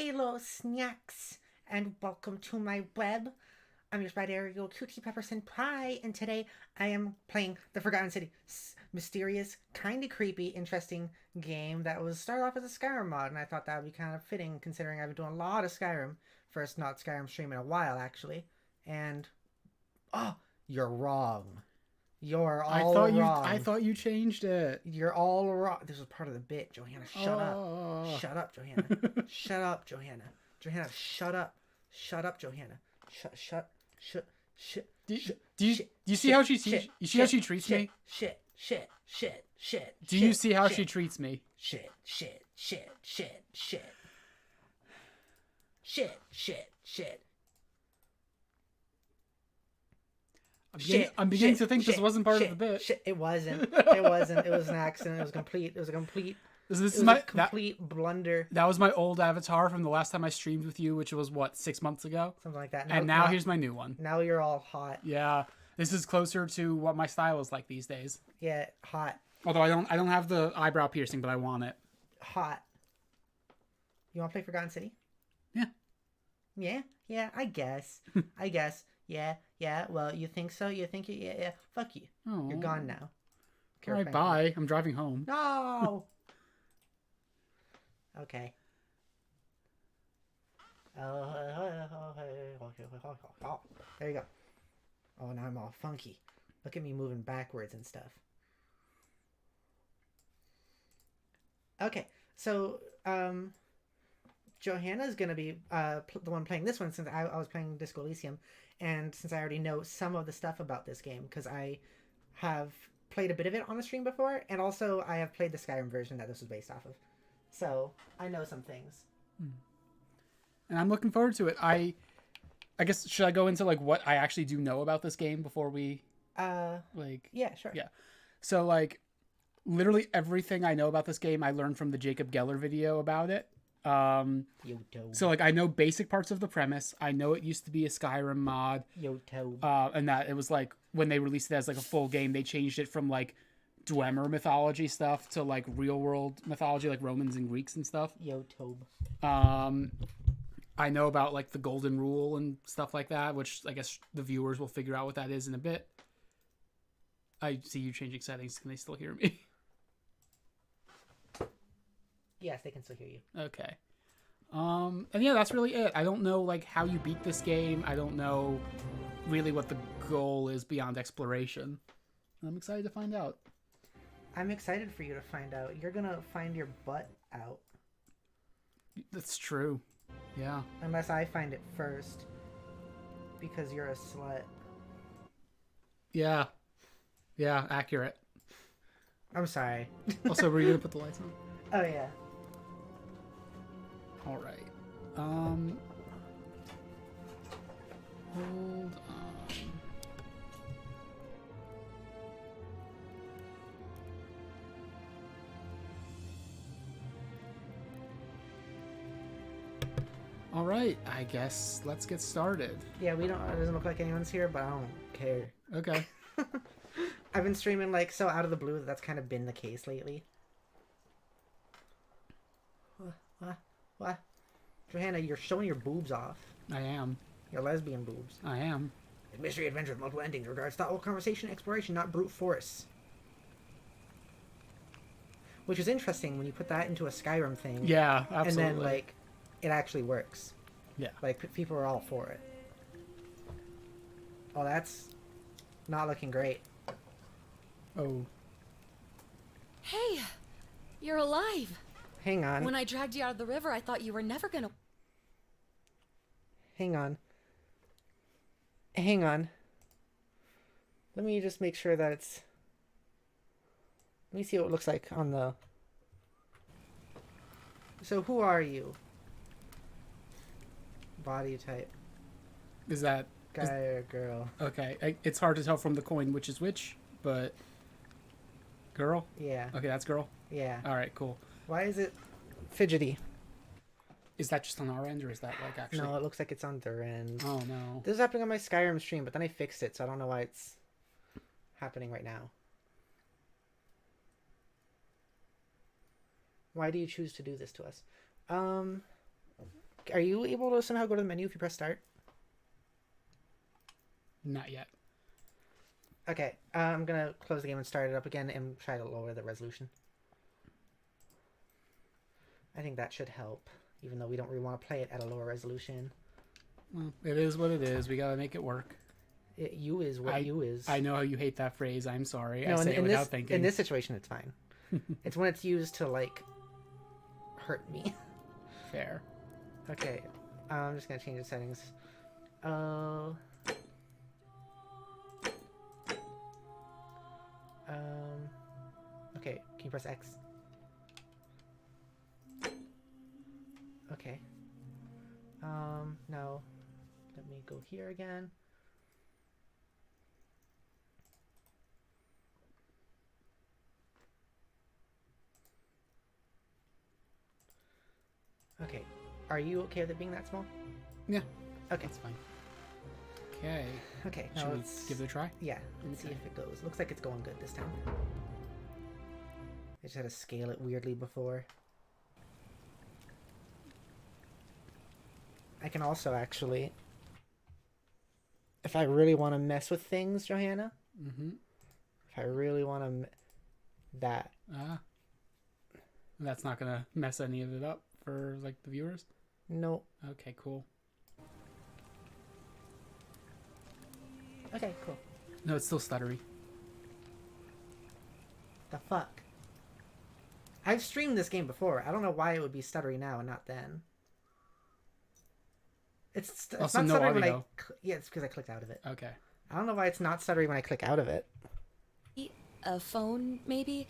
Hello, snacks, and welcome to my web. I'm your spider, your cutie pepper senpai, and today I am playing the Forgotten City. Mysterious, kinda creepy, interesting game that was started off as a Skyrim mod, and I thought that would be kind of fitting considering I've been doing a lot of Skyrim. First, not Skyrim stream in a while, actually. And, oh, you're wrong. You're all wrong. I thought you changed it. You're all wrong. This was part of the bit, Johanna. Shut up. Oh. Shut up, Johanna. Shut up, Johanna. Johanna, shut up. Shut up, Johanna. Shut. Do you see how she treats me? Shit. Do you see how she treats me? Shit. I'm beginning to think this wasn't part of the bit. It wasn't. It was an accident. It was complete. It was a complete. This is my complete blunder. That was my old avatar from the last time I streamed with you, which was what, 6 months ago, something like that. Now here's my new one. Now you're all hot. Yeah, this is closer to what my style is like these days. Yeah, hot. Although I don't have the eyebrow piercing, but I want it. Hot. You want to play Forgotten City? Yeah. Yeah. I guess. Yeah. Well, you think so? You think yeah. Fuck you. Oh. You're gone now. All right, bye. I'm driving home. No. Okay. There you go. Oh, now I'm all funky. Look at me moving backwards and stuff. Okay, so Johanna's gonna be the one playing this one since I was playing Disco Elysium, and since I already know some of the stuff about this game because I have played a bit of it on the stream before, and also I have played the Skyrim version that this was based off of. So I know some things, and I'm looking forward to it. I guess should I go into like what I actually do know about this game before we yeah, sure. Yeah, so like literally everything I know about this game I learned from the Jacob Geller video about it. So like I know basic parts of the premise. I know it used to be a Skyrim mod, and that it was like when they released it as like a full game, they changed it from like Dwemer mythology stuff to like real world mythology, like Romans and Greeks and stuff. I know about like the Golden Rule and stuff like that, which I guess the viewers will figure out what that is in a bit. I see you changing settings. Can they still hear me? Yes, they can still hear you. Okay. And yeah, that's really it. I don't know like how you beat this game. I don't know really what the goal is beyond exploration. I'm excited to find out. I'm excited for you to find out. You're gonna find your butt out. That's true. Yeah. Unless I find it first. Because you're a slut. Yeah. Yeah, accurate. I'm sorry. Also, were you gonna put the lights on? Oh, yeah. Alright. Hold on. All right, I guess let's get started. Yeah, it doesn't look like anyone's here, but I don't care. Okay. I've been streaming like so out of the blue that's kind of been the case lately. What? Johanna, you're showing your boobs off. I am. Your lesbian boobs. I am. Mystery adventure with multiple endings regards thoughtful conversation, exploration, not brute force. Which is interesting when you put that into a Skyrim thing. Yeah, absolutely. And then like it actually works. Yeah. Like people are all for it. Oh, that's not looking great. Oh. Hey, you're alive. Hang on. When I dragged you out of the river, I thought you were never gonna... Hang on. Let me just make sure that it's... Let me see what it looks like on the... So who are you? Body type. Is that... Guy or girl? Okay, it's hard to tell from the coin which is which, but... Girl? Yeah. Okay, that's girl? Yeah. Alright, cool. Why is it fidgety? Is that just on our end, or is that like actually... No, it looks like it's on their end. Oh, no. This is happening on my Skyrim stream, but then I fixed it, so I don't know why it's happening right now. Why do you choose to do this to us? Are you able to somehow go to the menu if you press start? Not yet. Okay, I'm gonna close the game and start it up again and try to lower the resolution. I think that should help, even though we don't really want to play it at a lower resolution. Well, it is what it is. We gotta make it work. You is what you is. I know how you hate that phrase. I'm sorry. No, I say it without thinking. In this situation, it's fine. It's when it's used to, like, hurt me. Fair. Okay, I'm just gonna change the settings. Okay, can you press X? Okay. Now, let me go here again. Okay. Are you okay with it being that small? Yeah. Okay. That's fine. Okay. Okay. Should Now we let's give it a try? Yeah. Let's see if it goes. Looks like it's going good this time. I just had to scale it weirdly before. I can also actually, if I really want to mess with things, Johanna. Mm-hmm. If I really want to, that. That's not gonna mess any of it up for like the viewers. Nope. Okay, cool. Okay, cool. No, it's still stuttery. The fuck? I've streamed this game before. I don't know why it would be stuttery now and not then. It's Also, not no stuttery when audio. yeah, it's because I clicked out of it. Okay. I don't know why it's not stuttery when I click out of it. A phone, maybe?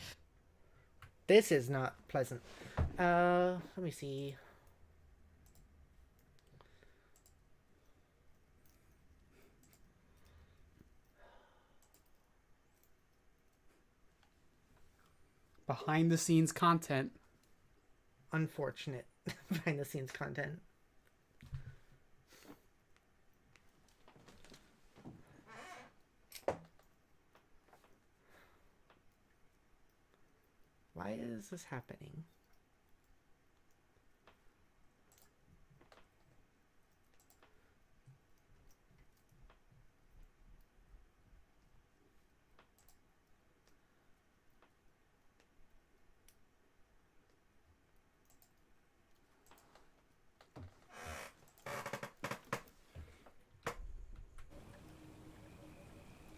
This is not pleasant. Let me see. Behind the scenes content. Unfortunate behind the scenes content. Why is this happening?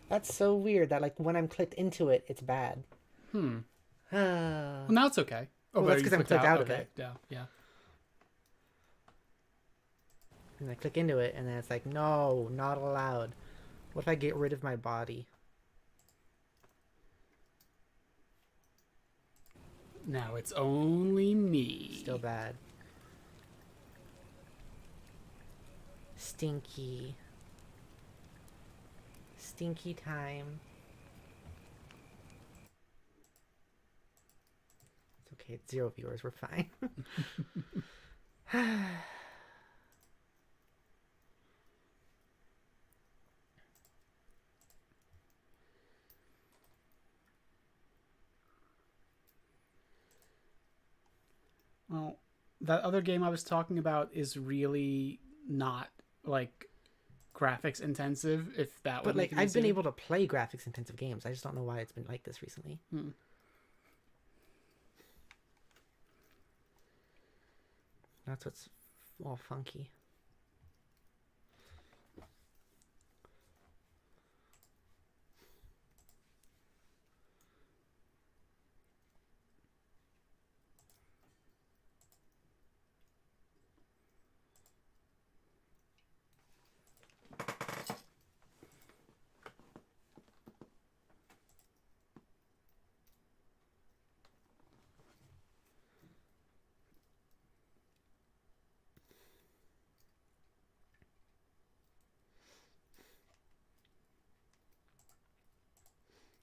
That's so weird that, like, when I'm clicked into it, it's bad. Well, now it's okay. Oh, Well, but that's you 'cause I'm clicked out of okay. it. Yeah, yeah. And I click into it, and then it's like, no, not allowed. What if I get rid of my body? Now it's only me. Still bad. Stinky. Stinky time. It's okay, it's 0 viewers, we're fine. Well, that other game I was talking about is really not like graphics intensive. If that would But, like, make it I've been easier. able to play graphics intensive games. I just don't know why it's been like this recently. That's what's all funky.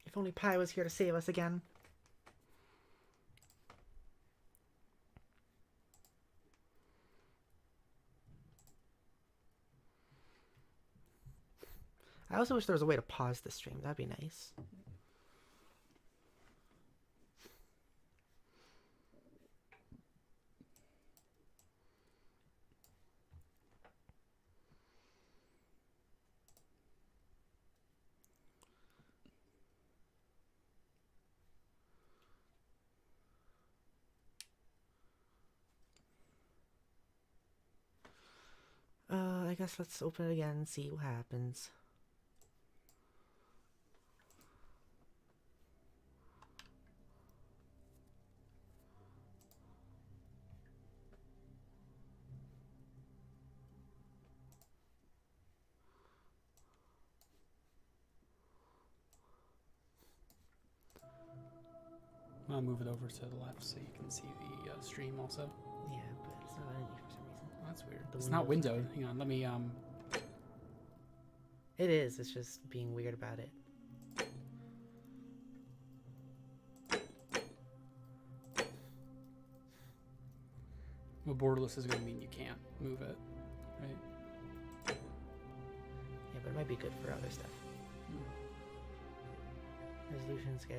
If only Pi was here to save us again. I also wish there was a way to pause the stream. That'd be nice. guess let's open it again and see what happens. I'll move it over to the left so you can see the stream also. Yeah, but it's not letting me for some reason. Oh, that's weird. It's not windowed. Hang on, let me It is. It's just being weird about it. Well, borderless is going to mean you can't move it, right? Yeah, but it might be good for other stuff. Resolution scale.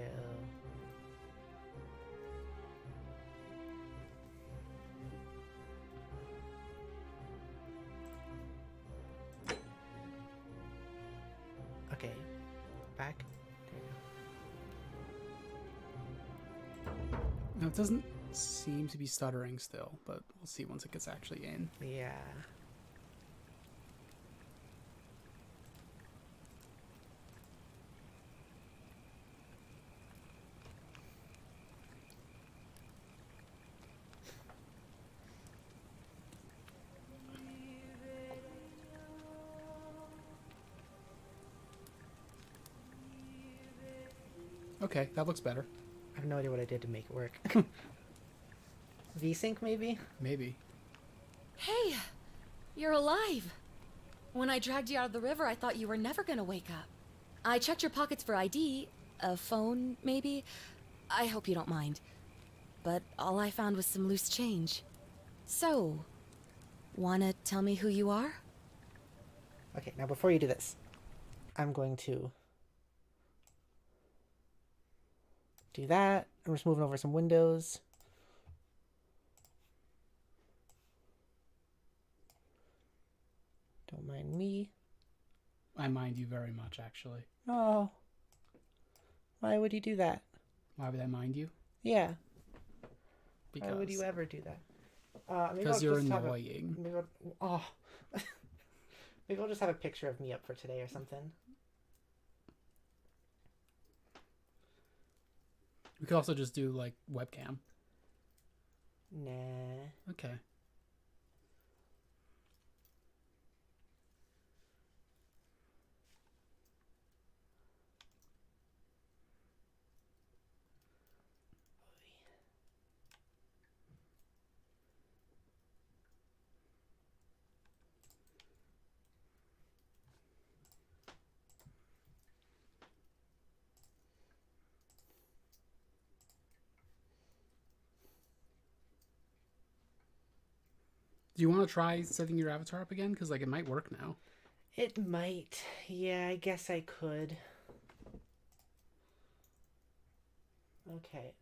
Okay. Back. There you go. No, it doesn't seem to be stuttering still, but we'll see once it gets actually in. Yeah. Okay, that looks better. I have no idea what I did to make it work. V-Sync, maybe? Maybe. Hey, you're alive. When I dragged you out of the river, I thought you were never gonna wake up. I checked your pockets for ID, a phone, maybe. I hope you don't mind. But all I found was some loose change. So, wanna tell me who you are? Okay, now before you do this, I'm going to do that. I'm just moving over some windows. Don't mind me. I mind you very much, actually. Oh. Why would you do that? Why would I mind you? Yeah. Because. Why would you ever do that? Because you're annoying. Maybe I'll just have a picture of me up for today or something. We could also just do, like, webcam. Nah. Okay. Do you want to try setting your avatar up again? Because, like, it might work now. It might. Yeah, I guess I could. Okay.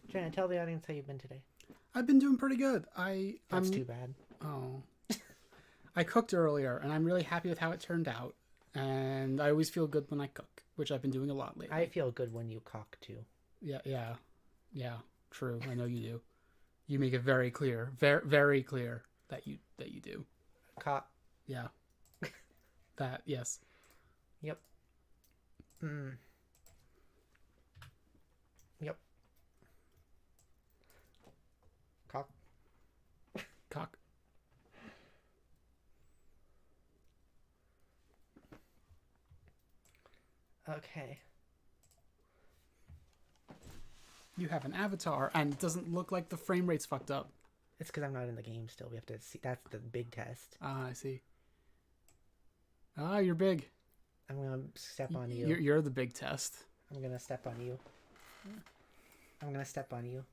Jenna, tell the audience how you've been today. I've been doing pretty good. That's too bad. Oh. I cooked earlier, and I'm really happy with how it turned out. And I always feel good when I cook, which I've been doing a lot lately. I feel good when you cock, too. Yeah. True. I know you do. You make it very clear, very clear that you do. Cock. Yeah. That, yes. Yep. Yep. Cock. Cock. Okay. You have an avatar, and it doesn't look like the frame rate's fucked up. It's because I'm not in the game still. We have to see. That's the big test. Ah, I see. Ah, you're big. I'm gonna step on you. You're the big test. I'm gonna step on you. I'm gonna step on you.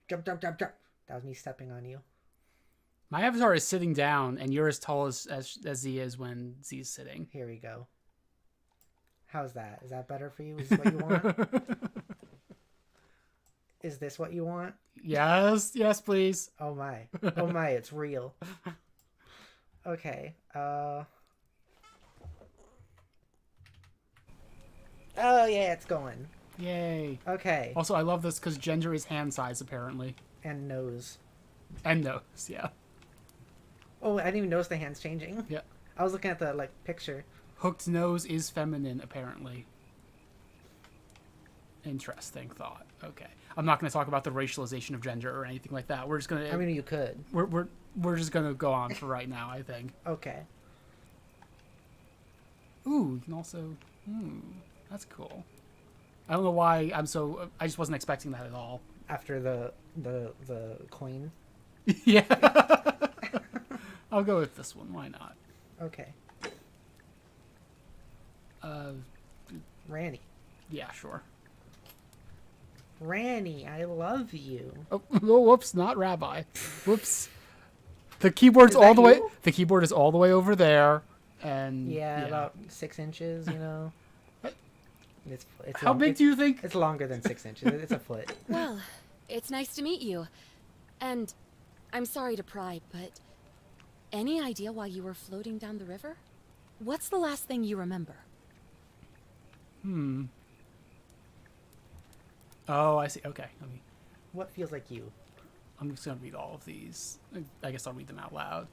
Jump. That was me stepping on you. My avatar is sitting down, and you're as tall as Z is when Z's sitting. Here we go. How's that? Is that better for you? Is this what you want? Is this what you want? Yes, please. Oh my, it's real. Okay. Oh yeah, it's going. Yay. Okay. Also, I love this because gender is hand size apparently. And nose. And nose, yeah. Oh, I didn't even notice the hands changing. Yeah. I was looking at the like picture. Hooked nose is feminine, apparently. Interesting thought. Okay. I'm not going to talk about the racialization of gender or anything like that. We're just going to... I mean, you could. We're just going to go on for right now, I think. Okay. Ooh, you can also... that's cool. I don't know why I'm so... I just wasn't expecting that at all. After the coin. Yeah. I'll go with this one. Why not? Okay. Ranny. Yeah, sure. Ranny, I love you. Oh, whoops, not Rabbi. Whoops. The keyboard's Is that all the way... you? The keyboard is all the way over there. And... Yeah, about 6 inches, you know. It's How big do you think? It's longer than 6 inches. It's a foot. Well, it's nice to meet you. And I'm sorry to pry, but any idea why you were floating down the river? What's the last thing you remember? Oh, I see. Okay. What feels like you? I'm just going to read all of these. I guess I'll read them out loud.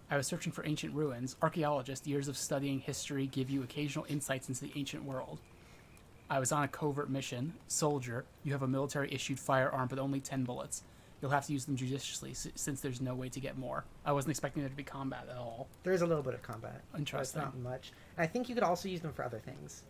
I was searching for ancient ruins. Archaeologists, years of studying history give you occasional insights into the ancient world. I was on a covert mission. Soldier, you have a military-issued firearm, but only 10 bullets. You'll have to use them judiciously, since there's no way to get more. I wasn't expecting there to be combat at all. There is a little bit of combat. Interesting. But it's not much. And I think you could also use them for other things.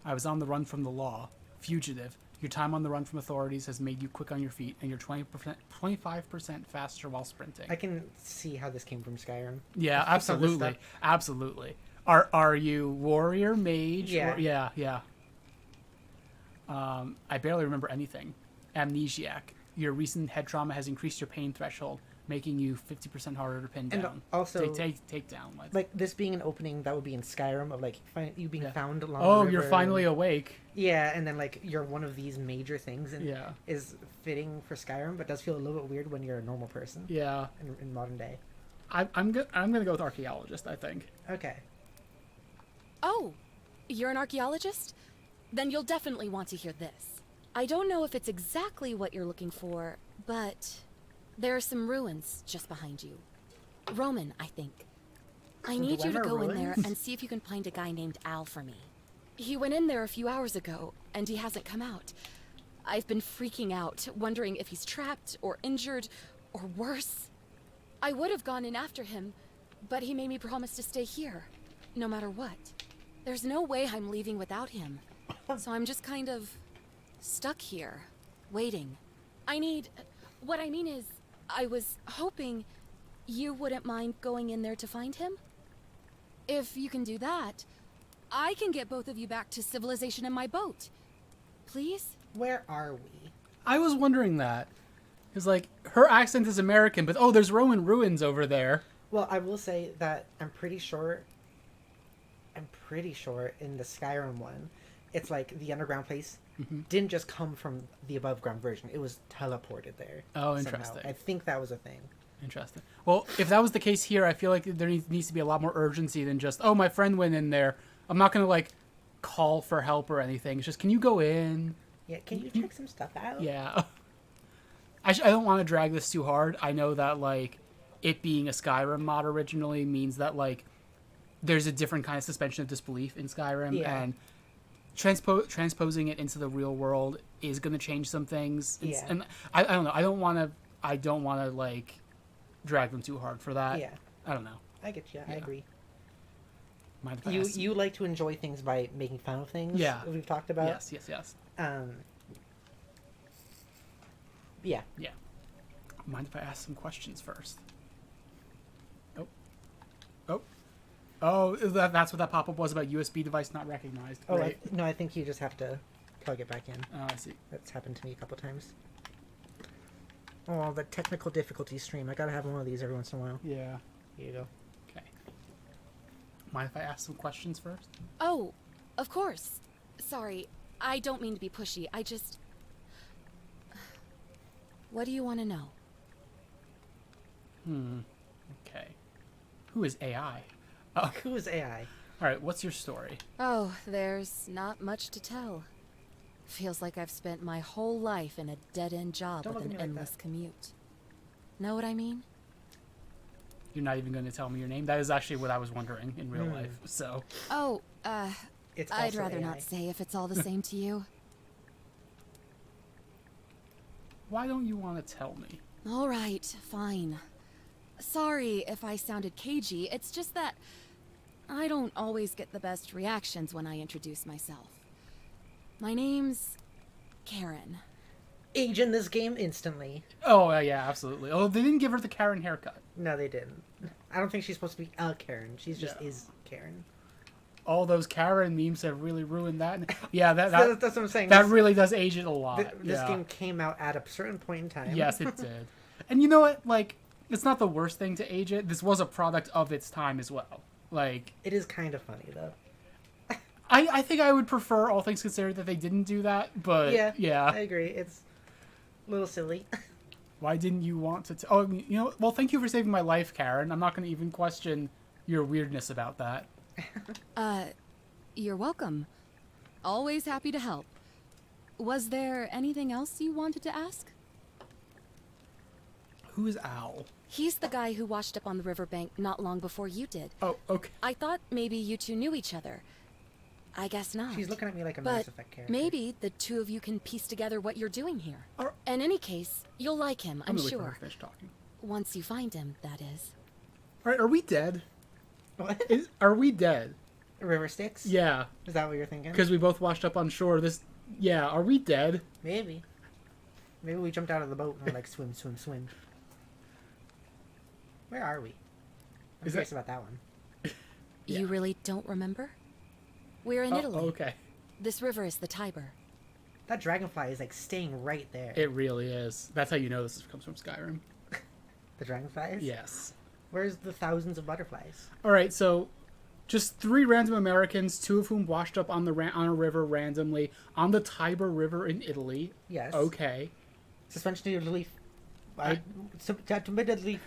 I was on the run from the law. Fugitive. Your time on the run from authorities has made you quick on your feet, and you're 25% faster while sprinting. I can see how this came from Skyrim. Yeah, Some of this absolutely. stuff. Absolutely. Are you warrior, mage? Yeah. Yeah. I barely remember anything. Amnesiac. Your recent head trauma has increased your pain threshold, making you 50% harder to pin And down. also- take down. Like, this being an opening that would be in Skyrim, of, like, you being found along the Oh, river. you're finally awake. Yeah, and then, like, you're one of these major things, and Yeah. is fitting for Skyrim, but does feel a little bit weird when you're a normal person Yeah. in modern day. I'm gonna go with archaeologist, I think. Okay. Oh, you're an archaeologist? Then you'll definitely want to hear this. I don't know if it's exactly what you're looking for, but there are some ruins just behind you. Roman, I think. I need you to go in there and see if you can find a guy named Al for me. He went in there a few hours ago, and he hasn't come out. I've been freaking out, wondering if he's trapped or injured or worse. I would have gone in after him, but he made me promise to stay here, no matter what. There's no way I'm leaving without him, so I'm just kind of stuck here, waiting. What I mean is, I was hoping you wouldn't mind going in there to find him. If you can do that, I can get both of you back to civilization in my boat. Please? Where are we? I was wondering that. Because, like, her accent is American, but, oh, there's Roman ruins over there. Well, I will say that I'm pretty sure in the Skyrim one, it's like the underground place didn't just come from the above ground version. It was teleported there. Oh, somehow. interesting. I think that was a thing. Interesting. Well, if that was the case here, I feel like there needs to be a lot more urgency than just, oh, my friend went in there. I'm not going to, like, call for help or anything. It's just, can you go in? Yeah, can you check some stuff out? Yeah. I don't want to drag this too hard. I know that, like, it being a Skyrim mod originally means that, like, there's a different kind of suspension of disbelief in Skyrim, Yeah. and transposing it into the real world is going to change some things. Yeah. And I don't know. I don't want to like drag them too hard for that. Yeah. I don't know. I get you. I Yeah. agree. Mind if I You ask- you like to enjoy things by making fun of things. Yeah. As we've talked about. Yes. Yeah. Yeah. Mind if I ask some questions first? Oh, that's what that pop-up was about. USB device not recognized. Oh, Right. no, I think you just have to plug it back in. Oh, I see. That's happened to me a couple times. Oh, the technical difficulty stream. I gotta have one of these every once in a while. Yeah. Here you go. Okay. Mind if I ask some questions first? Oh, of course. Sorry, I don't mean to be pushy. I just... What do you want to know? Okay. Who is AI? Who is AI? All right, what's your story? Oh, there's not much to tell. Feels like I've spent my whole life in a dead-end job Don't with look an at me like endless commute. Know what I mean? You're not even going to tell me your name? That is actually what I was wondering in real life, so... Oh, It's I'd also rather AI. not say if it's all the same to you. Why don't you want to tell me? All right, fine. Sorry if I sounded cagey, it's just that I don't always get the best reactions when I introduce myself. My name's Karen. Age in this game instantly. Oh, yeah, absolutely. Oh, they didn't give her the Karen haircut. No, they didn't. I don't think she's supposed to be a Karen. She's just is Karen. All those Karen memes have really ruined that. Yeah, That's what I'm saying. That really does age it a lot. This game came out at a certain point in time. Yes, it did. And you know what? Like, it's not the worst thing to age it. This was a product of its time as well. Like, it is kind of funny though. I think I would prefer, all things considered, that they didn't do that. But yeah, I agree. It's a little silly. Why didn't you want to? Oh, you know. Well, thank you for saving my life, Karen. I'm not going to even question your weirdness about that. You're welcome. Always happy to help. Was there anything else you wanted to ask? Who is Al? He's the guy who washed up on the riverbank not long before you did. Oh, okay. I thought maybe you two knew each other. I guess not. She's looking at me like a Mass Effect character. Maybe the two of you can piece together what you're doing here. Are- In any case, you'll like him, I'm really sure. Finish talking. Once you find him, that is. All right, are we dead? What? Are we dead? River Styx? Yeah, Is that what you're thinking? because we both washed up on shore. Yeah, are we dead? Maybe. Maybe we jumped out of the boat and we're like, swim, swim, swim. Where are we? I'm Is curious that- about that one. Yeah. You really don't remember? We're in Oh, Italy. okay. This river is the Tiber. That dragonfly is like staying right there. It really is. That's how you know this comes from Skyrim. The dragonflies? Yes. Where's the thousands of butterflies? All right, so just 3 random Americans, 2 of whom washed up on on a river randomly on the Tiber River in Italy. Yes. Okay. Suspension of belief. Admittedly.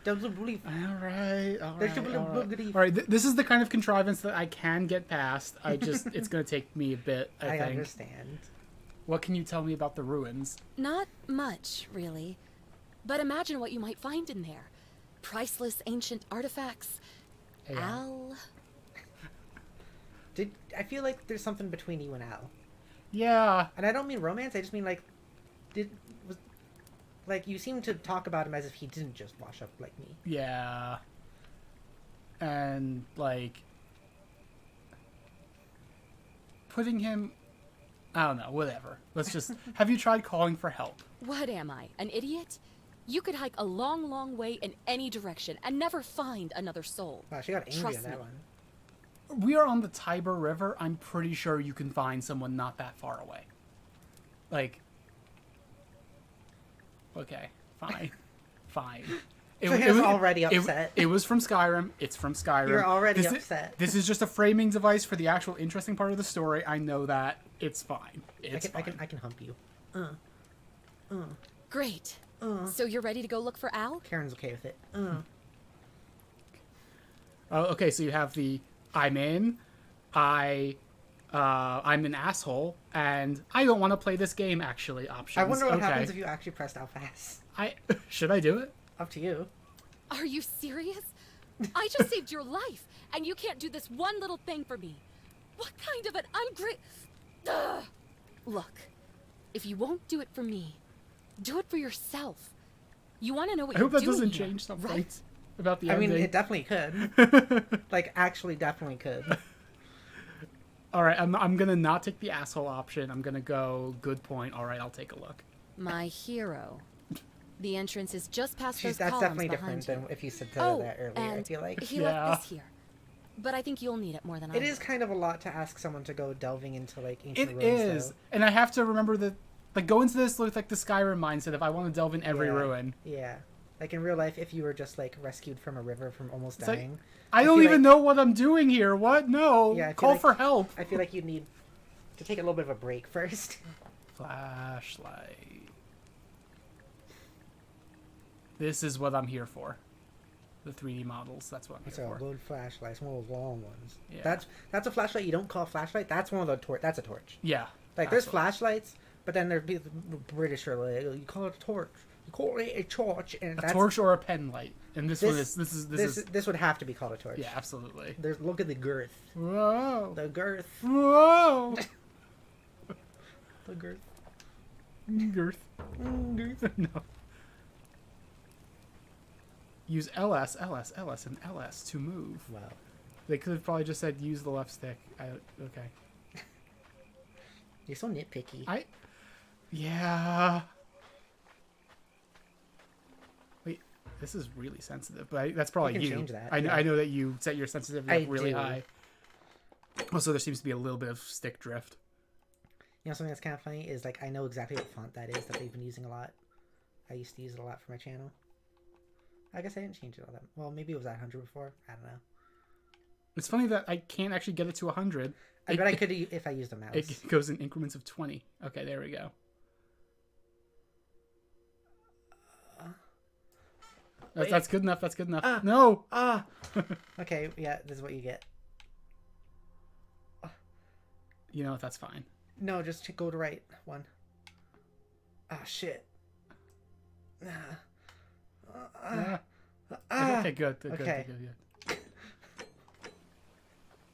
Don't believe. All right. There's a little boogity. All right. This is the kind of contrivance that I can get past. It's going to take me a bit, I think. Understand. What can you tell me about the ruins? Not much, really. But imagine what you might find in there. Priceless ancient artifacts. Hey, Al. I feel like there's something between you and Al. Yeah. And I don't mean romance, I just mean like you seem to talk about him as if he didn't just wash up like me. Yeah. And, like, putting him... I don't know, whatever. Let's just... Have you tried calling for help? What am I, an idiot? You could hike a long, long way in any direction and never find another soul. Wow, she got angry Trust on that me. one. We are on the Tiber River. I'm pretty sure you can find someone not that far away. Like... Okay, fine. Fine. So he was already upset. It was from Skyrim. It's from Skyrim. You're already This upset. This is just a framing device for the actual interesting part of the story. I know that. It's fine. It's fine. I can hump you. Great. So you're ready to go look for Al? Karen's okay with it. Oh, okay, so you have the I'm in, I'm an asshole, and I don't want to play this game, actually, options. I wonder what Okay. happens if you actually pressed out fast. Should I do it? Up to you. Are you serious? I just saved your life, and you can't do this one little thing for me. What kind of an Ugh. Look, if you won't do it for me, do it for yourself. You want to know what I you're hope that doing doesn't here, change something right? about the I ending. mean, it definitely could. Like, actually definitely could. All right, I'm gonna not take the asshole option. I'm gonna go good point. All right, I'll take a look. My hero. The entrance is just past That's those columns definitely behind different you. than if you said Oh, that earlier, I and feel like. he Yeah. left this here. But I think you'll need it more than I It will. is kind of a lot to ask someone to go delving into, like, ancient It ruins, is, though. and I have to remember that, like, go into this with like the Skyrim mindset. If I want to delve in every Yeah. ruin, Yeah. Like, in real life, if you were just, like, rescued from a river from almost It's like, dying, I don't feel even like- know what I'm doing here. What? No. Yeah, I feel Call like- for help. I feel like you'd need to take a little bit of a break first. Flashlight. This is what I'm here for. The 3D models. That's what I'm It's here a for. good flashlight. It's one of those long ones. Yeah. That's a flashlight you don't call a flashlight. That's one of the that's a torch. Yeah. Like, there's absolutely. flashlights, but then there'd be the British are like, you call it a torch. call it a torch, and A torch or a pen light. And this is this would have to be called a torch. Yeah, absolutely. Look at the girth. Whoa. The girth. Whoa. The girth. Girth. Girth. No. Use LS, LS, LS, and LS to move. Wow. They could have probably just said use the left stick. Okay. You're so nitpicky. Yeah. Wait, this is really sensitive, but that's probably you. You. Can change that. I know that you set your sensitivity up really do. high. Also, there seems to be a little bit of stick drift. You know something that's kind of funny is like I know exactly what font that is that they've been using a lot. I used to use it a lot for my channel. I guess I didn't change it all that. Well, maybe it was at 100 before. I don't know. It's funny that I can't actually get it to 100. I bet I could if I used a mouse. It goes in increments of 20. Okay, there we go. That's good enough. That's good enough. No! Okay, yeah, this is what you get. You know what? That's fine. No, just go to right one. Shit. Okay, good. Okay. Good.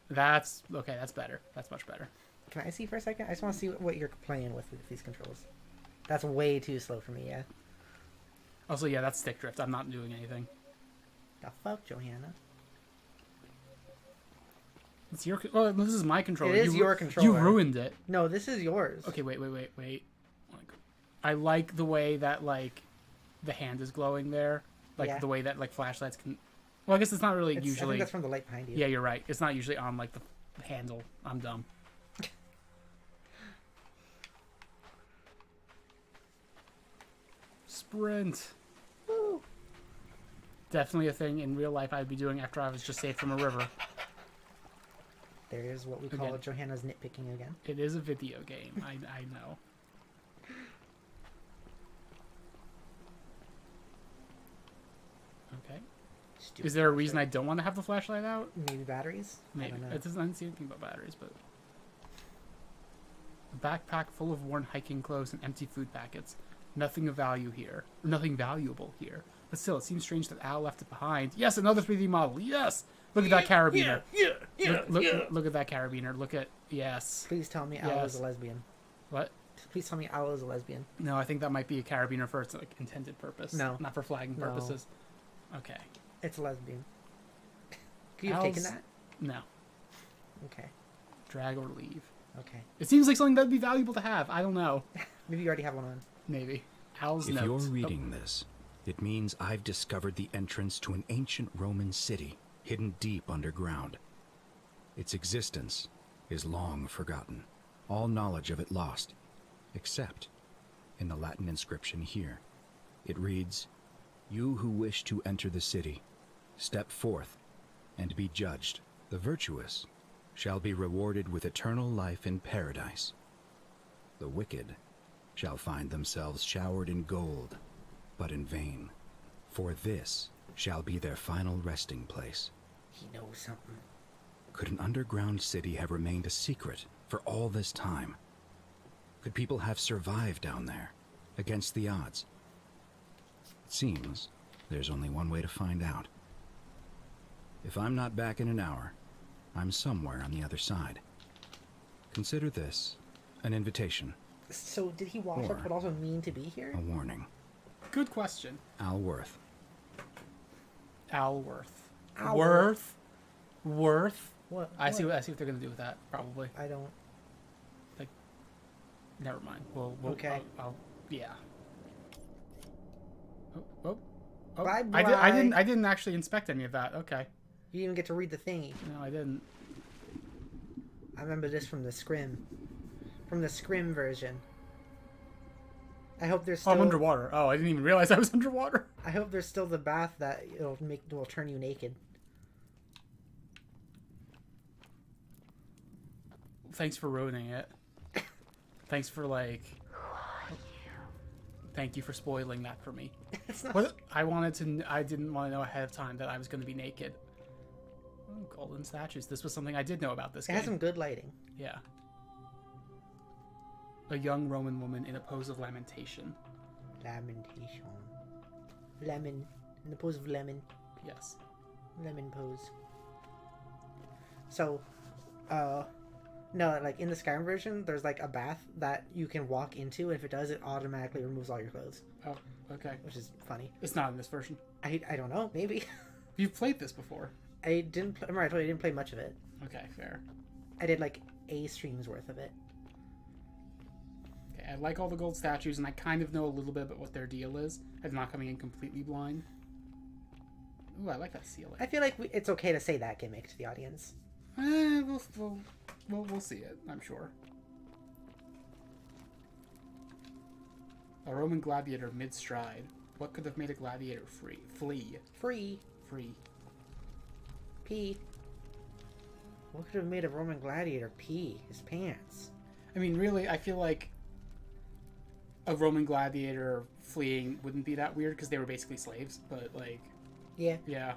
That's okay. That's better. That's much better. Can I see for a second? I just want to see what you're playing with these controls. That's way too slow for me, yeah? Also, yeah, that's stick drift. I'm not doing anything. The fuck, Johanna? It's your... Oh, this is my controller. It is your controller. You ruined it. No, this is yours. Okay, wait. I like the way that, like, the hand is glowing there. Like, the way that, like, flashlights can... Well, I guess it's not really usually... I think that's from the light behind you. Yeah, you're right. It's not usually on, like, the handle. I'm dumb. Sprint. Woo. Definitely a thing in real life I'd be doing after I was just saved from a river. There's what we call Johanna's nitpicking again. It is a video game. I know. Okay. Stupid Is there a reason I don't want to have the flashlight out? Maybe batteries? Maybe. I don't know. It doesn't say anything about batteries, but... A backpack full of worn hiking clothes and empty food packets. Nothing of value here. Nothing valuable here. But still, it seems strange that Al left it behind. Yes, another 3D model. Yes! Look at that carabiner. Look at that carabiner. Look at... Yes. Please tell me Al is a lesbian. What? Please tell me Al is a lesbian. No, I think that might be a carabiner for its like, intended purpose. No. Not for flagging purposes. Okay. It's a lesbian. Could you have taken that? No. Okay. Drag or leave. Okay. It seems like something that would be valuable to have. I don't know. Maybe you already have one on. Maybe. Al's If notes. you're reading this, it means I've discovered the entrance to an ancient Roman city hidden deep underground. Its existence is long forgotten, all knowledge of it lost, except in the Latin inscription here. It reads, "You who wish to enter the city, step forth and be judged. The virtuous shall be rewarded with eternal life in paradise. The wicked shall find themselves showered in gold, but in vain, for this shall be their final resting place." He knows something. Could an underground city have remained a secret for all this time? Could people have survived down there, against the odds? It seems there's only one way to find out. If I'm not back in an hour, I'm somewhere on the other side. Consider this an invitation. So did he wash up but also mean to be here? A warning. Good question. Al Worth. Alworth. Alworth. Worth. What? I see what they're gonna do with that. Probably. I don't. Like. Never mind. We'll okay. Yeah. Oh. Bye. I didn't actually inspect any of that. Okay. You didn't even get to read the thingy. No, I didn't. I remember this from the Scrim. From the Scrim version. I hope there's still... Oh, I'm underwater. Oh, I didn't even realize I was underwater. I hope there's still the bath that will turn you naked. Thanks for ruining it. Thanks for Thank you for spoiling that for me. It's not... What I didn't want to know ahead of time that I was going to be naked. Oh, golden statues. This was something I did know about this game. It has some good lighting. Yeah. A young Roman woman in a pose of lamentation. Lamentation. Lemon. In the pose of lemon. Yes. Lemon pose. So, no, like in the Skyrim version, there's like a bath that you can walk into. If it does, it automatically removes all your clothes. Oh, okay. Which is funny. It's not in this version. I don't know. Maybe. You've played this before. I didn't. Remember, I told you I didn't play much of it. Okay, fair. I did like a stream's worth of it. Okay, I like all the gold statues, and I kind of know a little bit about what their deal is. I'm not coming in completely blind. Ooh, I like that ceiling. I feel like it's okay to say that gimmick to the audience. We'll see it, I'm sure. A Roman gladiator mid-stride. What could have made a gladiator flee? Free. Pee. What could have made a Roman gladiator pee his pants? I mean, really, I feel like a Roman gladiator fleeing wouldn't be that weird because they were basically slaves, but like... Yeah. Yeah.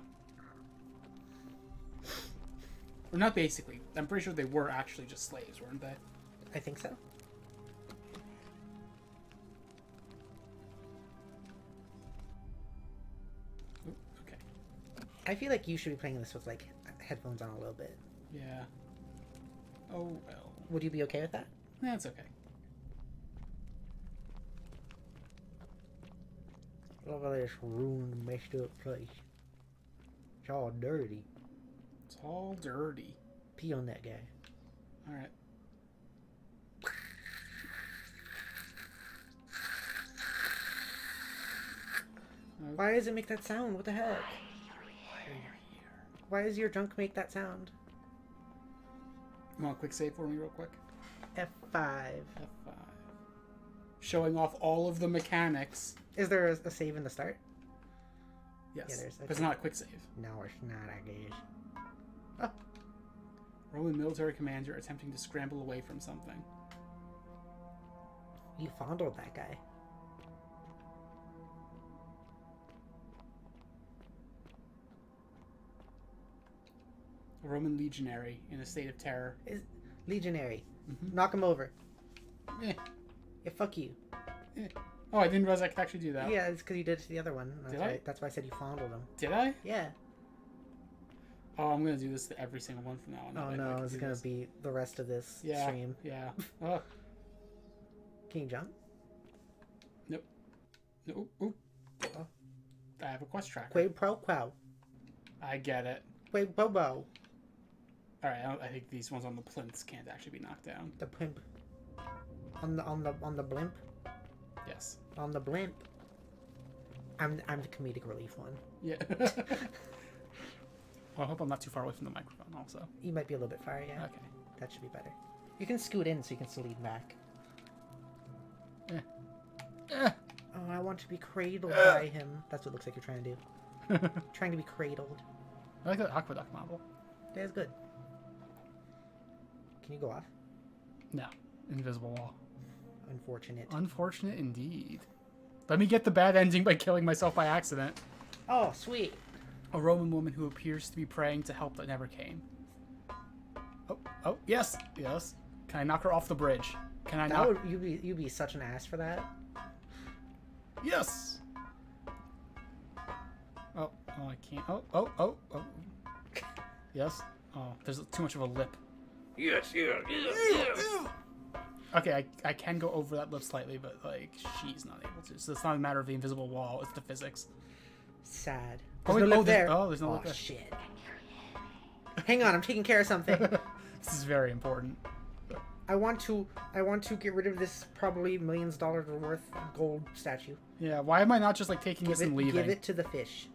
Or not basically. I'm pretty sure they were actually just slaves, weren't they? I think so. Ooh, okay. I feel like you should be playing this with like headphones on a little bit. Yeah. Oh, well. Would you be okay with that? That's okay. Look at this ruined, messed up place. It's all dirty. It's all dirty. Pee on that guy. Alright. Why does it make that sound? What the heck? Why does your junk make that sound? You want a quick save for me real quick? F5. F5. Showing off all of the mechanics. Is there a save in the start? Yes. Yeah, there's. But it's not a quick save. No, it's not, I guess. Oh. Roman military commander attempting to scramble away from something. You fondled that guy. A Roman legionary in a state of terror. Is legionary. Mm-hmm. Knock him over. Eh. Yeah, fuck you. Eh. Oh, I didn't realize I could actually do that. Yeah, it's because you did it to the other one. That's Did why, I? That's why I said you fondled him. Did I? Yeah. Oh, I'm gonna do this to every single one from now on. Oh no, it's gonna be the rest of this stream. Yeah. Oh. Can you jump? Nope. Nope. Ooh. Oh. I have a quest tracker. Quid pro quo. I get it. Quid bobo. Alright, I think these ones on the plinths can't actually be knocked down. The pimp. On the blimp. Yes. On the blimp. I'm the comedic relief one. Yeah. Well, I hope I'm not too far away from the microphone also. You might be a little bit far, yeah. Okay. That should be better. You can scoot in so you can still lean back. Oh, I want to be cradled by him. That's what it looks like you're trying to do. Trying to be cradled. I like the aqueduct model. That's good. Can you go off? No. Invisible wall. Unfortunate. Unfortunate indeed. Let me get the bad ending by killing myself by accident. Oh, sweet. A Roman woman who appears to be praying to help that never came. Oh, yes, yes. Can I knock her off the bridge? Can I knock? You'd be such an ass for that. Yes. Oh, I can't. Oh. Yes. Oh, there's too much of a lip. Yes. Okay, I can go over that lip slightly, but like she's not able to. So it's not a matter of the invisible wall; it's the physics. Sad. Oh, There's no lip there. There's no lip there. Shit. Hang on, I'm taking care of something. This is very important. I want to get rid of this probably millions of dollars worth gold statue. Yeah, why am I not just like taking this and leaving? Give it to the fish.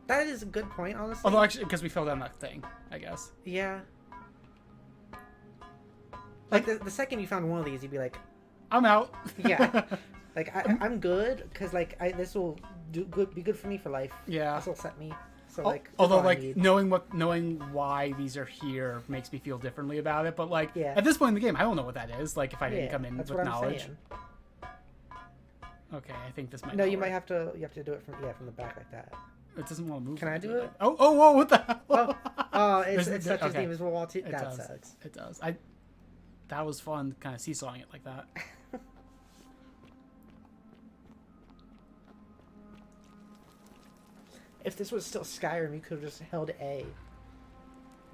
That is a good point, honestly. Although actually, because we fell down that thing, I guess. Yeah. Like the second you found one of these, you'd be like, I'm out. Yeah. Like I'm good because like this will be good for me for life. Yeah. This will set me. So like. Although like knowing why these are here makes me feel differently about it, but like at this point in the game, I don't know what that is. Like if I didn't come in with knowledge. Saying. Okay, I think this might. No, you might have to. You have to do it from the back like that. It doesn't want to move. Can I do it? Oh! What the hell? Oh, it touches the invisible wall too. That does. sucks. It does. That was fun, kind of seesawing it like that. If this was still Skyrim, you could have just held A.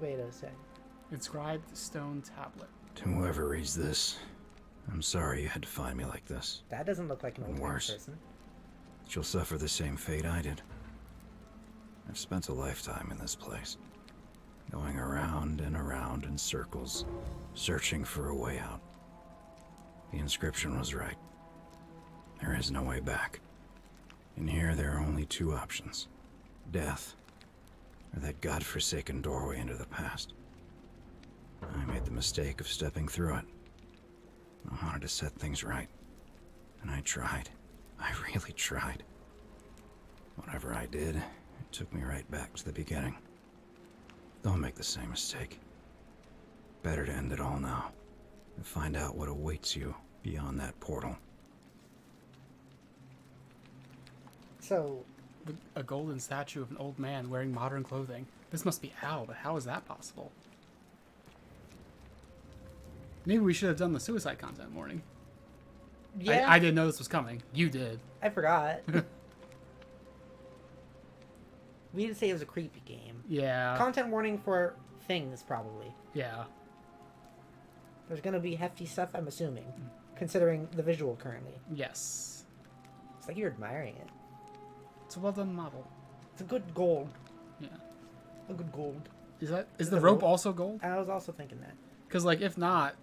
Wait a sec. Inscribed stone tablet. To whoever reads this, I'm sorry you had to find me like this. That doesn't look like an old Worse. person. You'll suffer the same fate I did. I've spent a lifetime in this place, going around and around in circles, searching for a way out. The inscription was right. There is no way back. In here, there are only two options. Death, or that godforsaken doorway into the past. I made the mistake of stepping through it. I wanted to set things right. And I tried. I really tried. Whatever I did, it took me right back to the beginning. Don't make the same mistake. Better to end it all now and find out what awaits you beyond that portal. So, A golden statue of an old man wearing modern clothing. This must be Al, but how is that possible? Maybe we should have done the suicide content warning. yeah, I didn't know this was coming. You did. I forgot. We didn't say it was a creepy game. Yeah. Content warning for things, probably. Yeah. There's gonna be hefty stuff, I'm assuming, considering the visual currently. Yes. It's like you're admiring it. It's a well done model. It's a good gold. Yeah. A good gold. Is the rope also gold? I was also thinking that. Because like if not,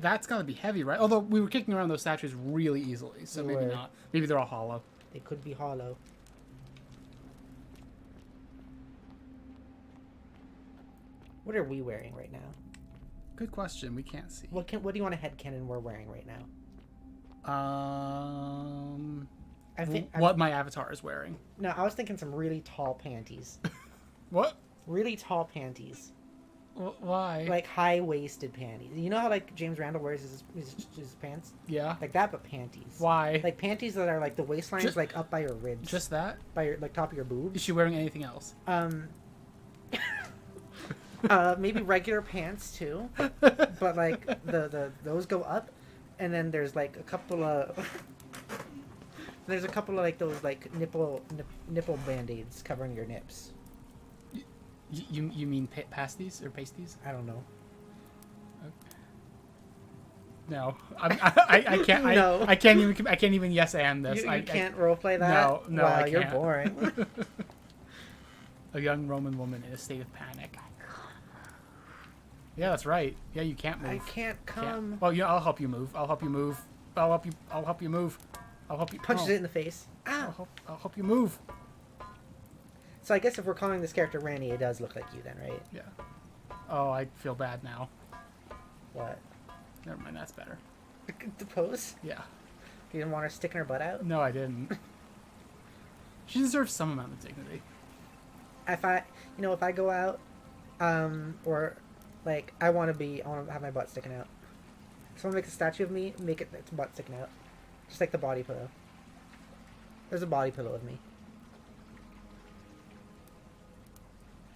that's gotta be heavy, right? Although we were kicking around those statues really easily, so We maybe were. not. Maybe they're all hollow. They could be hollow. What are we wearing right now? Good question. We can't see. What do you want a headcanon we're wearing right now? I think What my avatar is wearing. No, I was thinking some really tall panties. What? Really tall panties. Why? Like high-waisted panties. You know how like James Randall wears his pants? Yeah. Like that, but panties. Why? Like panties that are like the waistline is like up by your ribs. Just that? by your like top of your boobs. Is she wearing anything else? Maybe regular pants too, but like the those go up, and then there's like a couple of like those like nipple band-aids covering your nips. You mean pasties or pasties? I don't know. No, I can't. No. I can't even yes and this. You can't roleplay that. No, wow, I you're can't. boring. A young Roman woman in a state of panic. Yeah, that's right. Yeah, you can't move. I can't come. Well, yeah, I'll help you move. I'll help you move. I'll help you move. I'll help you. Punches it in the face. Ow. I'll help you move. So I guess if we're calling this character Randy, it does look like you then, right? Yeah. Oh, I feel bad now. What? Never mind. That's better. The pose? Yeah. You didn't want her sticking her butt out? No, I didn't. She deserves some amount of dignity. If I go out, or like I want to have my butt sticking out. Someone makes a statue of me, make its butt sticking out, just like the body pillow. There's a body pillow of me,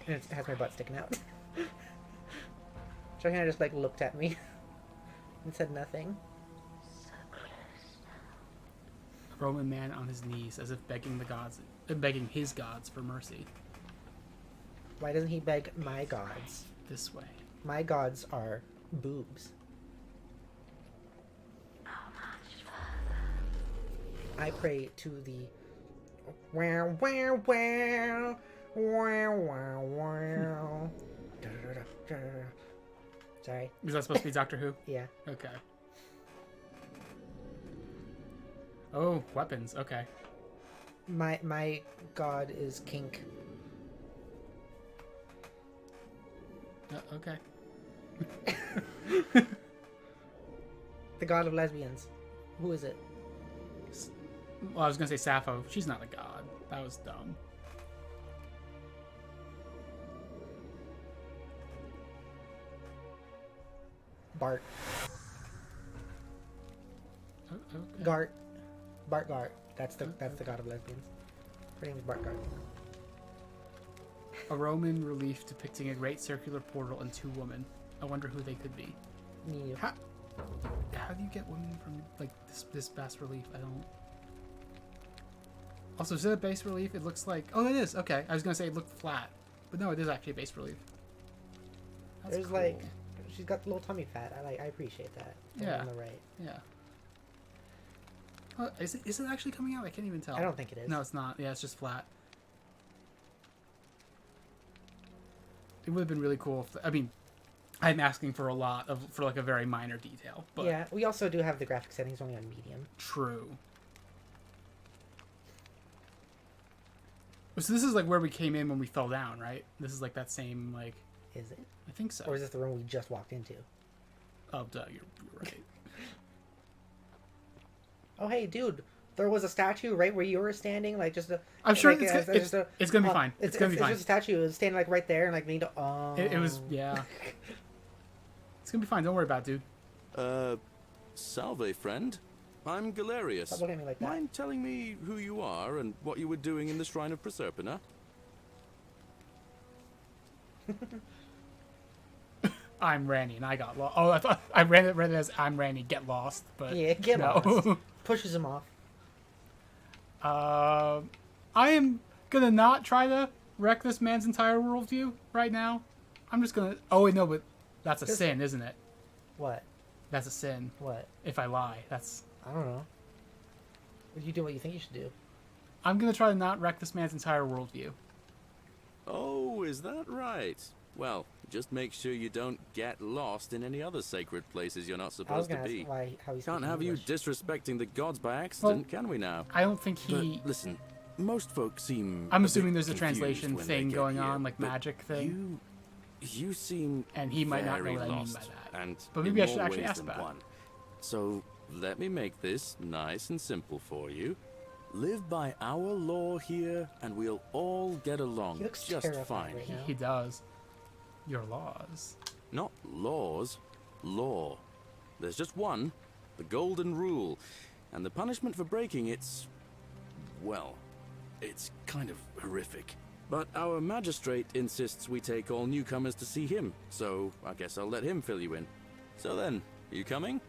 and it has my butt sticking out. Johanna just like looked at me and said nothing. A Roman man on his knees, as if begging his gods for mercy. Why doesn't he beg my gods? This way. My gods are boobs. I pray to the wow wow wow wow wow wow. Sorry. Is that supposed to be Doctor Who? Yeah. Okay. Oh, weapons. Okay. My god is kink. Okay. The god of lesbians. Who is it? Well, I was gonna say Sappho. She's not a god. That was dumb. Bart. Okay. Gart. Bart Gart. That's the god of lesbians. Her name is Bart Gart. A Roman relief depicting a great circular portal and two women. I wonder who they could be. Me. How do you get women from like this bas relief? I don't. Also, is it a base relief? It looks like... Oh, it is. Okay. I was going to say it looked flat. But no, it is actually a base relief. That's There's cool. like... She's got a little tummy fat. I appreciate that. Yeah. On the right. Yeah. Is it actually coming out? I can't even tell. I don't think it is. No, it's not. Yeah, it's just flat. It would have been really cool if... I mean, I'm asking for a lot for like a very minor detail. But yeah, we also do have the graphic settings only on medium. True. So this is like where we came in when we fell down, right? This is like that same, like... Is it? I think so. Or is this the room we just walked into? Oh, duh, you're right. Oh, hey, dude. There was a statue right where you were standing, like just a... I'm sure like, it's gonna be fine. It's gonna be fine. It's just a statue. It was standing like right there and like me to... It was, yeah. It's gonna be fine. Don't worry about it, dude. Salve, friend. I'm Galerius. Stop looking at me like that. Mind telling me who you are and what you were doing in the Shrine of Proserpina? I'm Randy, and I got lost. Oh, I thought I read it as I'm Randy, get lost, but Yeah, get no. lost. Pushes him off. I am gonna not try to wreck this man's entire worldview right now. I'm just gonna... Oh, wait, no, but that's a sin, isn't it? What? That's a sin. What? If I lie, that's... I don't know. You do what you think you should do. I'm gonna try to not wreck this man's entire worldview. Oh, is that right? Well, just make sure you don't get lost in any other sacred places you're not I was supposed to gonna be. ask why, how he's Can't speaking have English. you disrespecting the gods by accident, can we now? I don't think he... But listen, most folk seem... I'm a assuming bit there's a confused translation when they thing get going here, on, like but magic thing. You seem And he might not know very what I mean lost, by that. And But maybe in I should more actually ways ask than that. one. So let me make this nice and simple for you. Live by our law here, and we'll all get along He looks just terrified fine. right now. He does. Your laws. Not laws, law. There's just one, the golden rule, and the punishment for breaking it's, well, it's kind of horrific. But our magistrate insists we take all newcomers to see him, so I guess I'll let him fill you in. So then, you coming?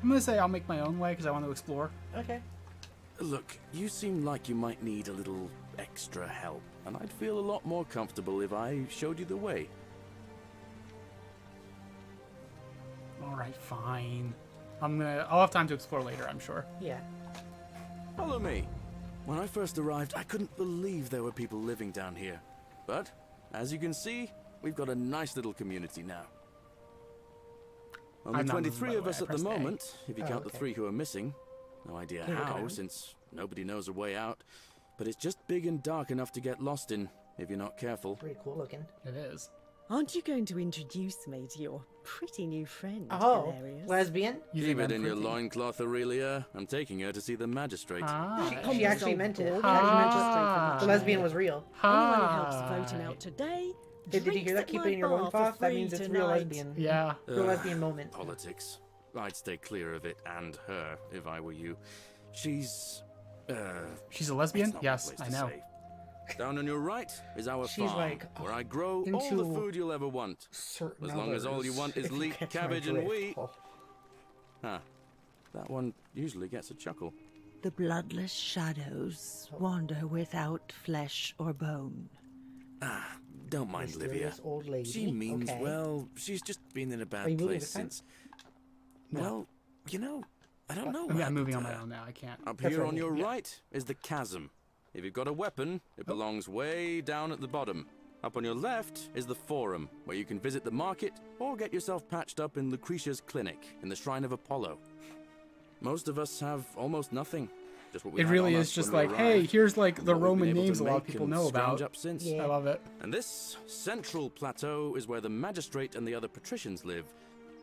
I'm gonna say I'll make my own way because I want to explore. Okay. Look, you seem like you might need a little extra help, and I'd feel a lot more comfortable if I showed you the way. Alright, fine. I'll have time to explore later, I'm sure. Yeah. Follow me. When I first arrived, I couldn't believe there were people living down here. But, as you can see, we've got a nice little community now. Only I'm not moving, 23 by the of way. us I at the pressed A. moment, if you count the okay. 3 who are missing. No idea Here we how, go. since nobody knows a way out. But it's just big and dark enough to get lost in, if you're not careful. Pretty cool looking. It is. Aren't you going to introduce me to your pretty new friend, Oh, Galerius? lesbian? You Keep think it I'm in your pretty? loincloth, Aurelia. I'm taking her to see the magistrate. Ah. She actually meant it. She Ah. actually meant Ah. it. The lesbian was real. Anyone who helps Hi. voting out today. Did you drinks hear that? at Keep my it in your bar for loincloth. That free means it's tonight. real lesbian. Yeah. Real Ugh, lesbian moment. Politics. I'd stay clear of it and her if I were you. She's She's a lesbian? it's not my Yes, place I to know. say. Down on your right is our She's farm, like, where I grow all into the food you'll ever want. Certain As long as all you others, want is if you leek, catch my cabbage, and drift. wheat. Oh. Huh. That one usually gets a chuckle. The bloodless shadows wander without flesh or bone. Don't mind Livia. Mysterious old lady. She means Okay. well. She's just been in a Are bad you moving place this time? since. Well, you know, I don't know. I what mean, I'm happened moving to on my her. own now. I can't. Up That's here what I on mean, your yeah. right is the chasm. If you've got a weapon, it belongs way down at the bottom. Up on your left is the forum, where you can visit the market or get yourself patched up in Lucretia's clinic in the Shrine of Apollo. Most of us have almost nothing. Just what we It had really on is us just when we like, hey, arrived, here's like and the what we've Roman been able to names a lot of make people and know scrounge about. up since. Yeah. I love it. And this central plateau is where the magistrate and the other patricians live.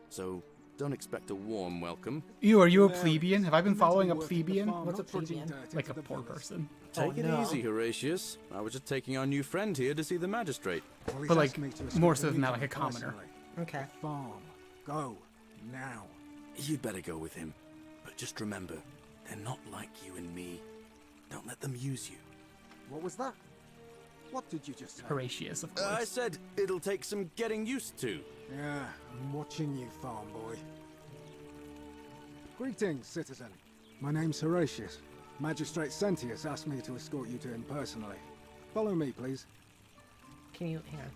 So don't expect a warm welcome. Are you a plebeian? Have I been following a plebeian? What's a plebeian? Like a poor person. Take it no. easy, Horatius. I was just taking our new friend here to see the magistrate. But like, more so than that, like a commoner. Okay. Farm. Go. Now. You'd better go with him. But just remember, they're not like you and me. Don't let them use you. What was that? What did you just say? Horatius, of I course. said it'll take some getting used to. Yeah, I'm watching you, farm boy. Greetings, citizen. My name's Horatius. Magistrate Sentius asked me to escort you to him personally. Follow me, please. Can you hang on?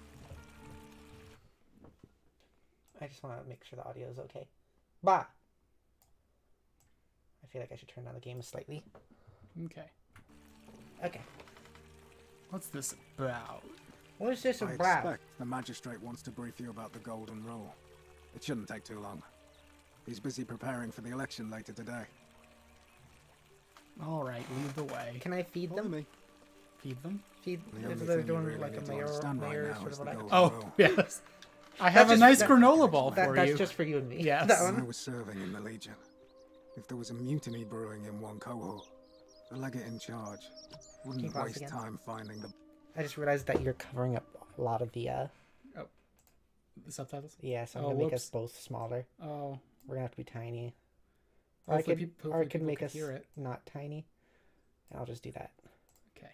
I just want to make sure the audio is okay. Bah! I feel like I should turn down the game slightly. Okay. Okay. What's this about? What is this I about? expect the magistrate wants to brief you about the Golden Rule. It shouldn't take too long. He's busy preparing for the election later today. All right, lead the way. Can I feed Follow them? me. Feed them? Feed The if only they're thing you doing really like a need to mayor understand right now sort is of the like. Golden Oh, Rule. yes. I have a just- nice that- granola ball for That's you. just for you and me. Yes. That When I one. was serving in the Legion, if there was a mutiny brewing in one cohort, the legate in charge Can you wouldn't pause waste again? time finding the... I just realized that you're covering up a lot of the The subtitles? yeah, so I'm Oh, gonna make us whoops. both smaller. Oh. We're gonna have to be tiny. Or I Hopefully could, or I could people make can us hear it. not tiny. And I'll just do that. Okay.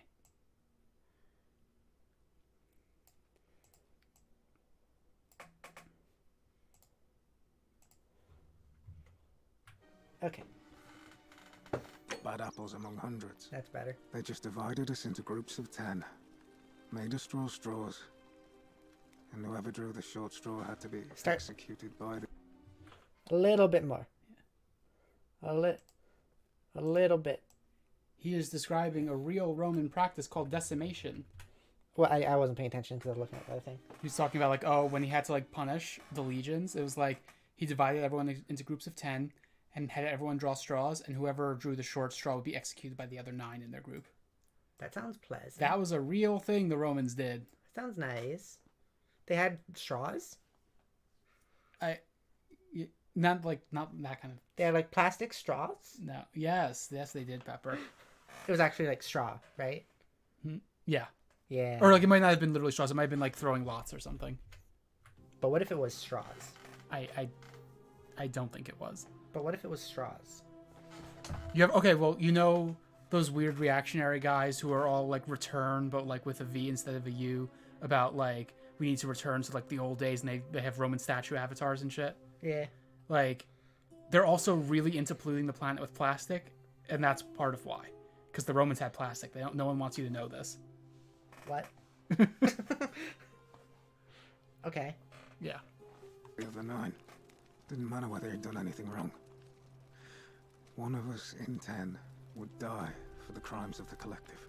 Okay, bad apples among hundreds. that's better. They just divided us into groups of 10. Made us draw straws. And whoever drew the short straw had to be Start. executed by the... A little bit more. A little bit. He is describing a real Roman practice called decimation. Well, I wasn't paying attention because I was looking at the other thing. He's talking about like, oh, when he had to like punish the legions, it was like he divided everyone into groups of 10 and had everyone draw straws, and whoever drew the short straw would be executed by the other 9 in their group. That sounds pleasant. That was a real thing the Romans did. Sounds nice. They had straws? Not that kind of. They had like plastic straws? No. Yes, they did, Pepper. It was actually like straw, right? Yeah. Yeah. Or like it might not have been literally straws. It might have been like throwing lots or something. But what if it was straws? I don't think it was. But what if it was straws? You have okay. Well, you know those weird reactionary guys who are all like return, but like with a V instead of a U. About like we need to return to like the old days, and they have Roman statue avatars and shit. Yeah. Like they're also really into polluting the planet with plastic, and that's part of why. Because the Romans had plastic. No one wants you to know this. What? Okay. Yeah. The other 9. Didn't matter whether he'd done anything wrong. One of us in 10 would die for the crimes of the collective.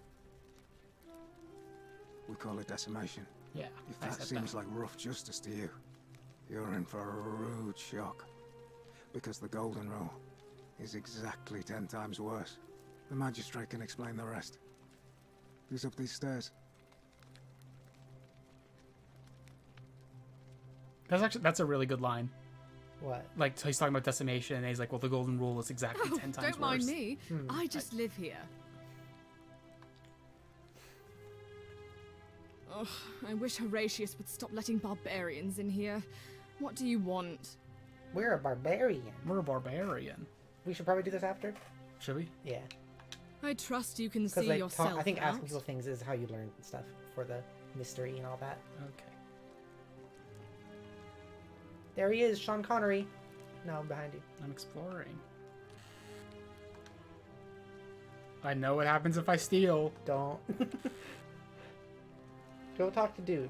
We call it decimation. Yeah. If I that said seems like rough justice to you, you're in for a rude shock. Because the Golden Rule is exactly 10 times worse. The magistrate can explain the rest. Who's up these stairs? That's a really good line. What? Like he's talking about decimation, and he's like, "Well, the Golden Rule is exactly 10 times Don't mind worse." me. I just live here. Ugh, I wish Horatius would stop letting barbarians in here. What do you want? We're a barbarian. We're a barbarian. We should probably do this after. Should we? Yeah. I trust you can Because see like, yourself I think out. asking people things is how you learn stuff for the mystery and all that. Okay. There he is, Sean Connery. No, I'm behind you. I'm exploring. I know what happens if I steal. Don't. Go talk to dude.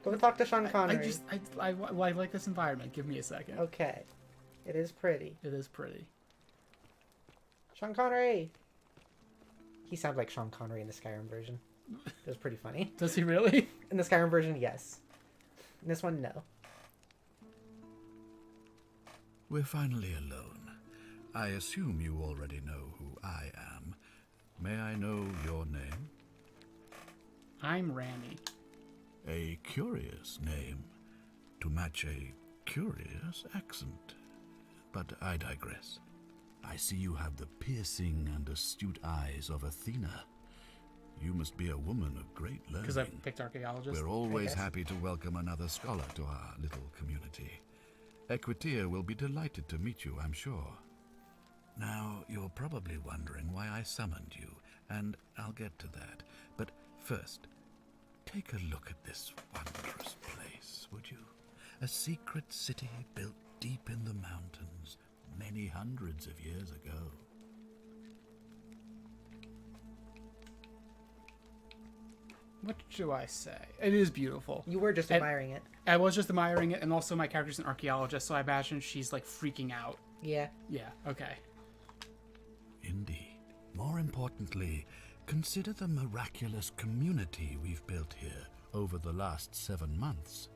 Go talk to Sean Connery. I like this environment. Give me a second. Okay. It is pretty. It is pretty. Sean Connery! He sounds like Sean Connery in the Skyrim version. It was pretty funny. Does he really? In the Skyrim version, yes. In this one, no. We're finally alone. I assume you already know who I am. May I know your name? I'm Rami. A curious name to match a curious accent. But I digress. I see you have the piercing and astute eyes of Athena. You must be a woman of great learning. Because I picked archaeologist. We're always guess. happy to welcome another scholar to our little community. Equitia will be delighted to meet you, I'm sure. Now, you're probably wondering why I summoned you, and I'll get to that. But first, take a look at this wondrous place, would you? A secret city built deep in the mountains, many many hundreds of years ago. What do I say? It is beautiful. You were just admiring it. I was just admiring it, and also my character's an archaeologist, so I imagine she's like freaking out. Yeah. Yeah, okay. Indeed. More importantly, consider the miraculous community we've built here over the last 7 months.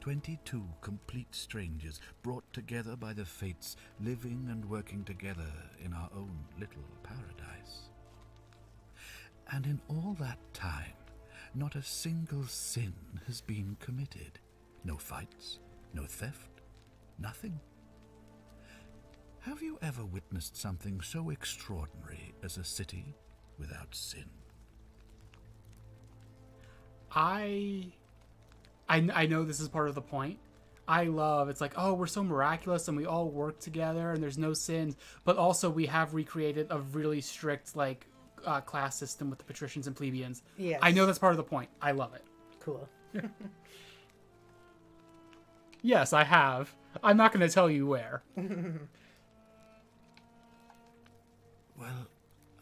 22 complete strangers brought together by the fates, living and working together in our own little paradise. And in all that time, not a single sin has been committed. No fights, no theft, nothing. Have you ever witnessed something so extraordinary as a city without sin? I know this is part of the point. I love, it's like, oh, we're so miraculous and we all work together and there's no sins, but also we have recreated a really strict like class system with the patricians and plebeians. Yes. I know that's part of the point. I love it. Cool. Yes, I have. I'm not going to tell you where. Well,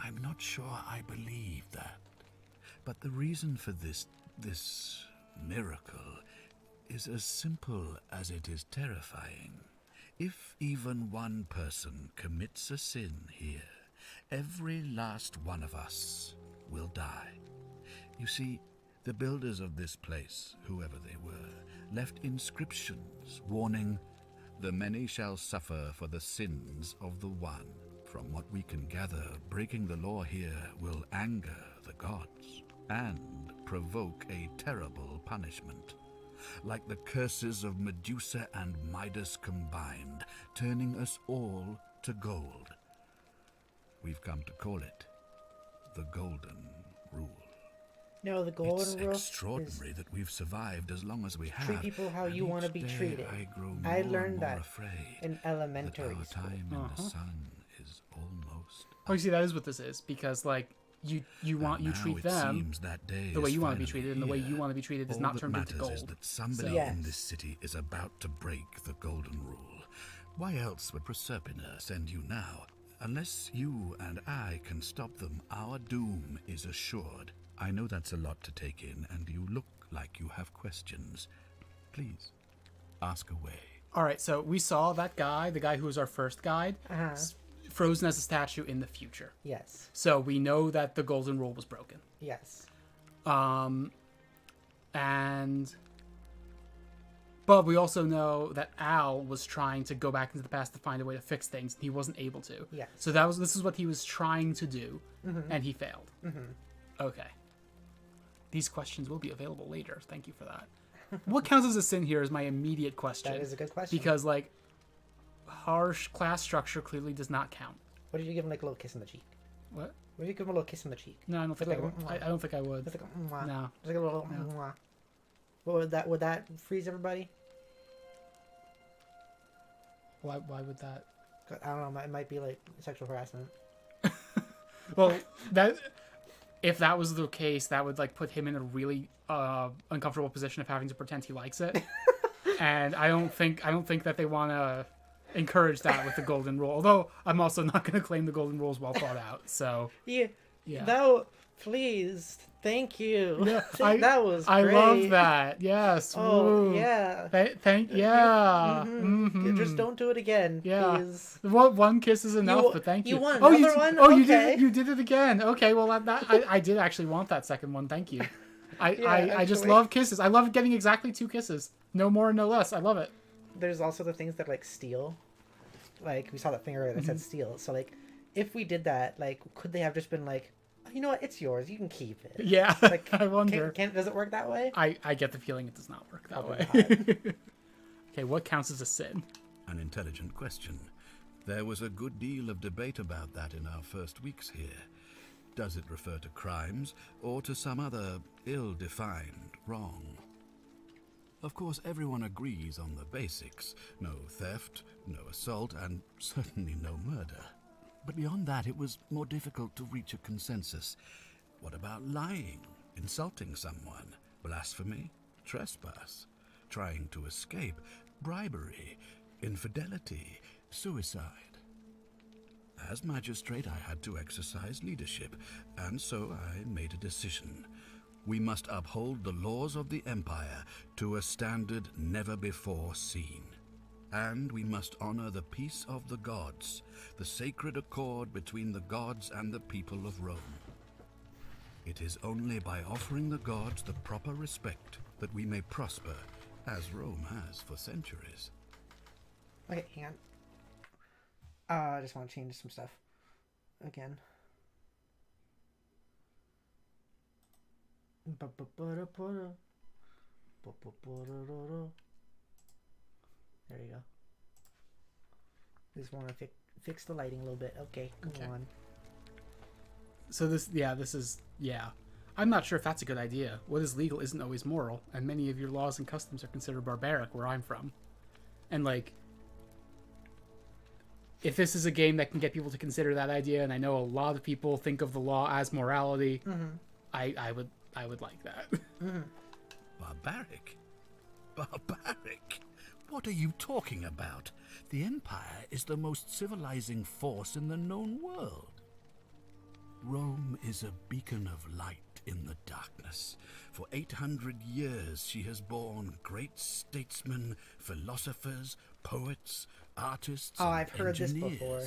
I'm not sure I believe that. But the reason for this miracle is as simple as it is terrifying. If even one person commits a sin here, every last one of us will die. You see, the builders of this place, whoever they were, left inscriptions warning, "The many shall suffer for the sins of the one." From what we can gather, breaking the law here will anger the gods and provoke a terrible punishment. Like the curses of Medusa and Midas combined, turning us all to gold. We've come to call it the Golden Rule. No, the golden rule. It's extraordinary that we've survived as long as we have. Treat people how you want to be treated. I learned that in elementary that our school. time in the sun is almost. Oh, you see, that is what this is, because like you treat them the way you want to be treated, and the way you want to be treated is not turned into gold. All that matters is that somebody in this city is about to break the Golden Rule. Why else would Proserpina send you now? Unless you and I can stop them, our doom is assured. I know that's a lot to take in, and you look like you have questions. Please, ask away. All right, so we saw that guy, the guy who was our first guide, frozen as a statue in the future. Yes. So we know that the Golden Rule was broken. Yes. But we also know that Al was trying to go back into the past to find a way to fix things, and he wasn't able to. Yes. So this is what he was trying to do, and he failed. Okay. These questions will be available later. Thank you for that. What counts as a sin here is my immediate question. That is a good question. Because, like, harsh class structure clearly does not count. What if you give him, like, a little kiss on the cheek? What? What if you give him a little kiss on the cheek? No, I don't think I would. I don't think I would. It's like a mwah. No. It's like a little mwah. What would that freeze everybody? Why would that? I don't know. It might be, like, sexual harassment. Well, if that was the case, that would like put him in a really uncomfortable position of having to pretend he likes it. And I don't think that they want to encourage that with the Golden Rule. Although I'm also not going to claim the Golden Rule is well thought out. So yeah. No, please, thank you. Yeah, that was great. I love that. Yes. Oh Woo. yeah. Just don't do it again. Yeah. Please. One kiss is enough, but thank you. You want another one? Oh, okay. you did it again. Okay, well I did actually want that second one. Thank you. I just love kisses. I love getting exactly 2 kisses. No more, no less. I love it. There's also the things that like steal. Like we saw that thing earlier that said steal. So like, if we did that, like, could they have just been like, oh, you know what, it's yours, you can keep it. Yeah. Like, I wonder. Does it work that way? I get the feeling it does not work that way. Okay, what counts as a sin? An intelligent question. There was a good deal of debate about that in our first weeks here. Does it refer to crimes or to some other ill-defined wrong? Of course, everyone agrees on the basics. No theft, no assault, and certainly no murder. But beyond that, it was more difficult to reach a consensus. What about lying, insulting someone, blasphemy, trespass, trying to escape, bribery, infidelity, suicide? As magistrate, I had to exercise leadership, and so I made a decision. We must uphold the laws of the Empire to a standard never before seen. And we must honor the peace of the gods, the sacred accord between the gods and the people of Rome. It is only by offering the gods the proper respect that we may prosper, as Rome has for centuries. Okay, hang on. I just want to change some stuff again. There you go. Just want to fix the lighting a little bit. Okay, come on. So this is I'm not sure if that's a good idea. What is legal isn't always moral, and many of your laws and customs are considered barbaric where I'm from. And like, if this is a game that can get people to consider that idea, and I know a lot of people think of the law as morality, I would like that. Barbaric? Barbaric? What are you talking about? The Empire is the most civilizing force in the known world. Rome is a beacon of light in the darkness. For 800 years she has borne great statesmen, philosophers, poets, artists, and I've heard engineers. this before.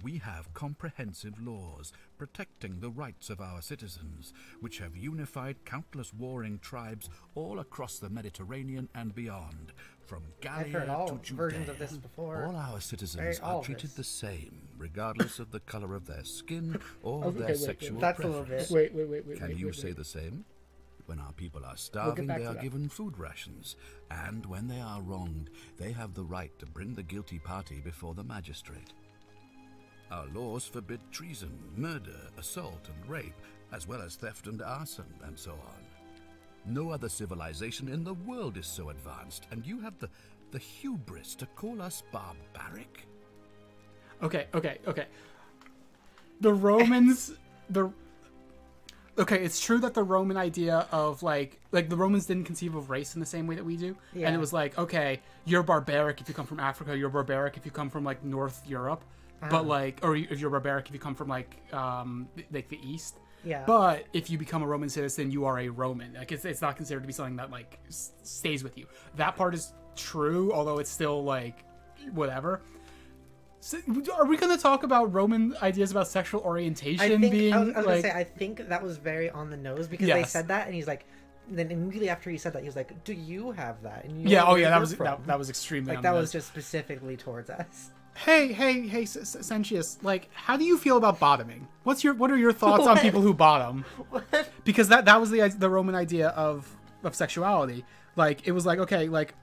We have comprehensive laws protecting the rights of our citizens, which have unified countless warring tribes all across the Mediterranean and beyond, from I've heard Gallia all to Judea. versions of this before. All our citizens are treated the same, regardless of the color of their skin or their sexual That's preference. a little bit. Wait. Can you say the same? When our people are starving, they are given food rations, and when they are wronged, they have the right to bring the guilty party before the magistrate. Our laws forbid treason, murder, assault, and rape, as well as theft and arson, and so on. No other civilization in the world is so advanced, and you have the hubris to call us barbaric? Okay. The Romans, Okay, it's true that the Roman idea of like the Romans didn't conceive of race in the same way that we do. Yeah. And it was like, okay, you're barbaric if you come from Africa, you're barbaric if you come from like North Europe. But like, or if you're barbaric if you come from like the East. Yeah. But if you become a Roman citizen, you are a Roman. Like it's not considered to be something that like stays with you. That part is true, although it's still like whatever. So, are we going to talk about Roman ideas about sexual orientation being? I was going to say, I think that was very on the nose because they said that, and he's like, then immediately after he said that, he was like, "Do you have that?" And you that was extremely like on that the was nose. just specifically towards us. Hey, Sentius, like, how do you feel about bottoming? What are your thoughts on people who bottom? What? Because that was the Roman idea of sexuality. Like, it was like, okay, like,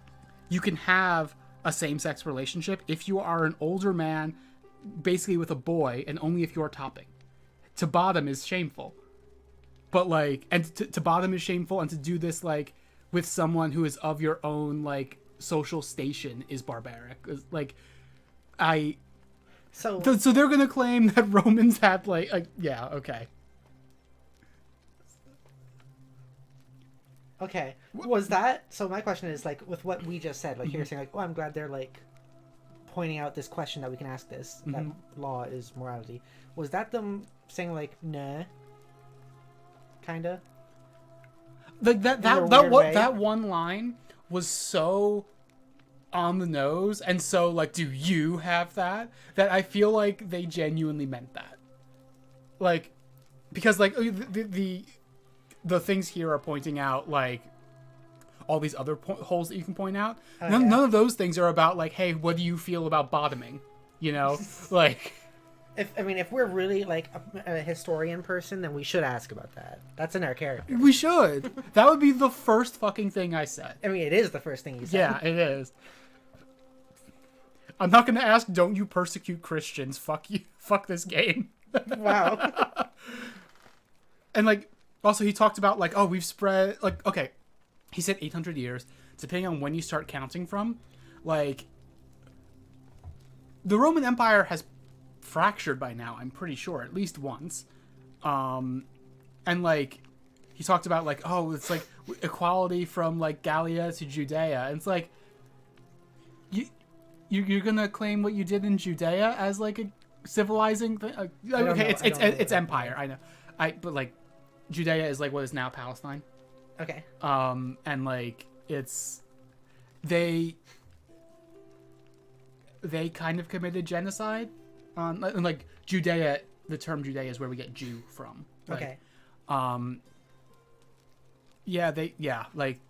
you can have a same-sex relationship if you are an older man, basically with a boy, and only if you're topping. To bottom is shameful. But, like, and to bottom is shameful, and to do this, like, with someone who is of your own, like, social station is barbaric. Like, So they're gonna claim that Romans had like yeah, okay. Okay. Was that so? My question is like with what we just said, like you're saying like, oh, I'm glad they're like pointing out this question that we can ask this that law is morality. Was that them saying like nah? Kinda. Like that one line was so on the nose and so like, do you have that I feel like they genuinely meant that, like, because like the things here are pointing out like all these other holes that you can point out. None of those things are about like, hey, what do you feel about bottoming, you know? Like if we're really like a historian person, then we should ask about that. That's in our character. We should. That would be the first fucking thing I said. I mean, it is the first thing you said. Yeah, it is. I'm not going to ask, don't you persecute Christians? Fuck you. Fuck this game. Wow. And, like, also he talked about, like, oh, we've spread, like, okay. He said 800 years. Depending on when you start counting from, like, the Roman Empire has fractured by now, I'm pretty sure, at least once. And, like, he talked about, like, oh, it's, like, equality from, like, Gallia to Judea. And it's, like, You're gonna claim what you did in Judea as like civilizing thing. Okay, it's empire. I know. But like, Judea is like what is now Palestine. Okay. And like they kind of committed genocide on like Judea. The term Judea is where we get Jew from. Like, okay. Like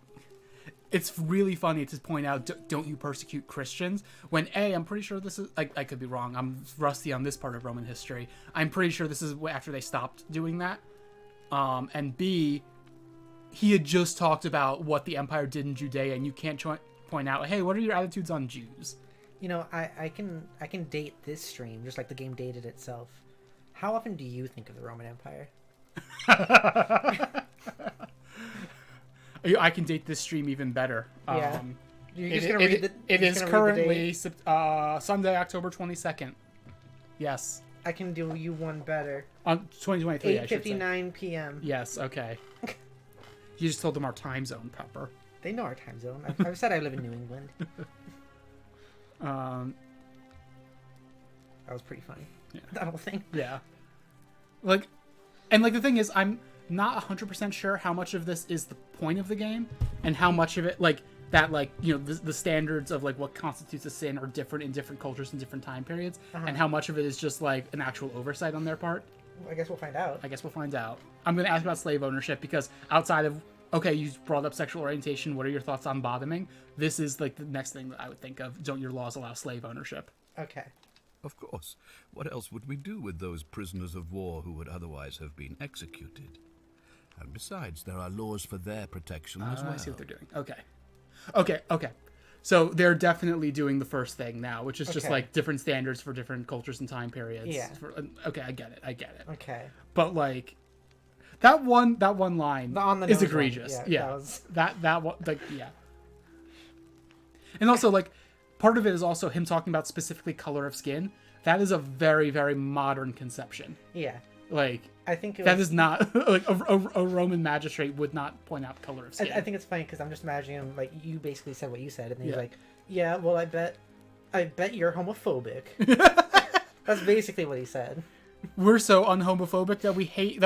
it's really funny to point out, don't you persecute Christians? When I'm pretty sure this is, I could be wrong. I'm rusty on this part of Roman history. I'm pretty sure this is after they stopped doing that. And B, he had just talked about what the empire did in Judea, and you can't point out, hey, what are your attitudes on Jews? You know, I can date this stream just like the game dated itself. How often do you think of the Roman Empire? I can date this stream even better. Yeah. It is currently Sunday, October 22nd. Yes. I can do you one better. On 2023, 8:59 p.m. Yes, okay. You just told them our time zone, Pepper. They know our time zone. I've said I live in New England. That was pretty funny. Yeah. That whole thing. Yeah. Like, and like the thing is, I'm not 100% sure how much of this is the point of the game, and how much of it, like, that, like, you know, the standards of, like, what constitutes a sin are different in different cultures and different time periods, and how much of it is just, like, an actual oversight on their part. Well, I guess we'll find out. I'm going to ask about slave ownership, because outside of, okay, you brought up sexual orientation, what are your thoughts on bottoming? This is, like, the next thing that I would think of. Don't your laws allow slave ownership? Okay. Of course. What else would we do with those prisoners of war who would otherwise have been executed? And besides, there are laws for their protection as well. I see what they're doing. Okay. So they're definitely doing the first thing now, which is just like different standards for different cultures and time periods. Yeah. Okay, I get it. Okay. But like that one line is egregious. One. Yeah. That one, like, yeah. And also, like, part of it is also him talking about specifically color of skin. That is a very, very modern conception. Yeah. Like, I think that is not like a Roman magistrate would not point out color of skin. I think it's funny because I'm just imagining him, like, you basically said what you said, and then he's like, "Yeah, well, I bet you're homophobic." That's basically what he said. We're so unhomophobic that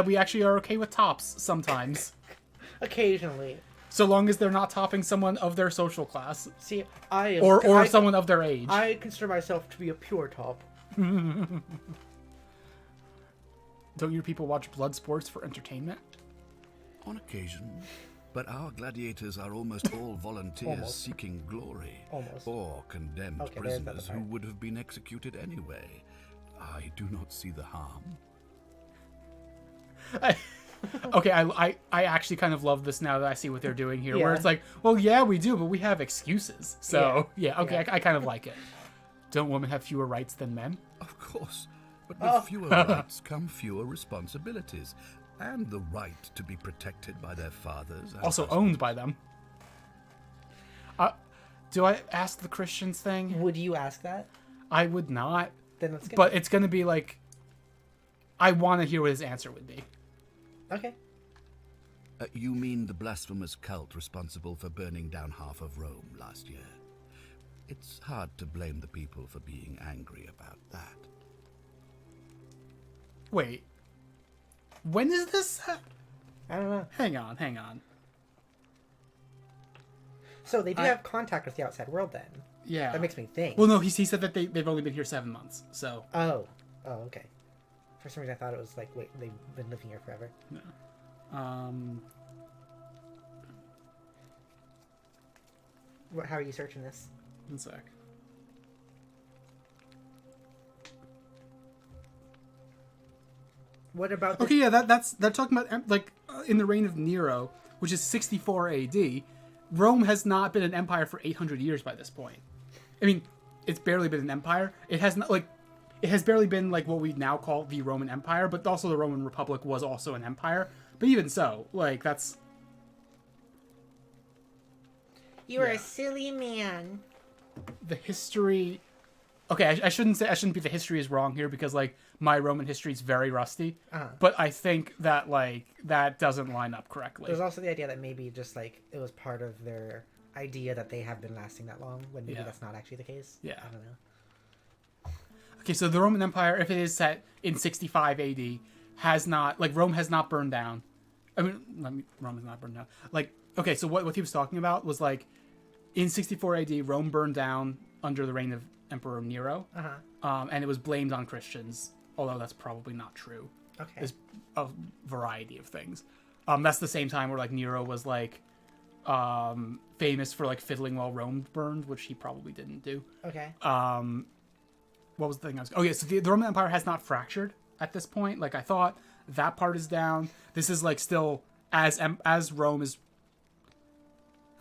we actually are okay with tops sometimes. Occasionally. So long as they're not topping someone of their social class. See, or someone of their age. I consider myself to be a pure top. Don't your people watch blood sports for entertainment? On occasion. But our gladiators are almost all volunteers seeking glory. Or condemned prisoners who would have been executed anyway. I do not see the harm. I actually kind of love this now that I see what they're doing here. Where it's like, well, yeah, we do, but we have excuses. So, I kind of like it. Don't women have fewer rights than men? Of course. But with fewer rights come fewer responsibilities. And the right to be protected by their fathers. Also owned by them. Do I ask the Christians thing? Would you ask that? I would not. Then let's get But it's going to be like, I want to hear what his answer would be. Okay. You mean the blasphemous cult responsible for burning down half of Rome last year? It's hard to blame the people for being angry about that. Wait. When is this? I don't know. Hang on. So they do have contact with the outside world then. Yeah. That makes me think. Well, no, he said that they've only been here 7 months, so. Oh, okay. For some reason I thought it was like, wait, they've been living here forever. No. How are you searching this? 1 sec. What about this? Okay, yeah, they're talking about, like, in the reign of Nero, which is 64 AD, Rome has not been an empire for 800 years by this point. I mean, it's barely been an empire. It has not, like, it has barely been, like, what we now call the Roman Empire, but also the Roman Republic was also an empire. But even so, like, that's... You are a silly man. The history... Okay, I shouldn't be the history is wrong here, because, like, my Roman history is very rusty. But I think that, like, that doesn't line up correctly. There's also the idea that maybe just, like, it was part of their idea that they have been lasting that long, when maybe that's not actually the case. Yeah. I don't know. Okay, so the Roman Empire, if it is set in 65 AD, has not, like, Rome has not burned down. I mean, Rome has not burned down. Like, okay, so what he was talking about was, like, in 64 AD, Rome burned down under the reign of Emperor Nero. And it was blamed on Christians, although that's probably not true. Okay. There's a variety of things. That's the same time where, like, Nero was, like, famous for, like, fiddling while Rome burned, which he probably didn't do. Okay. What was the thing I was... Oh, yeah, so the Roman Empire has not fractured at this point. Like, I thought that part is down. This is, like, still... As Rome is...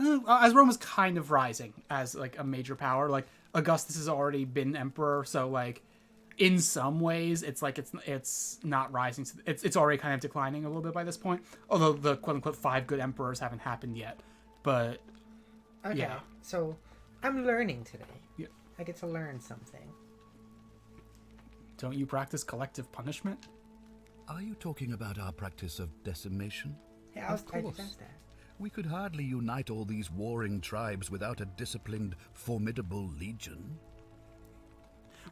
As Rome is kind of rising as, like, a major power. Like, Augustus has already been emperor, so, like, in some ways, it's, like, it's not rising. It's already kind of declining a little bit by this point. Although the quote-unquote 5 good emperors haven't happened yet. But, okay. Yeah. So, I'm learning today. Yeah. I get to learn something. Don't you practice collective punishment? Are you talking about our practice of decimation? Yeah, I Of did course. that. We could hardly unite all these warring tribes without a disciplined, formidable legion.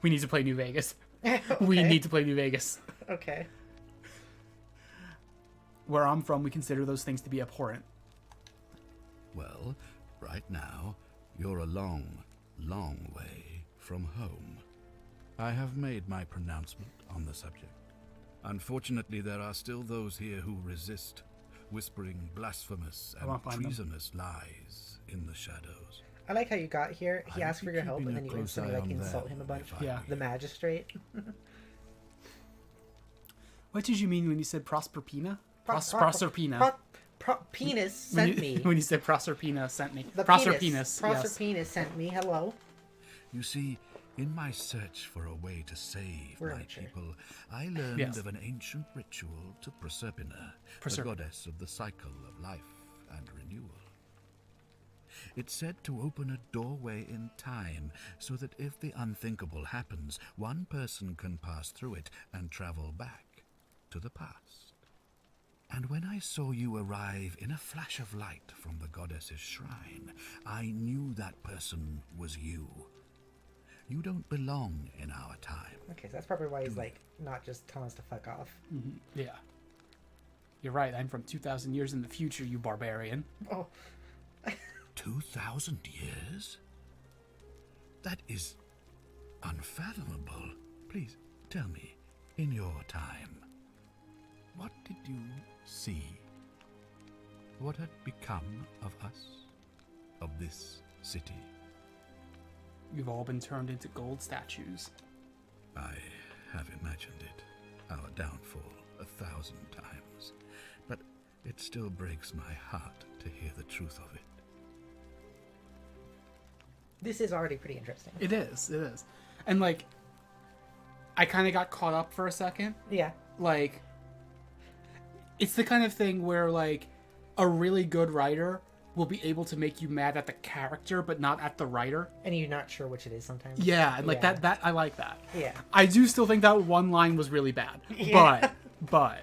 We need to play New Vegas. Okay. We need to play New Vegas. Okay. Where I'm from, we consider those things to be abhorrent. Well, right now, you're a long, long way from home. I have made my pronouncement on the subject. Unfortunately, there are still those here who resist, whispering blasphemous I won't and find them. treasonous lies in the shadows. I like how you got here. He I'll asked for be your help, keeping and a then you close instantly, eye like, on insult them him a bunch. if I Yeah. may. The magistrate. What did you mean when you said Proserpina? Proserpina. Penis sent me. When you said Proserpina sent me. The Proserpinus, penis. yes. Proserpina sent me. Hello. You see, in my search for a way to save We're my amateur. people, I learned Yes. of an ancient ritual to Proserpina, the goddess of the cycle of life and renewal. It's said to open a doorway in time so that if the unthinkable happens, one person can pass through it and travel back to the past. And when I saw you arrive in a flash of light from the goddess's shrine, I knew that person was you. You don't belong in our time. Okay, so that's probably why he's, like, not just telling us to fuck off. Mhm, yeah. You're right, I'm from 2,000 years in the future, you barbarian. Oh. 2,000 years? That is unfathomable. Please, tell me, in your time, what did you see? What had become of us? Of this city? You've all been turned into gold statues. I have imagined it, our downfall, 1,000 times. But it still breaks my heart to hear the truth of it. This is already pretty interesting. It is. And, like, I kind of got caught up for a second. Yeah. Like, it's the kind of thing where, like, a really good writer will be able to make you mad at the character, but not at the writer. And you're not sure which it is sometimes. Yeah, and like that I like that. Yeah. I do still think that one line was really bad. Yeah. But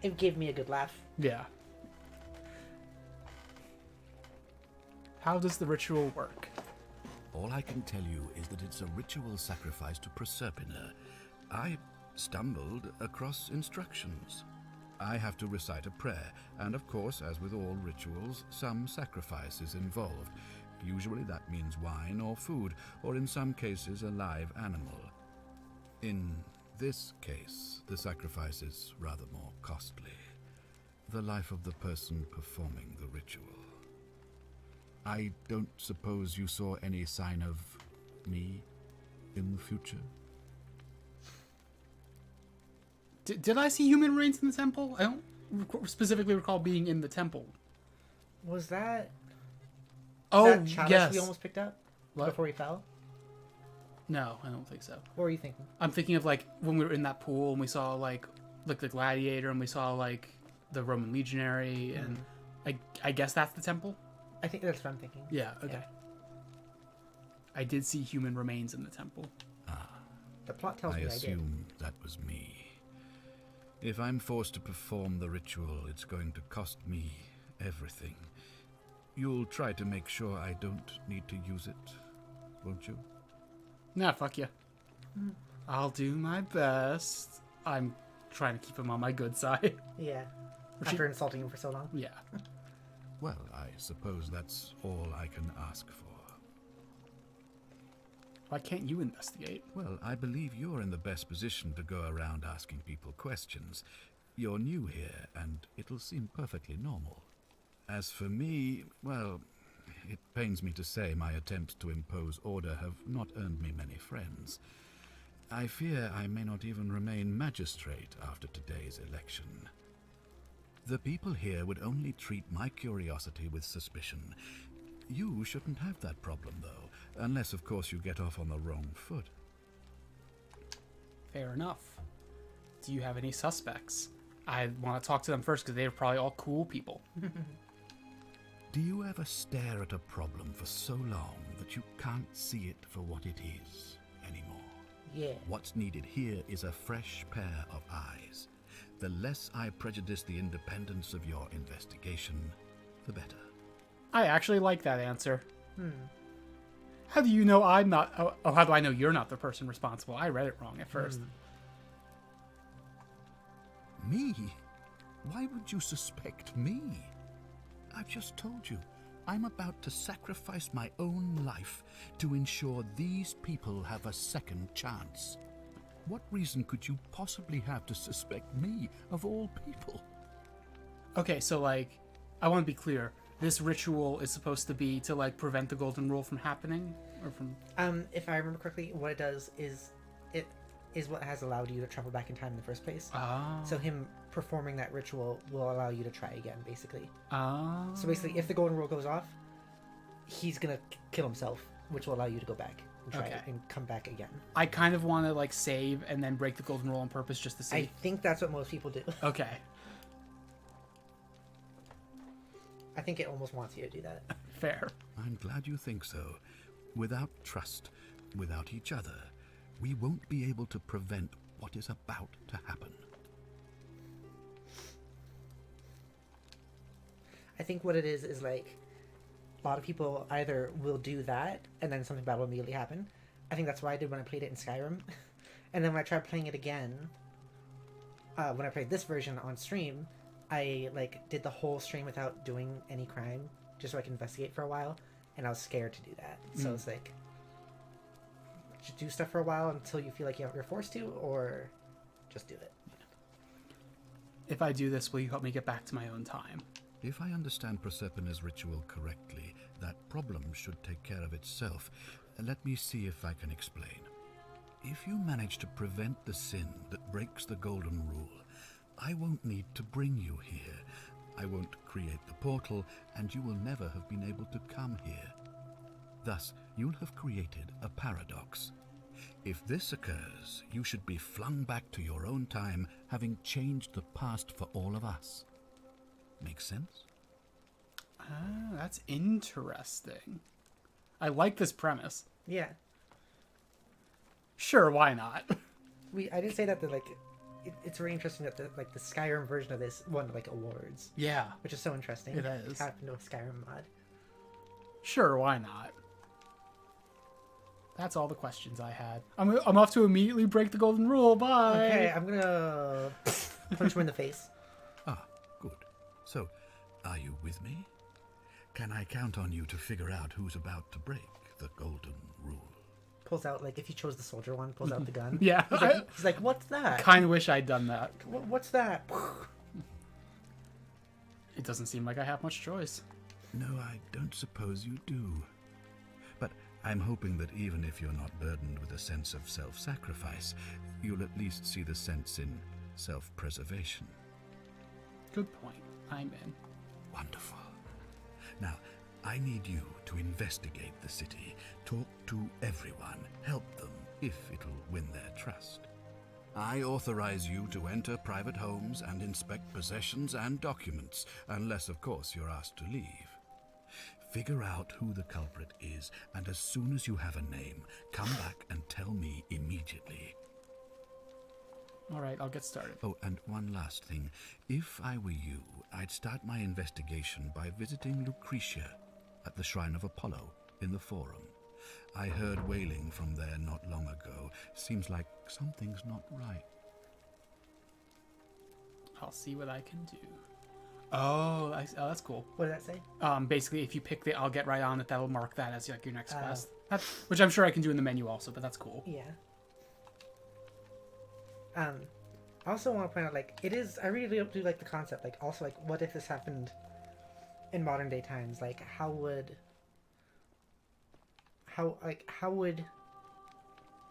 It gave me a good laugh. yeah. How does the ritual work? All I can tell you is that it's a ritual sacrifice to Proserpina. I stumbled across instructions. I have to recite a prayer, and of course, as with all rituals, some sacrifice is involved. Usually that means wine or food, or in some cases a live animal. In this case, the sacrifice is rather more costly. The life of the person performing the ritual. I don't suppose you saw any sign of me in the future? Did I see human remains in the temple? I don't specifically recall being in the temple. Was that... Oh, that chalice yes. we almost picked up? What? Before we fell? No, I don't think so. What were you thinking? I'm thinking of, like, when we were in that pool and we saw, like the gladiator and we saw, like, the Roman legionary and I guess that's the temple? I think that's what I'm thinking. Yeah, okay. Yeah. I did see human remains in the temple. The plot tells I me I did. assume that was me. If I'm forced to perform the ritual, it's going to cost me everything. You'll try to make sure I don't need to use it, won't you? Nah, fuck you. I'll do my best. I'm trying to keep him on my good side. Yeah. After insulting him for so long. Yeah. Well, I suppose that's all I can ask for. Why can't you investigate? Well, I believe you're in the best position to go around asking people questions. You're new here, and it'll seem perfectly normal. As for me, well, it pains me to say my attempts to impose order have not earned me many friends. I fear I may not even remain magistrate after today's election. The people here would only treat my curiosity with suspicion. You shouldn't have that problem, though, unless, of course, you get off on the wrong foot. Fair enough. Do you have any suspects? I want to talk to them first because they're probably all cool people. Do you ever stare at a problem for so long that you can't see it for what it is anymore? Yeah. What's needed here is a fresh pair of eyes. The less I prejudice the independence of your investigation, the better. I actually like that answer. How do you know I'm not... Oh, how do I know you're not the person responsible? I read it wrong at first. Me? Why would you suspect me? I've just told you, I'm about to sacrifice my own life to ensure these people have a second chance. What reason could you possibly have to suspect me, of all people? Okay, so, like, I want to be clear. This ritual is supposed to be to, like, prevent the golden rule from happening? Or from... If I remember correctly, what it does is it is what has allowed you to travel back in time in the first place. Oh. So him performing that ritual will allow you to try again, basically. Oh. So basically, if the golden rule goes off, he's gonna kill himself, which will allow you to go back and try it and come back again. I kind of want to, like, save and then break the golden rule on purpose just to see. I think that's what most people do. Okay. I think it almost wants you to do that. Fair. I'm glad you think so. Without trust, without each other, we won't be able to prevent what is about to happen. I think what it is like, a lot of people either will do that and then something bad will immediately happen. I think that's what I did when I played it in Skyrim. And then when I tried playing it again, when I played this version on stream, I like did the whole stream without doing any crime, just so I could investigate for a while, and I was scared to do that. So it's like, just do stuff for a while until you feel like you're forced to, or just do it. If I do this, will you help me get back to my own time? If I understand Prosepina's ritual correctly, that problem should take care of itself. Let me see if I can explain. If you manage to prevent the sin that breaks the golden rule, I won't need to bring you here. I won't create the portal, and you will never have been able to come here. Thus, you'll have created a paradox. If this occurs, you should be flung back to your own time, having changed the past for all of us. Make sense? Ah, that's interesting. I like this premise. Yeah. Sure, why not? I did say that it's very interesting that the Skyrim version of this won like awards. Yeah. Which is so interesting. It is. It happened to a Skyrim mod. Sure, why not? That's all the questions I had. I'm off to immediately break the golden rule. Bye. Okay, I'm gonna punch him in the face. Ah, good. So, are you with me? Can I count on you to figure out who's about to break the golden rule? Pulls out, like, if you chose the soldier one, pulls out the gun. Yeah. He's like, what's that? Kind of wish I'd done that. What's that? It doesn't seem like I have much choice. No, I don't suppose you do. But I'm hoping that even if you're not burdened with a sense of self-sacrifice, you'll at least see the sense in self-preservation. Good point. I'm in. Wonderful. Now, I need you to investigate the city, talk to everyone, help them if it'll win their trust. I authorize you to enter private homes and inspect possessions and documents, unless, of course, you're asked to leave. Figure out who the culprit is, and as soon as you have a name, come back and tell me immediately. All right, I'll get started. Oh, and one last thing. If I were you, I'd start my investigation by visiting Lucretia at the Shrine of Apollo in the Forum. I heard wailing from there not long ago. Seems like something's not right. I'll see what I can do. Oh, that's cool. What did that say? Basically, if you pick the I'll get right on it, that'll mark that as like your next quest. Which I'm sure I can do in the menu also, but that's cool. Yeah. I also want to point out, like, I really do like the concept. Like, also, like, what if this happened in modern day times? Like, how would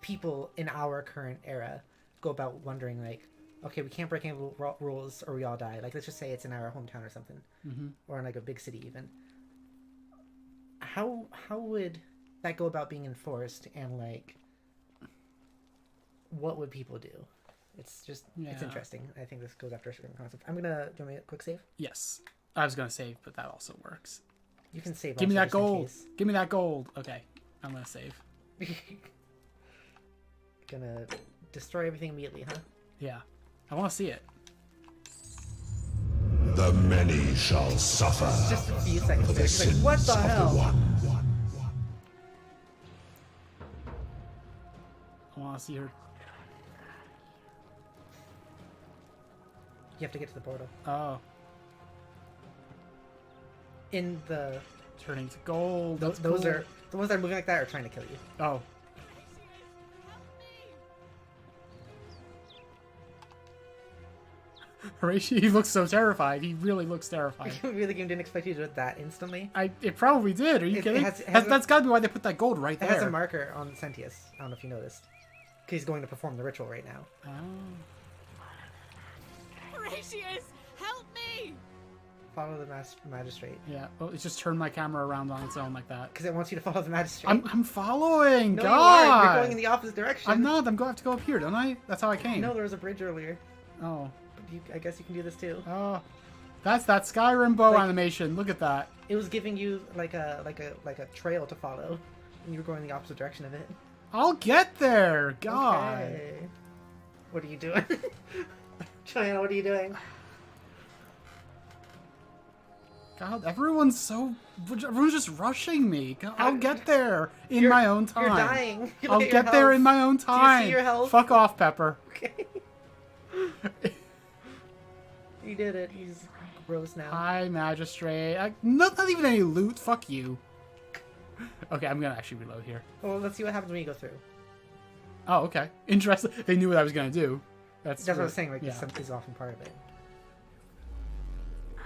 people in our current era go about wondering, like, okay, we can't break any rules or we all die. Like, let's just say it's in our hometown or something, or in like a big city even. How would that go about being enforced, and like, what would people do? It's just it's interesting. I think this goes after a certain concept. Do you want me a quick save? Yes, I was gonna save, but that also works. You can save. Give me that gold. Give me that gold. Okay, I'm gonna save. Gonna destroy everything immediately, huh? Yeah. I want to see it. The many shall suffer. Just a few seconds ago, she's like, what the hell? I want to see her. You have to get to the portal. Oh. In the... Turning to gold. Those cool. are... The ones that are moving like that are trying to kill you. Oh. Horatio, he looks so terrified. He really looks terrified. Really, the game didn't expect you to do it that instantly? It probably did. Are you kidding? That's got to be why they put that gold right there. It has a marker on Sentius. I don't know if you noticed. Because he's going to perform the ritual right now. Oh. Horatius, help me! Follow the magistrate. Yeah. Oh, it's just turned my camera around on its own like that. Because it wants you to follow the magistrate. I'm following. No, God. you aren't. You're going in the opposite direction. I'm not. I'm going to have to go up here, don't I? That's how I came. No, there was a bridge earlier. Oh. I guess you can do this too. Oh, that's that Skyrim bow animation. Look at that. It was giving you like a trail to follow, and you were going the opposite direction of it. I'll get there. God. Okay. What are you doing, China? What are you doing? God, everyone's just rushing me. God, I'll get there in my own time. You're dying. I'll get there in my own time. Do you see your health? Fuck off, Pepper. Okay. You did it. He's gross now. Hi, magistrate. Not even any loot. Fuck you. Okay, I'm gonna actually reload here. Well, let's see what happens when you go through. Oh, okay. Interesting. They knew what I was gonna do. That's what I was saying. Like, this is often part of it.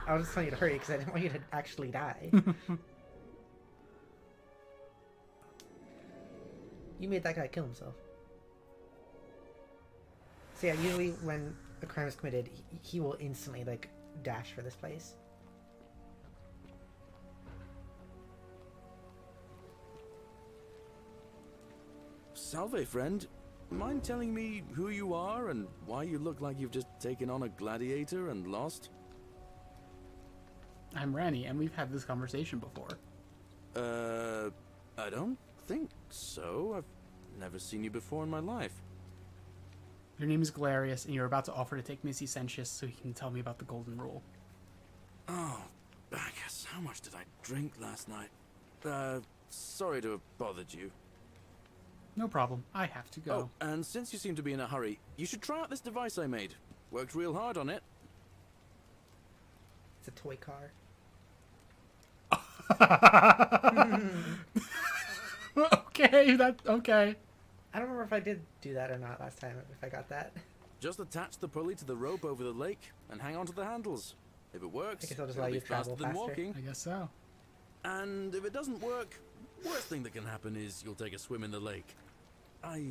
I was just telling you to hurry because I didn't want you to actually die. You made that guy kill himself. So yeah, usually when a crime is committed, he will instantly, like, dash for this place. Salve, friend. Mind telling me who you are and why you look like you've just taken on a gladiator and lost? I'm Ranny, and we've had this conversation before. I don't think so. I've never seen you before in my life. Your name is Galerius, and you're about to offer to take me to see Sentius so he can tell me about the Golden Rule. Oh, Bacchus, how much did I drink last night? Sorry to have bothered you. No problem. I have to go. Oh, and since you seem to be in a hurry, you should try out this device I made. Worked real hard on it. It's a toy car. Okay, okay. I don't remember if I did do that or not last time, if I got that. Just attach the pulley to the rope over the lake and hang on to the handles. If it works, I guess I'll just allow you to travel faster than walking. I guess so. And if it doesn't work, worst thing that can happen is you'll take a swim in the lake. I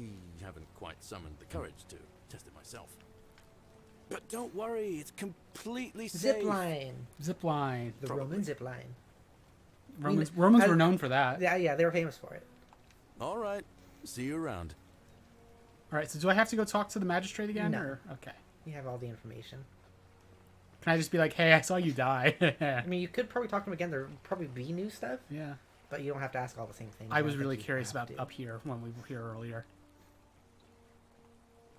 haven't quite summoned the courage to test it myself. But don't worry, it's completely safe. Zipline. Zipline. The Roman zipline. Romans were known for that. Yeah, they were famous for it. All right. See you around. All right, so do I have to go talk to the magistrate again? No. Or? Okay. You have all the information. Can I just be like, hey, I saw you die? I mean, you could probably talk to him again. There would probably be new stuff. Yeah. But you don't have to ask all the same things. I was really curious about up here when we were here earlier.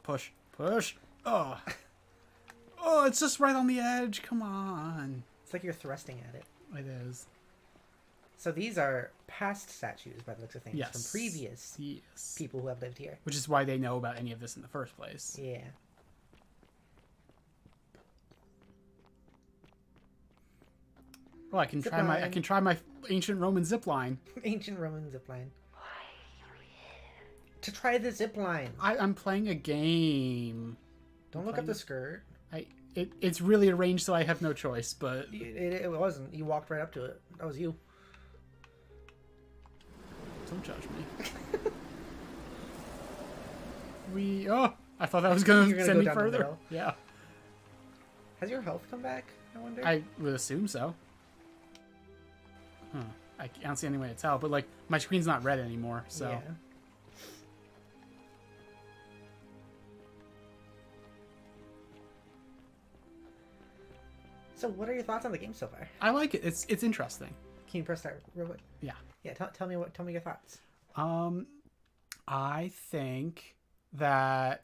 Push. Push. Oh. Oh, it's just right on the edge. Come on. It's like you're thrusting at it. It is. So these are past statues by the looks of things Yes. from previous people who have lived here. Which is why they know about any of this in the first place. Yeah. Well, I can try my ancient Roman zip line. Ancient Roman zip line. To try the zip line. I'm playing a game. Don't look up the skirt. It's really arranged, so I have no choice. But it wasn't. You walked right up to it. That was you. Don't judge me. I thought that was gonna send me further. Yeah. Has your health come back? I wonder. I would assume so. Huh. I don't see any way to tell, but like my screen's not red anymore, so. Yeah. So, what are your thoughts on the game so far? I like it. It's interesting. Can you press that real quick? Yeah. Yeah. Tell me your thoughts. I think that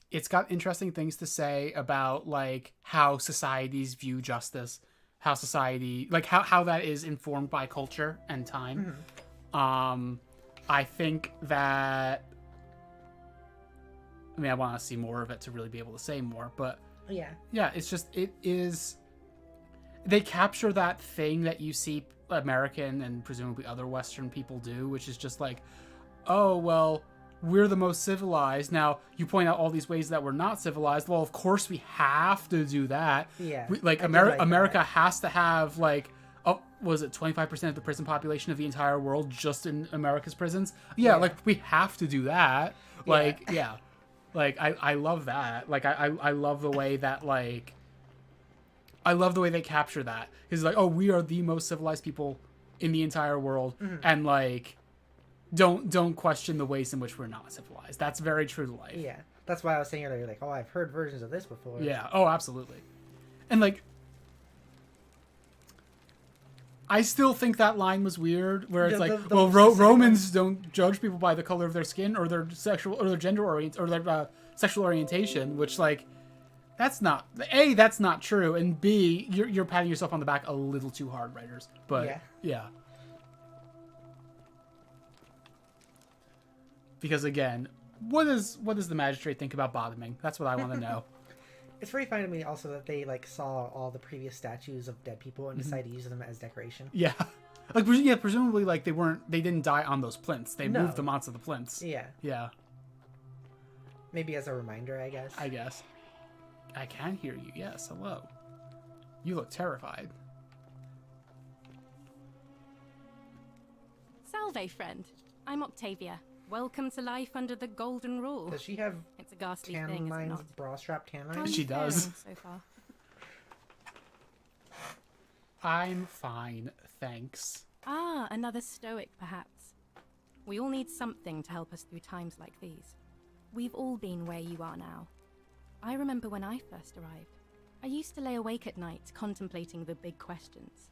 it's got interesting things to say about like how societies view justice, how society like how that is informed by culture and time. Mm-hmm. I think that I want to see more of it to really be able to say more, but yeah, it's just it is. They capture that thing that you see American and presumably other Western people do, which is just like, oh, well, we're the most civilized. Now, you point out all these ways that we're not civilized. Well, of course we have to do that. Yeah. America has to have, like, was it 25% of the prison population of the entire world just in America's prisons? Yeah, like, we have to do that. Like, yeah. Like, I love that. Like, I love the way that, like... I love the way they capture that. It's like, oh, we are the most civilized people in the entire world, and like, don't question the ways in which we're not civilized. That's very true to life. Yeah, that's why I was saying earlier, like, oh, I've heard versions of this before. Yeah. Oh, absolutely. And like, I still think that line was weird, where it's Romans don't judge people by the color of their skin or their sexual or their gender or their sexual orientation, which like. That's not that's not true, and B, you're patting yourself on the back a little too hard, writers. But yeah. Because again, what does the magistrate think about bottoming? That's what I want to know. It's very funny to me also that they like saw all the previous statues of dead people and decided to use them as decoration. Yeah, like presumably like they didn't die on those plinths. They moved them onto the plinths. Yeah. Yeah. Maybe as a reminder, I guess. I can hear you. Yes, hello. You look terrified. Salve, friend. I'm Octavia. Welcome to life under the golden rule. Does she have it's a ghastly tan thing, lines, is it not? bra strap tan lines? She does. So far. I'm fine, thanks. Ah, another stoic, perhaps. We all need something to help us through times like these. We've all been where you are now. I remember when I first arrived. I used to lay awake at night contemplating the big questions.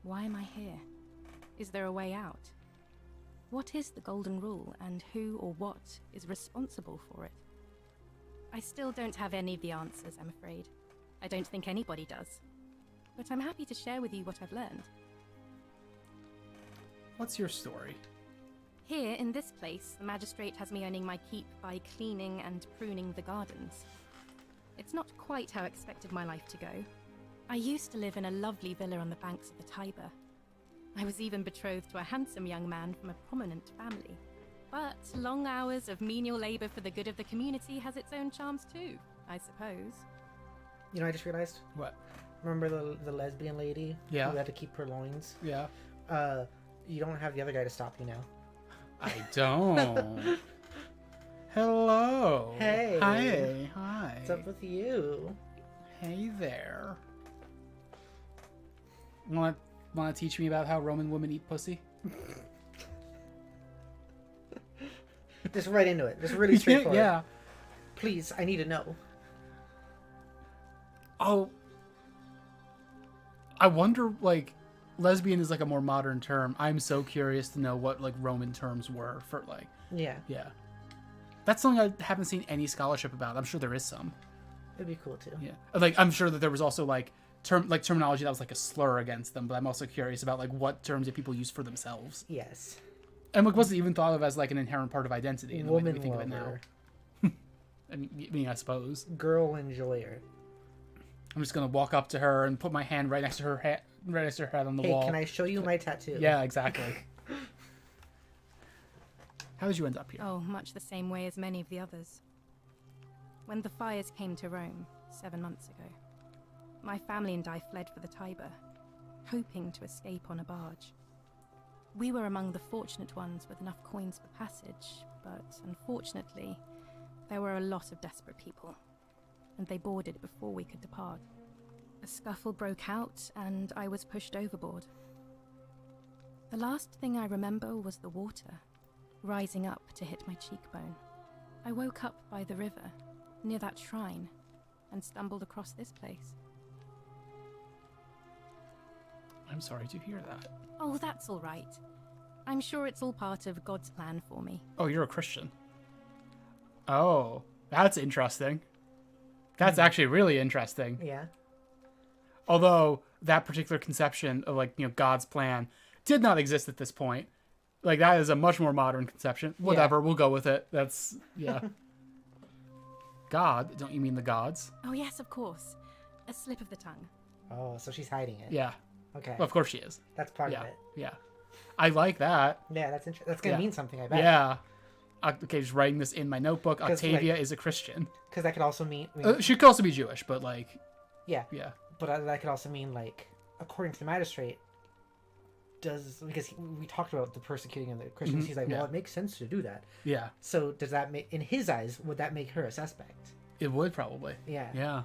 Why am I here? Is there a way out? What is the golden rule, and who or what is responsible for it? I still don't have any of the answers, I'm afraid. I don't think anybody does. But I'm happy to share with you what I've learned. What's your story? Here, in this place, the magistrate has me earning my keep by cleaning and pruning the gardens. It's not quite how I expected my life to go. I used to live in a lovely villa on the banks of the Tiber. I was even betrothed to a handsome young man from a prominent family. But long hours of menial labor for the good of the community has its own charms too, I suppose. You know, I just realized. What? Remember the lesbian lady? Yeah. Who had to keep her loins? Yeah. You don't have the other guy to stop you now. I don't. Hello. Hey. Hi. What's up with you? Hey there. Want to teach me about how Roman women eat pussy? Just right into it. Just really straightforward. Yeah. Please, I need to know. Oh. I wonder, like, lesbian is like a more modern term. I'm so curious to know what like Roman terms were for like. Yeah. Yeah. That's something I haven't seen any scholarship about. I'm sure there is some. It'd be cool too. Yeah. Like I'm sure that there was also like terminology that was like a slur against them, but I'm also curious about like what terms that people use for themselves. Yes. And like wasn't even thought of as like an inherent part of identity in the way that we think Woman of it lover. now. I mean, I suppose. Girl enjoyer. I'm just gonna walk up to her and put my hand right next to her head, on the Hey, wall. can I show you my tattoo? Yeah, exactly. How did you end up here? Oh, much the same way as many of the others. When the fires came to Rome 7 months ago, my family and I fled for the Tiber, hoping to escape on a barge. We were among the fortunate ones with enough coins for passage, but unfortunately, there were a lot of desperate people, and they boarded before we could depart. A scuffle broke out, and I was pushed overboard. The last thing I remember was the water, rising up to hit my cheekbone. I woke up by the river, near that shrine, and stumbled across this place. I'm sorry to hear that. Oh, that's all right. I'm sure it's all part of God's plan for me. Oh, you're a Christian. Oh, that's interesting. That's actually really interesting. Yeah. Although that particular conception of like, God's plan did not exist at this point. Like that is a much more modern conception. Whatever, we'll go with it. That's God, don't you mean the gods? Oh yes, of course. A slip of the tongue. Oh, so she's hiding it. Yeah. Okay. Well, of course she is. That's part of it. Yeah. I like that. Yeah, that's interesting. That's gonna mean something, I bet. Yeah. Okay, just writing this in my notebook. Octavia is a Christian. Because that could also mean... she could also be Jewish, but like... Yeah. Yeah. But that could also mean, like, according to the magistrate, because we talked about the persecuting of the Christians, he's like, well, it makes sense to do that. Yeah. So does that make, in his eyes, would that make her a suspect? It would probably. Yeah. Yeah.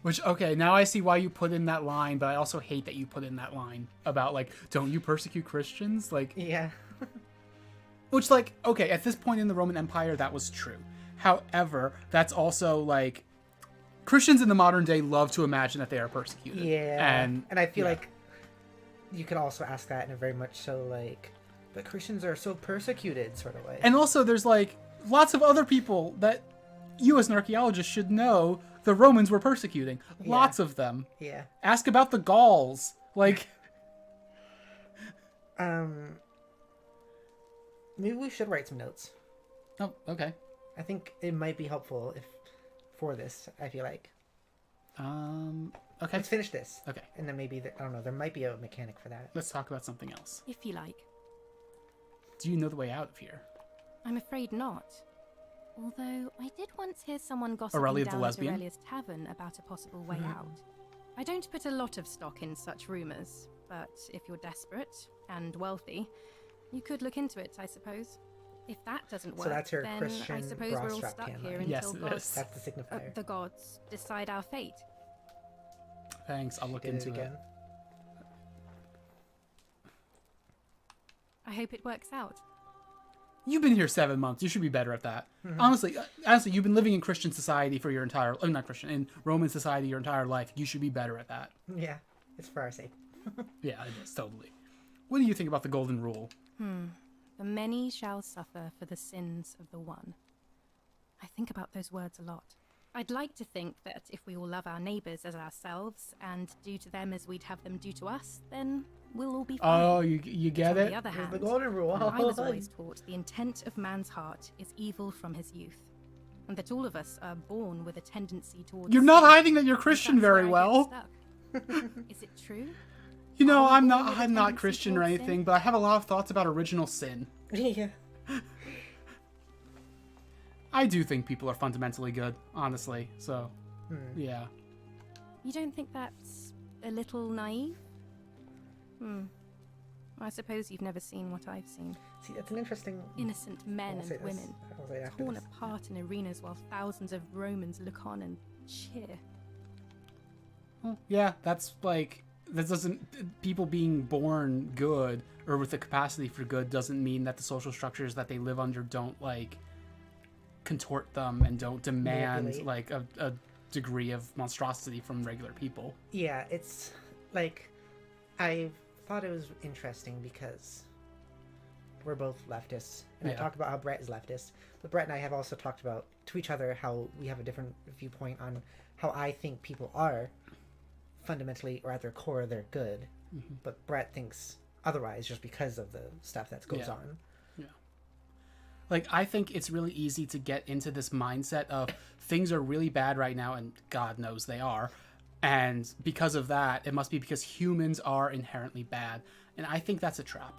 Which, okay, now I see why you put in that line, but I also hate that you put in that line about, like, don't you persecute Christians? Like... Yeah. Which, like, okay, at this point in the Roman Empire, that was true. However, that's also, like, Christians in the modern day love to imagine that they are persecuted. Yeah. And I feel like you could also ask that in a very much so, like, but Christians are so persecuted sort of way. And also, there's, like, lots of other people that you as an archaeologist should know the Romans were persecuting. Yeah. Lots of them. Yeah. Ask about the Gauls. Like... Maybe we should write some notes. Oh, okay. I think it might be helpful for this, I feel like. Okay. Let's finish this. Okay. And then maybe, I don't know, there might be a mechanic for that. Let's talk about something else. If you like. Do you know the way out of here? I'm afraid not. Although, I did once hear someone gossiping Aurelia the down at lesbian? Aurelia's tavern about a possible way out. I don't put a lot of stock in such rumours, but if you're desperate and wealthy, you could look into it, I suppose. If that doesn't work, So that's her then Christian I suppose we're all bra strap stuck can, here right? until Yes, it gods, is. That's the signifier. the gods decide our fate. Thanks, I'll look Did into it again. I hope it works out. You've been here 7 months. You should be better at that. Honestly, you've been living in Christian society for your entire... not Christian, in Roman society your entire life. You should be better at that. Yeah, it's for our sake. Yeah, it is, totally. What do you think about the golden rule? The many shall suffer for the sins of the one. I think about those words a lot. I'd like to think that if we all love our neighbours as ourselves and do to them as we'd have them do to us, then we'll all be fine. Oh, you get On it? the other hand, the golden rule. I was always taught the intent of man's heart is evil from his youth, and that all of us are born with a tendency towards... You're not sin. hiding that you're Christian That's very where I get well. stuck. Is it true? You know, Are we I'm born with a not tendency Christian or towards anything, sin? but I have a lot of thoughts about original sin. Yeah. I do think people are fundamentally good, honestly. So, yeah. You don't think that's a little naive? I suppose you've never seen what I've seen. See, that's an interesting... Innocent men I'll say and this. women, I'll say after torn this. apart in arenas while thousands of Romans look on and cheer. Well, yeah, that's like... That doesn't... People being born good or with the capacity for good doesn't mean that the social structures that they live under don't, like, contort them and don't demand, Manipulate. like, a degree of monstrosity from regular people. Yeah, it's like I thought it was interesting because we're both leftists, and I Yeah. talked about how Brett is leftist, but Brett and I have also talked about to each other how we have a different viewpoint on how I think people are, fundamentally or at their core they're good, but Brett thinks otherwise just because of the stuff that goes on. Yeah. Like, I think it's really easy to get into this mindset of things are really bad right now, and God knows they are. And because of that, it must be because humans are inherently bad. And I think that's a trap.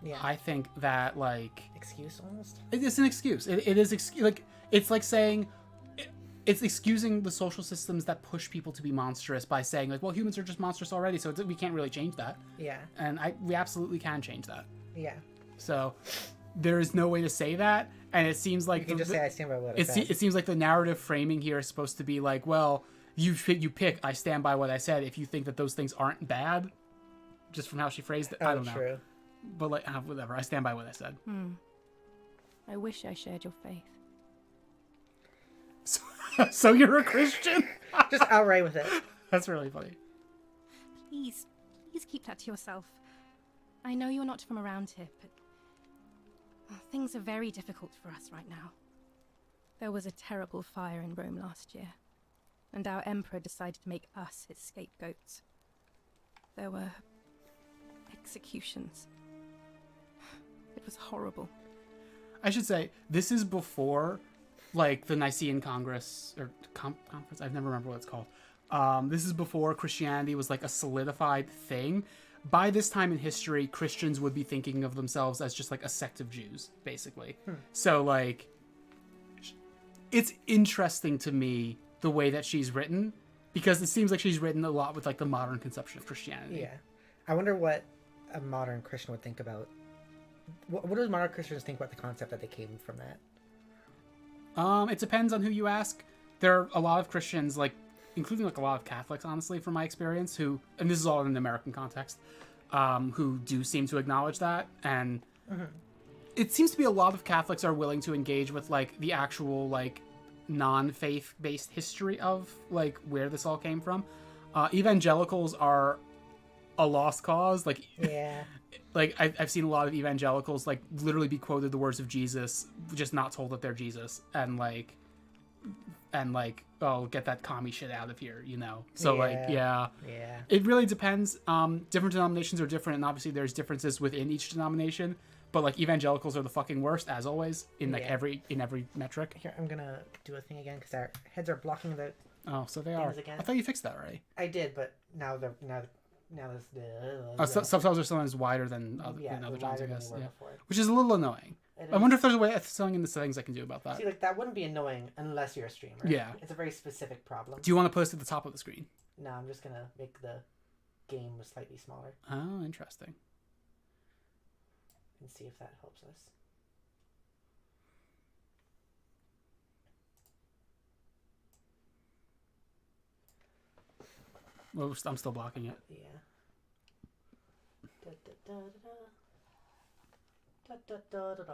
Yeah. I think that, like... Excuse, almost? It's an excuse. It is... Like, it's like saying... It's excusing the social systems that push people to be monstrous by saying, like, well, humans are just monstrous already, so we can't really change that. Yeah. And we absolutely can change that. Yeah. So... There is no way to say that, and it seems like... You can just say, I stand by what I said. It seems like the narrative framing here is supposed to be like, well, you pick, I stand by what I said. If you think that those things aren't bad, just from how she phrased it, I don't know. True. But, like, whatever, I stand by what I said. I wish I shared your faith. So you're a Christian? Just outright with it. That's really funny. Please keep that to yourself. I know you're not from around here, but... things are very difficult for us right now. There was a terrible fire in Rome last year, and our emperor decided to make us his scapegoats. There were executions. It was horrible. I should say, this is before, like, the Nicene Congress, or conference, I never remember what it's called. This is before Christianity was, like, a solidified thing. By this time in history, Christians would be thinking of themselves as just like a sect of Jews, basically. So, like, it's interesting to me the way that she's written, because it seems like she's written a lot with like the modern conception of Christianity. Yeah. I wonder what a modern Christian would think about... What do modern Christians think about the concept that they came from that? It depends on who you ask. There are a lot of Christians, like, including like a lot of Catholics, honestly, from my experience, who, and this is all in an American context, who do seem to acknowledge that. And it seems to be a lot of Catholics are willing to engage with like the actual like non-faith based history of like where this all came from. Evangelicals are a lost cause. Like, yeah. Like I've seen a lot of evangelicals like literally be quoted the words of Jesus, just not told that they're Jesus, and like, oh, get that commie shit out of here, you know? So, yeah. It really depends. Different denominations are different, and obviously there's differences within each denomination, but, like, evangelicals are the fucking worst, as always, in, like, every metric. Here, I'm gonna do a thing again, because our heads are blocking the... Oh, so they are. Again. I thought you fixed that already. I did, but now there's... Subtitles are sometimes wider than other times, I guess. Yeah. Which is a little annoying. I wonder if there's a way of something in the settings I can do about that. See, like, that wouldn't be annoying unless you're a streamer. Yeah. It's a very specific problem. Do you want to post at the top of the screen? No, I'm just going to make the game slightly smaller. Oh, interesting. And see if that helps us. Well, I'm still blocking it. Yeah. Da, da, da, da, da. Da da da da da.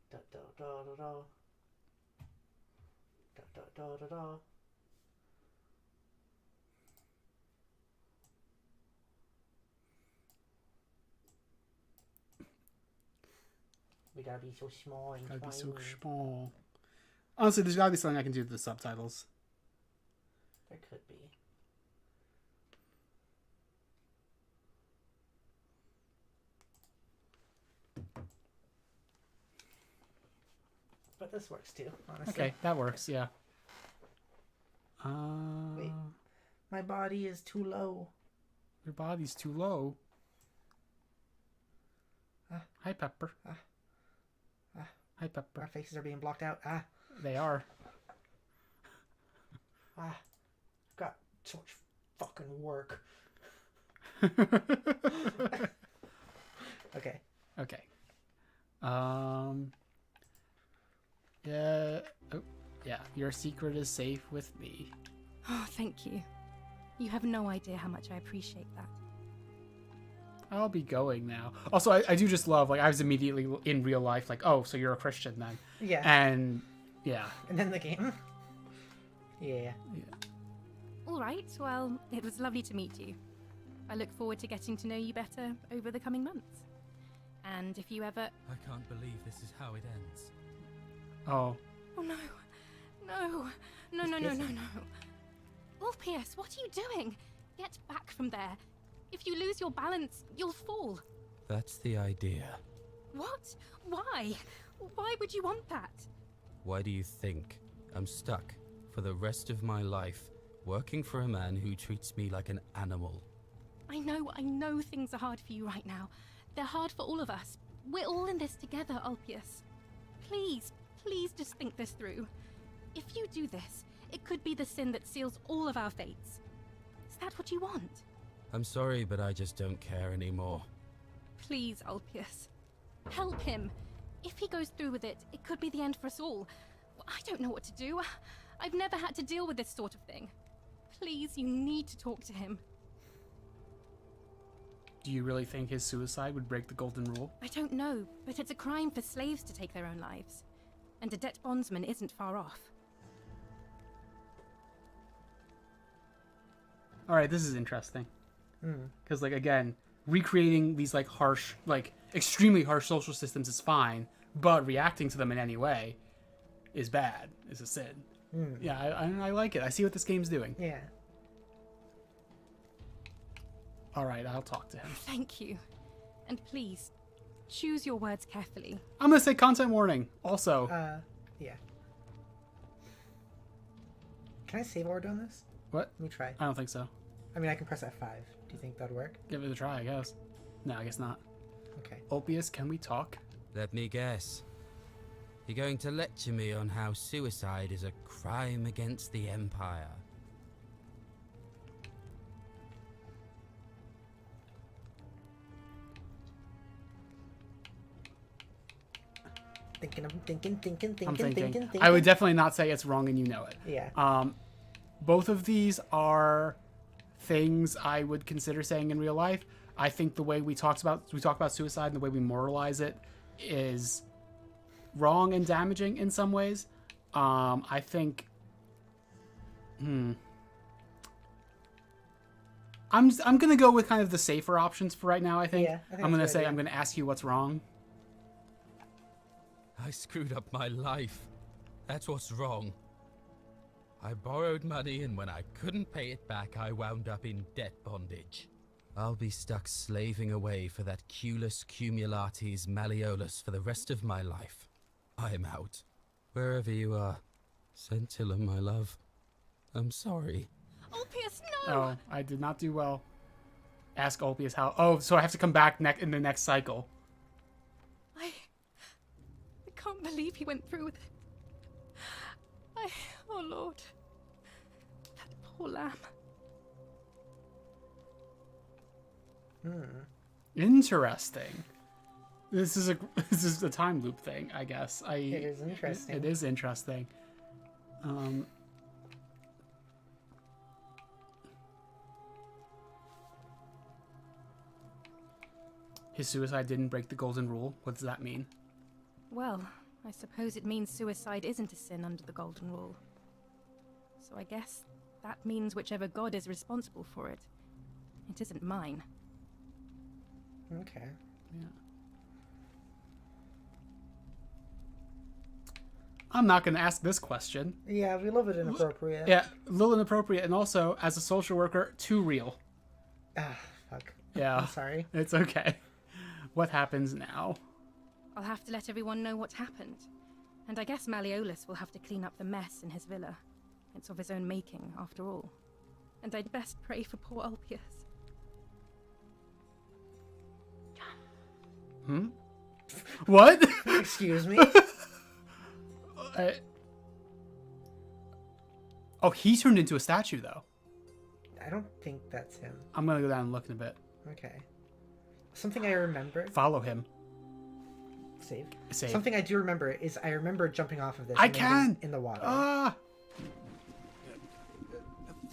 Da da da da da. Da da da da da. We gotta be so small and gotta be so small. Honestly, there's gotta be something I can do to the subtitles. There could be. But this works too, honestly. Okay, that works, yeah. Wait. My body is too low. Your body's too low? Hi, Pepper. Hi, Pepper. Our faces are being blocked out. They are. Got so much fucking work. Okay. Yeah. Oh, yeah. Your secret is safe with me. Oh, thank you. You have no idea how much I appreciate that. I'll be going now. Also, I do just love, like, I was immediately in real life, like, oh, so you're a Christian then. Yeah. And, yeah. And then the game. Yeah. All right, well, it was lovely to meet you. I look forward to getting to know you better over the coming months. And if you ever... I can't believe this is how it ends. Oh. Oh, no. No. Ulpius, what are you doing? Get back from there. If you lose your balance, you'll fall. That's the idea. What? Why? Why would you want that? Why do you think I'm stuck for the rest of my life working for a man who treats me like an animal? I know things are hard for you right now. They're hard for all of us. We're all in this together, Ulpius. Please just think this through. If you do this, it could be the sin that seals all of our fates. Is that what you want? I'm sorry, but I just don't care anymore. Please, Ulpius. Help him. If he goes through with it, it could be the end for us all. I don't know what to do. I've never had to deal with this sort of thing. Please, you need to talk to him. Do you really think his suicide would break the golden rule? I don't know, but it's a crime for slaves to take their own lives. And a debt bondsman isn't far off. Alright, this is interesting. Because, like, again, recreating these, like, harsh, like, extremely harsh social systems is fine, but reacting to them in any way is bad, is a sin. Yeah, I like it. I see what this game's doing. Yeah. Alright, I'll talk to him. Thank you. And please, choose your words carefully. I'm gonna say content warning, also. Yeah. Can I save while we're doing this? What? Let me try. I don't think so. I mean, I can press F5. Do you think that'd work? Give it a try, I guess. No, I guess not. Okay. Ulpius, can we talk? Let me guess. You're going to lecture me on how suicide is a crime against the Empire. I'm thinking. I would definitely not say it's wrong and you know it. Yeah. Both of these are things I would consider saying in real life. I think the way we talk about suicide and the way we moralize it is wrong and damaging in some ways. I think I'm gonna go with kind of the safer options for right now, I think. Yeah, I think I'm gonna that's a say good I'm gonna ask you what's wrong. I screwed up my life. That's what's wrong. I borrowed money, and when I couldn't pay it back, I wound up in debt bondage. I'll be stuck slaving away for that Culus Cumulatis Malleolus for the rest of my life. I'm out. Wherever you are, Scintilla, my love. I'm sorry. Ulpius, no! Oh, I did not do well. Ask Ulpius how... Oh, so I have to come back in the next cycle. I can't believe he went through with it. Oh Lord. That poor lamb. Interesting. This is a time loop thing, I guess. It is interesting. It is interesting. His suicide didn't break the golden rule. What does that mean? Well, I suppose it means suicide isn't a sin under the golden rule. So I guess that means whichever god is responsible for it. It isn't mine. Okay. Yeah. I'm not going to ask this question. Yeah, we love it inappropriate. Yeah, a little inappropriate, and also, as a social worker, too real. Ah, fuck. Yeah. I'm sorry. It's okay. What happens now? I'll have to let everyone know what happened. And I guess Malleolus will have to clean up the mess in his villa. It's of his own making, after all. And I'd best pray for poor Ulpius. What? Excuse me? Oh, he turned into a statue, though. I don't think that's him. I'm going to go down and look in a bit. Okay. Something I remember... Follow him. Save. Save. Something I do remember is I remember jumping off of this. I and can! landing in the water. Ah!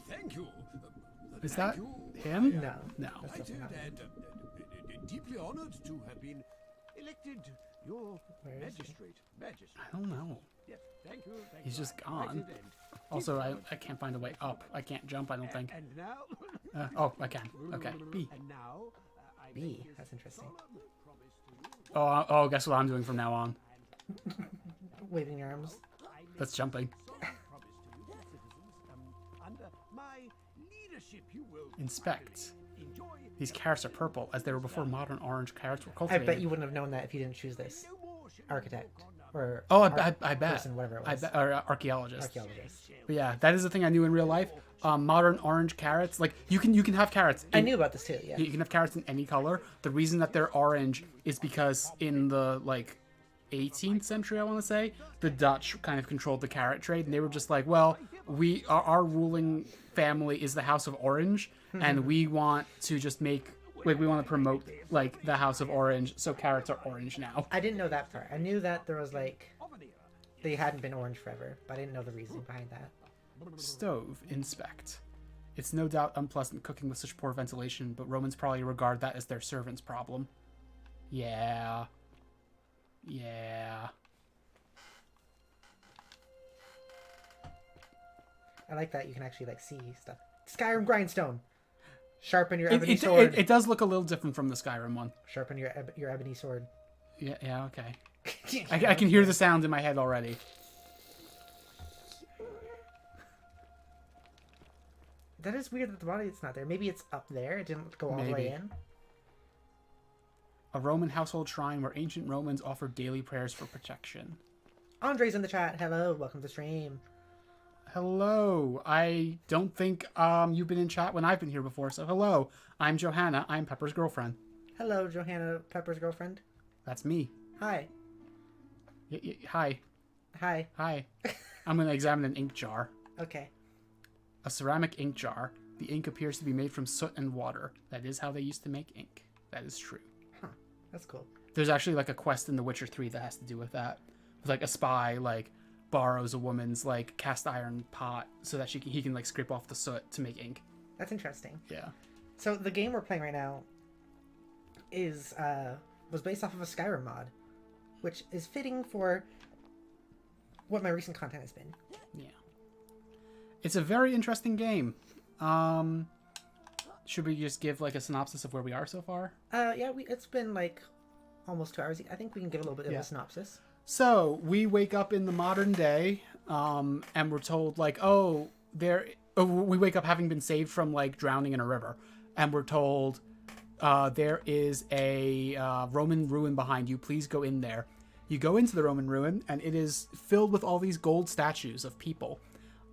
Thank you. Is that him? No. No. That's I definitely did, not him. and deeply honored to have been elected your Where is he? magistrate. I don't know. Yes, thank you. Thank He's you. just Right gone. at the end. Also, I can't find a way up. I can't jump, I don't think. And now... Oh, I can. Okay. B. And now, I B. make this That's interesting. solemn promise to you. Oh, guess what I'm doing from now on? Waving your arms. That's jumping. Solemn promise to you, citizens, under my Inspect. These carrots are purple, as they were before modern orange carrots were I cultivated. bet you wouldn't have known that if you didn't choose this. Architect. Or I bet. Person, whatever it was. Or archaeologist. Archaeologist. But yeah, that is the thing I knew in real life. Modern orange carrots, like you can have carrots. I knew about this too. Yeah. You can have carrots in any color. The reason that they're orange is because in the 18th century, I want to say, the Dutch kind of controlled the carrot trade, and they were just like, well, our ruling family is the House of Orange, and we want to just make we want to promote the House of Orange, so carrots are orange now. I didn't know that part. I knew that there was they hadn't been orange forever, but I didn't know the reason behind that. Stove. Inspect. It's no doubt unpleasant cooking with such poor ventilation, but Romans probably regard that as their servant's problem. Yeah. I like that you can actually see stuff. Skyrim grindstone. Sharpen your ebony sword. It does look a little different from the Skyrim one. Sharpen your ebony sword. Yeah, okay. I can hear the sound in my head already. That is weird that the body is not there. Maybe it's up there. It didn't go all the way in. A Roman household shrine where ancient Romans offered daily prayers for protection. Andre's in the chat. Hello, welcome to the stream. Hello. I don't think you've been in chat when I've been here before, so hello. I'm Johanna. I'm Pepper's girlfriend. Hello, Johanna, Pepper's girlfriend. That's me. Hi. Hi. Hi. Hi. I'm going to examine an ink jar. Okay. A ceramic ink jar. The ink appears to be made from soot and water. That is how they used to make ink. That is true. Huh. That's cool. There's actually a quest in The Witcher 3 that has to do with that. With a spy borrows a woman's cast iron pot so that he can scrape off the soot to make ink. That's interesting. Yeah. So the game we're playing right now was based off of a Skyrim mod, which is fitting for what my recent content has been. Yeah. It's a very interesting game. Should we just give a synopsis of where we are so far? Yeah, it's been almost 2 hours. I think we can give a little bit of a synopsis. So we wake up in the modern day, and we're told we wake up having been saved from drowning in a river, and we're told there is a Roman ruin behind you. Please go in there. You go into the Roman ruin, and it is filled with all these gold statues of people.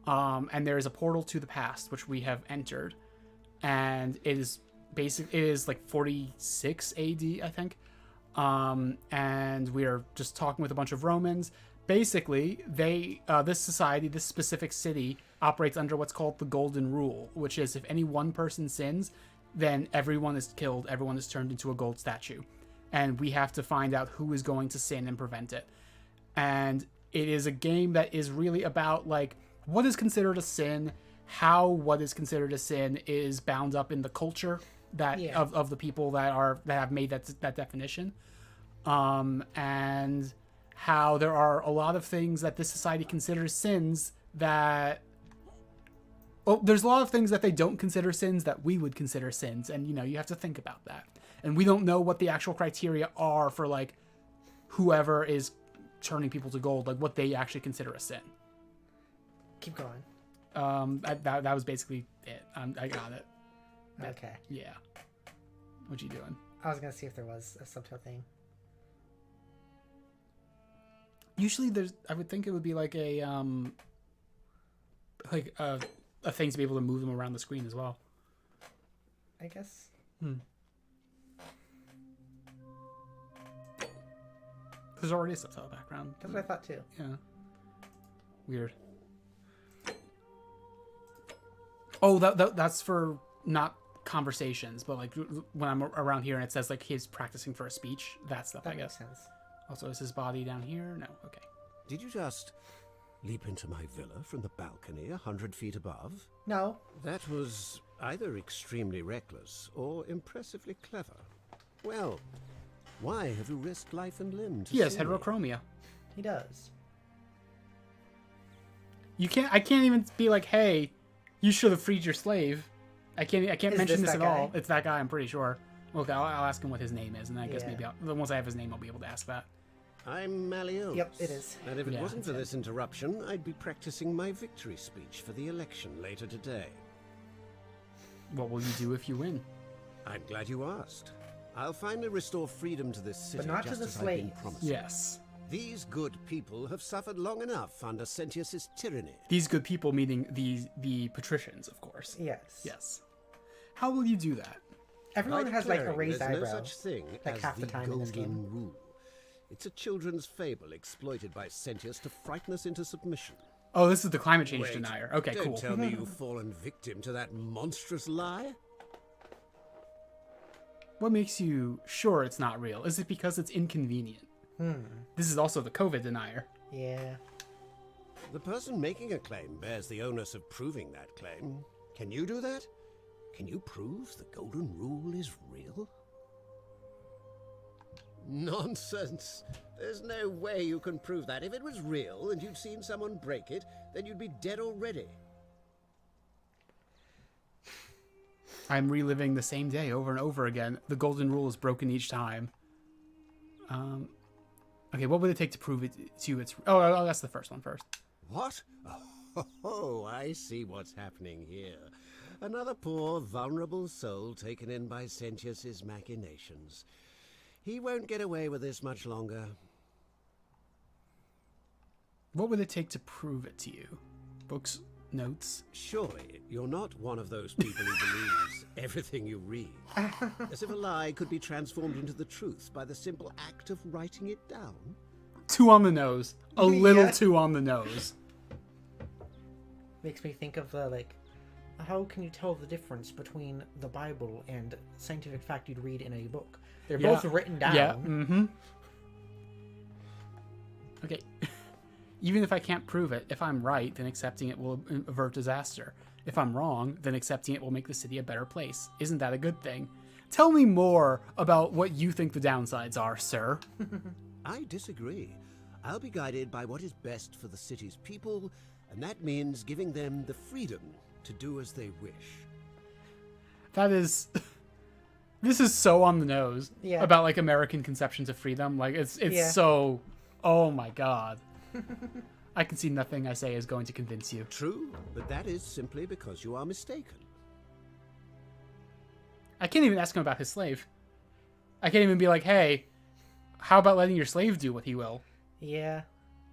And there is a portal to the past, which we have entered. And it is 46 AD, I think. And we are just talking with a bunch of Romans. Basically, this society, this specific city, operates under what's called the Golden Rule, which is if any one person sins, then everyone is killed, everyone is turned into a gold statue. And we have to find out who is going to sin and prevent it. And it is a game that is really about what is considered a sin, how what is considered a sin is bound up in the culture of the people that have made that definition, and how there are a lot of things that this society considers sins that there's a lot of things that they don't consider sins that we would consider sins, and you have to think about that. And we don't know what the actual criteria are for whoever is turning people to gold, what they actually consider a sin. Keep going. That was basically it. I got it. Okay. Yeah. What you doing? I was gonna see if there was a subtitle thing. Usually, I would think it would be a thing to be able to move them around the screen as well. I guess. There's already a subtitle background. That's what I thought too. Yeah. Weird. Oh, that's for not conversations, but when I'm around here and it says he's practicing for a speech, that stuff. I guess. Makes sense. Also, is his body down here? No. Okay. Did you just leap into my villa from the balcony 100 feet above? No. That was either extremely reckless or impressively clever. Well, why have you risked life and limb to He has see me? heterochromia. He does. I can't even be hey, you should have freed your slave. I can't mention this at all. It's that guy, I'm pretty sure. Okay, I'll ask him what his name is, and I guess maybe once I have his name, I'll be able to ask that. I'm Malleus. Yep, it is. And if it wasn't for this interruption, I'd be practicing my victory speech for the election later today. What will you do if you win? I'm glad you asked. I'll finally restore freedom to this city, But not to just the as I've been slaves. promising. Yes. These good people have suffered long enough under Sentius's tyranny. These good people meaning the patricians, of course. Yes. Yes. How will you do that? Everyone By has like a declaring raised there's eyebrow. no such thing like as half the time in this golden game. rule. It's a children's fable exploited by Sentius to frighten us into submission. Oh, this is the climate change Wait, denier. Okay, don't cool. tell me you've fallen victim to that monstrous lie. What makes you sure it's not real? Is it because it's inconvenient? This is also the COVID denier. Yeah. The person making a claim bears the onus of proving that claim. Can you do that? Can you prove the golden rule is real? Nonsense. There's no way you can prove that. If it was real and you'd seen someone break it, then you'd be dead already. I'm reliving the same day over and over again. The golden rule is broken each time. Okay, what would it take to prove it to you? Oh, that's the first one first. What? Oh, I see what's happening here. Another poor, vulnerable soul taken in by Sentius's machinations. He won't get away with this much longer. What would it take to prove it to you? Books, notes? Surely you're not one of those people who believes everything you read. As if a lie could be transformed into the truth by the simple act of writing it down. Too on the nose. A little too on the nose. Makes me think of how can you tell the difference between the Bible and scientific fact you'd read in a book? They're both written down. Yeah. Mm-hmm. Okay. Even if I can't prove it, if I'm right, then accepting it will avert disaster. If I'm wrong, then accepting it will make the city a better place. Isn't that a good thing? Tell me more about what you think the downsides are, sir. I disagree. I'll be guided by what is best for the city's people, and that means giving them the freedom to do as they wish. That is... This is so on the nose about, like, American conceptions of freedom. Like, it's so... Oh, my God. I can see nothing I say is going to convince you. True, but that is simply because you are mistaken. I can't even ask him about his slave. I can't even be like, hey, how about letting your slave do what he will? Yeah.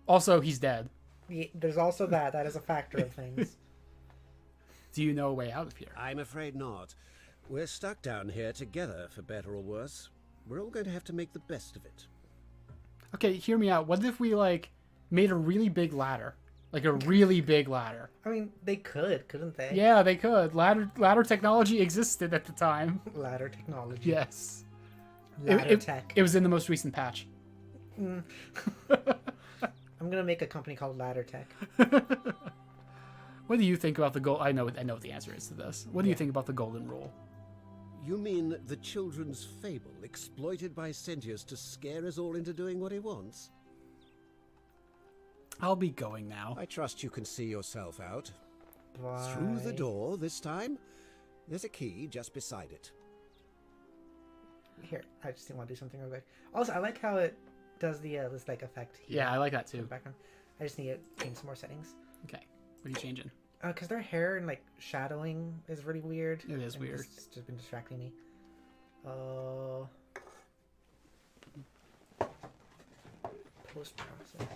Also, he's dead. Yeah, there's also that. That is a factor of things. Do you know a way out of here? I'm afraid not. We're stuck down here together, for better or worse. We're all going to have to make the best of it. Okay, hear me out. What if we, like, made a really big ladder? Like a really big ladder. I mean, they could, couldn't they? Yeah, they could. Ladder technology existed at the time. Ladder technology. Yes. Ladder tech. It was in the most recent patch. I'm gonna make a company called Ladder Tech. What do you think about the gold? I know what the answer is to this. What do you think about the golden rule? You mean the children's fable exploited by Sentius to scare us all into doing what he wants? I'll be going now. I trust you can see yourself out. Bye. Through the door this time. There's a key just beside it. Here, I just want to do something real quick. Also, I like how it does the this like effect here. Yeah, I like that too. Background. I just need to change some more settings. Okay, what are you changing? Because their hair and like shadowing is really weird. It is weird. It's just been distracting me. Post process.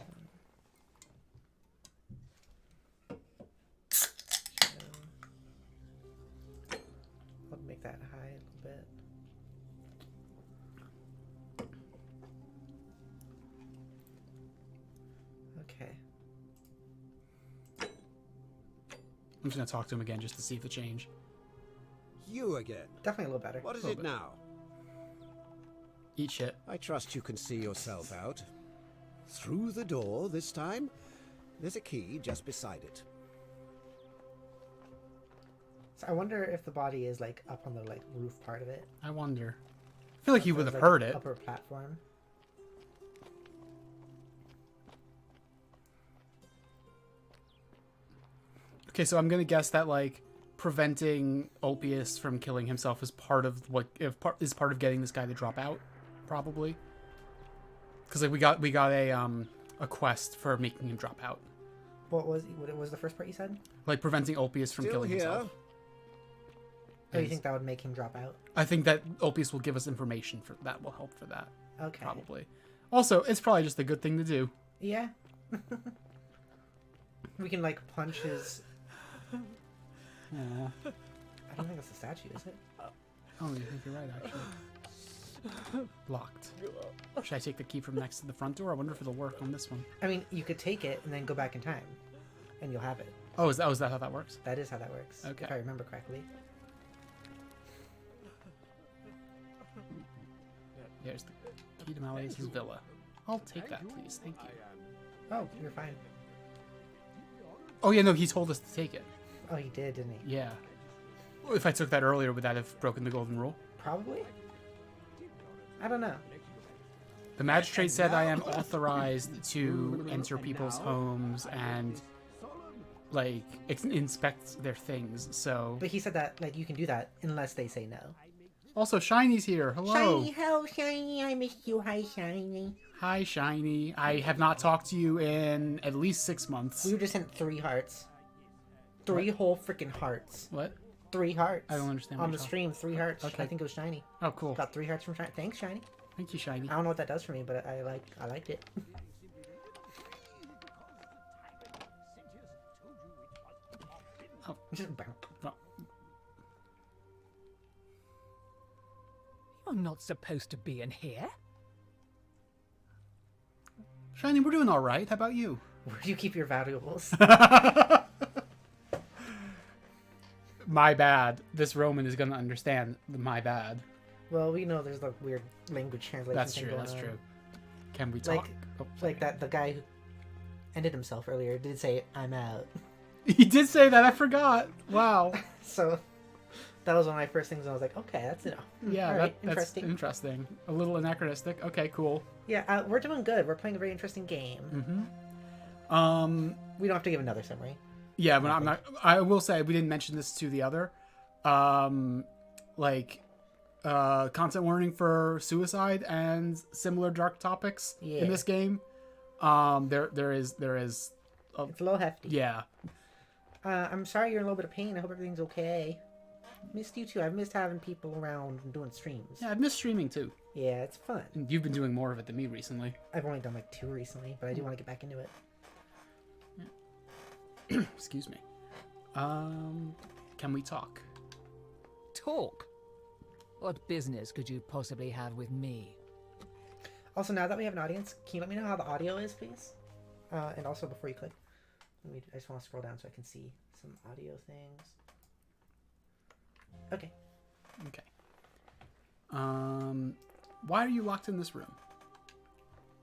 I'll make that high a little bit. Okay. I'm just gonna talk to him again just to see if it changed. You again. Definitely a little better. What is it now? Eat shit. I trust you can see yourself out. Through the door this time. There's a key just beside it. So I wonder if the body is like up on the like roof part of it. I wonder. I feel like he would have Like, heard it. Upper platform. Okay, so I'm gonna guess that like preventing Ulpius from killing himself is part of is part of getting this guy to drop out, probably. Because like we got a quest for making him drop out. What was the first part you said? Like preventing Ulpius from Still killing here. himself. Oh, you think that would make him drop out? I think that Ulpius will give us information for that will help for that. Okay. Probably. Also, it's probably just a good thing to do. Yeah. We can, like, punch his... Aww. I don't think that's a statue, is it? Oh, you think you're right, actually. Locked. Should I take the key from next to the front door? I wonder if it'll work on this one. I mean, you could take it and then go back in time, and you'll have it. Oh, is that how that works? That is how that works. Okay. If I remember correctly. There's the key to Malleus's villa. I'll take that, please. Thank you. Oh, you're fine. Oh, yeah, no, he told us to take it. Oh, he did, didn't he? Yeah. If I took that earlier, would that have broken the golden rule? Probably. I don't know. The magistrate said I am authorized to enter people's homes and, like, inspect their things, so... But he said that, like, you can do that unless they say no. Also, Shiny's here. Hello. Shiny, hello, Shiny. I missed you. Hi, Shiny. Hi, Shiny. I have not talked to you in at least 6 months. We were just sent 3 hearts. 3 whole freaking hearts. What? 3 hearts. I don't understand. On the stream, 3 hearts. Okay. I think it was Shiny. Oh, cool. Got 3 hearts from Shiny. Thanks, Shiny. Thank you, Shiny. I don't know what that does for me, but I liked it. Oh. Just bump. Oh. You're not supposed to be in here. Shiny, we're doing all right. How about you? Where do you keep your valuables? My bad. This Roman is going to understand the my bad. Well, we know there's the weird language translation That's thing true, going that's on. true. Can we talk? Like that, the guy who ended himself earlier did say, "I'm out." He did say that. I forgot. Wow. So that was one of my first things. And I was like, okay, that's enough. Yeah, All right, that's interesting. A little anachronistic. Okay, cool. Yeah, we're doing good. We're playing a very interesting game. Mm-hmm. We don't have to give another summary. Yeah, but I'm not. I will say we didn't mention this to the other. Content warning for suicide and similar dark topics in this game. There is. It's a little hefty. Yeah. I'm sorry you're in a little bit of pain. I hope everything's okay. Missed you too. I've missed having people around and doing streams. Yeah, I've missed streaming too. Yeah, it's fun. And you've been doing more of it than me recently. I've only done like 2 recently, but I do want to get back into it. Excuse me. Can we talk? Talk? What business could you possibly have with me? Also, now that we have an audience, can you let me know how the audio is, please? And also, before you click, I just want to scroll down so I can see some audio things. Okay. Okay. Why are you locked in this room?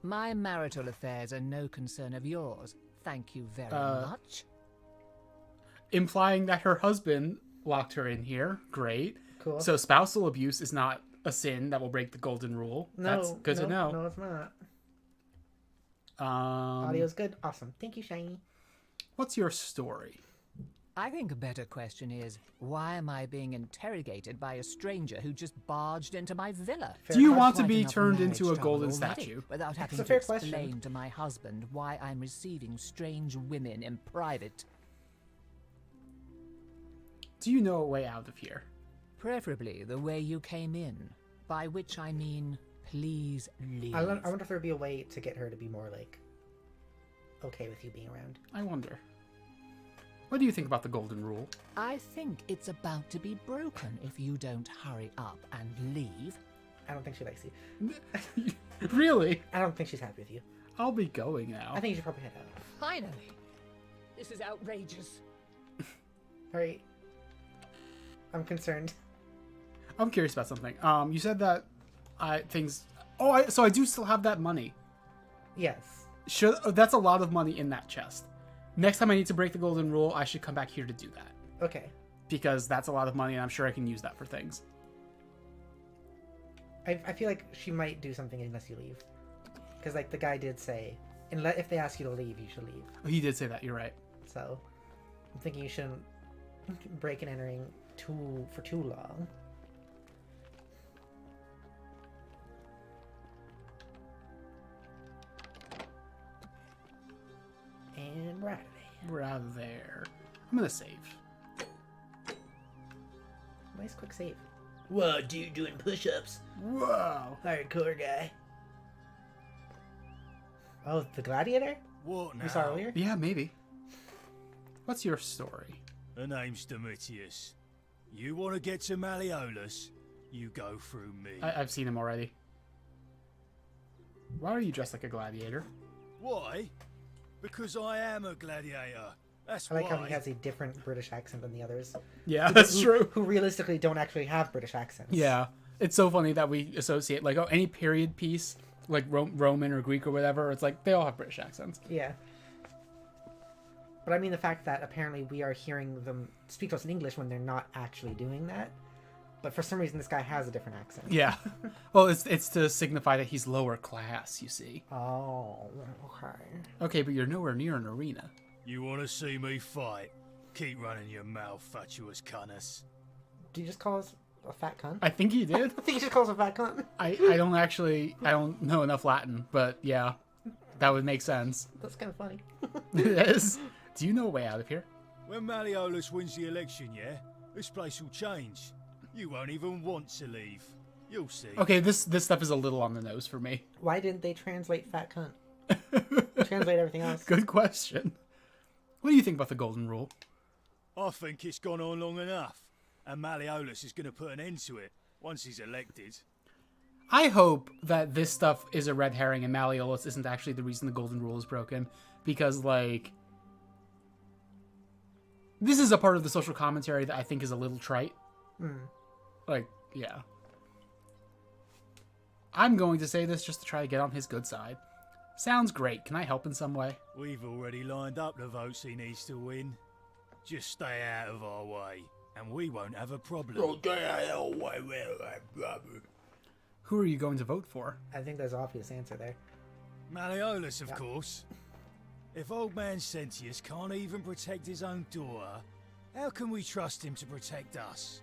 My marital affairs are no concern of yours. Thank you very much. Implying that her husband locked her in here. Great. Cool. So spousal abuse is not a sin that will break the golden rule. No, That's good to know. No, it's not. Audio's good. Awesome. Thank you, Shiny. What's your story? I think a better question is, why am I being interrogated by a stranger who just barged into my villa? Do you want to be turned into a golden statue? Without having to explain to my husband why I'm receiving strange women in private. Do you know a way out of here? Preferably the way you came in, by which I mean, please leave. I wonder if there'd be a way to get her to be more, like, okay with you being around. I wonder. What do you think about the golden rule? I think it's about to be broken if you don't hurry up and leave. I don't think she likes you. Really? I don't think she's happy with you. I'll be going now. I think you should probably head out. Finally! This is outrageous. Alright. I'm concerned. I'm curious about something. You said that so I do still have that money. Yes. That's a lot of money in that chest. Next time I need to break the golden rule, I should come back here to do that. Okay. Because that's a lot of money, and I'm sure I can use that for things. I feel like she might do something unless you leave. Because, like, the guy did say, if they ask you to leave, you should leave. Oh, he did say that, you're right. So, I'm thinking you shouldn't break and entering for too long. And we're out of there. We're out of there. I'm gonna save. My Nice quick save. Whoa, dude, doing push-ups. Whoa. Hardcore guy. Oh, the gladiator? What now? We saw earlier? Yeah, maybe. What's your story? The name's Domitius. You want to get to Malleolus? You go through me. I've seen him already. Why are you dressed like a gladiator? Why? Because I am a gladiator. That's I like why. how he has a different British accent than the others. Yeah, that's true. Who realistically don't actually have British accents. Yeah. It's so funny that we associate, like, oh, any period piece, like Roman or Greek or whatever, it's like, they all have British accents. Yeah. But I mean the fact that apparently we are hearing them speak to us in English when they're not actually doing that. But for some reason this guy has a different accent. Yeah. Well, it's to signify that he's lower class, you see. Oh, okay. Okay, but you're nowhere near an arena. You want to see me fight? Keep running your mouth, fatuous cunnis. Do you just call us a fat cunt? I think he did. I think he just calls us a fat cunt. I don't know enough Latin, but yeah, that would make sense. That's kind of funny. It is. Do you know a way out of here? When Malleolus wins the election, yeah, this place will change. You won't even want to leave. You'll see. Okay, this stuff is a little on the nose for me. Why didn't they translate fat cunt? Translate everything else. Good question. What do you think about the golden rule? I think it's gone on long enough, and Malleolus is going to put an end to it once he's elected. I hope that this stuff is a red herring and Malleolus isn't actually the reason the golden rule is broken, because, like, this is a part of the social commentary that I think is a little trite. Like, yeah. I'm going to say this just to try to get on his good side. Sounds great. Can I help in some way? We've already lined up the votes he needs to win. Just stay out of our way, and we won't have a problem. Who are you going to vote for? I think there's an obvious answer there. Malleolus, of course. If old man Sentius can't even protect his own daughter, how can we trust him to protect us?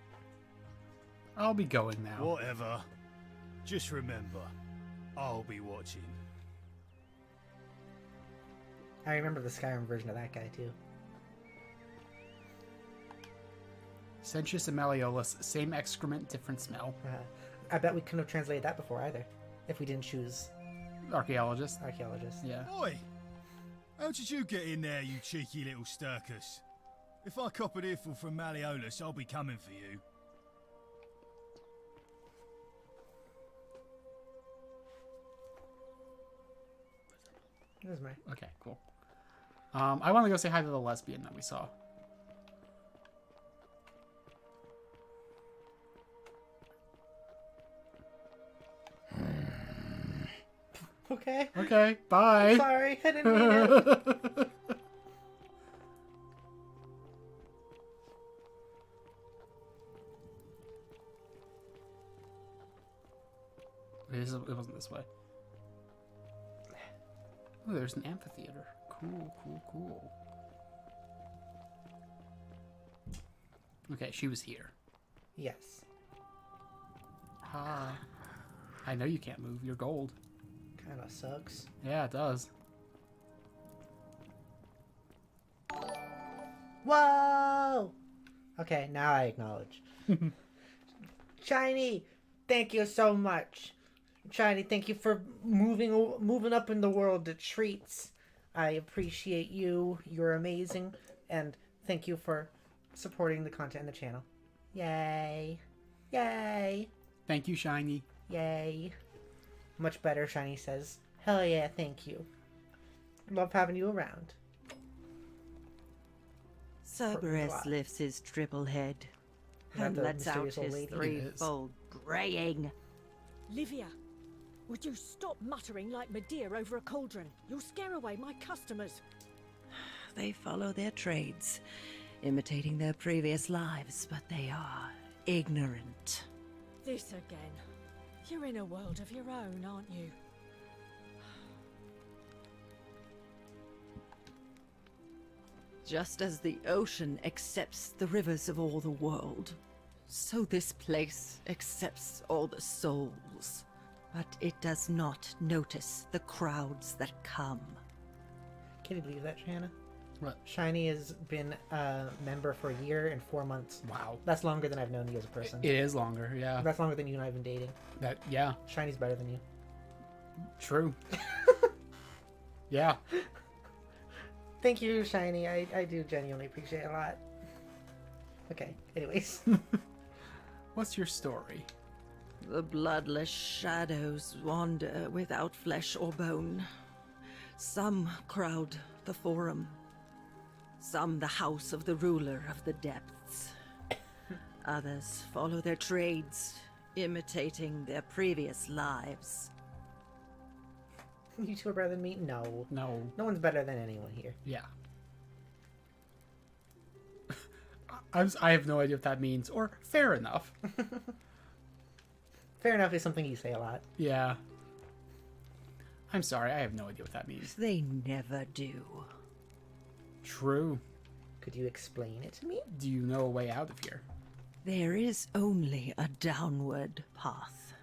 I'll be going now. Whatever. Just remember, I'll be watching. I remember the Skyrim version of that guy, too. Sentius and Malleolus, same excrement, different smell. I bet we couldn't have translated that before either, if we didn't choose Archaeologist. Yeah. Oi! How did you get in there, you cheeky little Sturkus? If I cop an earful from Malleolus, I'll be coming for you. This is my... Okay, cool. I want to go say hi to the lesbian that we saw. Okay. Okay, bye. Sorry, I didn't mean it. It wasn't this way. Oh, there's an amphitheater. Cool, cool, cool. Okay, she was here. Yes. Hi. I know you can't move. You're gold. Kinda sucks. Yeah, it does. Whoa! Okay, now I acknowledge. Shiny, thank you so much. Shiny, thank you for moving up in the world to treats. I appreciate you. You're amazing. And thank you for supporting the content in the channel. Yay. Yay. Thank you, Shiny. Yay. Much better, Shiny says. Hell yeah, thank you. Love having you around. Cerberus lifts his triple head and lets out his threefold braying. Livia, would you stop muttering like Medea over a cauldron? You'll scare away my customers. They follow their trades, imitating their previous lives, but they are ignorant. This again. You're in a world of your own, aren't you? Just as the ocean accepts the rivers of all the world, so this place accepts all the souls. But it does not notice the crowds that come. Can you believe that, Shanna? What? Shiny has been a member for a year and 4 months. Wow. That's longer than I've known you as a person. It is longer, yeah. That's longer than you and I have been dating. Yeah. Shiny's better than you. True. Yeah. Thank you, Shiny. I do genuinely appreciate it a lot. Okay, anyways. What's your story? The bloodless shadows wander without flesh or bone. Some crowd the forum. Some the house of the ruler of the depths. Others follow their trades, imitating their previous lives. You two are better than me? No. No. No one's better than anyone here. Yeah. I have no idea what that means, or fair enough. Fair enough is something you say a lot. Yeah. I'm sorry, I have no idea what that means. They never do. True. Could you explain it to me? Do you know a way out of here? There is only a downward path,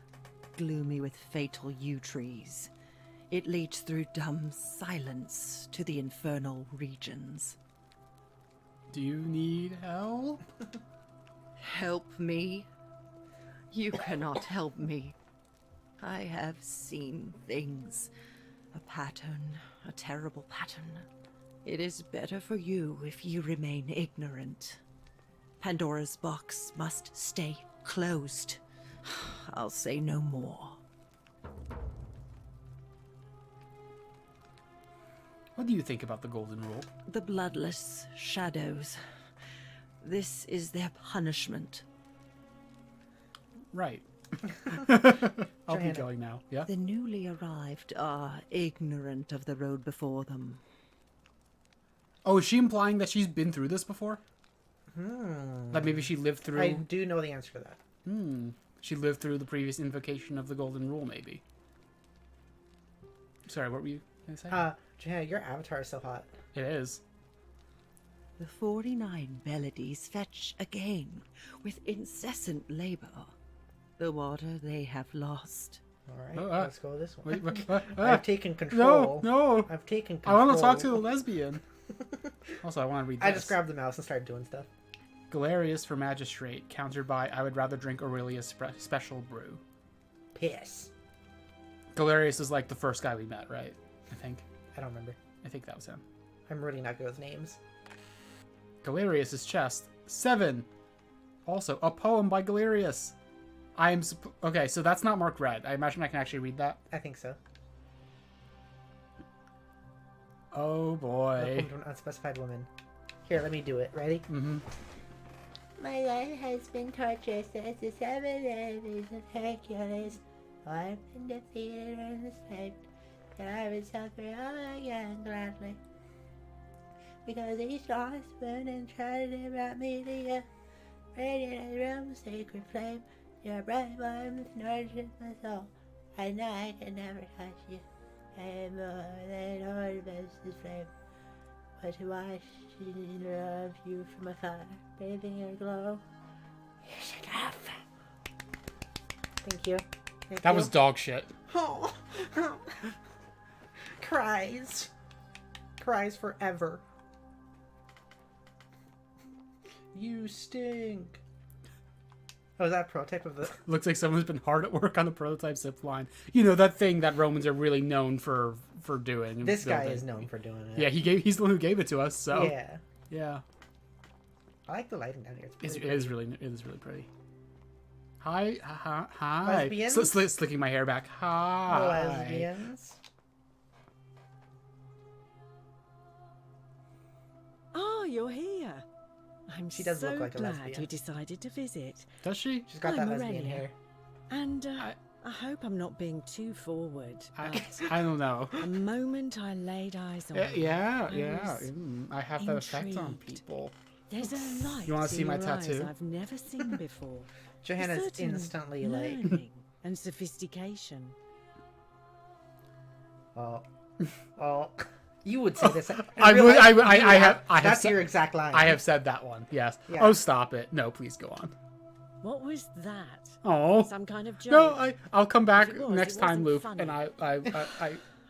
gloomy with fatal yew trees. It leads through dumb silence to the infernal regions. Do you need help? Help me? You cannot help me. I have seen things. A pattern, a terrible pattern. It is better for you if you remain ignorant. Pandora's box must stay closed. I'll say no more. What do you think about the Golden Rule? The bloodless shadows. This is their punishment. Right. I'll be going now. Yeah? The newly arrived are ignorant of the road before them. Oh, is she implying that she's been through this before? Hmm. Like maybe she lived through... I do know the answer to that. She lived through the previous invocation of the Golden Rule, maybe. Sorry, what were you going to say? Johanna, your avatar is so hot. It is. The 49 melodies fetch again with incessant labor the water they have lost. Alright, let's go this one. Wait, I've taken control. No! I've taken control. I want to talk to the lesbian. Also, I want to read this. I just grabbed the mouse and started doing stuff. Galerius for Magistrate, countered by I would rather drink Aurelia's special brew. Piss. Galerius is like the first guy we met, right? I think. I don't remember. I think that was him. I'm really not good with names. Galerius' chest. 7. Also, a poem by Galerius. Okay, so that's not marked red. I imagine I can actually read that. I think so. Oh boy. Welcome to an unspecified woman. Here, let me do it. Ready? Mm-hmm. My life has been torturous as the 7 days of Hercules. I've been defeated and enslaved, and I would suffer all again gladly. Because each lost spoon and tragedy brought me to you. Radiant as room, sacred flame, your bright warmth nourishes my soul. I know I can never touch you. I am more than Hornbus' flame. But to watch in love you from afar, bathing your glow, is enough. Thank you. That was dog shit. Oh. Cries. Cries forever. You stink. Oh, is that a prototype of the... Looks like someone's been hard at work on the prototype zip line. You know, that thing that Romans are really known for doing. This guy is known for doing it. Yeah, he's the one who gave it to us, so... Yeah. Yeah. I like the lighting down here. It is really pretty. Hi. Lesbians? Slicking my hair back. Hi. Lesbians? Oh, you're here. She does so look like a glad lesbian. you decided to visit. Does she? She's got I'm that lesbian Aurelia. hair. And I hope I'm not being too forward. I don't know. The moment I laid eyes on Yeah. was I have that effect on intrigued. people. There's a light You want to see in my your eyes tattoo? I've never seen before. Johanna's A certain instantly like... learning and sophistication. Oh. You would say this. I have That's said, your exact line. I have said that one. Yes. Yeah. Oh, stop it. No, please go on. What was that? Oh. Some kind of joke? No, I'll come back If it was, next it time, wasn't Luke, funny. and I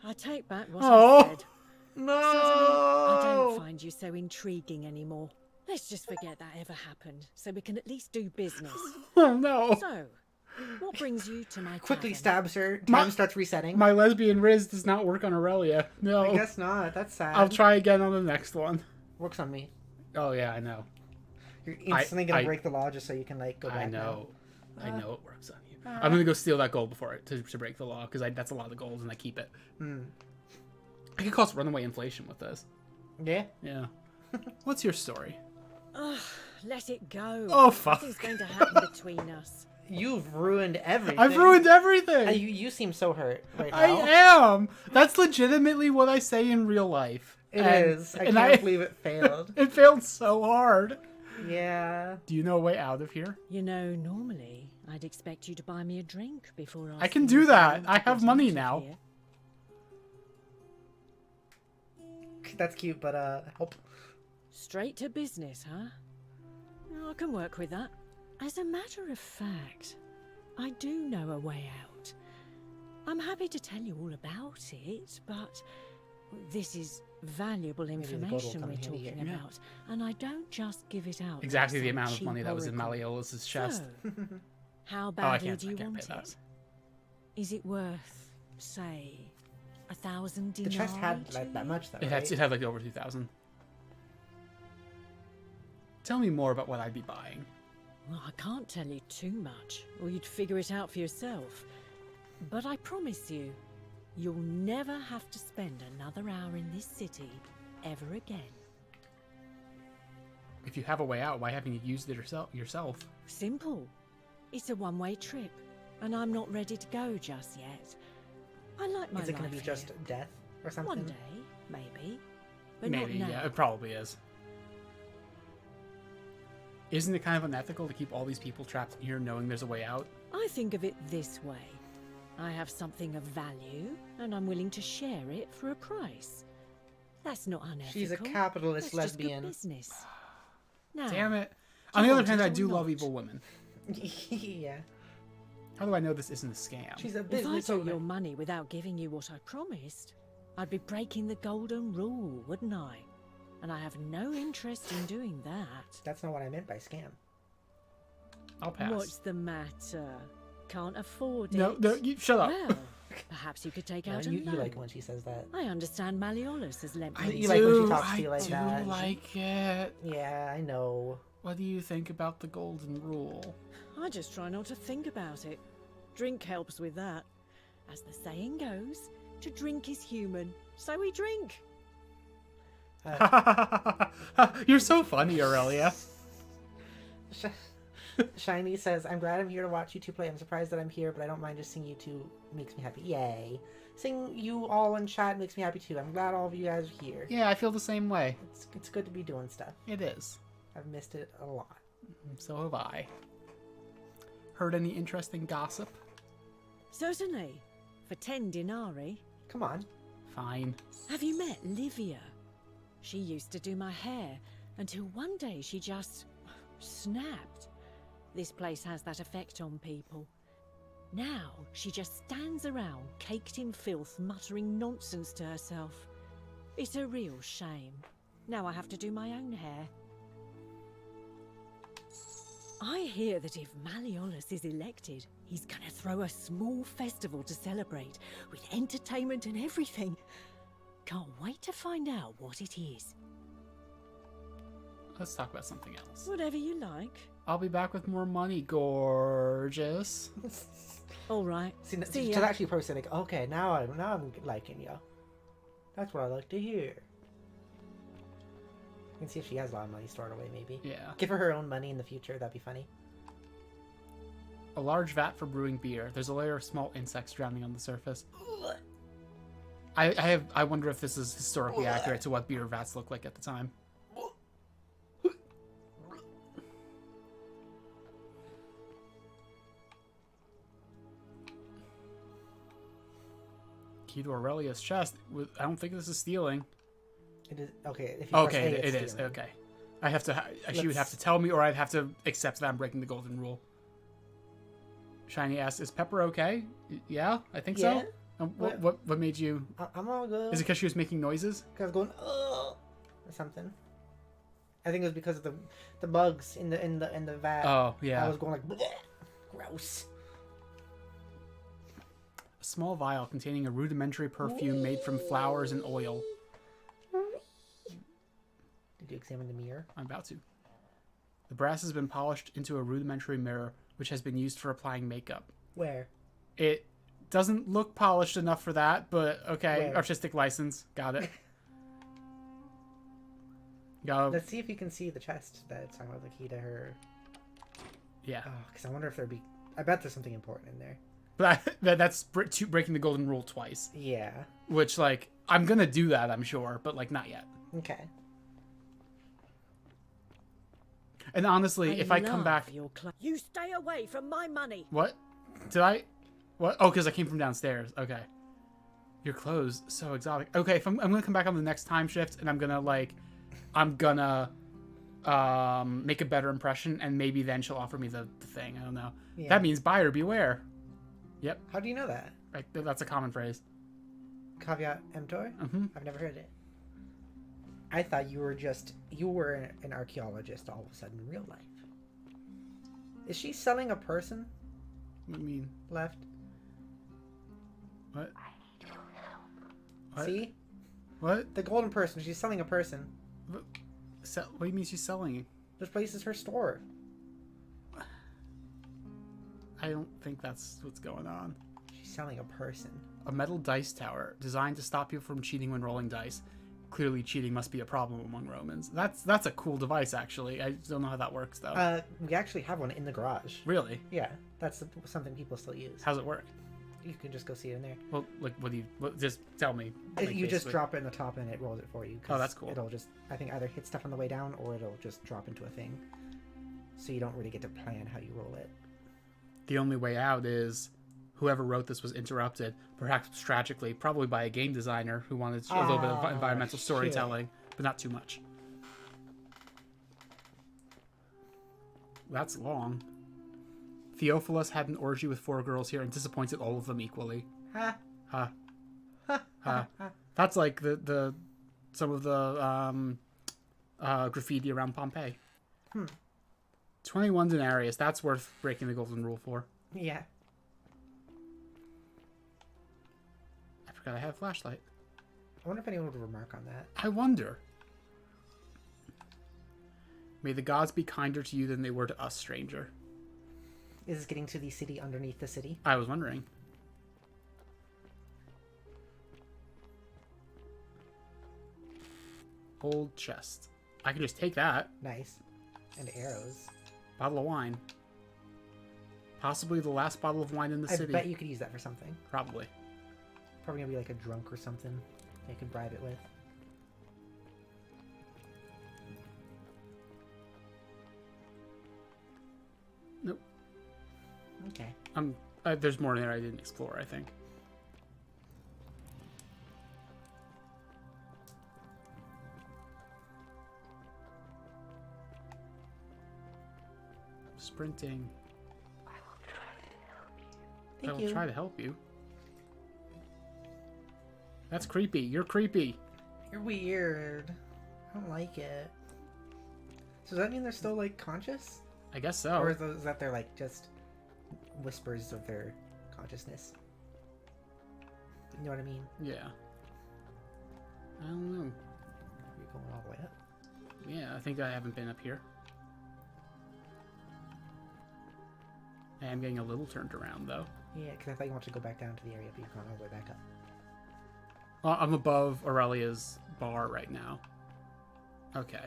I take back what Oh. I said. No. Certainly, I don't find find you so intriguing anymore. Let's just forget that ever happened, so we can at least do business. Oh no. So, what brings you to my Quickly tavern? stabs her. Time starts resetting. My lesbian riz does not work on Aurelia. No. I guess not. That's sad. I'll try again on the next one. Works on me. Oh yeah, I know. You're instantly gonna break the law just so you can like go back. I know. Now. I know it works on you. I'm gonna go steal that gold before it to break the law because that's a lot of gold and I keep it. I could cause runaway inflation with this. Yeah. Yeah. What's your story? Ugh, let it go. Oh, fuck. Nothing's going to happen between us. You've ruined everything. I've ruined everything. You seem so hurt right now. I am. That's legitimately what I say in real life. It is. I can't believe it failed. It failed so hard. Yeah. Do you know a way out of here? You know, normally I'd expect you to buy me a drink before I can do that. I have money now. That's cute, but help. Straight to business, huh? I can work with that. As a matter of fact, I do know a way out. I'm happy to tell you all about it, but this is valuable information we're talking about, and I don't just give it out. Exactly the amount of money that was in Malleolus' chest. So, how badly do you want it? Is it worth, say, 1,000 denarii? The chest had like that much, though. It had like over 2,000. Tell me more about what I'd be buying. Well, I can't tell you too much, or you'd figure it out for yourself. But I promise you, you'll never have to spend another hour in this city ever again. If you have a way out, why haven't you used it yourself? Simple. It's a one-way trip, and I'm not ready to go just yet. I like my life. Is it going to be just death or something? One day, maybe. But Maybe, not now. yeah, it probably is. Isn't it kind of unethical to keep all these people trapped in here knowing there's a way out? I think of it this way. I have something of value, and I'm willing to share it for a price. That's not unethical. She's a capitalist lesbian. Just good business. Now, damn it. On the other hand, I do love evil women. Yeah. How do I know this isn't a scam? She's a if I business took owner. your money without giving you what I promised, I'd be breaking the golden rule, wouldn't I? And I have no interest in doing that. That's not what I meant by scam. I'll pass. What's the matter? Can't afford it? No, you shut up. Well, perhaps you could take out a you loan. like when she says that. I understand Malleolus has lent me. You like when she talks to you like I that. do like it. Yeah, I know. What do you think about the golden rule? I just try not to think about it. Drink helps with that. As the saying goes, to drink is human, so we drink. You're so funny, Aurelia. Shiny says, I'm glad I'm here to watch you two play. I'm surprised that I'm here, but I don't mind just seeing you two. Makes me happy. Yay. Seeing you all in chat makes me happy too. I'm glad all of you guys are here. Yeah, I feel the same way. It's good to be doing stuff. It is. I've missed it a lot. So have I. Heard any interesting gossip? Certainly. For 10 denarii. Come on. Fine. Have you met Livia? She used to do my hair until one day she just snapped. This place has that effect on people. Now she just stands around caked in filth, muttering nonsense to herself. It's a real shame. Now I have to do my own hair. I hear that if Malleolus is elected, he's gonna throw a small festival to celebrate, with entertainment and everything. Can't wait to find out what it is. Let's talk about something else. Whatever you like. I'll be back with more money, gorgeous. All right. See See she's ya. actually probably saying, like, okay, now I'm liking you. That's what I like to hear. You can see if she has a lot of money stored away, maybe. Yeah. Give her own money in the future. That'd be funny. A large vat for brewing beer. There's a layer of small insects drowning on the surface. I wonder if this is historically accurate to what beer vats look like at the time. Key to Aurelia's chest. I don't think this is stealing. It is okay. If you Okay, press A, it it's is. stealing. Okay. I have to. She would have to tell me, or I'd have to accept that I'm breaking the golden rule. Shiny asks, "Is Pepper okay?" Yeah, I think Yeah. so. What made you? I'm all good. Is it because she was making noises? Because I was going, ugh. or something. I think it was because of the bugs in the vat. Oh, yeah. I was going like, bleh, gross. A small vial containing a rudimentary perfume made from flowers and oil. Did you examine the mirror? I'm about to. The brass has been polished into a rudimentary mirror, which has been used for applying makeup. Where? It doesn't look polished enough for that, but okay. Where? Artistic license. Got it. Let's see if you can see the chest that's talking about the key to her. Yeah. Oh, because I wonder if there'd be... I bet there's something important in there. But that's breaking the golden rule twice. Yeah. Which, like, I'm gonna do that, I'm sure, but, like, not yet. Okay. And honestly, if I come back... You stay away from my money! What? Did I... What? Oh, because I came from downstairs. Okay. Your clothes, so exotic. Okay, if I'm gonna come back on the next time shift, and I'm gonna, like... I'm gonna make a better impression, and maybe then she'll offer me the thing. I don't know. Yeah. That means buyer beware. Yep. How do you know that? Right, that's a common phrase. Caveat emptor? Mm-hmm. I've never heard it. I thought you were an archaeologist all of a sudden in real life. Is she selling a person? What do you mean? Left. What? See? What? The golden person. She's selling a person. What do you mean she's selling? This place is her store. I don't think that's what's going on. She's selling a person. A metal dice tower designed to stop you from cheating when rolling dice. Clearly, cheating must be a problem among Romans. That's a cool device, actually. I don't know how that works, though. We actually have one in the garage. Really? Yeah, that's something people still use. How's it work? You can just go see it in there. Well, like, just tell me. Like, you just drop it in the top and it rolls it for you. Oh, that's cool. It'll just, I think, either hit stuff on the way down or it'll just drop into a thing. So you don't really get to plan how you roll it. The only way out is whoever wrote this was interrupted, perhaps tragically, probably by a game designer who wanted a little bit of environmental storytelling, but not too much. That's long. Theophilus had an orgy with 4 girls here and disappointed all of them equally. Ha. Ha. Ha. That's like some of the graffiti around Pompeii. 21 denarius. That's worth breaking the golden rule for. Yeah. I forgot I had a flashlight. I wonder if anyone would remark on that. I wonder. May the gods be kinder to you than they were to us, stranger. Is this getting to the city underneath the city? I was wondering. Gold chest. I can just take that. Nice. And arrows. Bottle of wine. Possibly the last bottle of wine in the city. I bet you could use that for something. Probably. Probably gonna be like a drunk or something. They could bribe it with. Nope. Okay. There's more in there I didn't explore, I think. Sprinting. I will try to help you. That's creepy. You're creepy. You're weird. I don't like it. So does that mean they're still, like, conscious? I guess so. Or is that they're, like, just whispers of their consciousness? You know what I mean? Yeah. I don't know. You're going all the way up? Yeah, I think I haven't been up here. I am getting a little turned around, though. Yeah, because I thought you wanted to go back down to the area, but you've gone all the way back up. Well, I'm above Aurelia's bar right now. Okay.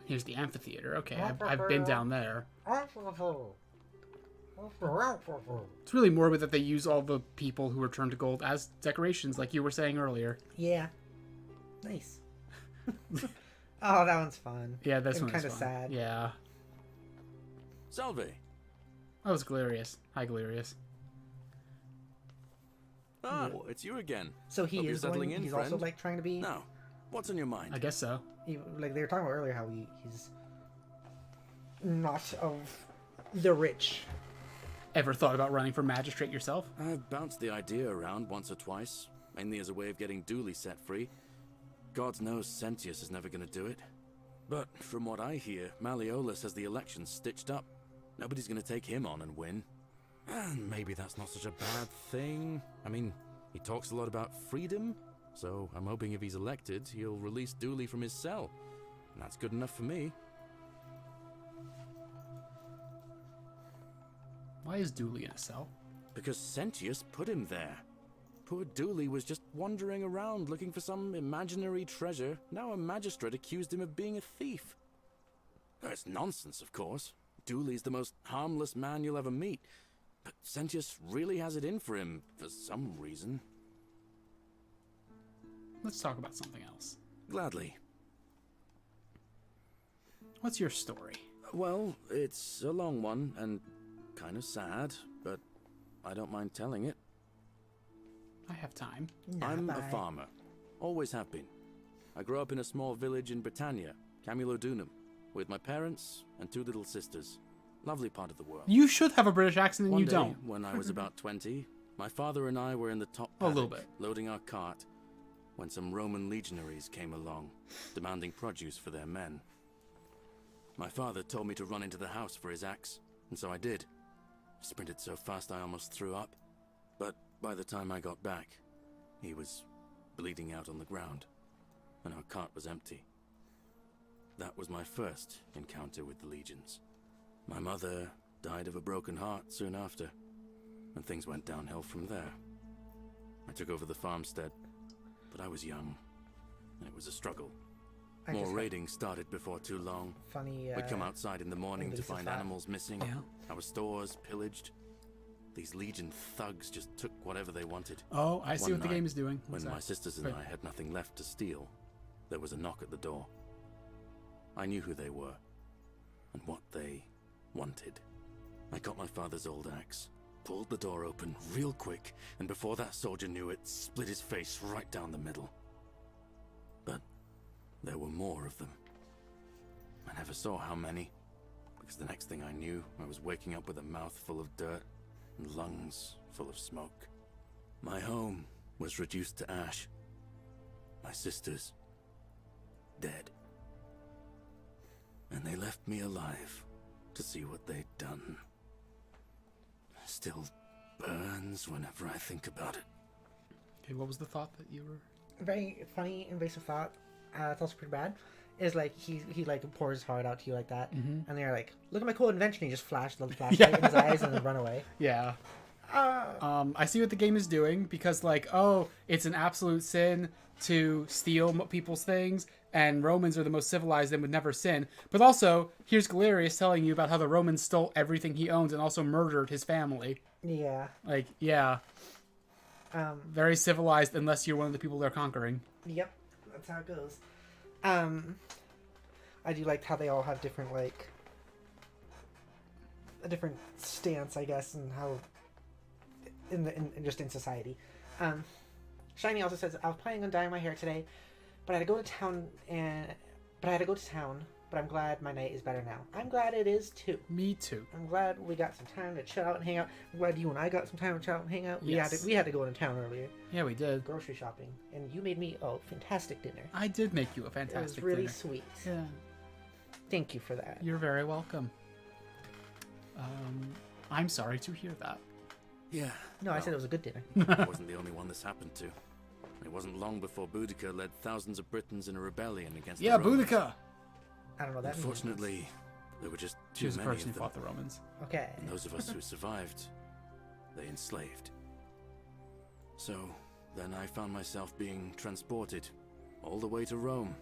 Here's the amphitheater. Okay, I've been down there. It's really morbid that they use all the people who were turned to gold as decorations, like you were saying earlier. Yeah. Nice. Oh, that one's fun. Yeah, this one's kind of fun. sad. Yeah. Salve. That was Galerius. Hi, Galerius. Ah, it's you again. So he Hope you're is the one, settling in, he's friend. also like trying to be. Now, what's on your mind? I guess so. Like they were talking about earlier, how he's not of the rich. Ever thought about running for magistrate yourself? I've bounced the idea around once or twice, mainly as a way of getting duly set free. God knows Sentius is never gonna do it. But from what I hear, Malleolus has the election stitched up. Nobody's gonna take him on and win. And maybe that's not such a bad thing. I mean, he talks a lot about freedom, so I'm hoping if he's elected, he'll release Dooley from his cell. And that's good enough for me. Why is Dooley in a cell? Because Sentius put him there. Poor Dooley was just wandering around looking for some imaginary treasure. Now a magistrate accused him of being a thief. It's nonsense, of course. Dooley's the most harmless man you'll ever meet. But Sentius really has it in for him, for some reason. Let's talk about something else. Gladly. What's your story? Well, it's a long one, and kind of sad, but I don't mind telling it. I have time. I'm a farmer. Always have been. I grew up in a small village in Britannia, Camulodunum, with my parents and 2 little sisters. Lovely part of the world. You should have a British accent and One you day, don't. When I was about 20, my father and I were in the top A little paddock, bit. loading our cart, when some Roman legionaries came along, demanding produce for their men. My father told me to run into the house for his axe, and so I did. I sprinted so fast I almost threw up, but by the time I got back, he was bleeding out on the ground, and our cart was empty. That was my first encounter with the legions. My mother died of a broken heart soon after, and things went downhill from there. I took over the farmstead, but I was young, and it was a struggle. More raiding started before too long. Funny. We'd come outside in the morning to find animals missing, Yeah. our stores pillaged. These Legion thugs just took whatever they wanted. Oh, I see One what the night, game is doing. When What's my that? sisters and Right. I had nothing left to steal, there was a knock at the door. I knew who they were, and what they wanted. I got my father's old axe, pulled the door open real quick, and before that soldier knew it, split his face right down the middle. But there were more of them. I never saw how many, because the next thing I knew, I was waking up with a mouth full of dirt and lungs full of smoke. My home was reduced to ash. My sisters, dead. And they left me alive to see what they'd done. Still burns whenever I think about it. Okay, what was the thought that you were... Very funny, invasive thought. It's also pretty bad. Is like he like pours his heart out to you like that, and they're like, "Look at my cool invention." He just flashed the flashlight in his eyes and then run away. Yeah. I see what the game is doing, because like, oh, it's an absolute sin to steal people's things, and Romans are the most civilized and would never sin. But also, here's Galerius telling you about how the Romans stole everything he owned and also murdered his family. Yeah. Like, yeah. Very civilized unless you're one of the people they're conquering. Yep, that's how it goes. I do like how they all have different, like, a different stance, I guess, and how in society. Shiny also says, "I was planning on dyeing my hair today, but I had to go to town, but I'm glad my night is better now." I'm glad it is too. Me too. I'm glad we got some time to chill out and hang out. I'm glad you and I got some time to chill out and hang out. Yes. We had to go into town earlier. Yeah, we did. Grocery shopping, and you made me a fantastic dinner. I did make you a fantastic It was really dinner. sweet. Yeah. Thank you for that. You're very welcome. I'm sorry to hear that. Yeah. No, I said it was a good dinner. I wasn't the only one this happened to. It wasn't long before Boudica led thousands of Britons in a rebellion against Yeah, the Romans. Boudica! I don't know that. Unfortunately, there were just She too was the many person of who them. fought the Romans. Okay. And those of us who survived, they enslaved. So, then I found myself being transported all the way to Rome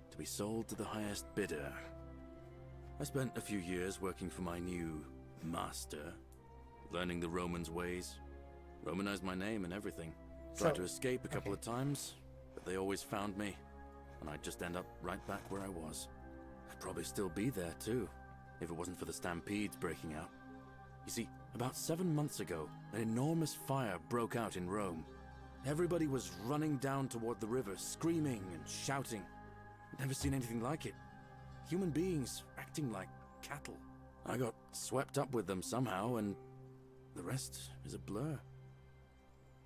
to be sold to the highest bidder. I spent a few years working for my new master, learning the Romans' ways, Romanized my name and everything. Tried to escape a couple of times, but they always found me, and I'd just end up right back where I was. I'd probably still be there too, if it wasn't for the stampedes breaking out. You see, about 7 months ago, an enormous fire broke out in Rome. Everybody was running down toward the river, screaming and shouting. I'd never seen anything like it. Human beings acting like cattle. I got swept up with them somehow, and the rest is a blur.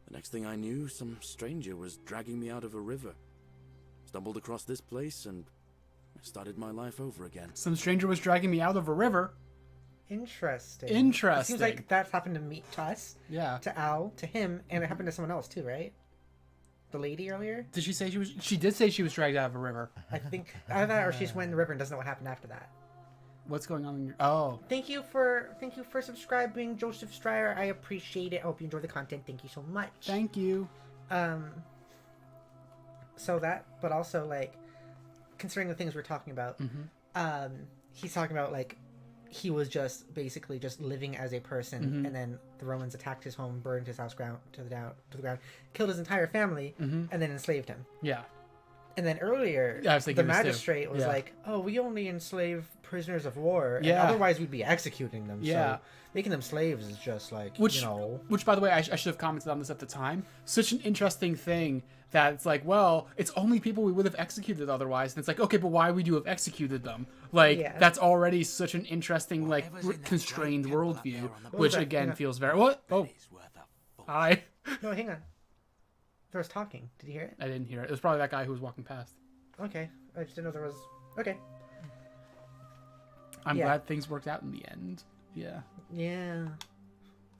The next thing I knew, some stranger was dragging me out of a river. stumbled across this place and started my life over again. Some stranger was dragging me out of a river. Interesting. Interesting. It seems like that's happened to us. Yeah. To Al, to him, and it happened to someone else too, right? The lady earlier? Did she say she was... She did say she was dragged out of a river. I think either that or she just went in the river and doesn't know what happened after that. What's going on in your... Oh. Thank you for subscribing, Joseph Stryer. I appreciate it. I hope you enjoy the content. Thank you so much. Thank you. So that, but also, like, considering the things we're talking about, he's talking about, like, he was just basically just living as a person, and then the Romans attacked his home, burned his house to the ground, killed his entire family, and then enslaved him. Yeah. And then earlier, the magistrate was like, "Oh, we only enslave prisoners of war, and otherwise we'd be executing them. So making them slaves is just like, which, by the way, I should have commented on this at the time. Such an interesting thing that it's like, well, it's only people we would have executed otherwise. And it's like, okay, but why would you have executed them? Like, that's already such an interesting, like, constrained worldview, which again feels very... What? Oh. Hi. No, hang on. There was talking. Did you hear it? I didn't hear it. It was probably that guy who was walking past. Okay. I just didn't know there was... Okay. I'm glad things worked out in the end. Yeah. Yeah.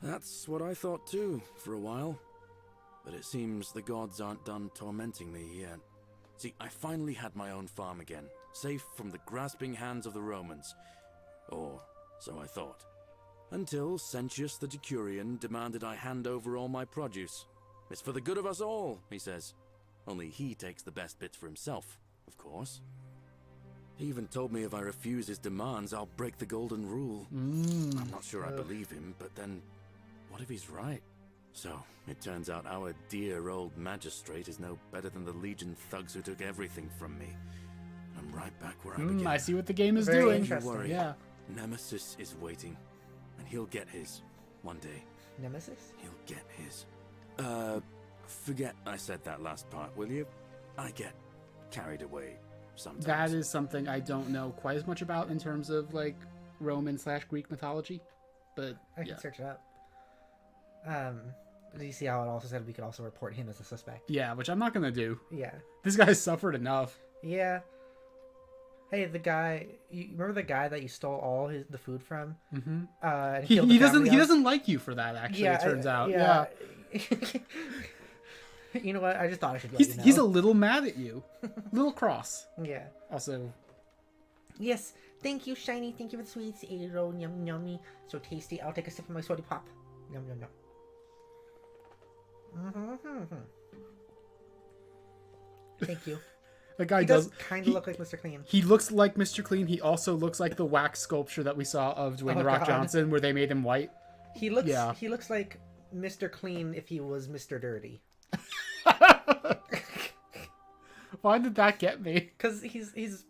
That's what I thought too, for a while. But it seems the gods aren't done tormenting me yet. See, I finally had my own farm again, safe from the grasping hands of the Romans. Or so I thought. Until Sentius the Decurion demanded I hand over all my produce. It's for the good of us all, he says. Only he takes the best bits for himself, of course. He even told me if I refuse his demands, I'll break the golden rule. I'm not sure I believe him, but then, what if he's right? So, it turns out our dear old magistrate is no better than the Legion thugs who took everything from me. I'm right back where I began. I see what the game is doing. Don't you worry. Nemesis is waiting, and he'll get his one day. Nemesis? He'll get his. Forget I said that last part, will you? I get carried away sometimes. That is something I don't know quite as much about in terms of, like, Roman/Greek mythology, but I can search it up. Did you see how it also said we could also report him as a suspect? Yeah, which I'm not gonna do. Yeah. This guy's suffered enough. Yeah. Hey, the guy. You remember the guy that you stole all the food from? Mm-hmm. He doesn't like you for that. Actually, it turns out. Yeah. You know what? I just thought I should. He's a little mad at you, a little cross. Yeah. Also. Yes. Thank you, Shiny. Thank you for the sweets. Aro, yum, yummy. So tasty. I'll take a sip of my sweaty pop. Yum, yum, yum. Thank you. The guy does kind of look like Mr. Clean. He looks like Mr. Clean. He also looks like the wax sculpture that we saw of Dwayne The Rock Johnson, where they made him white. He looks like Mr. Clean if he was Mr. Dirty. Why did that get me? Because he's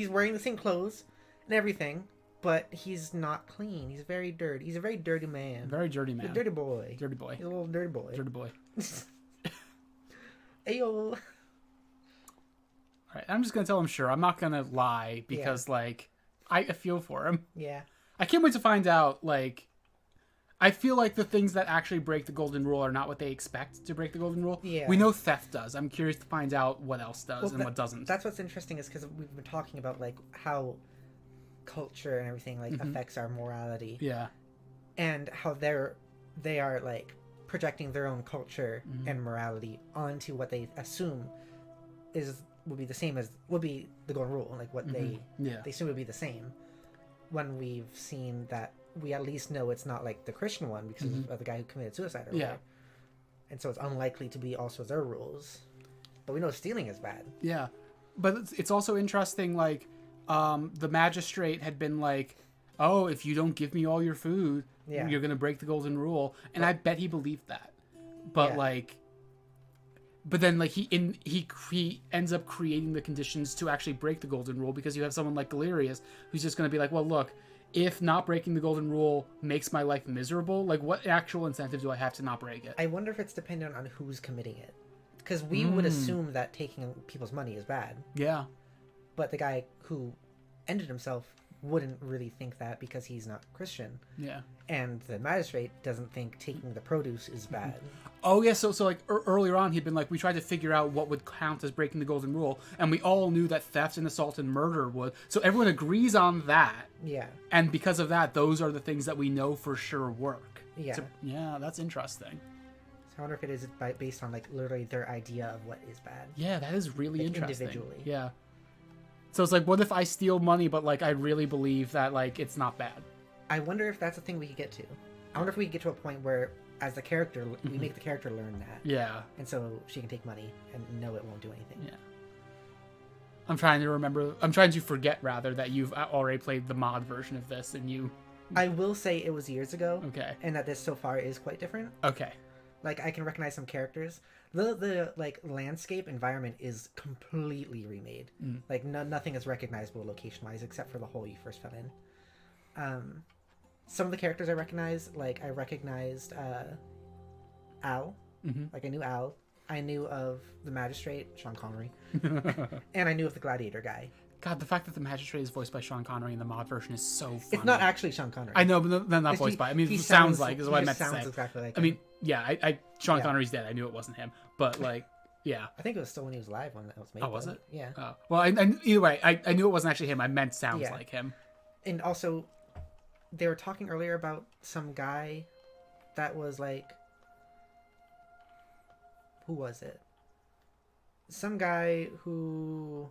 wearing the same clothes and everything, but he's not clean. He's very dirty. He's a very dirty man. Very dirty man. A dirty boy. Dirty boy. He's a little dirty boy. Dirty boy. Ayo. Alright, I'm just gonna tell him sure. I'm not gonna lie because like I feel for him. Yeah. I can't wait to find out, like, I feel like the things that actually break the golden rule are not what they expect to break the golden rule. Yeah. We know theft does. I'm curious to find out what else does and what doesn't. That's what's interesting is because we've been talking about, like, how culture and everything, like, affects our morality. Yeah. And how they are, like, projecting their own culture and morality onto what they assume would be the same as, would be the golden rule. Like, what they assume would be the same. When we've seen that we at least know it's not like the Christian one because of the guy who committed suicide or whatever. And so it's unlikely to be also their rules. But we know stealing is bad. Yeah. But it's also interesting, like, the magistrate had been like, oh, if you don't give me all your food, you're going to break the golden rule. And I bet he believed that. But, like... But then, like, he ends up creating the conditions to actually break the golden rule because you have someone like Galerius who's just going to be like, well, look, if not breaking the golden rule makes my life miserable, like, what actual incentive do I have to not break it? I wonder if it's dependent on who's committing it. Because we would assume that taking people's money is bad. Yeah. But the guy who ended himself wouldn't really think that because he's not Christian. Yeah. And the magistrate doesn't think taking the produce is bad. Oh yeah, so like earlier on he'd been like, we tried to figure out what would count as breaking the golden rule, and we all knew that theft and assault and murder would. So everyone agrees on that. Yeah. And because of that, those are the things that we know for sure work. Yeah. So, yeah, that's interesting. So I wonder if it is based on like literally their idea of what is bad. Yeah, that is really like, interesting. Individually. Yeah. So it's like, what if I steal money, but like I really believe that like it's not bad? I wonder if that's a thing we could get to. I wonder if we could get to a point where, as the character, we make the character learn that. Yeah. And so she can take money and know it won't do anything. Yeah. I'm trying to forget rather that you've already played the mod version of this, and you. I will say it was years ago. Okay. And that this so far is quite different. Okay. Like I can recognize some characters. The like landscape environment is completely remade. Like nothing is recognizable location wise except for the hole you first fell in. Some of the characters I recognize, like I recognized Al. Like I knew Al. I knew of the magistrate, Sean Connery, and I knew of the gladiator guy. God, the fact that the magistrate is voiced by Sean Connery in the mod version is so funny. It's not actually Sean Connery. I know, but they're not voiced by. I mean, it sounds like is what I meant to say. Exactly like I mean, yeah, Sean Connery's dead. I knew it wasn't him, but like, yeah. I think it was still when he was alive when that was made. Oh, was it? Yeah. Well, either way, I knew it wasn't actually him. I meant sounds like him. And also, they were talking earlier about some guy that was like, who was it? Some guy who.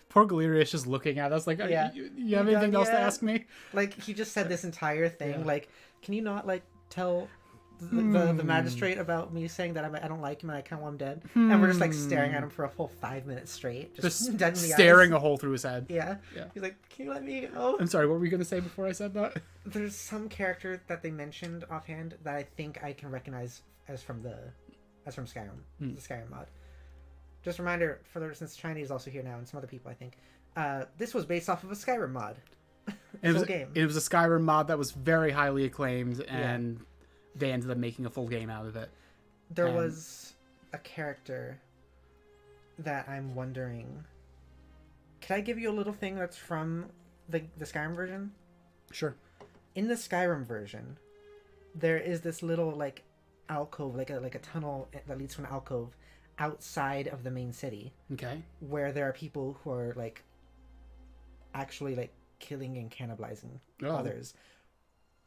Poor Galerius just looking at us like, you have anything else to ask me? Like, he just said this entire thing. Like, can you not, like, tell the magistrate about me saying that I don't like him and I can't want him dead? And we're just, like, staring at him for a full 5 minutes straight. Just dead in the staring eyes. a hole through his head. Yeah. He's like, can you let me go? I'm sorry, what were you going to say before I said that? There's some character that they mentioned offhand that I think I can recognize as from Skyrim. The Skyrim mod. Just a reminder, since Chinese is also here now, and some other people, I think, this was based off of a Skyrim mod. It was a Skyrim mod that was very highly acclaimed, and they ended up making a full game out of it. There was a character that I'm wondering... Can I give you a little thing that's from the Skyrim version? Sure. In the Skyrim version, there is this little, like, alcove, like a tunnel that leads to an alcove outside of the main city. Okay. Where there are people who are like actually like killing and cannibalizing others.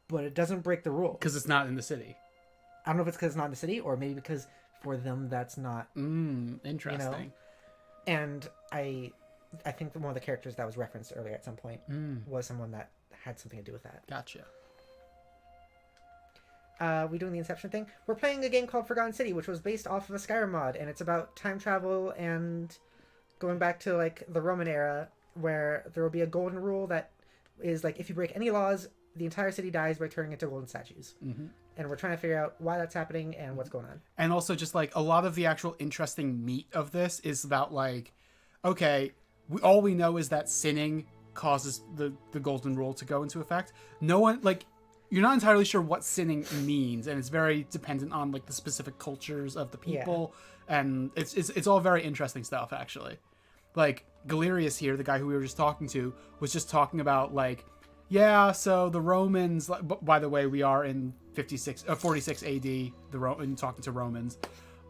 But it doesn't break the rule. Because it's not in the city. I don't know if it's because it's not in the city or maybe because for them that's not interesting. You know? And I think one of the characters that was referenced earlier at some point was someone that had something to do with that. Gotcha. We doing the Inception thing? We're playing a game called Forgotten City, which was based off of a Skyrim mod, and it's about time travel and going back to like the Roman era, where there will be a golden rule that is like if you break any laws, the entire city dies by turning into golden statues. And we're trying to figure out why that's happening and what's going on. And also just like a lot of the actual interesting meat of this is about like, okay, all we know is that sinning causes the golden rule to go into effect. No one like... You're not entirely sure what sinning means, and it's very dependent on like the specific cultures of the people, and it's all very interesting stuff actually. Like Galerius here, the guy who we were just talking to, was just talking about like, yeah, so the Romans. By the way, we are in 46 AD. Talking to Romans.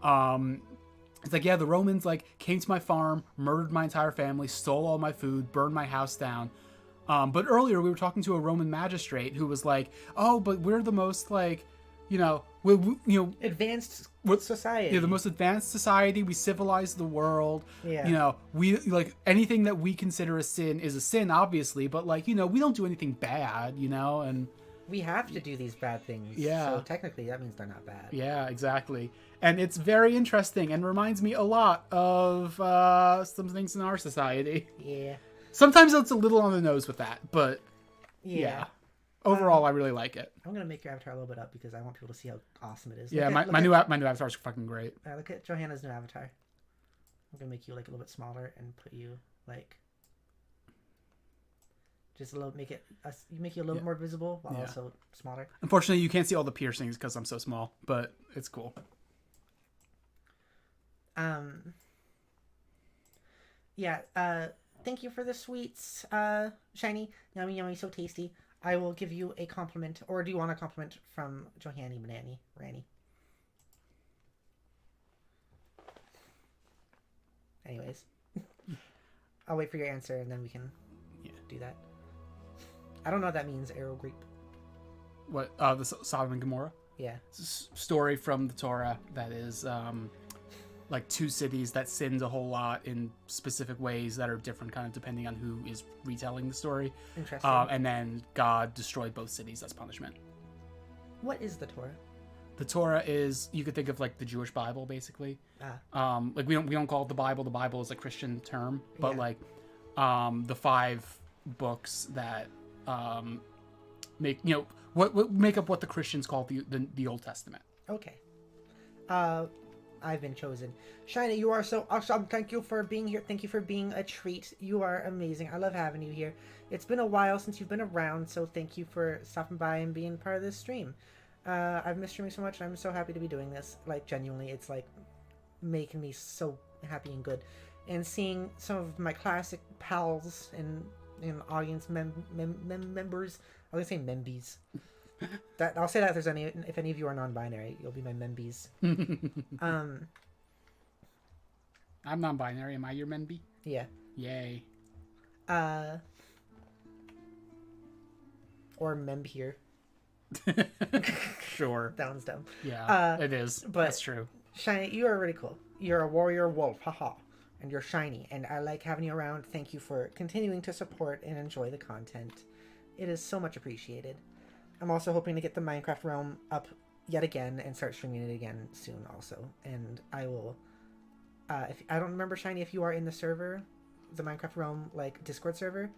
It's like, yeah, the Romans like came to my farm, murdered my entire family, stole all my food, burned my house down. But earlier we were talking to a Roman magistrate who was like, "Oh, but we're the most like, advanced society. Yeah, the most advanced society. We civilize the world. Yeah. We like anything that we consider a sin is a sin, obviously. But like, we don't do anything bad. And we have to do these bad things. Yeah. So technically, that means they're not bad. Yeah, exactly. And it's very interesting and reminds me a lot of some things in our society. Yeah. Sometimes it's a little on the nose with that, but yeah. Overall, I really like it. I'm gonna make your avatar a little bit up because I want people to see how awesome it is. Yeah, my new avatar is fucking great. Look at Johanna's new avatar. I'm gonna make you like a little bit smaller and put you like just a little make you a little more visible while also smaller. Unfortunately, you can't see all the piercings because I'm so small, but it's cool. Yeah. thank you for the sweets, Shiny. Yummy, yummy, so tasty. I will give you a compliment. Or do you want a compliment from Johanny Banani Ranny? Anyways. I'll wait for your answer and then we can do that. I don't know what that means, Arrow Grape. What? The Sodom and Gomorrah? Yeah. It's a story from the Torah that is like two cities that sinned a whole lot in specific ways that are different kind of depending on who is retelling the story. Interesting. And then God destroyed both cities as punishment. What is the Torah? The Torah is, you could think of like the Jewish Bible, basically. Like we don't call it the Bible. The Bible is a Christian term, but like the 5 books that make what make up what the Christians call the Old Testament. Okay. I've been chosen. Shiny, you are so awesome. Thank you for being here. Thank you for being a treat. You are amazing. I love having you here. It's been a while since you've been around, so thank you for stopping by and being part of this stream. I've missed streaming so much. I'm so happy to be doing this. Like, genuinely, it's like making me so happy and good. And seeing some of my classic pals and audience members. I was gonna say membies. That I'll say that if any of you are non-binary, you'll be my membies. I'm non-binary. Am I your memby? Yeah. Yay. Or memb here. Sure. That one's dumb. Yeah, it is. But that's true. Shiny, you are really cool. You're a warrior wolf, haha. And you're shiny, and I like having you around. Thank you for continuing to support and enjoy the content. It is so much appreciated. I'm also hoping to get the Minecraft realm up yet again and start streaming it again soon also. And I will, if I don't remember, Shiny, if you are in the server, the Minecraft realm, like, Discord server,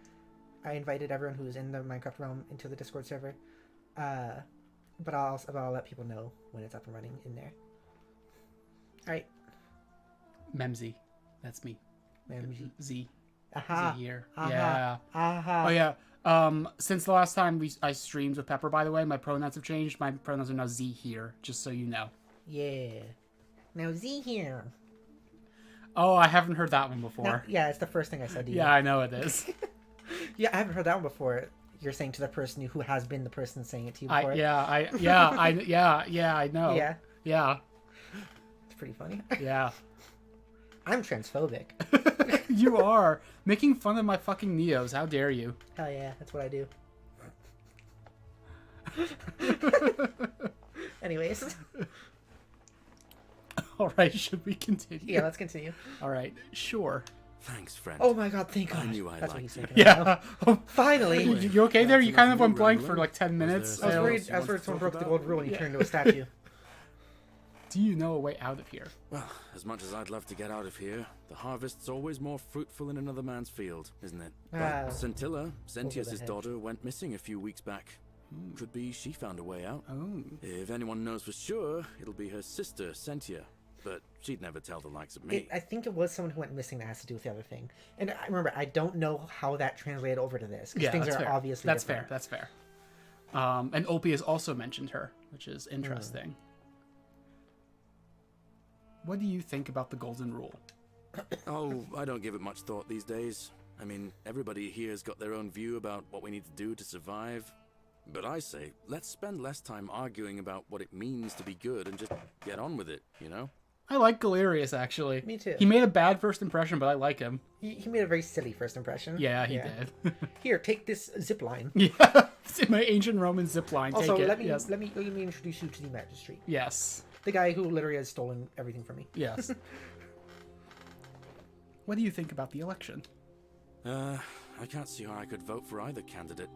I invited everyone who's in the Minecraft realm into the Discord server. But I'll let people know when it's up and running in there. Alright. Memzy. That's me. Memzy. Z. Aha. Z here. Aha. Yeah. Aha. Oh, yeah. Since the last time I streamed with Pepper, by the way, my pronouns have changed. My pronouns are now Z here, just so you know. Yeah. Now Z here. Oh, I haven't heard that one before. No, yeah, it's the first thing I said to you. Yeah, I know it is. Yeah, I haven't heard that one before. You're saying to the person who has been the person saying it to you before. I know. Yeah. Yeah. It's pretty funny. Yeah. I'm transphobic. You are. Making fun of my fucking Neos. How dare you? Hell yeah, that's what I do. Anyways. Alright, should we continue? Yeah, let's continue. Alright, sure. Thanks, friend. Oh my god, thank God. I knew I that's liked what you. he's Yeah. Oh, finally. You okay there? You kind of went blank for like 10 minutes. I was worried someone broke the gold rule and you turned into a statue. Do you know a way out of here? Well, as much as I'd love to get out of here, the harvest's always more fruitful in another man's field, isn't it? But Scintilla, Sentius's daughter, went missing a few weeks back. Could be she found a way out. Oh. If anyone knows for sure, it'll be her sister, Sentia. But she'd never tell the likes of me. I think it was someone who went missing that has to do with the other thing. And I remember, I don't know how that translated over to this. Yeah, things that's are fair. obviously That's different. fair. That's fair. And Opie has also mentioned her, which is interesting. What do you think about the Golden Rule? Oh, I don't give it much thought these days. I mean, everybody here's got their own view about what we need to do to survive. But I say, let's spend less time arguing about what it means to be good and just get on with it, you know? I like Galerius, actually. Me too. He made a bad first impression, but I like him. He made a very silly first impression. Yeah, he did. Here, take this zip line. Yeah, it's my ancient Roman zip line. Also, Take it. let me Yes. let me introduce you to the magistrate. Yes. The guy who literally has stolen everything from me. Yes. What do you think about the election? I can't see how I could vote for either candidate.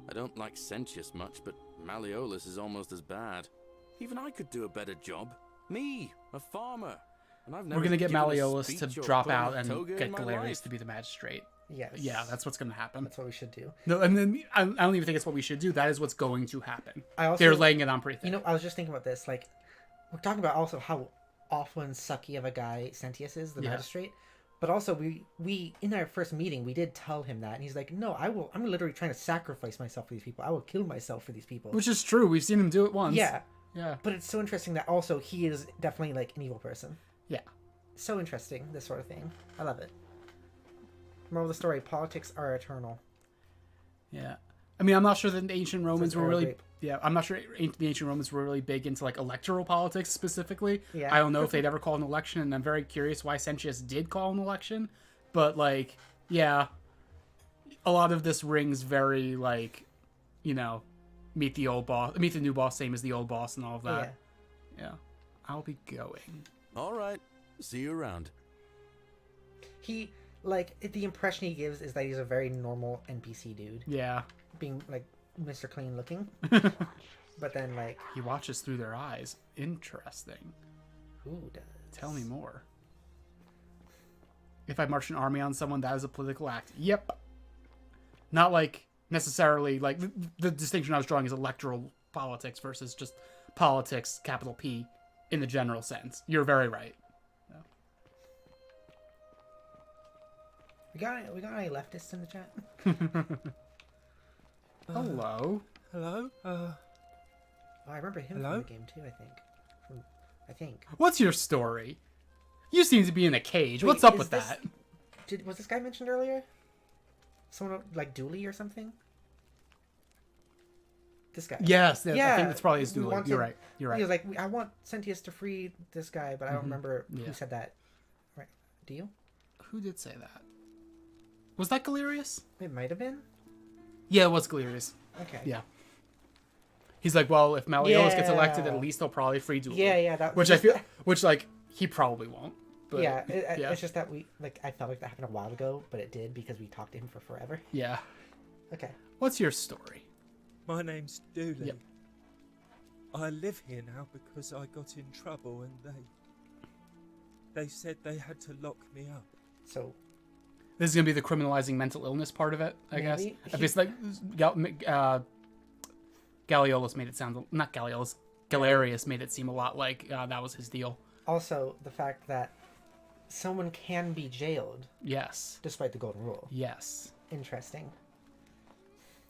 I don't like Sentius much, but Malleolus is almost as bad. Even I could do a better job. Me, a farmer. And I've never We're going to get given a Malleolus to speech or drop put on out a and toga get in my Galerius life. to be the magistrate. Yes. Yeah, that's what's going to happen. That's what we should do. No, and then I don't even think it's what we should do. That is what's going to happen. Also, they're laying it on pretty thin. You know, I was just thinking about this. Like, we're talking about also how awful and sucky of a guy Sentius is, the magistrate. But also, we in our first meeting, we did tell him that, and he's like, "No, I'm literally trying to sacrifice myself for these people. I will kill myself for these people." Which is true. We've seen him do it once. Yeah. Yeah. But it's so interesting that also he is definitely like an evil person. Yeah. So interesting, this sort of thing. I love it. Moral of the story: politics are eternal. Yeah. I mean, I'm not sure that the ancient Romans were really... grape. Yeah, I'm not sure the ancient Romans were really big into, like, electoral politics specifically. Yeah. I don't know if they'd ever call an election, and I'm very curious why Sentius did call an election. But, like, yeah, a lot of this rings very, like, you know, meet the new boss, same as the old boss and all of that. Yeah. I'll be going. All right. See you around. He, like, the impression he gives is that he's a very normal NPC dude. Yeah. Being, like, Mr. Clean looking. But then, like... He watches through their eyes. Interesting. Who does? Tell me more. If I march an army on someone, that is a political act. Yep. Not, like, necessarily, like, the distinction I was drawing is electoral politics versus just politics, capital P, in the general sense. You're very right. We got any leftists in the chat? Hello. Hello? Oh, I remember him Hello? from the game too, I think. What's your story? You seem to be in a cage. Wait, What's up is with this- that? Was this guy mentioned earlier? Someone like Dooley or something? This guy. Yes, I think that's probably his we Dooley. wanted- You're right. You're right. He was like, I want Sentius to free this guy, but I don't Mhm. remember Yeah. who said that. Right? Do you? Who did say that? Was that Galerius? It might have been. Yeah, it was Galerius. Okay. Yeah. He's like, well, if Malleolus gets elected, Yeah. at least they'll probably free Dooley. Yeah, that- Which I feel, like, he probably won't. But, yeah, it's just that I felt like that happened a while ago, but it did because we talked to him for forever. Yeah. Okay. What's your story? My name's Dooley. Yep. I live here now because I got in trouble and they said they had to lock me up. So This is going to be the criminalizing mental illness part of it, I guess. Maybe. If it's like Galliolus made it sound... Not Galliolus. Galerius made it seem a lot like that was his deal. Also, the fact that someone can be jailed. Yes. Despite the golden rule. Yes. Interesting.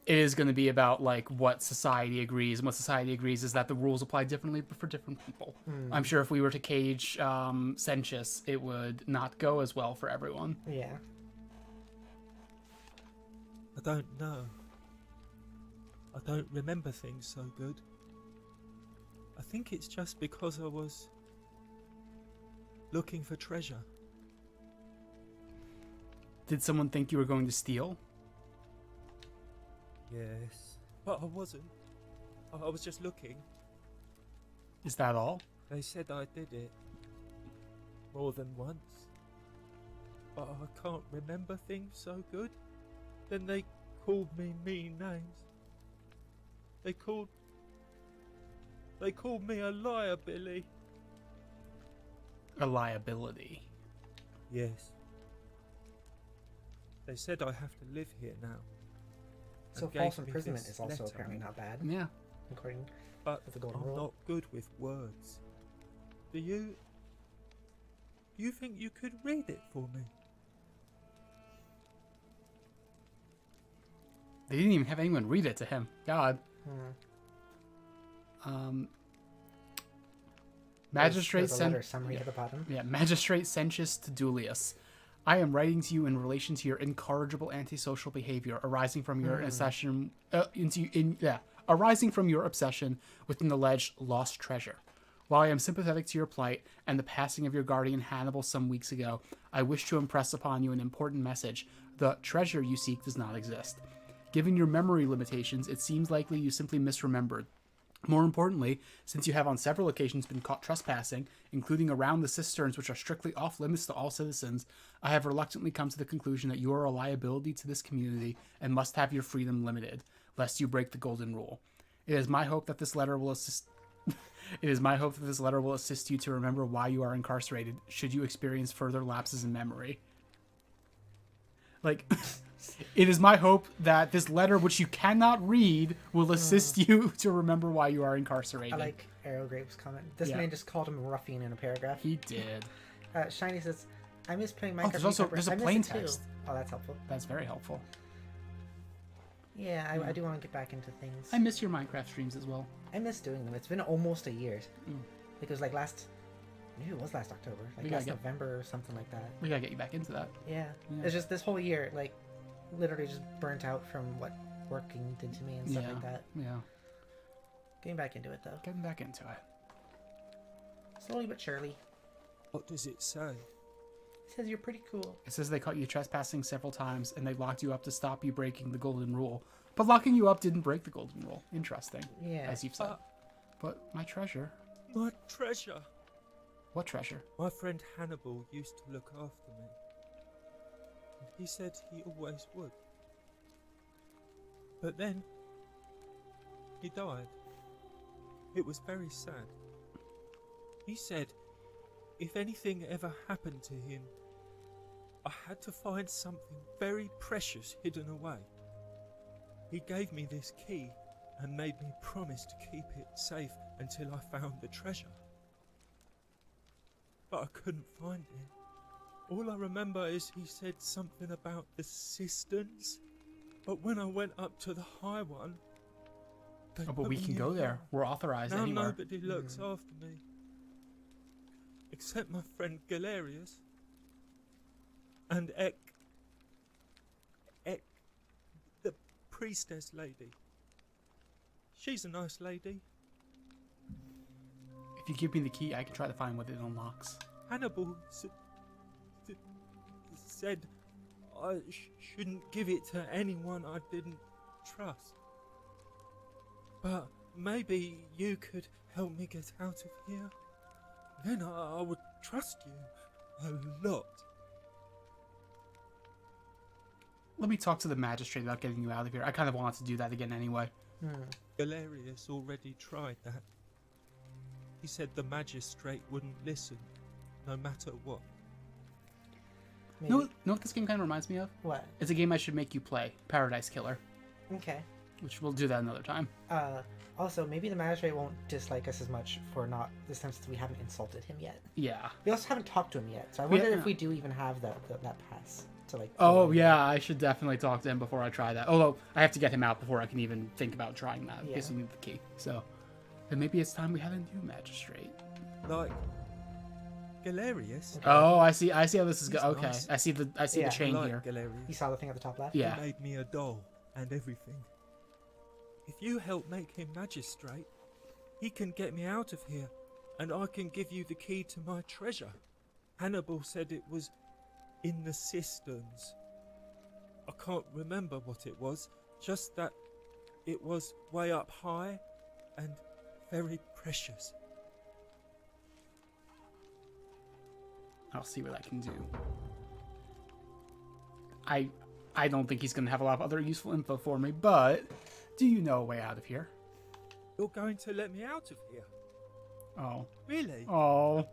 It is going to be about like what society agrees, and what society agrees is that the rules apply differently for different people. I'm sure if we were to cage Sentius, it would not go as well for everyone. Yeah. I don't know. I don't remember things so good. I think it's just because I was looking for treasure. Did someone think you were going to steal? Yes. But I wasn't. I was just looking. Is that all? They said I did it. More than once. But I can't remember things so good. Then they called me mean names. They called me a liar, Billy. A liability. Yes. They said I have to live here now. So and gave false me imprisonment this is also letter. apparently not bad. Yeah. According But to the golden I'm rule. not good with words. Do you think you could read it for me? They didn't even have anyone read it to him. God. Magistrate There's a letter summary at the bottom. Yeah, Magistrate Sentius to Dulius. I am writing to you in relation to your incorrigible antisocial behavior arising from your arising from your obsession with an alleged lost treasure. While I am sympathetic to your plight and the passing of your guardian Hannibal some weeks ago, I wish to impress upon you an important message. The treasure you seek does not exist. Given your memory limitations, it seems likely you simply misremembered. More importantly, since you have on several occasions been caught trespassing, including around the cisterns which are strictly off limits to all citizens, I have reluctantly come to the conclusion that you are a liability to this community and must have your freedom limited, lest you break the golden rule. It is my hope that this letter will assist you to remember why you are incarcerated, should you experience further lapses in memory. Like, it is my hope that this letter, which you cannot read, will assist you to remember why you are incarcerated. I like Arrow Grape's comment. This man just called him a ruffian in a paragraph. He did. Shiny says, I miss playing Minecraft. There's a I miss plain it too." text. Oh, that's helpful. That's very helpful. Yeah, I do want to get back into things. I miss your Minecraft streams as well. I miss doing them. It's been almost a year. I think it was like last Maybe it was last October. Like We last gotta get- November or something like that. We gotta get you back into that. Yeah. Yeah. It's just this whole year, like, literally just burnt out from what working did to me and stuff Yeah. like that. Yeah. Getting back into it, though. Getting back into it. Slowly but surely. What does it say? It says you're pretty cool. It says they caught you trespassing several times and they locked you up to stop you breaking the golden rule. But locking you up didn't break the golden rule. Interesting. Yeah. As you've said. But my treasure. My treasure. What treasure? My friend Hannibal used to look after me. And he said he always would. But then, he died. It was very sad. He said, if anything ever happened to him, I had to find something very precious hidden away. He gave me this key and made me promise to keep it safe until I found the treasure. But I couldn't find it. All I remember is he said something about the cisterns. But when I went up to the high one... Oh, but we can go there. We're authorized now anywhere. nobody looks after me. Except my friend Galerius. And Ek, the priestess lady. She's a nice lady. If you give me the key, I can try to find what it unlocks. Hannibal said I shouldn't give it to anyone I didn't trust. But maybe you could help me get out of here. Then I would trust you a lot. Let me talk to the magistrate about getting you out of here. I kind of wanted to do that again anyway. Galerius already tried that. He said the magistrate wouldn't listen, no matter what. Know what this game kind of reminds me of? What? It's a game I should make you play. Paradise Killer. Okay. Which we'll do that another time. Also, maybe the magistrate won't dislike us as much for not this time since we haven't insulted him yet. Yeah. We also haven't talked to him yet, so I wonder if we do even have that pass to like. Oh yeah, I should definitely talk to him before I try that. Although I have to get him out before I can even think about trying that. Because you need the key. So, then maybe it's time we had a new magistrate. Like Galerius. Oh, I see how this is going. Okay, nice. I see the chain here. Galerius. You saw the thing at the top left? Yeah. He made me a doll and everything. If you help make him magistrate, he can get me out of here, and I can give you the key to my treasure. Hannibal said it was in the cisterns. I can't remember what it was, just that it was way up high and very precious. I'll see what I can do. I don't think he's going to have a lot of other useful info for me, but do you know a way out of here? You're going to let me out of here? Oh. Really? Oh.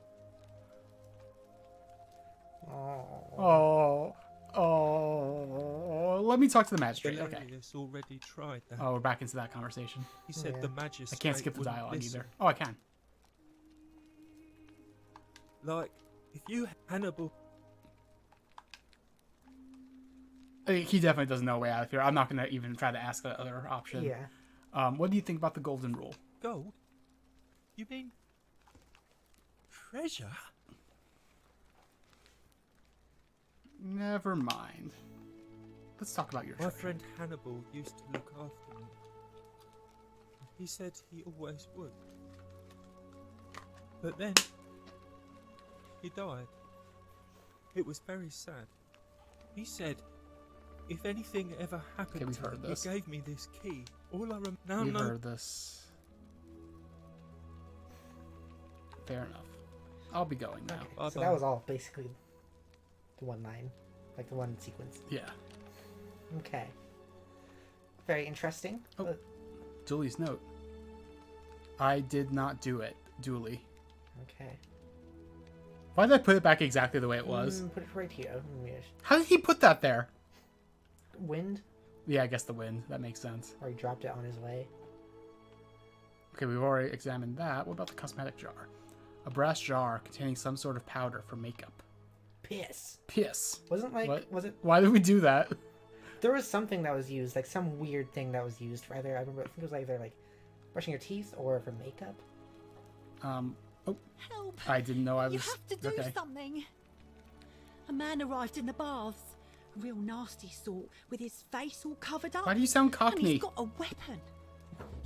Oh. Oh. Let me talk to the magistrate. Okay. Galerius already tried that. Oh, we're back into that conversation. He said the magistrate I can't skip the wouldn't dialogue listen. either. Oh, I can. Like, if you Hannibal... He definitely doesn't know a way out of here. I'm not going to even try to ask the other option. Yeah. What do you think about the golden rule? Gold? You mean... treasure? Never mind. Let's talk about your My treasure. friend Hannibal used to look after me. He said he always would. But then... he died. It was very sad. He said, if anything ever happened we've to heard him, this. he gave me this key. All I remember... Now We've no... heard this. Fair enough. I'll be going now. Okay. So that was all basically the one line, like the one sequence. Yeah. Okay. Very interesting. Oh, Julie's note. I did not do it, Julie. Okay. Why did I put it back exactly the way it was? Put it right here. Yes. How did he put that there? Wind? Yeah, I guess the wind. That makes sense. Or he dropped it on his way. Okay, we've already examined that. What about the cosmetic jar? A brass jar containing some sort of powder for makeup. Piss. Piss. Wasn't like... What? Was it... Why did we do that? There was something that was used, like some weird thing that was used for either... I remember, I think it was either like brushing your teeth or for makeup. Oh, help! I didn't know I was. You have to do something. A man arrived in the baths. A real nasty sort, with his face all covered up. Why do you sound And Cockney? he's got a weapon.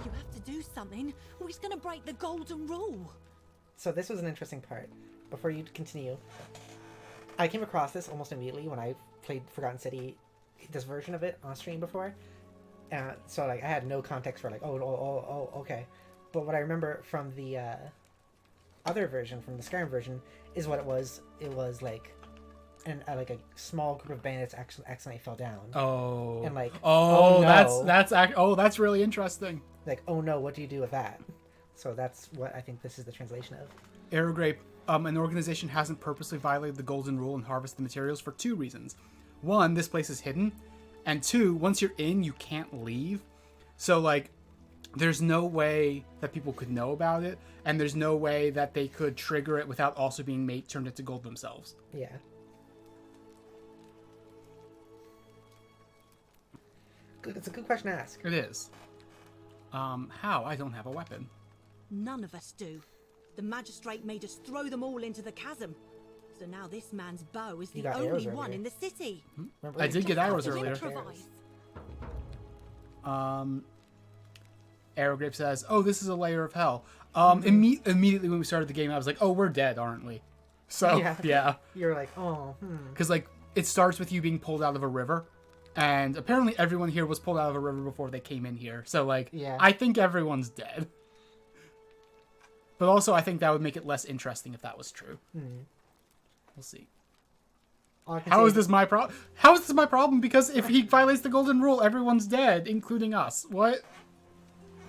You have to do something, or he's going to break the golden rule. So this was an interesting part. Before you continue, I came across this almost immediately when I played Forgotten City, this version of it on stream before. So like I had no context for like, oh, okay. But what I remember from the other version, from the Skyrim version, is what it was. It was like like a small group of bandits accidentally fell down. Oh. And like, oh no. that's really interesting. Like, oh no, what do you do with that? So that's what I think this is the translation of. Arrowgrape, an organization hasn't purposely violated the golden rule and harvested the materials for 2 reasons. 1, this place is hidden. And 2, once you're in, you can't leave. So, like, there's no way that people could know about it. And there's no way that they could trigger it without also being turned into gold themselves. Yeah. It's a good question to ask. It is. How? I don't have a weapon. None of us do. The magistrate made us throw them all into the chasm. So now this man's bow is the only one in the city. I did get arrows earlier. Arrowgrape says, "Oh, this is a layer of hell." Immediately when we started the game, I was like, "Oh, we're dead, aren't we?" So yeah. You're like, oh, Because like it starts with you being pulled out of a river, and apparently everyone here was pulled out of a river before they came in here. So like, I think everyone's dead. But also, I think that would make it less interesting if that was true. We'll see. How is this my problem? How is this my problem? Because if he violates the golden rule, everyone's dead, including us. What?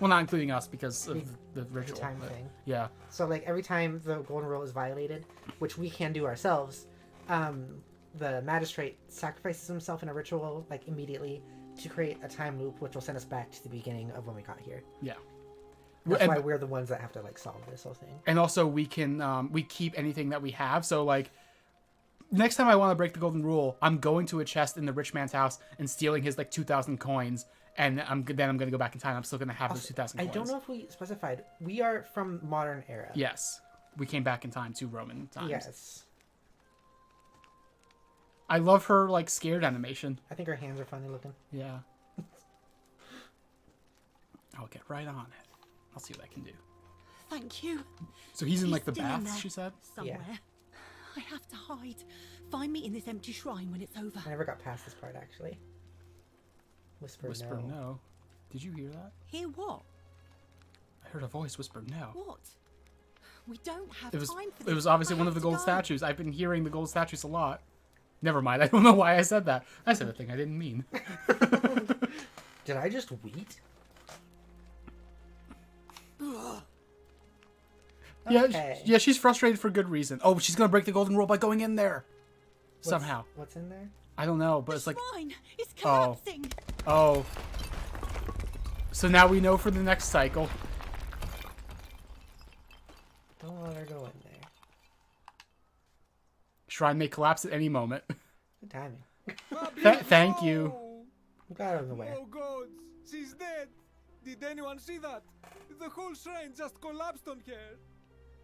Well, not including us because of the ritual. Time thing. Yeah. So like every time the golden rule is violated, which we can do ourselves, the magistrate sacrifices himself in a ritual like immediately to create a time loop, which will send us back to the beginning of when we got here. Yeah. That's why we're the ones that have to like solve this whole thing. And also we can we keep anything that we have. So like next time I want to break the golden rule, I'm going to a chest in the rich man's house and stealing his like 2,000 coins, and I'm going to go back in time. I'm still going to have those 2,000 coins. I don't know if we specified. We are from modern era. Yes. We came back in time to Roman times. Yes. I love her like scared animation. I think her hands are funny looking. Yeah. I'll get right on it. I'll see what I can do. Thank you. So he's in like the still in baths, there she said? Somewhere. Yeah. I have to hide. Find me in this empty shrine when it's over. I never got past this part actually. Whisper no. Did you hear that? Hear what? I heard a voice whisper no. What? We don't have time for this. It was obviously one of the gold statues. I've been hearing the gold statues a lot. Never mind. I don't know why I said that. I said a thing I didn't mean. Did I just wheat? Yeah, she's frustrated for good reason. Oh, she's gonna break the golden rule by going in there. Somehow. What's in there? I don't know, but it's like... It's collapsing. Oh. So now we know for the next cycle. Don't let her go in there. Shrine may collapse at any moment. Good timing. Thank you. Got out of the way. Oh gods, she's dead. Did anyone see that? The whole shrine just collapsed on her.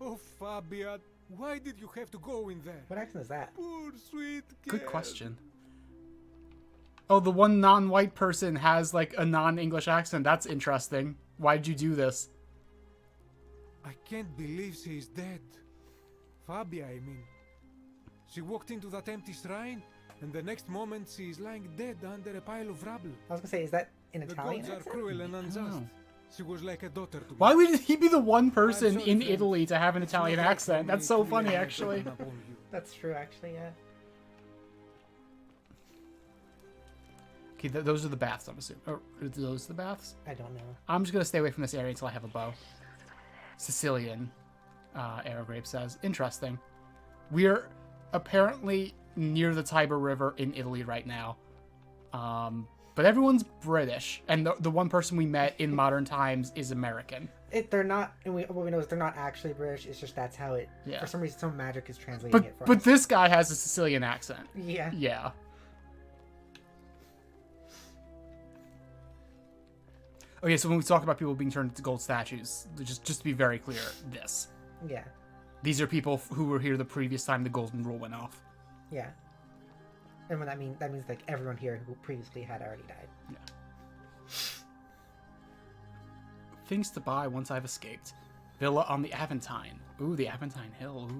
Oh, Fabia, why did you have to go in there? What accent is that? Poor sweet girl. Good question. Oh, the one non-white person has like a non-English accent. That's interesting. Why'd you do this? I can't believe she is dead. Fabia, I mean. She walked into that empty shrine, and the next moment she is lying dead under a pile of rubble. I was gonna say, is that in Italian? The gods are cruel and unjust. She was like a daughter to me. Why would he be the one person in Italy to have an Italian accent? That's so funny, actually. That's true, actually, yeah. Okay, those are the baths, I'm assuming. Or are those the baths? I don't know. I'm just going to stay away from this area until I have a bow. Sicilian, Arrowgrape says. Interesting. We're apparently near the Tiber River in Italy right now. But everyone's British, and the one person we met in modern times is American. They're not, and what we know is they're not actually British. It's just that's how it. Yeah. For some reason, some magic is translating it for us. But this guy has a Sicilian accent. Yeah. Yeah. Okay, so when we talk about people being turned into gold statues, just to be very clear, this. Yeah. These are people who were here the previous time the golden rule went off. Yeah. And when that means like everyone here who previously had already died. Yeah. Things to buy once I've escaped. Villa on the Aventine. Ooh, the Aventine Hill.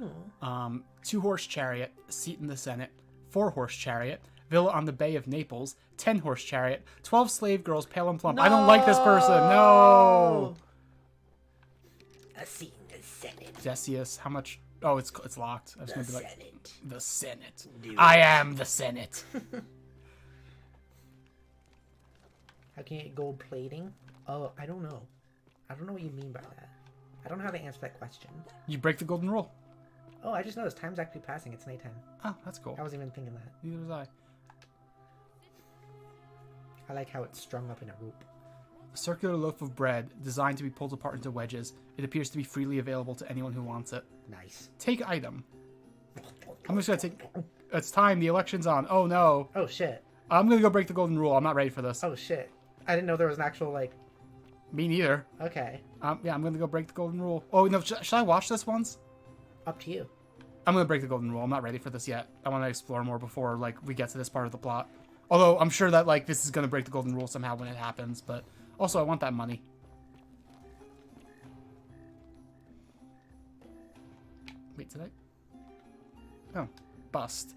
Ooh. 2-horse chariot, seat in the Senate. 4-horse chariot, villa on the Bay of Naples. 10-horse chariot, 12 slave girls, pale and plump. No! I don't like this person. No. A seat in the Senate. Decius, how much? Oh, it's locked. I was The gonna be like, Senate. the Senate. Do I it. am the Senate. How can you get gold plating? Oh, I don't know. I don't know what you mean by that. I don't know how to answer that question. You break the golden rule. Oh, I just noticed time's actually passing. It's nighttime. Oh, that's cool. I wasn't even thinking that. Neither was I. I like how it's strung up in a rope. A circular loaf of bread designed to be pulled apart into wedges. It appears to be freely available to anyone who wants it. Nice. Take item. I'm just gonna take... It's time. The election's on. Oh, no. Oh, shit. I'm gonna go break the golden rule. I'm not ready for this. Oh, shit. I didn't know there was an actual, like... Me neither. Okay. Yeah, I'm gonna go break the golden rule. Oh, no, should I watch this once? Up to you. I'm gonna break the golden rule. I'm not ready for this yet. I want to explore more before, like, we get to this part of the plot. Although, I'm sure that, like, this is gonna break the golden rule somehow when it happens, but... Also, I want that money. Wait, did I? Oh. Bust.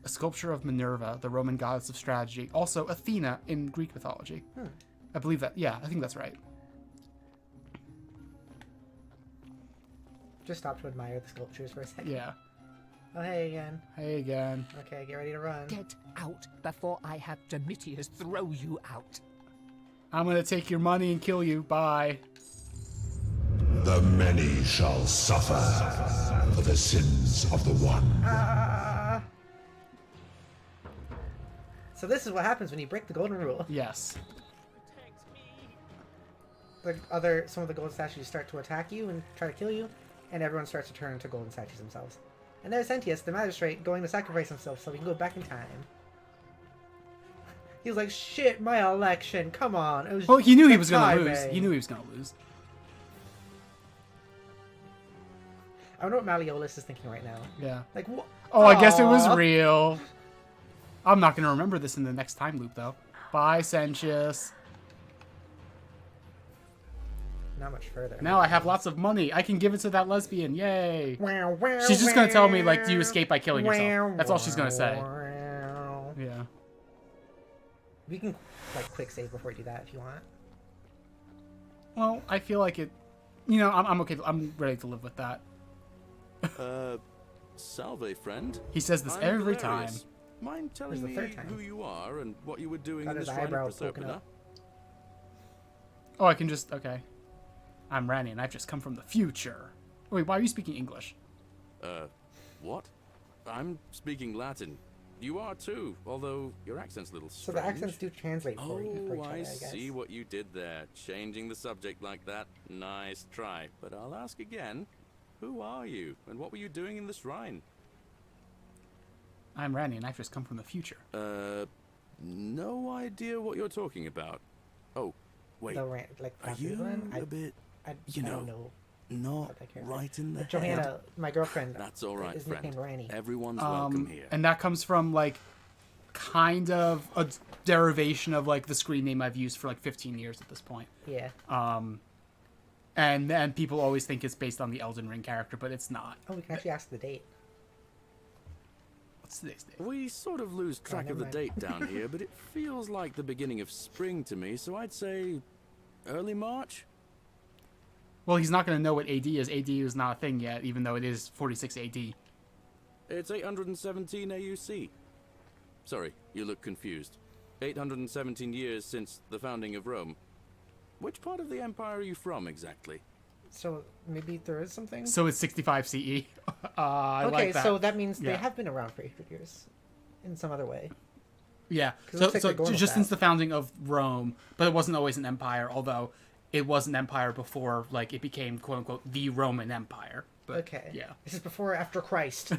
A sculpture of Minerva, the Roman goddess of strategy. Also, Athena in Greek mythology. I believe that. Yeah, I think that's right. Just stop to admire the sculptures for a second. Yeah. Oh, hey again. Hey again. Okay, get ready to run. Get out before I have Domitius throw you out. I'm gonna take your money and kill you. Bye. The many shall suffer for the sins of the one. So this is what happens when you break the golden rule. Yes. Some of the golden statues start to attack you and try to kill you, and everyone starts to turn into golden statues themselves. And there's Sentius, the magistrate, going to sacrifice himself so he can go back in time. He was like, shit, my election, come on. It was Well, he knew he was gonna lose. He knew he was gonna lose. I wonder what Malleolus is thinking right now. Yeah. Like, what? Oh, I guess it was real. I'm not gonna remember this in the next time loop, though. Bye, Sentius. Not much further. Now I have lots of money. I can give it to that lesbian. Yay. Wow, wow, She's just gonna tell me, like, do you wow. escape by killing yourself? That's all she's gonna say. Wow. Yeah. We can, like, quick save before you do that if you want. Well, I feel like it... You know, I'm okay. I'm ready to live with that. Salve, friend. He says this I'm every Valerius. time. Mind telling There's me the third time. who you are and what you were doing Got in the his shrine of eyebrow poking Proserpina? up. Oh, I can just... Okay. I'm Ranny, and I've just come from the future. Wait, why are you speaking English? What? I'm speaking Latin. You are too, although your accent's a little So strange. the accents do translate for each other, I guess. See what you did there. Changing the subject like that. Nice try. But I'll ask again. Who are you, and what were you doing in the shrine? I'm Ranny, and I've just come from the future. No idea what you're talking about. Oh, wait. Are you a bit, I you don't know, know. not right in the head? Johanna, my girlfriend, That's all right, is friend. nicknamed Ranny. Everyone's welcome here. And that comes from, like, kind of a derivation of, like, the screen name I've used for, like, 15 years at this point. Yeah. And people always think it's based on the Elden Ring character, but it's not. Oh, we can actually ask the date. What's today's date? We sort of lose track of never the mind. date down here, but it feels like the beginning of spring to me, so I'd say early March? Well, he's not going to know what AD is. AD is not a thing yet, even though it is 46 AD. It's 817 AUC. Sorry, you look confused. 817 years since the founding of Rome. Which part of the empire are you from, exactly? So maybe there is something? So it's 65 CE. I okay, like that. so that means they Yeah. have been around for 800 years. In some other way. Yeah, 'Cause it so, looks like so they're going with just since that. the founding of Rome, but it wasn't always an empire, although it was an empire before, like, it became, quote-unquote, the Roman Empire. But, Okay. Yeah. This is before or after Christ.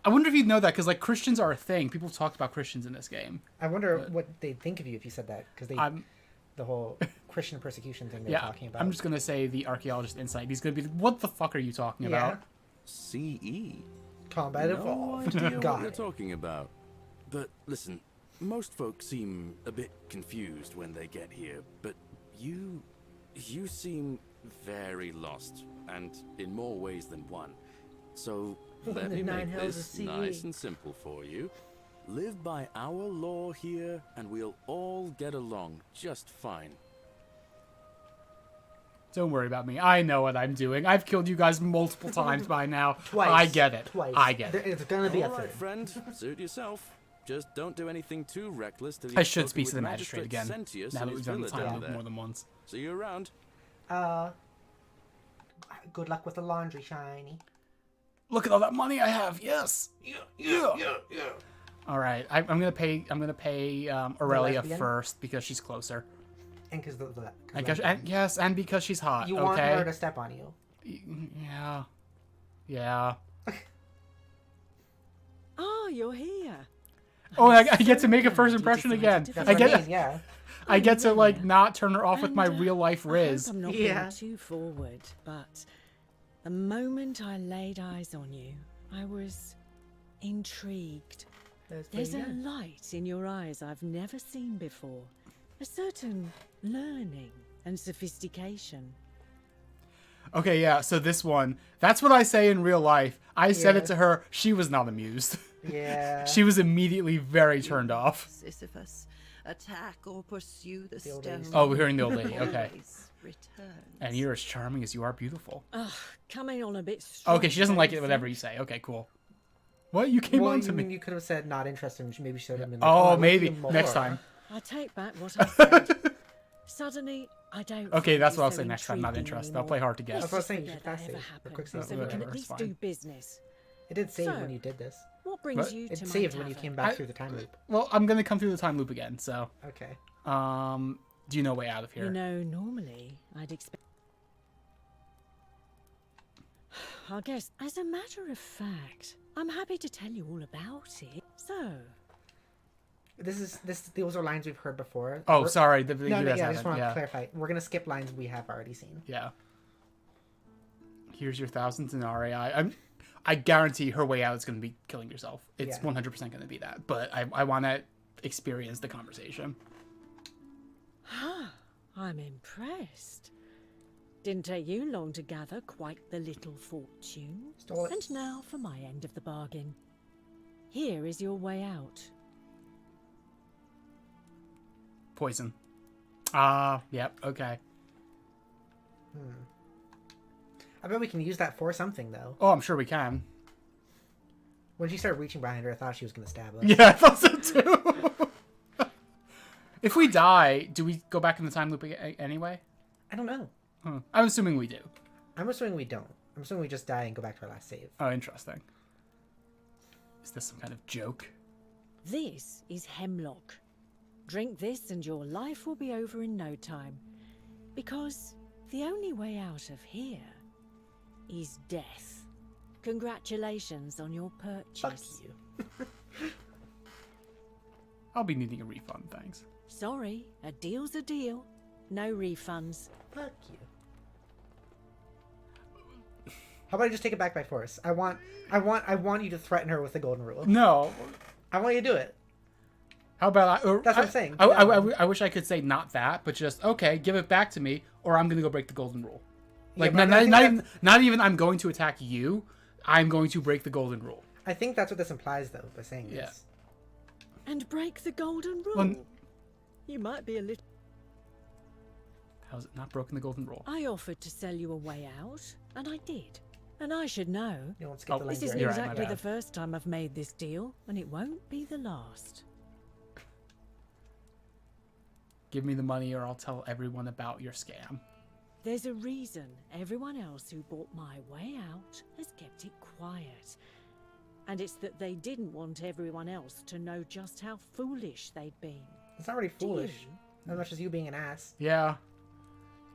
I wonder if you'd know that, because, like, Christians are a thing. People talked about Christians in this game. I wonder what they'd think of you if you said that. Because they the whole Christian persecution thing they're talking about. I'm just gonna say the archaeologist insight. He's gonna be, what the fuck are you talking about? CE. Combat No evolved. idea Got what you're it. talking about. But listen, most folks seem a bit confused when they get here, but you seem very lost, and in more ways than one. So let me make this nice and simple for you. Live by our law here, and we'll all get along just fine. Don't worry about me. I know what I'm doing. I've killed you guys multiple times by now. Twice. I get it. Twice. I get it. It's gonna be All a right, thing. friend. Suit yourself. Just don't do anything too reckless. Till I you've should spoken speak with to the magistrate again. Sentius Now and that we've his done the villa time down loop there. more than once. See you around. Good luck with the laundry, Shiny. Look at all that money I have. Yes. Yeah. All right. I'm gonna pay. Aurelia lesbian? first because she's closer. And because and because she's hot. you okay. want her to step on you. Yeah. Yeah. Oh, you're here. Oh, I get to make a first impression again. That's I what get. I mean, yeah. I get to like not turn her off with my real life I riz. hope I'm not being too forward, but the moment I laid eyes on you, I was intrigued. There's a light in your eyes I've never seen before. A certain learning and sophistication. Okay, yeah. So this one, that's what I say in real life. I said it Yeah. to her. She was not amused. Yeah. She was immediately very turned off. Sisyphus, attack or pursue the stone. Oh, we're hearing the old lady. Okay. Always return. And you're as charming as you are beautiful. Ugh, coming on a bit strong. Okay, she doesn't like it don't whatever you you say. Okay, cool. What? You came on to you me. mean you could have said not interested, and maybe should have been like, Oh, I like maybe. you more. Next time. I take back what I said. Suddenly, I don't. Okay, find that's you what I'll so say next time. Not intriguing interested. I'll anymore. play hard to get. Let's That's what I was just saying, you forget should that pass ever save for happened, quick save. so we can Whatever, at it's least fine. do business. It did save So, when you did this. What brings What? you to It my saved when you tavern? came back through the time loop. Well, I'm gonna come through the time loop again. So. Okay. Do you know a way out of here? You know, normally I'd expect. I guess, as a matter of fact, I'm happy to tell you all about it. So, Those are lines we've heard before. Oh, sorry. The No, US yeah, I just hasn't, want to yeah. clarify. We're gonna skip lines we have already seen. Yeah. Here's your 1,000 denarii. I guarantee her way out is going to be killing yourself. It's Yeah. 100% going to be that. But I want to experience the conversation. I'm impressed. Didn't take you long to gather quite the little fortune. Stole it. And now for my end of the bargain. Here is your way out. Poison. Yep, okay. I bet we can use that for something, though. Oh, I'm sure we can. When she started reaching behind her, I thought she was gonna stab us. Yeah, I thought so too. If we die, do we go back in the time loop anyway? I don't know. I'm assuming we do. I'm assuming we don't. I'm assuming we just die and go back to our last save. Oh, interesting. Is this some kind of joke? This is hemlock. Drink this and your life will be over in no time. Because the only way out of here is death. Congratulations on your purchase. Fuck you. I'll be needing a refund, thanks. Sorry, a deal's a deal. No refunds. Fuck you. How about I just take it back by force? I want you to threaten her with the golden rule. No. I want you to do it. How about That's what I'm saying. I wish I could say not that, but just, okay, give it back to me, or I'm going to go break the golden rule. Like, Yeah, but I think not even I'm going to attack you, I'm going to break the golden rule. I think that's what this implies, though, by saying Yeah. this. And break the golden rule. Well, You might be a little... how's it not broken the golden rule? I offered to sell you a way out, and I did. And I should know. You don't skip the This line, isn't You're right, my exactly the bad. first time I've made this deal, and it won't be the last. Give me the money or I'll tell everyone about your scam. There's a reason everyone else who bought my way out has kept it quiet. And it's that they didn't want everyone else to know just how foolish they'd been. It's not really Do you? foolish. As much as you being an ass. Yeah.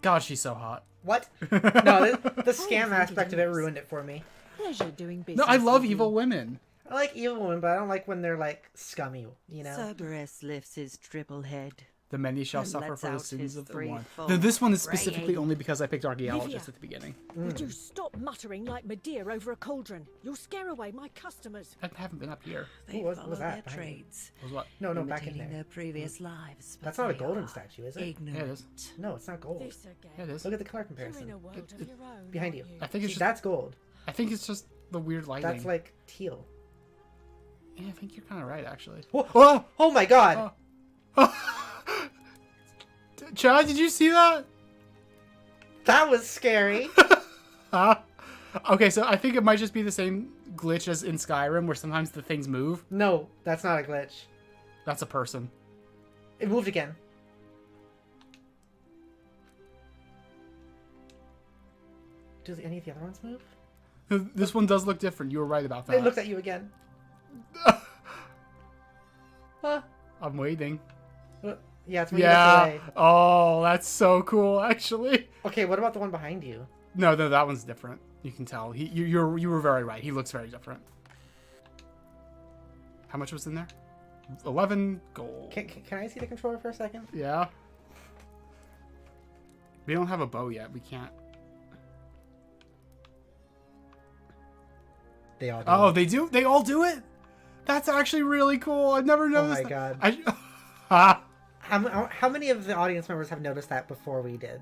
God, she's so hot. What? No, the scam aspect of it ruined it for me. Pleasure doing business. No, I love with evil you. women. I like evil women, but I don't like when they're, like, scummy, you know? Cerberus lifts his triple head. The many shall And suffer lets for the out sins his of the three one. full Now, this one is specifically braying. only because I picked archaeologist Livia, at the beginning. Would you stop muttering like Medea over a cauldron? You'll scare away my customers. I haven't been up here. They was follow that? their trades. Was what? No, back in imitating there. their previous lives. but That's not a they golden are statue, is it? Ignorant. Yeah, it is. No, it's not gold. This again. Yeah, it is. Look at the color You're comparison. in a world of your own. Behind you. aren't you? I think it's See, just. that's gold. I think it's just the weird lighting. That's like teal. Yeah, I think you're kind of right, actually. Whoa. Oh my god! Chad, did you see that? That was scary. Okay, so I think it might just be the same glitch as in Skyrim, where sometimes the things move. No, that's not a glitch. That's a person. It moved again. Do any of the other ones move? This one does look different. You were right about that. It looked at you again. I'm waiting. Yeah, it's when you look away. Oh, that's so cool, actually. Okay, what about the one behind you? No, that one's different. You can tell. You were very right. He looks very different. How much was in there? 11 gold. Can I see the controller for a second? Yeah. We don't have a bow yet. We can't. They all do. Oh, they do? They all do it? That's actually really cool. I've never noticed. Oh my god. How many of the audience members have noticed that before we did?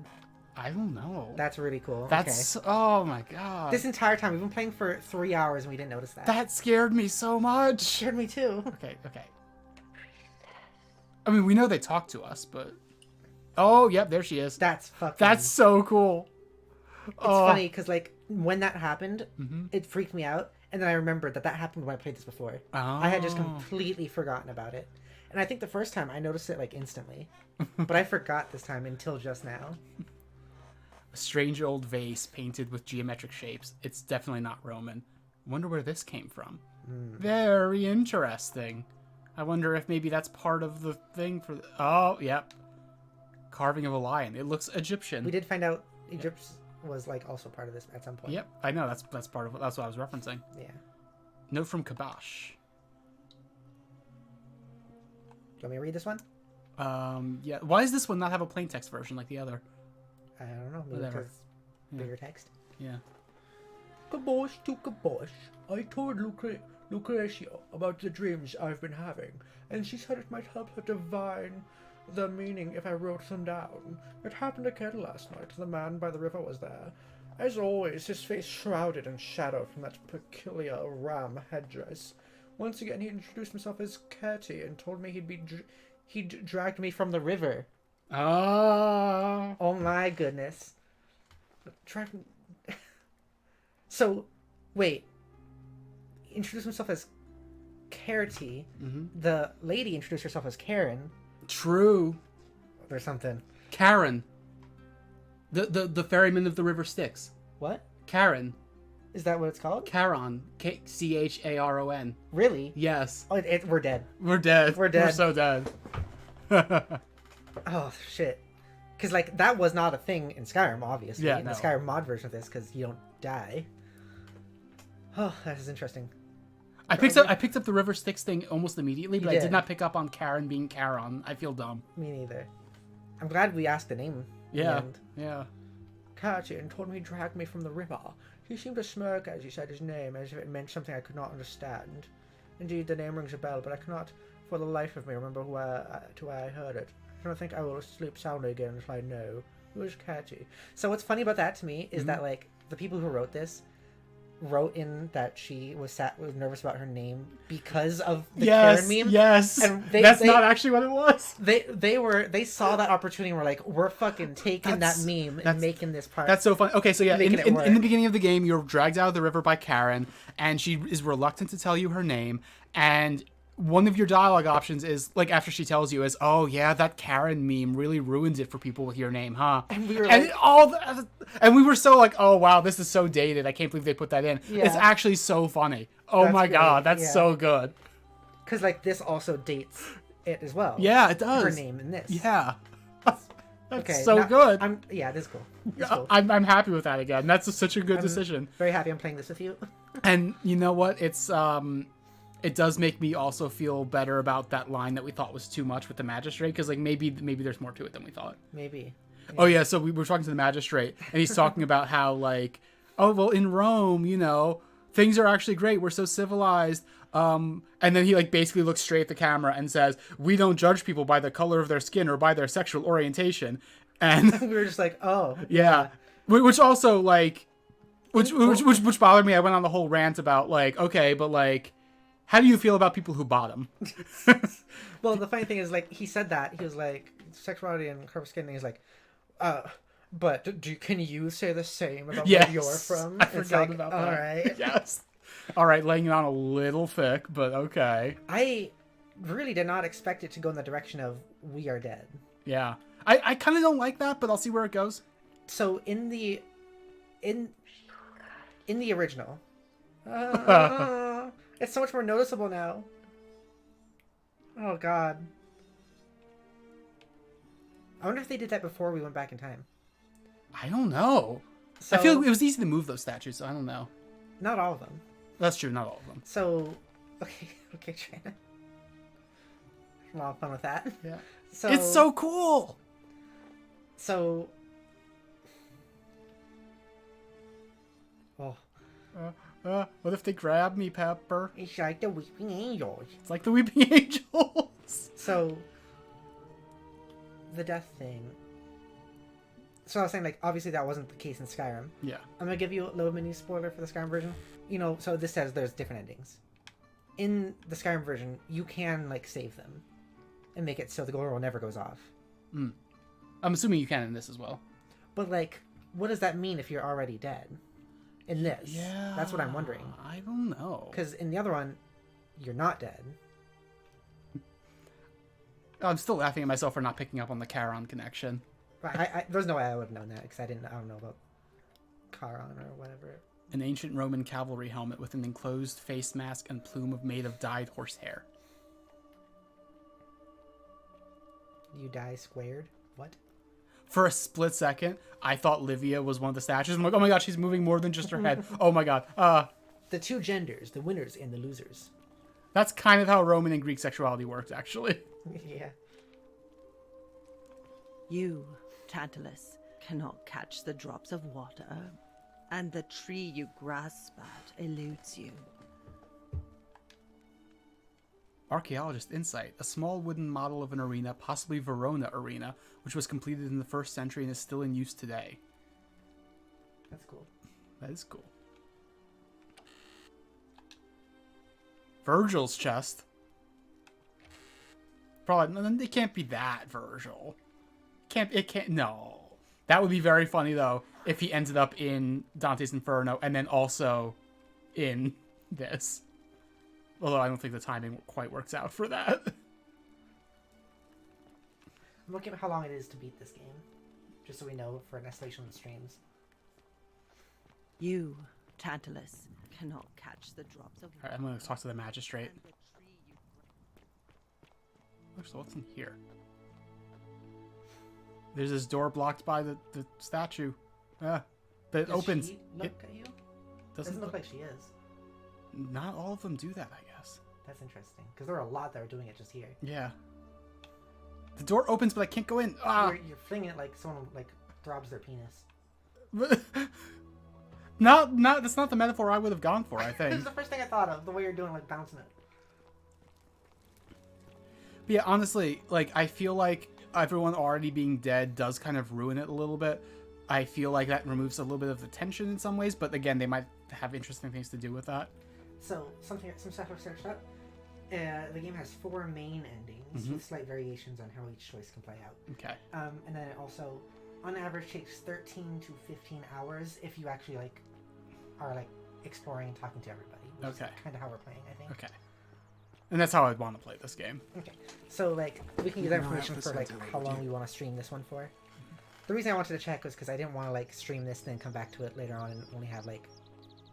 I don't know. That's really cool. That's okay. Oh my god. This entire time we've been playing for 3 hours and we didn't notice that. That scared me so much. It scared me too. Okay. I mean, we know they talk to us, but oh, yep, there she is. That's fucking. That's so cool. It's funny because like when that happened, Mm-hmm. it freaked me out, and then I remembered that happened when I played this before. I had just completely forgotten about it, and I think the first time I noticed it like instantly, but I forgot this time until just now. A strange old vase painted with geometric shapes. It's definitely not Roman. Wonder where this came from. Very interesting. I wonder if maybe that's part of the thing for. Oh, yep. Carving of a lion. It looks Egyptian. We did find out Egypt was like also part of this at some point. Yep, I know that's part of it. That's what I was referencing. Yeah. Note from Kabash. Do you want me to read this one? Yeah. Why does this one not have a plain text version like the other? I don't know. Maybe Whatever. because bigger text. Yeah. Kabosh to Kabosh, I told Lucretia about the dreams I've been having, and she said it might help her divine the meaning if I wrote them down. It happened again last night. The man by the river was there. As always, his face shrouded in shadow from that peculiar ram headdress. Once again, he introduced himself as Katie and told me he'd dragged me from the river. Oh my goodness. So, wait. Introduced himself as Carity. The lady introduced herself as Karen. True. Or something. Karen. The ferryman of the river Styx. What? Karen. Is that what it's called? Charon. Charon. Really? Yes. Oh, we're dead. We're dead. We're dead. We're so dead. Oh, shit. Because, like, that was not a thing in Skyrim, obviously. Yeah, in no. the Skyrim mod version of this, because you don't die. Oh, that is interesting. I picked up the river Styx thing almost immediately, but I did not pick up on Karen being Charon. I feel dumb. Me neither. I'm glad we asked the name. Yeah. Yeah. Katin told me he dragged me from the river. He seemed to smirk as he said his name, as if it meant something I could not understand. Indeed, the name rings a bell, but I cannot, for the life of me, remember to where I heard it. I don't think I will sleep soundly again until I know. Who is Katie? So what's funny about that to me is that, like, the people who wrote this wrote in that she was nervous about her name because of the Karen meme. Yes. And That's not actually what it was. They saw that opportunity and were like, we're fucking taking that meme and making this part. That's so fun. Okay, so yeah, Making it work. in the beginning of the game, you're dragged out of the river by Karen, and she is reluctant to tell you her name, and one of your dialogue options is, like, after she tells you, is, oh yeah, that Karen meme really ruins it for people with your name, huh? And we were and we were so like, oh wow, this is so dated. I can't believe they put that in. Yeah. It's actually so funny. Oh That's my god, great, that's yeah. so good. Because, like, this also dates it as well. Yeah, it does. Her name in this. Yeah. Okay, so now, good. This is cool. This is cool. I'm happy with that again. That's such a good I'm decision. Very happy I'm playing this with you. And you know what? It's it does make me also feel better about that line that we thought was too much with the magistrate, because like maybe there's more to it than we thought. Maybe. Oh yeah, so we were talking to the magistrate, and he's talking about how like, oh well, in Rome, you know, things are actually great. We're so civilized. And then he like basically looks straight at the camera and says, "We don't judge people by the color of their skin or by their sexual orientation." And we were just like, "Oh, yeah." Which also like, which bothered me. I went on the whole rant about like, okay, but like, how do you feel about people who bottom? Well, the funny thing is, like, he said that he was like, sexuality and color skin, and he's like, but can you say the same about where you're from? I forgot about that. All right. Yes. All right, laying it on a little thick, but okay. I really did not expect it to go in the direction of "we are dead." Yeah, I kind of don't like that, but I'll see where it goes. So in the original, it's so much more noticeable now. Oh God. I wonder if they did that before we went back in time. I don't know. I feel like it was easy to move those statues, so I don't know. Not all of them. That's true, not all of them. So, okay, China. A lot of fun with that. Yeah. So, it's so cool! So... Oh. What if they grab me, Pepper? It's like the Weeping Angels. It's like the Weeping Angels! So... The death thing... So I was saying, like, obviously that wasn't the case in Skyrim. Yeah. I'm gonna give you a little mini spoiler for the Skyrim version. You know, so this says there's different endings. In the Skyrim version, you can, like, save them. And make it so the glow roll never goes off. I'm assuming you can in this as well. But, like, what does that mean if you're already dead? In this? Yeah. That's what I'm wondering. I don't know. Because in the other one, you're not dead. I'm still laughing at myself for not picking up on the Charon connection. There's no way I would have known that, because I don't know about Charon or whatever. An ancient Roman cavalry helmet with an enclosed face mask and plume made of dyed horsehair. You die squared? What? For a split second, I thought Livia was one of the statues. I'm like, oh my god, she's moving more than just her head. Oh my god. The two genders, the winners and the losers. That's kind of how Roman and Greek sexuality works, actually. Yeah. You, Tantalus, cannot catch the drops of water, and the tree you grasp at eludes you. Archaeologist insight. A small wooden model of an arena, possibly Verona Arena, which was completed in the 1st century and is still in use today. That's cool. That is cool. Virgil's chest. Probably, it can't be that Virgil. It can't, no. That would be very funny, though, if he ended up in Dante's Inferno and then also in this. Although I don't think the timing quite works out for that. I'm looking at how long it is to beat this game. Just so we know for next station on the streams. You, Tantalus, cannot catch the drops of water. Alright, I'm going to talk to the magistrate. So what's in here? There's this door blocked by the statue. But it opens. She look at you? Doesn't look like she is. Not all of them do that, I guess. That's interesting. Because there are a lot that are doing it just here. Yeah. The door opens, but I can't go in. Ah! You're flinging it like someone like throbs their penis. That's not the metaphor I would have gone for, I think. That's the first thing I thought of, the way you're doing, like, bouncing it. But yeah, honestly, like, I feel like everyone already being dead does kind of ruin it a little bit. I feel like that removes a little bit of the tension in some ways, but again, they might have interesting things to do with that. So, some stuff I've searched up. The game has 4 main endings with slight variations on how each choice can play out. Okay. And then it also, on average, takes 13 to 15 hours if you actually, like, are, like, exploring and talking to everybody. Which is kind of how we're playing, I think. Okay. And that's how I'd want to play this game. Okay. So, like, we can get that information for, like, how long we want to stream this one for. The reason I wanted to check was because I didn't want to, like, stream this then come back to it later on and only have, like,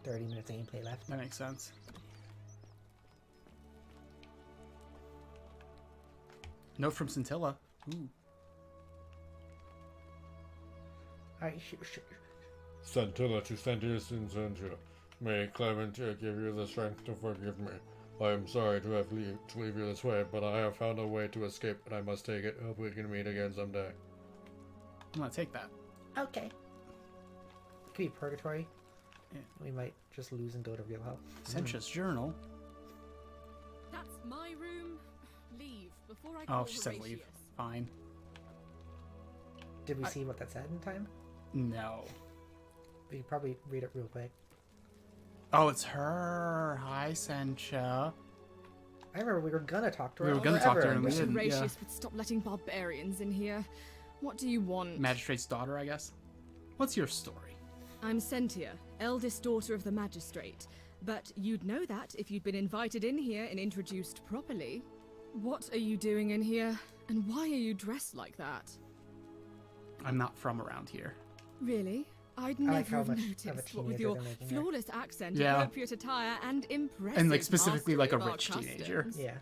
30 minutes of gameplay left. That makes sense. Note from Scintilla. Ooh. Scintilla to send your sins unto. May Clement give you the strength to forgive me. I am sorry to have to leave you this way, but I have found a way to escape, and I must take it. Hope we can meet again someday. I'm gonna take that. Okay. It could be purgatory. Yeah. We might just lose and go to real hell. Sensuous journal. That's my room. Leave before I call Oh, she said leave. Fine. Did we see what that said in time? No. We could probably read it real quick. Oh, it's her. Hi, Sencha. I remember we were gonna talk to her. We were gonna talk to her, and we Wish didn't. Horatius would stop letting barbarians in here. What do you want? Magistrate's daughter, I guess. What's your story? I'm Sentia, eldest daughter of the magistrate. But you'd know that if you'd been invited in here and introduced properly. What are you doing in here? And why are you dressed like that? I'm not from around here. Really? I'd I never like how have much noticed of a what with teenager your they're making her. flawless accent, Yeah. appropriate attire, and impressive And, like, specifically, like, a mastery of rich our teenager. customs. Yeah.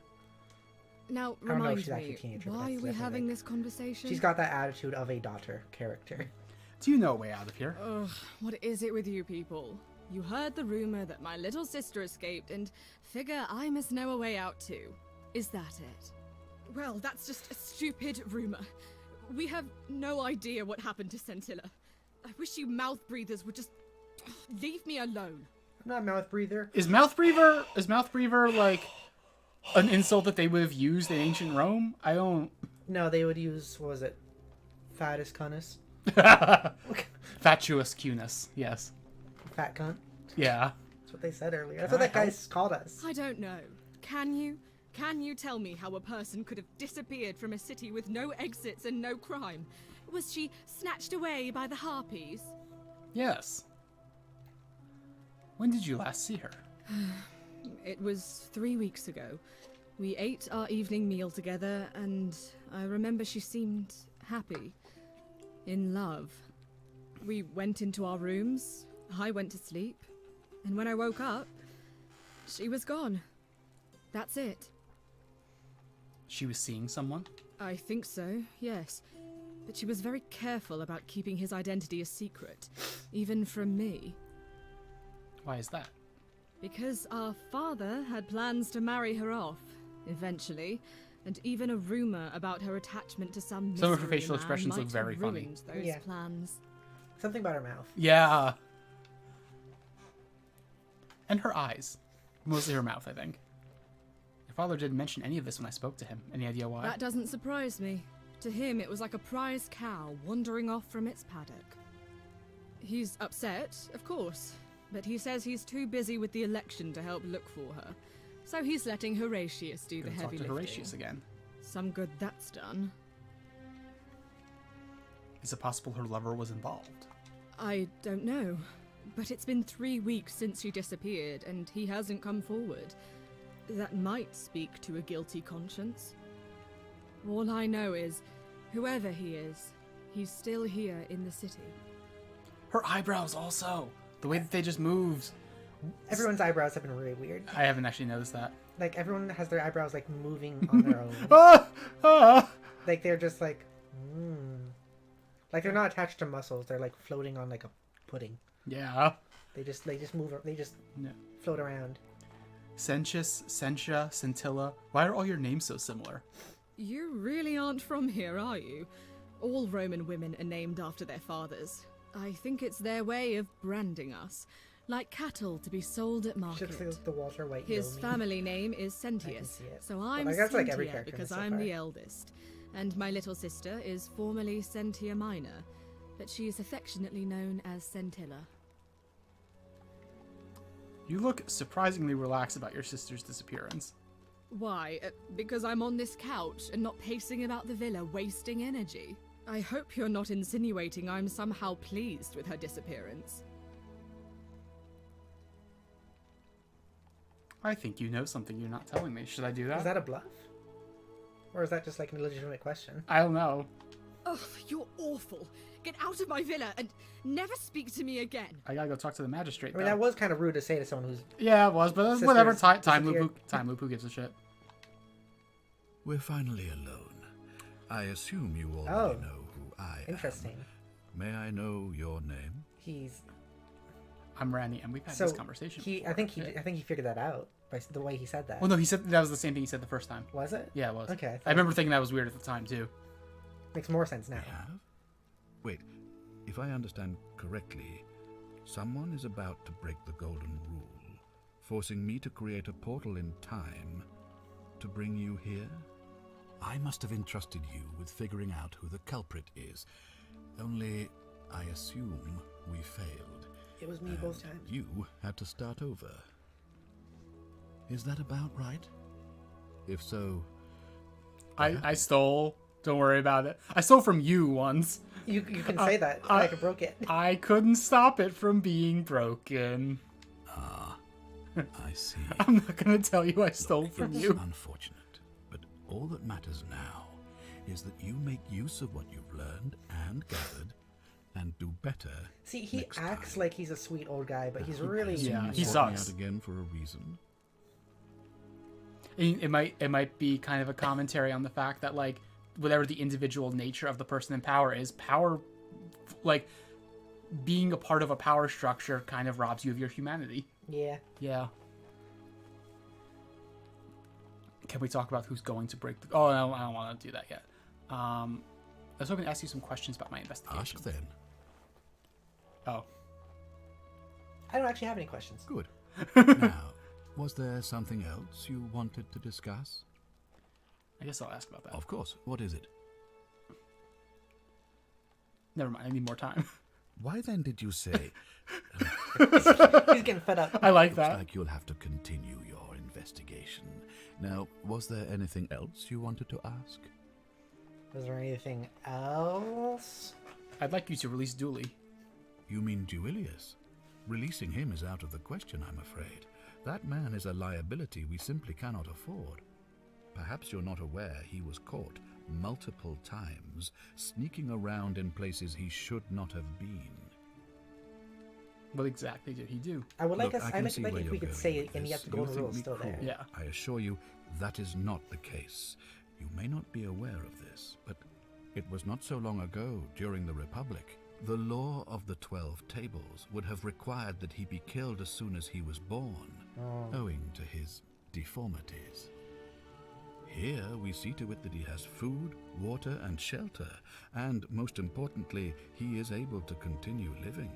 Now, I don't know if remind she's actually a me, teenager, but why that's are we definitely having like- this conversation? She's got that attitude of a daughter character. Do you know a way out of here? Ugh, what is it with you people? You heard the rumor that my little sister escaped and figure I must know a way out too. Is that it? Well, that's just a stupid rumor. We have no idea what happened to Scintilla. I wish you mouth breathers would just leave me alone. I'm not a mouth breather. Is mouth breather like an insult that they would have used in ancient Rome? I don't. No, they would use, what was it? Fatus cunus? Fatuous cunus, yes. Fat cunt? Yeah. That's what they said earlier. That's what that guy called us. I don't know. Can you? Can you tell me how a person could have disappeared from a city with no exits and no crime? Was she snatched away by the harpies? Yes. When did you last see her? It was 3 weeks ago. We ate our evening meal together, and I remember she seemed happy. In love. We went into our rooms, I went to sleep, and when I woke up, she was gone. That's it. She was seeing someone? I think so, yes. But she was very careful about keeping his identity a secret, even from me. Why is that? Because our father had plans to marry her off, eventually, and even a rumor about her attachment to some Some of her mystery facial man expressions might look very have funny. ruined those Yeah. plans. Something about her mouth. Yeah. And her eyes. Mostly her mouth, I think. Your father didn't mention any of this when I spoke to him. Any idea why? That doesn't surprise me. To him, it was like a prize cow wandering off from its paddock. He's upset, of course, but he says he's too busy with the election to help look for her. So he's letting Horatius do the Gonna heavy talk to lifting. Horatius again. Some good that's done. Is it possible her lover was involved? I don't know, but it's been 3 weeks since she disappeared, and he hasn't come forward. That might speak to a guilty conscience. All I know is, whoever he is, he's still here in the city. Her eyebrows also. The way that they just moved. Everyone's eyebrows have been really weird. I haven't actually noticed that. Like, everyone has their eyebrows, like, moving on their own. Like, they're just like, Like, they're not attached to muscles. They're, like, floating on, like, a pudding. Yeah. They just move, they just float around. Sentius, Sentia, Scintilla. Why are all your names so similar? You really aren't from here, are you? All Roman women are named after their fathers. I think it's their way of branding us. Like cattle to be sold at market. Should like the Walter White. His Yeoman. family name is Sentius, so I'm But I guess, like, every Sentia character because so I'm far. the eldest. And my little sister is formerly Sentia Minor, but she is affectionately known as Scintilla. You look surprisingly relaxed about your sister's disappearance. Why? Because I'm on this couch and not pacing about the villa, wasting energy. I hope you're not insinuating I'm somehow pleased with her disappearance. I think you know something you're not telling me. Should I do that? Is that a bluff? Or is that just like a legitimate question? I don't know. Ugh, you're awful. Get out of my villa and never speak to me again. I gotta go talk to the magistrate. I mean, though. that was kind of rude to say to someone who's... Yeah, it was, but sister whatever. is Time loop. disappeared. Time loop. Who gives a shit? We're finally alone. I assume you already Oh, know who I interesting. am. May I know your name? He's... I'm Randy, and we've had So, this conversation. I think he figured that out. by the way he said that. Well, no, he said that was the same thing he said the first time. Was it? Yeah, it was. Okay. I remember thinking that was weird at the time too. Makes more sense now. Have? Wait, if I understand correctly, someone is about to break the golden rule, forcing me to create a portal in time to bring you here? I must have entrusted you with figuring out who the culprit is. Only, I assume we failed. It was me both times. You had to start over. Is that about right? If so... I stole. Don't worry about it. I stole from you once. You can say that. I broke it. I couldn't stop it from being broken. Ah, I see. I'm not going to tell you I stole from you. Unfortunate, but all that matters now is that you make use of what you've learned and gathered and do better. See, he acts like he's a sweet old guy, but he's really... Yeah, he sought me sucks. out again for a reason. It might be kind of a commentary on the fact that, like, whatever the individual nature of the person in power is, power, like, being a part of a power structure kind of robs you of your humanity. Yeah. Yeah. Can we talk about who's going to break the... Oh, no, I don't want to do that yet. I was hoping to ask you some questions about my investigation. Ask then. Oh. I don't actually have any questions. Good. Now, was there something else you wanted to discuss? I guess I'll ask about that. Of course. What is it? Never mind. I need more time. Why then did you say... He's getting fed up. I like Looks that. like you'll have to continue your investigation. Now, was there anything else you wanted to ask? Was there anything else? I'd like you to release Dooley. You mean Duilius? Releasing him is out of the question, I'm afraid. That man is a liability we simply cannot afford. Perhaps you're not aware he was caught multiple times, sneaking around in places he should not have been. What exactly did he do? I would like Look, us. I I'd can like see like where if you're we could going say, with and yet this. the golden You rule is think me still there. cruel. Yeah. I assure you, that is not the case. You may not be aware of this, but it was not so long ago, during the Republic, the law of the 12 Tables would have required that he be killed as soon as he was born, owing to his deformities. Here we see to it that he has food, water, and shelter, and most importantly, he is able to continue living.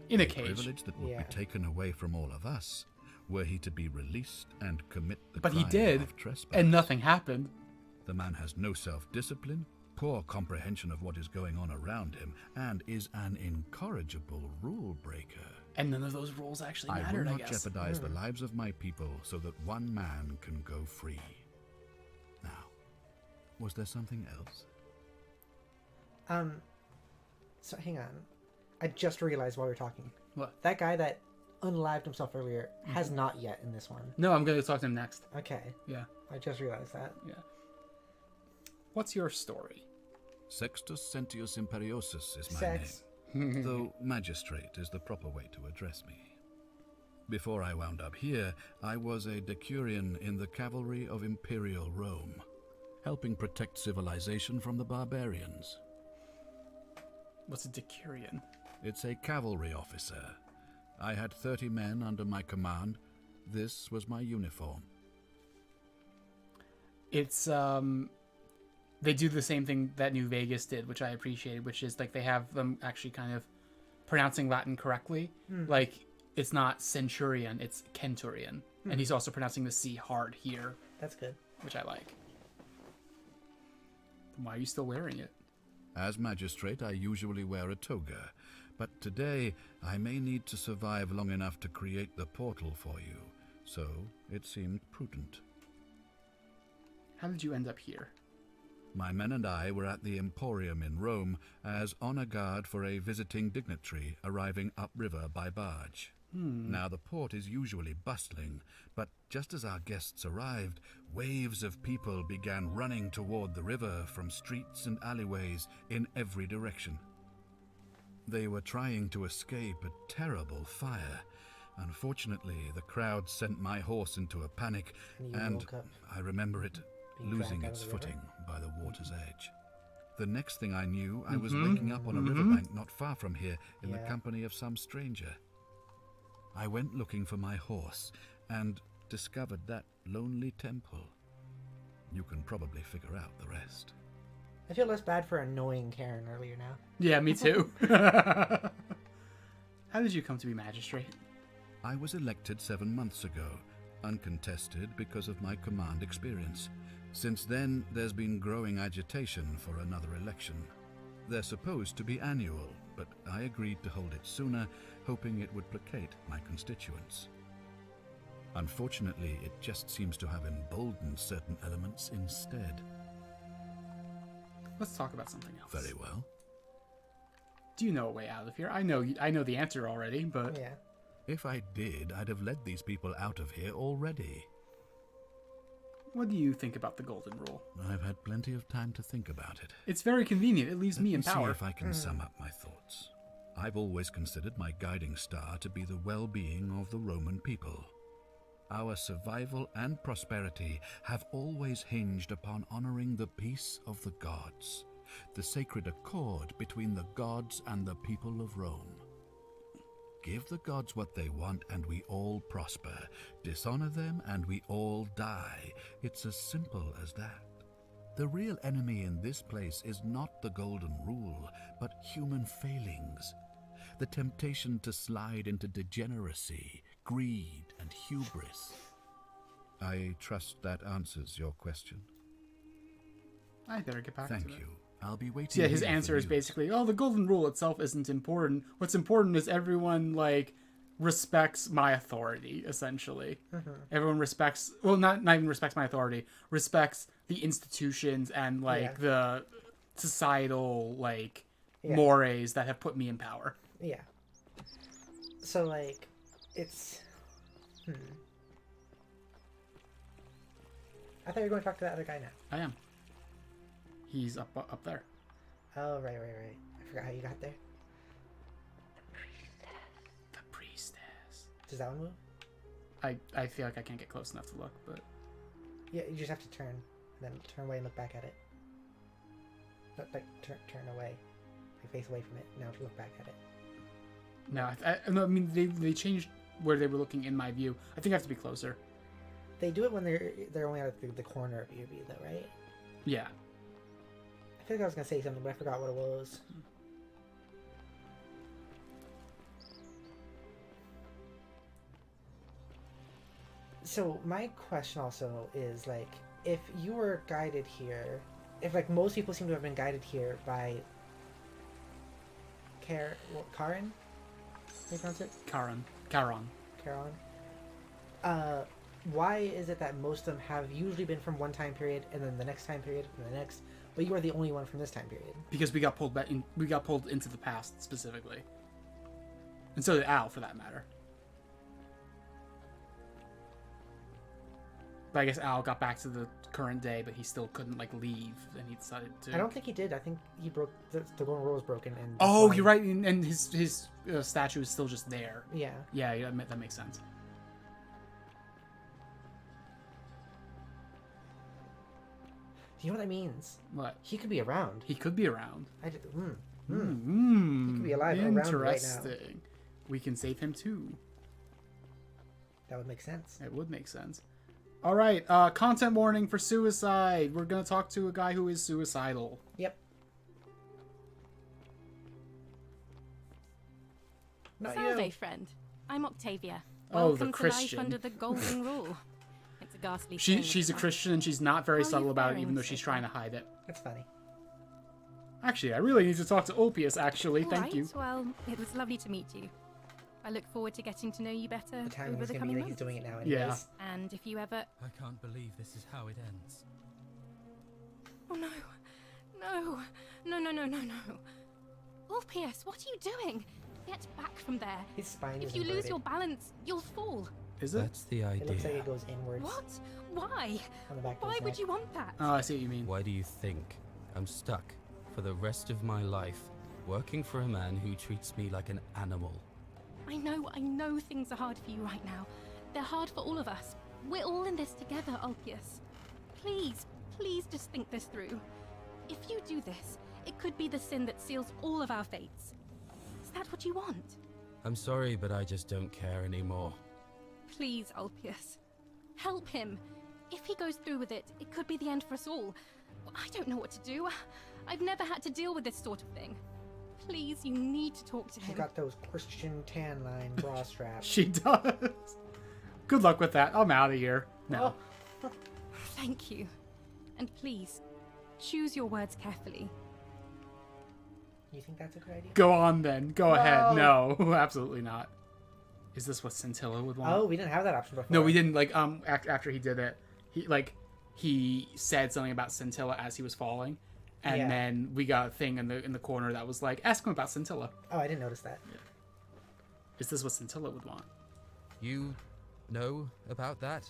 In a cage. Privilege that would Yeah. be taken away from all of us, were he to be released and commit the But he crime did, of trespass. and nothing happened. The man has no self-discipline, poor comprehension of what is going on around him, and is an incorrigible rule breaker. And none of those rules actually I mattered, will I not guess. jeopardize the lives of my people so that one man can go free. Now, was there something else? So hang on. I just realized while we were talking. What? That guy that unalived himself earlier has not yet in this one. No, I'm going to talk to him next. Okay. Yeah. I just realized that. Yeah. What's your story? Sextus Sentius Imperiosus is my Sex. name, though magistrate is the proper way to address me. Before I wound up here, I was a decurion in the cavalry of Imperial Rome, helping protect civilization from the barbarians. What's a decurion? It's a cavalry officer. I had 30 men under my command. This was my uniform. It's, they do the same thing that New Vegas did, which I appreciated, which is, like, they have them actually kind of pronouncing Latin correctly. Like, it's not centurion, it's centurion. And he's also pronouncing the C hard here. That's good. Which I like. Then why are you still wearing it? As magistrate, I usually wear a toga, but today I may need to survive long enough to create the portal for you, so it seemed prudent. How did you end up here? My men and I were at the Emporium in Rome as honor guard for a visiting dignitary arriving upriver by barge. Now the port is usually bustling, but just as our guests arrived, waves of people began running toward the river from streets and alleyways in every direction. They were trying to escape a terrible fire. Unfortunately, the crowd sent my horse into a panic, and I remember it losing its footing by the water's edge. The next thing I knew, I was waking up on a riverbank not far from here in the company of some stranger. I went looking for my horse, and discovered that lonely temple. You can probably figure out the rest. I feel less bad for annoying Karen earlier now. Yeah, me too. How did you come to be magistrate? I was elected 7 months ago, uncontested because of my command experience. Since then, there's been growing agitation for another election. They're supposed to be annual, but I agreed to hold it sooner, hoping it would placate my constituents. Unfortunately, it just seems to have emboldened certain elements instead. Let's talk about something else. Very well. Do you know a way out of here? I know the answer already, but... Yeah. If I did, I'd have led these people out of here already. What do you think about the Golden Rule? I've had plenty of time to think about it. It's very convenient. It leaves me in power. See if I can sum up my thoughts. I've always considered my guiding star to be the well-being of the Roman people. Our survival and prosperity have always hinged upon honoring the peace of the gods, the sacred accord between the gods and the people of Rome. Give the gods what they want and we all prosper. Dishonor them and we all die. It's as simple as that. The real enemy in this place is not the Golden Rule, but human failings. The temptation to slide into degeneracy, greed, and hubris. I trust that answers your question. I better get back to it. Thank you. I'll be waiting. So yeah, his answer is basically, oh, the Golden Rule itself isn't important. What's important is everyone, like, respects my authority, essentially. Mhm. Everyone respects, well, not even respects my authority, respects the institutions and, like, the societal, like, mores that have put me in power. Yeah. So, like, it's... I thought you were going to talk to that other guy now. I am. He's up there. Oh, right. I forgot how you got there. The priestess. Does that one move? I feel like I can't get close enough to look, but... Yeah, you just have to turn. And then turn away and look back at it. Not like turn away. Like face away from it. Now to look back at it. No, I mean, they changed where they were looking in my view. I think I have to be closer. They do it when they're only at the corner of your view, though, right? Yeah. I feel like I was going to say something, but I forgot what it was. So, my question also is, like, if you were guided here, if, like, most people seem to have been guided here by Karen? How do you pronounce it? Charon. Why is it that most of them have usually been from one time period, and then the next time period, and the next, but you are the only one from this time period? Because we got pulled back in, we got pulled into the past specifically, and so did Al, for that matter. But I guess Al got back to the current day, but he still couldn't, like, leave, and he decided to... I don't think he did. I think he broke... The Golden Rule was broken, and... Oh, you're right, and his statue is still just there. Yeah. Yeah, that makes sense. Do you know what that means? What? He could be around. He could be around. He could be alive around right now. Interesting. We can save him, too. That would make sense. It would make sense. All right, content warning for suicide. We're going to talk to a guy who is suicidal. Yep. Not Salve, you. friend. I'm Octavia. Oh, Welcome the to Christian. life under the Golden Rule. It's a ghastly thing. She's a Christian, and she's not very How are subtle you about it, faring even though so she's far? trying to hide it. That's funny. Actually, I really need to talk to Ulpius, actually. All Thank right, you. Well, it was lovely to meet you. I look forward to getting to know you better The time over is the going to coming be months. like he's doing it now Yeah. anyways. And if you ever... I can't believe this is how it ends. Oh, no. No. Ulpius, what are you doing? Get back from there. His spine If is you lose inverted. your balance, you'll fall. Is it? That's the idea. It looks like it goes inwards. What? Why? On the back of Why his would neck. you want that? Oh, I see what you mean. Why do you think I'm stuck for the rest of my life working for a man who treats me like an animal? I know things are hard for you right now. They're hard for all of us. We're all in this together, Ulpius. Please just think this through. If you do this, it could be the sin that seals all of our fates. Is that what you want? I'm sorry, but I just don't care anymore. Please, Ulpius. Help him. If he goes through with it, it could be the end for us all. I don't know what to do. I've never had to deal with this sort of thing. Please, you need to talk to him. She got those Christian tan line bra straps. She does. Good luck with that. I'm out of here. No. Oh. Thank you. And please, choose your words carefully. You think that's a good idea? Go on then. Go ahead. No, absolutely not. Is this what Scintilla would want? Oh, we didn't have that option before. No, we didn't. Like, after he did it, he said something about Scintilla as he was falling, and then we got a thing in the corner that was like, ask him about Scintilla. Oh, I didn't notice that. Yeah. Is this what Scintilla would want? You know about that?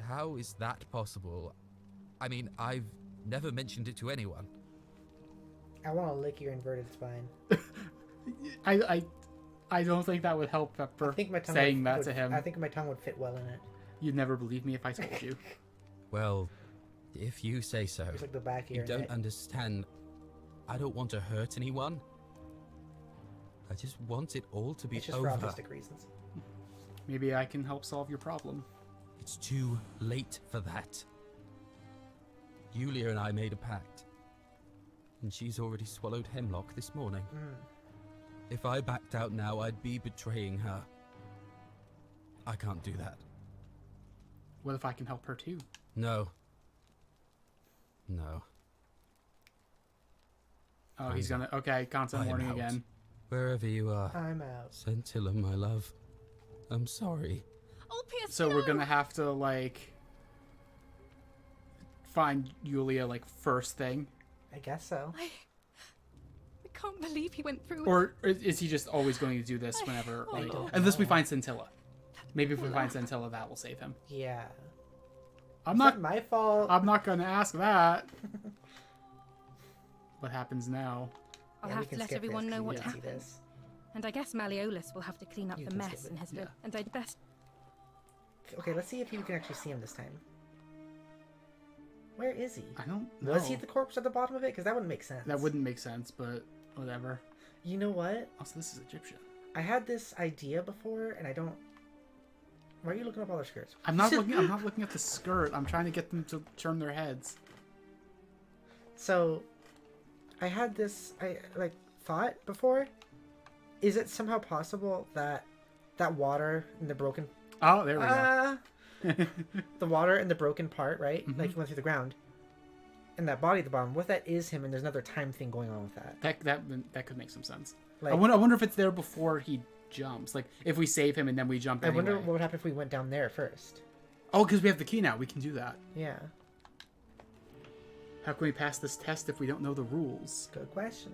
How is that possible? I mean, I've never mentioned it to anyone. I want to lick your inverted spine. I don't think that would help Pepper. I think my tongue saying that to him. I think my tongue would fit well in it. You'd never believe me if I told you. Well, if you say so. It's like the back of You your don't neck. understand. I don't want to hurt anyone. I just want it all to be It's just over. for autistic reasons. Maybe I can help solve your problem. It's too late for that. Yulia and I made a pact. And she's already swallowed hemlock this morning. If I backed out now, I'd be betraying her. I can't do that. What if I can help her too? No. No. Oh, he's gonna... Okay, content I'm warning out. again. Wherever you are. I'm out. Scintilla, my love. I'm sorry. Oh, Pierce, So no! we're gonna have to, like... find Yulia, like, first thing? I guess so. I can't believe he went through with Or is he just always going to do this whenever... I like, don't unless we know. find Scintilla. Maybe if we find Scintilla, that will save him. Yeah. I'm It's not my fault. I'm not gonna ask that. What happens now? I'll Yeah, we have to can let skip everyone this 'cause know we what didn't see happened. this. And I guess Malleolus will have to clean up You the can mess skip in it. his Yeah. and I'd best... Okay, let's see if you can actually see him this time. Where is he? I don't know. Was he the corpse at the bottom of it? Because that wouldn't make sense. That wouldn't make sense, but whatever. You know what? Also, this is Egyptian. I had this idea before, and I don't... Why are you looking up all their skirts? I'm not looking at the skirt. I'm trying to get them to turn their heads. So, I had this thought before. Is it somehow possible that that water in the broken... Oh, there we go. The water in the broken part, right? Mhm. Like he went through the ground. And that body at the bottom, what if that is him and there's another time thing going on with that? That could make some sense. Like, I wonder if it's there before he jumps. Like, if we save him and then we jump I anyway. wonder what would happen if we went down there first. Oh, because we have the key now. We can do that. Yeah. How can we pass this test if we don't know the rules? Good question.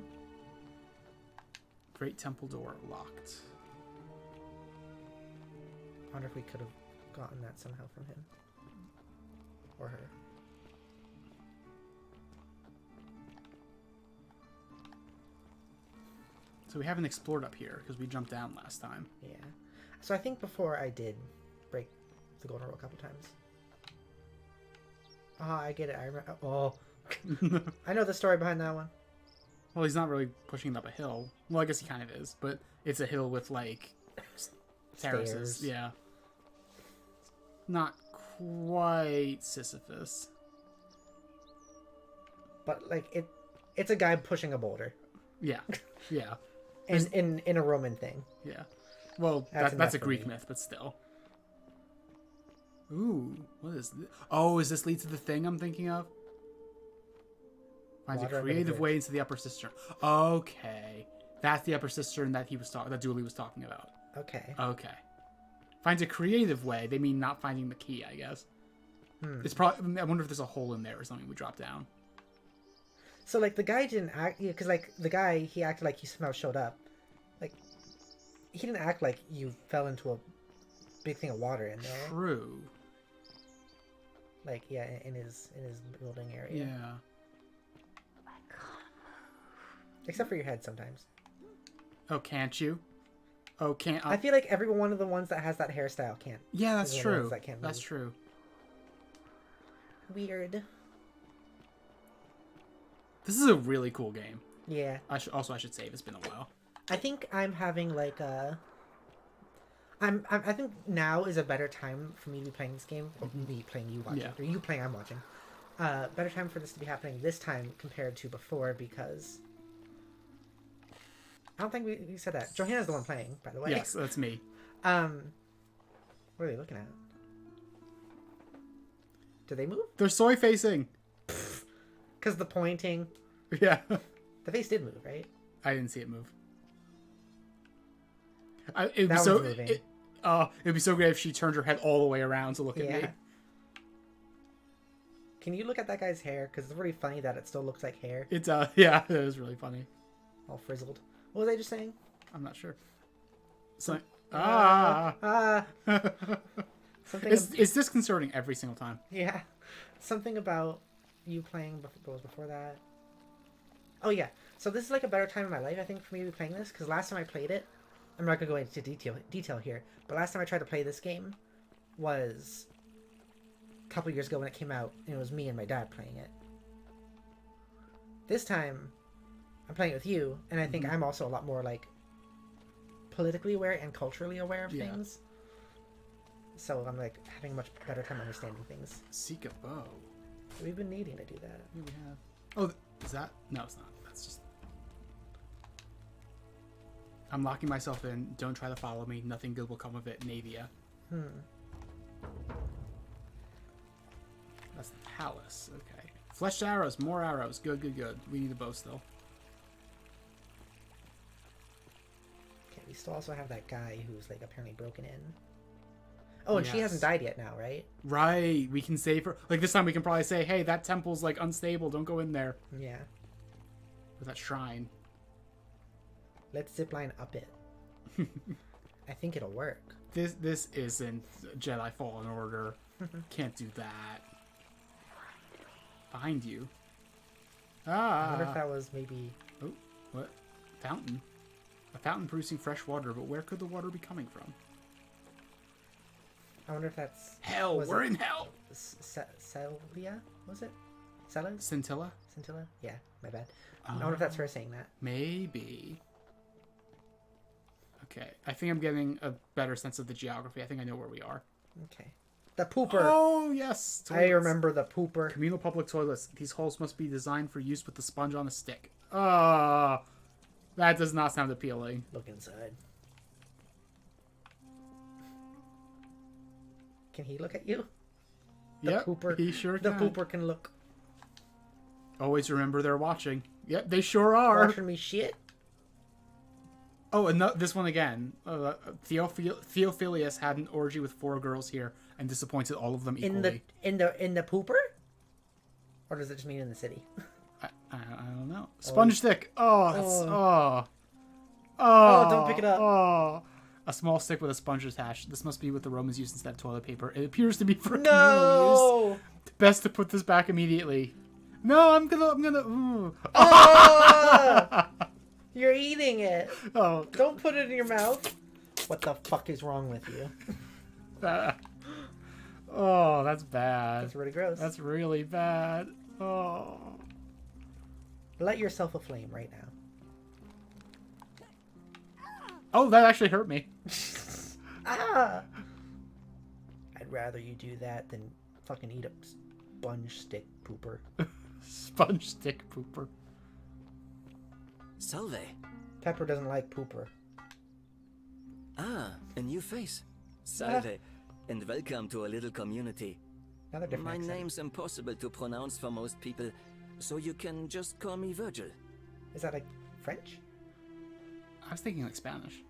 Great temple door locked. I wonder if we could have gotten that somehow from him. Or her. So we haven't explored up here because we jumped down last time. Yeah. So I think before I did break the golden rule a couple times. I get it. I remember. Oh. I know the story behind that one. Well, he's not really pushing it up a hill. Well, I guess he kind of is, but it's a hill with, like, terraces. Stairs. Yeah. Not quite Sisyphus. But, like, it's a guy pushing a boulder. Yeah. Yeah. in a Roman thing. Yeah. Well, That's that's a enough for Greek me. myth, but still. Ooh, what is this? Oh, is this lead to the thing I'm thinking of? Finds a Water under the creative bridge. way into the upper cistern. Okay. That's the upper cistern that that Dooley was talking about. Okay. Okay. Finds a creative way. They mean not finding the key, I guess. It's probably. I wonder if there's a hole in there or something we drop down. So, like, the guy didn't act... Yeah, because, like, the guy, he acted like he somehow showed up. Like, he didn't act like you fell into a big thing of water in there. True. Like, yeah, in his building area. Yeah. Except for your head sometimes. Oh, can't you? Oh, can't... I feel like every one of the ones that has that hairstyle can't. Yeah, that's is one of the true. ones that can't That's move. true. Weird. This is a really cool game. Yeah. I should save. It's been a while. I think I'm having, like, a... I think now is a better time for me to be playing this game. Or me playing, you watching, or you playing, I'm watching. Better time for this to be happening this time compared to before, because I don't think we said that. Johanna's the one playing, by the way. Yes, that's me. What are they looking at? Do they move? They're soy facing. Because the pointing. Yeah. The face did move, right? I didn't see it move. It'd be so great if she turned her head all the way around to look at me. Can you look at that guy's hair? Because it's really funny that it still looks like hair. It's yeah, it is really funny. All frizzled. What was I just saying? I'm not sure. So, Something. It's disconcerting every single time. Yeah, something about you playing before that. Oh yeah, so this is like a better time in my life, I think, for me to be playing this, because last time I played it, I'm not gonna go into detail here, but last time I tried to play this game was a couple years ago when it came out, and it was me and my dad playing it. This time, I'm playing it with you, and I think I'm also a lot more like politically aware and culturally aware of things. So I'm like having a much better time understanding things. Seek a bow. We've been needing to do that. Yeah, we have. Oh, is that? No, it's not. That's just. I'm locking myself in. Don't try to follow me. Nothing good will come of it. Navia. That's the palace. Okay. Fleshed arrows. More arrows. Good, good, good. We need a bow still. Okay, we still also have that guy who's like apparently broken in. Oh, and she hasn't died yet now, right? Right. We can save her. Like this time we can probably say, hey, that temple's like unstable. Don't go in there. Yeah. With that shrine. Let's zipline up it. I think it'll work. This isn't Jedi Fallen Order. Can't do that. Behind you. I wonder if that was maybe... Oh, what? Fountain. A fountain producing fresh water, but where could the water be coming from? I wonder if that's... Hell, we're in hell! Celia? Was it? Cella? Scintilla? Scintilla? Yeah, my bad. I wonder if that's her saying that. Maybe. Okay, I think I'm getting a better sense of the geography. I think I know where we are. Okay. The pooper! Oh, yes! Toilets. I remember the pooper. Communal public toilets. These holes must be designed for use with the sponge on a stick. That does not sound appealing. Look inside. Can he look at you? Yep, he sure can. The pooper can look. Always remember they're watching. Yep, they sure are. Watching me shit? Oh, and this one again. Theophilus had an orgy with 4 girls here and disappointed all of them equally. In the pooper? Or does it just mean in the city? I don't know. Sponge stick. Oh, that's don't pick it up. Oh. A small stick with a sponge attached. This must be what the Romans used instead of toilet paper. It appears to be for communal use. Best to put this back immediately. No, I'm gonna. Ooh. You're eating it. Oh. Don't put it in your mouth. What the fuck is wrong with you? Oh, that's bad. That's really gross. That's really bad. Oh. Let yourself aflame right now. Oh, that actually hurt me. I'd rather you do that than fucking eat a sponge stick pooper. Sponge stick pooper. Salve. Pepper doesn't like pooper. Ah, a new face. Salve, and welcome to a little community. My name's impossible to pronounce for most people, so you can just call me Virgil. Is that like French? I was thinking like Spanish.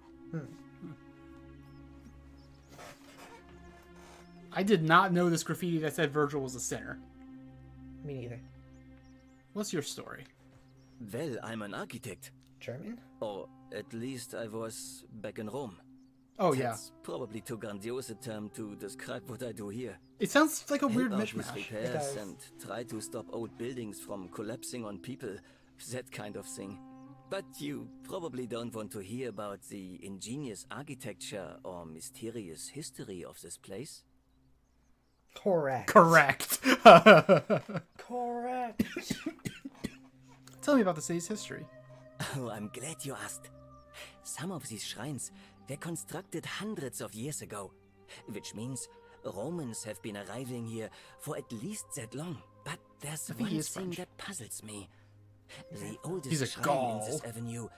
I did not know this graffiti that said Virgil was a sinner. Me neither. What's your story? Well, I'm an architect. German? Or at least I was back in Rome. Oh, That's probably too grandiose a term to describe what I do here. It sounds like a weird Help out with mishmash. repairs and try to stop old buildings from collapsing on people. That kind of thing. But you probably don't want to hear about the ingenious architecture or mysterious history of this place. Correct. Correct. Correct. Tell me about the city's history. Oh, I'm glad you asked. Some of these shrines were constructed hundreds of years ago, which means Romans have been arriving here for at least that long. But there's I think one he is thing French. that puzzles me. The He's oldest a shrine in this Gaul. avenue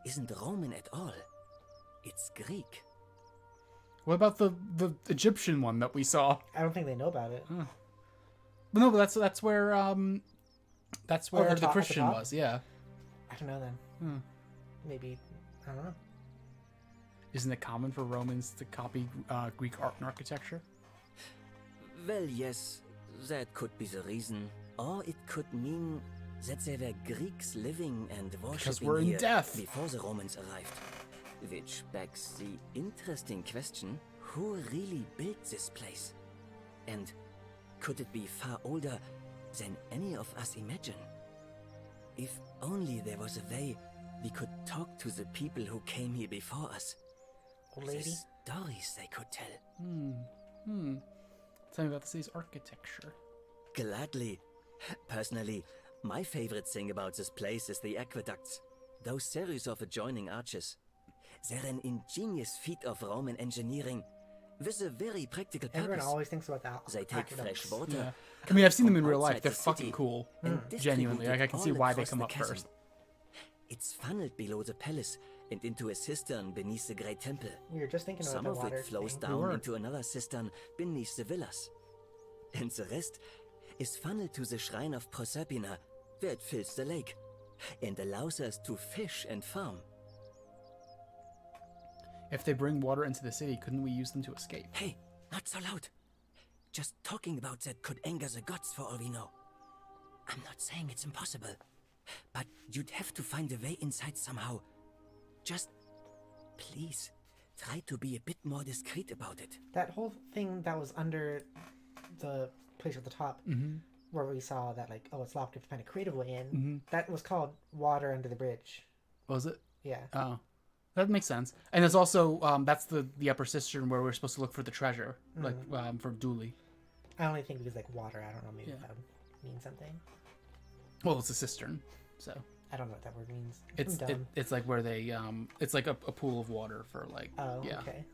isn't Roman at all. It's Greek. What about the Egyptian one that we saw? I don't think they know about it. Huh. But no, but that's where the top- Christian top? was. Yeah. I don't know then. Hmm. Maybe, I don't know. Isn't it common for Romans to copy Greek art and architecture? Well, yes, that could be the reason. Or it could mean that there were Greeks living and worshipping we're in here death. before the Romans arrived. Which begs the interesting question, who really built this place? And could it be far older than any of us imagine? If only there was a way we could talk to the people who came here before us. Old lady? The stories they could tell. Tell me about the city's architecture. Gladly. Personally, my favorite thing about this place is the aqueducts. Those series of adjoining arches. They're an ingenious feat of Roman engineering with a very practical purpose. Everyone always thinks about that. They take fresh water. Yeah. I mean, I've seen them in from real life. outside They're the fucking city cool. and Genuinely. Like, I can see distribute it why all they across come the up chasm. first. It's funneled below the palace and into a cistern beneath the great temple. We were just thinking about Some the of water it flows thing. down into another cistern beneath the villas. And the rest is funneled to the shrine of Proserpina, where it fills the lake and allows us to fish and farm. If they bring water into the city, couldn't we use them to escape? Hey, not so loud. Just talking about that could anger the gods for all we know. I'm not saying it's impossible, but you'd have to find a way inside somehow. Just, please, try to be a bit more discreet about it. That whole thing that was under the place at the top, where we saw that, like, oh, it's locked, we have to find a creative way in, that was called Water Under the Bridge. Was it? Yeah. Oh. That makes sense. And there's also, that's the upper cistern where we're supposed to look for the treasure, like, for Dooley. I only think because, like, water, I don't know, maybe that would mean something. Well, it's a cistern, so. I don't know what that word means. It's like where they, it's like a pool of water for, like, okay.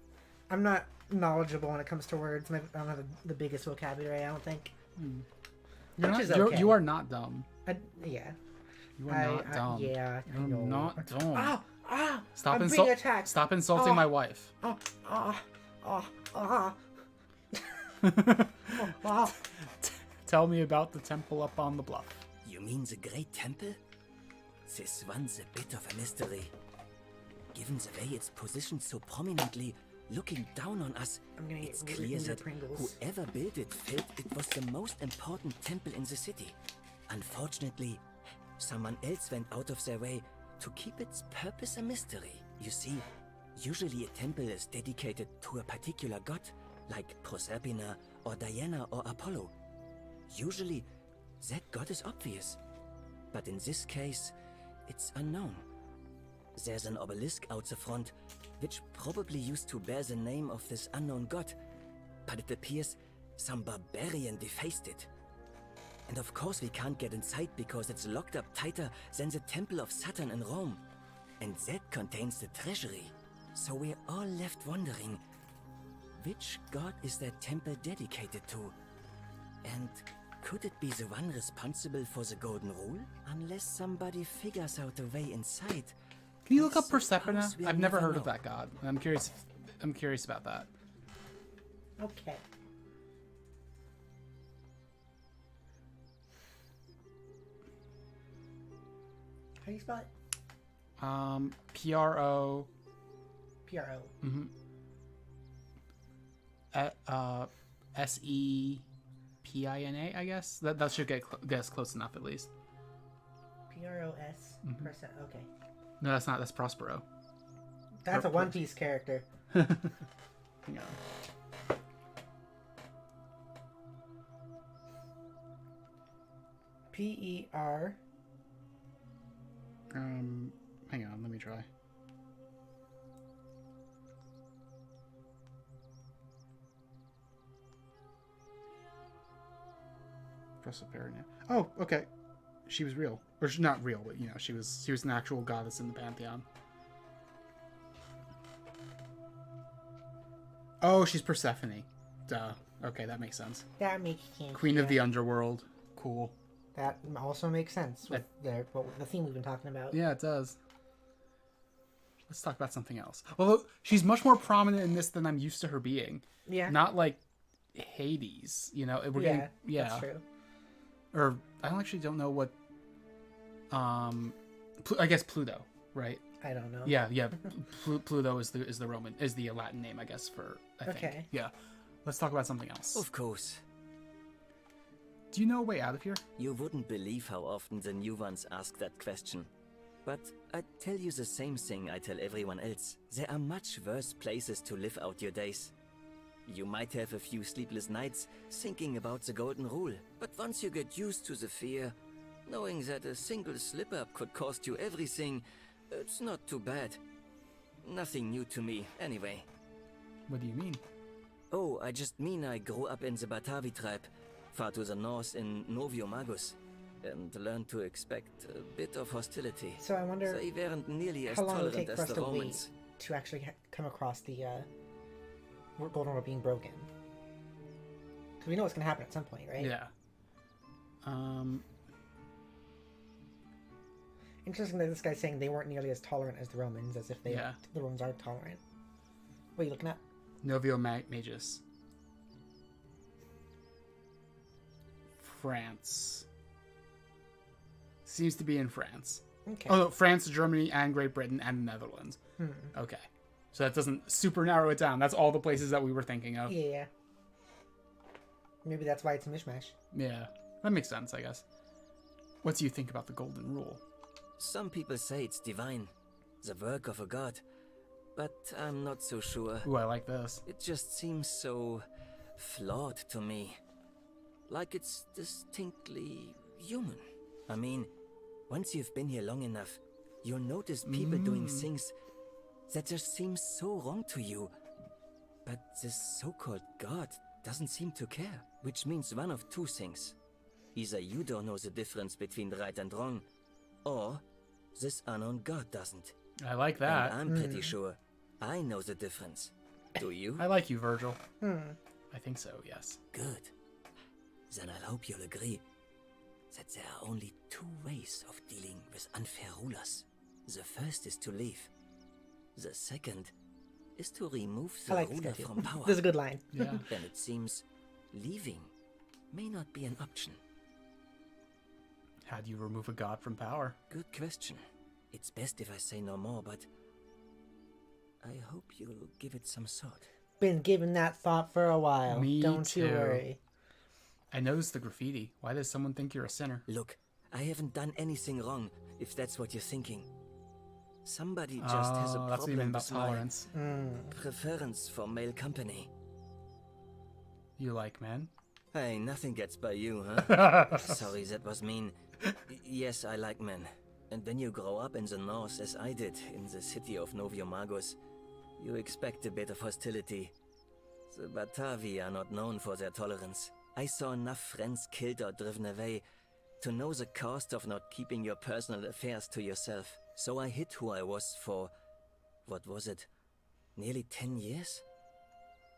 I'm not knowledgeable when it comes to words. I don't have the biggest vocabulary, I don't think. You are not dumb. Yeah. You are not dumb. Yeah. You're not dumb. Stop I'm being attacked. Stop insulting my wife. Tell me about the temple up on the bluff. You mean the Great Temple? This one's a bit of a mystery. Given the way it's positioned so prominently, looking down on us, it's clear that whoever built it felt it was the most important temple in the city. Unfortunately, someone else went out of their way to keep its purpose a mystery. You see, usually a temple is dedicated to a particular god, like Proserpina or Diana or Apollo. Usually, that god is obvious. But in this case, it's unknown. There's an obelisk out the front, which probably used to bear the name of this unknown god, but it appears some barbarian defaced it. And of course we can't get inside because it's locked up tighter than the Temple of Saturn in Rome. And that contains the treasury. So we're all left wondering, which god is that temple dedicated to? And could it be the one responsible for the Golden Rule? Unless somebody figures out a way inside. Can you look up Proserpina? we'll I've never never heard of know. that god. I'm curious about that. Okay. How do you spell it? P-R-O. P-R-O. S-E-P-I-N-A, I guess? That should get us close enough, at least. P-R-O-S percent. Okay. No, that's not. That's Prospero. That's a One Piece character. Hang on. P-E-R. Hang on. Let me try. Proserpina. Oh, okay. She was real, or she's not real, but she was an actual goddess in the pantheon. Oh, she's Persephone. Duh. Okay, that makes sense. That makes sense. Queen of the Underworld. Cool. That also makes sense with the theme we've been talking about. Yeah, it does. Let's talk about something else. Although she's much more prominent in this than I'm used to her being. Yeah. Not like Hades, you know. That's true. Or I don't know what. I guess Pluto, right? I don't know. Yeah. Pluto is the Latin name, I guess, for. I think. Yeah. Let's talk about something else. Of course. Do you know a way out of here? You wouldn't believe how often the new ones ask that question. But I tell you the same thing I tell everyone else. There are much worse places to live out your days. You might have a few sleepless nights thinking about the golden rule, but once you get used to the fear, knowing that a single slip-up could cost you everything, it's not too bad. Nothing new to me, anyway. What do you mean? Oh, I just mean I grew up in the Batavi tribe, far to the north in Noviomagus, and learned to expect a bit of hostility. So I wonder they weren't nearly as how long it would tolerant take for as us the to Romans. wait to actually come across the golden rule being broken. Because we know it's going to happen at some point, right? Yeah. Interesting that this guy's saying they weren't nearly as tolerant as the Romans, as if the Romans are tolerant. What are you looking at? Noviomagus. France. Seems to be in France. Okay. Oh, no, France, Germany, and Great Britain, and the Netherlands. Okay. So that doesn't super narrow it down. That's all the places that we were thinking of. Yeah. Maybe that's why it's a mishmash. Yeah. That makes sense, I guess. What do you think about the Golden Rule? Some people say it's divine, the work of a god, but I'm not so sure. Ooh, I like this. It just seems so flawed to me. Like it's distinctly human. I mean, once you've been here long enough, you'll notice people doing things that just seem so wrong to you. But this so-called god doesn't seem to care, which means one of two things. Either you don't know the difference between right and wrong, or this unknown god doesn't. I like that. And I'm pretty sure I know the difference. Do you? I like you, Virgil. I think so, yes. Good. Then I hope you'll agree that there are only two ways of dealing with unfair rulers. The first is to leave. The second is to remove the ruler from power. This is a good line. Yeah. Then it seems leaving may not be an option. How do you remove a god from power? Good question. It's best if I say no more, but I hope you'll give it some thought. Been giving that thought for a while. Me Don't too. you worry. I noticed the graffiti. Why does someone think you're a sinner? Look, I haven't done anything wrong, if that's what you're thinking. Somebody just has a that's what you meant problem about with my tolerance. preference for male company. You like men? Hey, nothing gets by you, huh? Sorry, that was mean. Yes, I like men. And when you grow up in the north, as I did, in the city of Noviomagus, you expect a bit of hostility. The Batavi are not known for their tolerance. I saw enough friends killed or driven away to know the cost of not keeping your personal affairs to yourself. So I hid who I was for, what was it, nearly 10 years?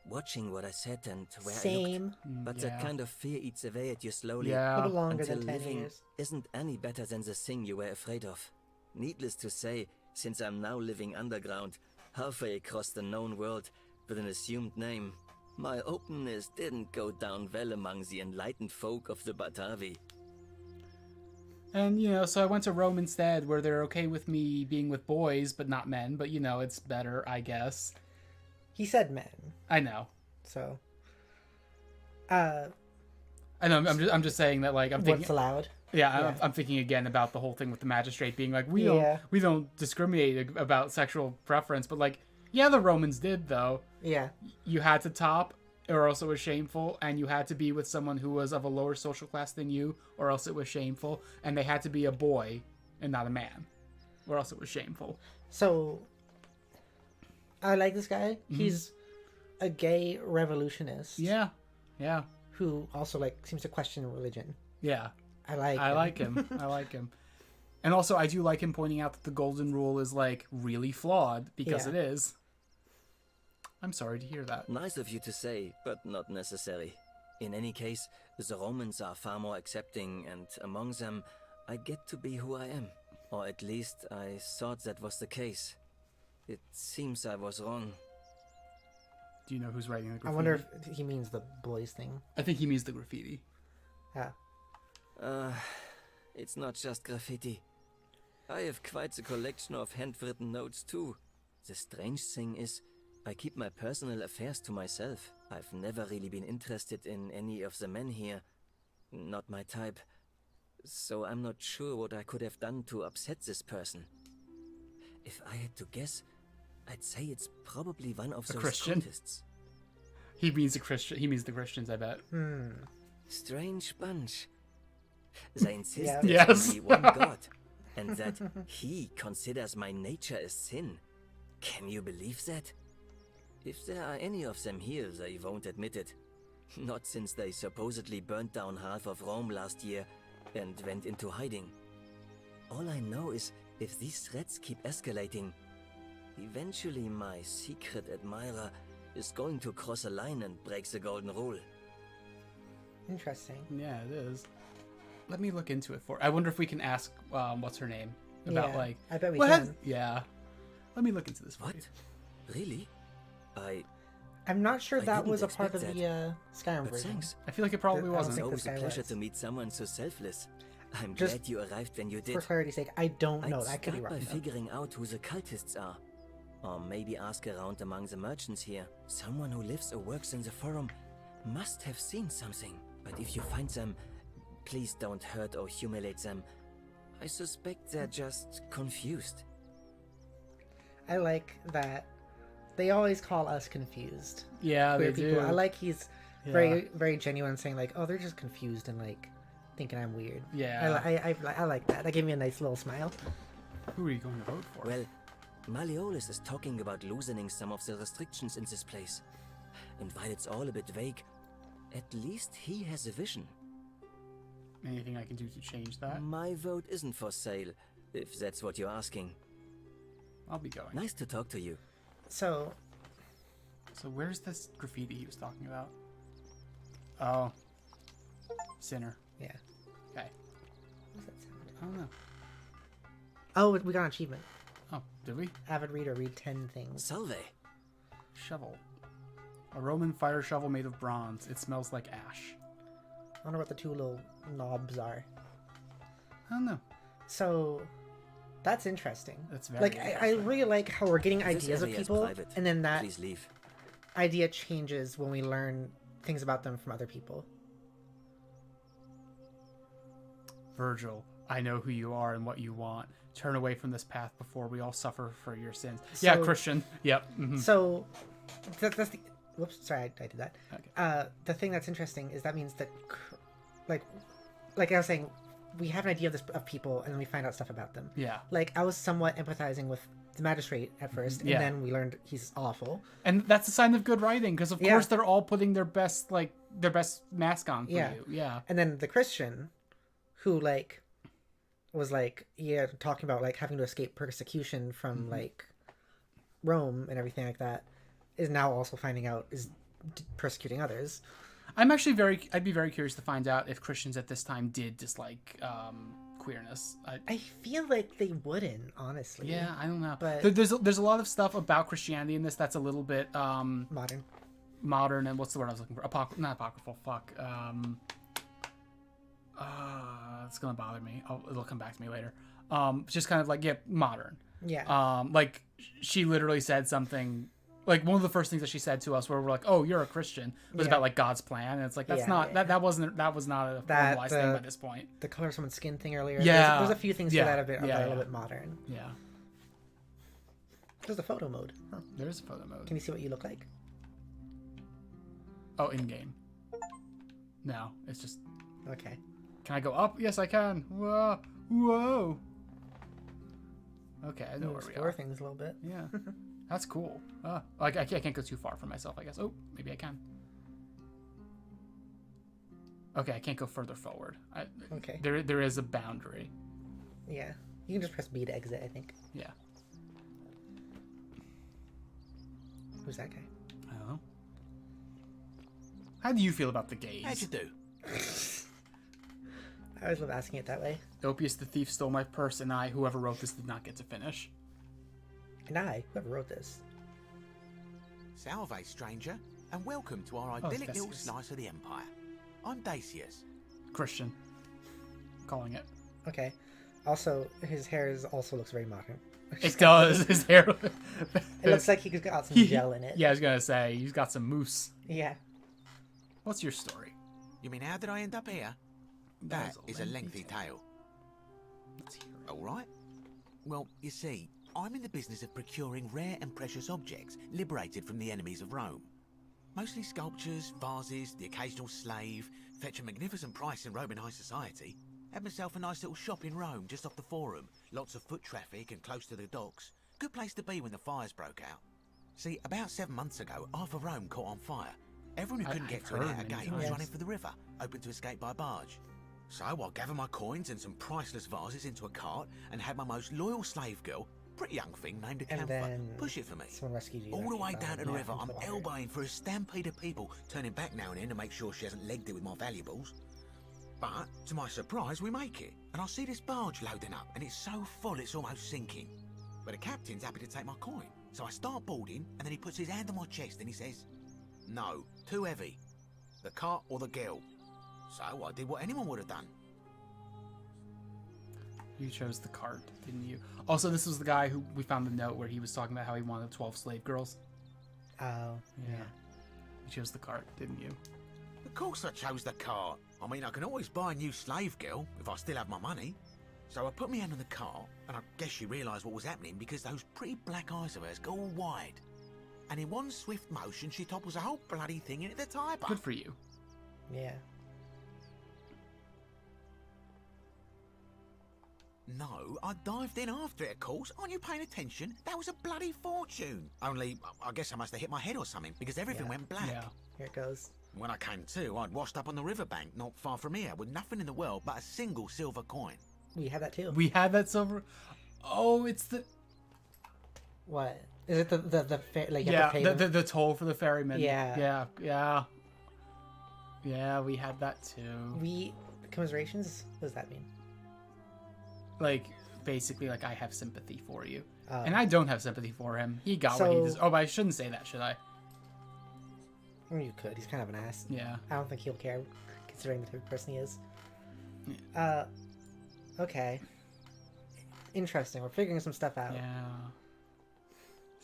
Watching what I said and where I looked. But that kind of fear eats away at you slowly. Yeah. A little longer until than 10 living years. isn't any better than the thing you were afraid of. Needless to say, since I'm now living underground, halfway across the known world with an assumed name, my openness didn't go down well among the enlightened folk of the Batavi. And, you know, so I went to Rome instead, where they're okay with me being with boys, but not men. But, you know, it's better, I guess. He said men. I know. So. I know. I'm just saying that, like, I'm thinking. What's allowed? Yeah, I'm thinking again about the whole thing with the magistrate being like, we don't discriminate about sexual preference, but like, yeah, the Romans did though. Yeah. You had to top, or else it was shameful, and you had to be with someone who was of a lower social class than you, or else it was shameful, and they had to be a boy and not a man, or else it was shameful. So, I like this guy. He's a gay revolutionist. Yeah, yeah. Who also like seems to question religion. Yeah. I like him. I like him. And also, I do like him pointing out that the Golden Rule is, like, really flawed, because it is. I'm sorry to hear that. Nice of you to say, but not necessary. In any case, the Romans are far more accepting, and among them, I get to be who I am. Or at least, I thought that was the case. It seems I was wrong. Do you know who's writing the graffiti? I wonder if he means the boys thing. I think he means the graffiti. Yeah. It's not just graffiti. I have quite the collection of handwritten notes too. The strange thing is, I keep my personal affairs to myself. I've never really been interested in any of the men here. Not my type. So I'm not sure what I could have done to upset this person. If I had to guess, I'd say it's probably one of those Christian? cultists. He means the Christian. He means the Christians, I bet. Strange bunch. They insist Yeah. there's Yes. only one God, and that he considers my nature a sin. Can you believe that? If there are any of them here, they won't admit it. Not since they supposedly burnt down half of Rome last year and went into hiding. All I know is, if these threats keep escalating, eventually my secret admirer is going to cross a line and break the golden rule. Interesting. Yeah, it is. Let me look into it I wonder if we can ask, what's her name? About, Yeah, like... I bet we what can. has- yeah. Let me look into this for you. Really? I'm not sure I that didn't was a part of expect the Skyrim But version. thanks. I feel like it probably I don't wasn't. It's think always the a Skyrim pleasure was. to meet someone so selfless. I'm Just glad you arrived when you did. For clarity's sake, I don't know. I'd That could be start wrong. by though. figuring out who the cultists are. Or maybe ask around among the merchants here. Someone who lives or works in the forum must have seen something. But if you find them, please don't hurt or humiliate them. I suspect they're just confused. I like that they always call us confused. Yeah, Queer they people. do. I like he's Yeah. very, very genuine, saying like, "Oh, they're just confused and like thinking I'm weird." Yeah. I like that. That gave me a nice little smile. Who are you going to vote for? Well, Malleolus is talking about loosening some of the restrictions in this place. And while it's all a bit vague, at least he has a vision. Anything I can do to change that? My vote isn't for sale, if that's what you're asking. I'll be going. Nice to talk to you. So where's this graffiti he was talking about? Oh. Sinner. Yeah. Okay. What does that sound? I don't know. Oh, we got an achievement. Oh, did we? Avid reader, read 10 things. Salve. Shovel. A Roman fire shovel made of bronze. It smells like ash. I wonder what the two little knobs are. I don't know. So that's interesting. That's very like I really like how we're getting This ideas of area is people, private. and then that Please leave. idea changes when we learn things about them from other people. Virgil, I know who you are and what you want. Turn away from this path before we all suffer for your sins. Yeah, So- Christian. Yep. Mhm. So that's the whoops, sorry, I did that. Okay. The thing that's interesting is that means that, like I was saying, we have an idea of people, and then we find out stuff about them. Yeah. Like I was somewhat empathizing with the magistrate at first, and Yeah. then we learned he's awful. And that's a sign of good writing, because of Yeah. course they're all putting their best mask on for Yeah. you. Yeah. And then the Christian, who was talking about like having to escape persecution from like Rome and everything like that, is now also finding out is persecuting others. I'm actually I'd be very curious to find out if Christians at this time did dislike queerness. I feel like they wouldn't, honestly. Yeah, I don't know. But There's a lot of stuff about Christianity in this that's a little bit modern, and what's the word I was looking for? Not apocryphal. Fuck. It's gonna bother me. It'll come back to me later. Just kind of like modern. Yeah. Like she literally said something. Like one of the first things that she said to us, where we're like, "Oh, you're a Christian," was about like God's plan, and it's like that's not that was not a formalized thing by this point. The color of someone's skin thing earlier. Yeah, there's a few things for that are a little bit modern. Yeah. There's a photo mode. Huh. There is a photo mode. Can you see what you look like? Oh, in game. No, it's just. Okay. Can I go up? Yes, I can. Whoa, whoa. Okay, I know where we Explore are. things a little bit. Yeah, that's cool. I can't go too far for myself, I guess. Oh, maybe I can. Okay, I can't go further forward. Okay. There is a boundary. Yeah. You can just press B to exit, I think. Yeah. Who's that guy? I don't know. How do you feel about the gays? How'd you do? I always love asking it that way. Opius the thief stole my purse, and I, whoever wrote this, did not get to finish. And I, whoever wrote this. Salve, stranger, and welcome to our idyllic little slice of the Empire. I'm Dacius. Christian. Calling it. Okay. Also, his hair also looks very modern. It does. His hair. It looks like he's got some gel in it. Yeah, I was gonna say he's got some mousse. Yeah. What's your story? You mean how did I end up here? That is a lengthy tale. All right. Well, you see, I'm in the business of procuring rare and precious objects liberated from the enemies of Rome. Mostly sculptures, vases, the occasional slave. Fetch a magnificent price in Roman high society. Had myself a nice little shop in Rome, just off the Forum. Lots of foot traffic and close to the docks. Good place to be when the fires broke out. See, about 7 months ago, half of Rome caught on fire. Everyone who couldn't get to an outer gate was running for the river, open to escape by barge. So I gathered my coins and some priceless vases into a cart and had my most loyal slave girl, pretty young thing named a Camphor, push it for me. Someone rescued you. All the way down to the river, I'm elbowing for a stampede of people, turning back now and then to make sure she hasn't legged it with my valuables. But, to my surprise, we make it, and I see this barge loading up, and it's so full it's almost sinking. But the captain's happy to take my coin, so I start boarding, and then he puts his hand on my chest and he says, "No, too heavy. The cart or the girl." So I did what anyone would have done. You chose the cart, didn't you? Also, this was the guy who we found the note where he was talking about how he wanted 12 slave girls. Oh, yeah. You chose the cart, didn't you? Of course I chose the cart. I mean, I can always buy a new slave girl if I still have my money. So I put my hand on the cart, and I guess she realised what was happening because those pretty black eyes of hers go all wide. And in one swift motion, she topples the whole bloody thing into the tyre bar. Good for you. Yeah. No, I dived in after it, of course. Aren't you paying attention? That was a bloody fortune. Only, I guess I must have hit my head or something, because everything went black. Yeah. Here it goes. When I came to, I'd washed up on the riverbank, not far from here, with nothing in the world but a single silver coin. We had that too. We had that silver... Oh, it's the... What? Is it the like, you yeah, have to pay the toll for the ferryman. Yeah. Yeah, we had that too. Commiserations? What does that mean? Like, basically, like, I have sympathy for you. Oh. And I don't have sympathy for him. He got what he deserved. Oh, but I shouldn't say that, should I? I mean, you could. He's kind of an ass. Yeah. I don't think he'll care, considering the type of person he is. Yeah. Okay. Interesting. We're figuring some stuff out. Yeah.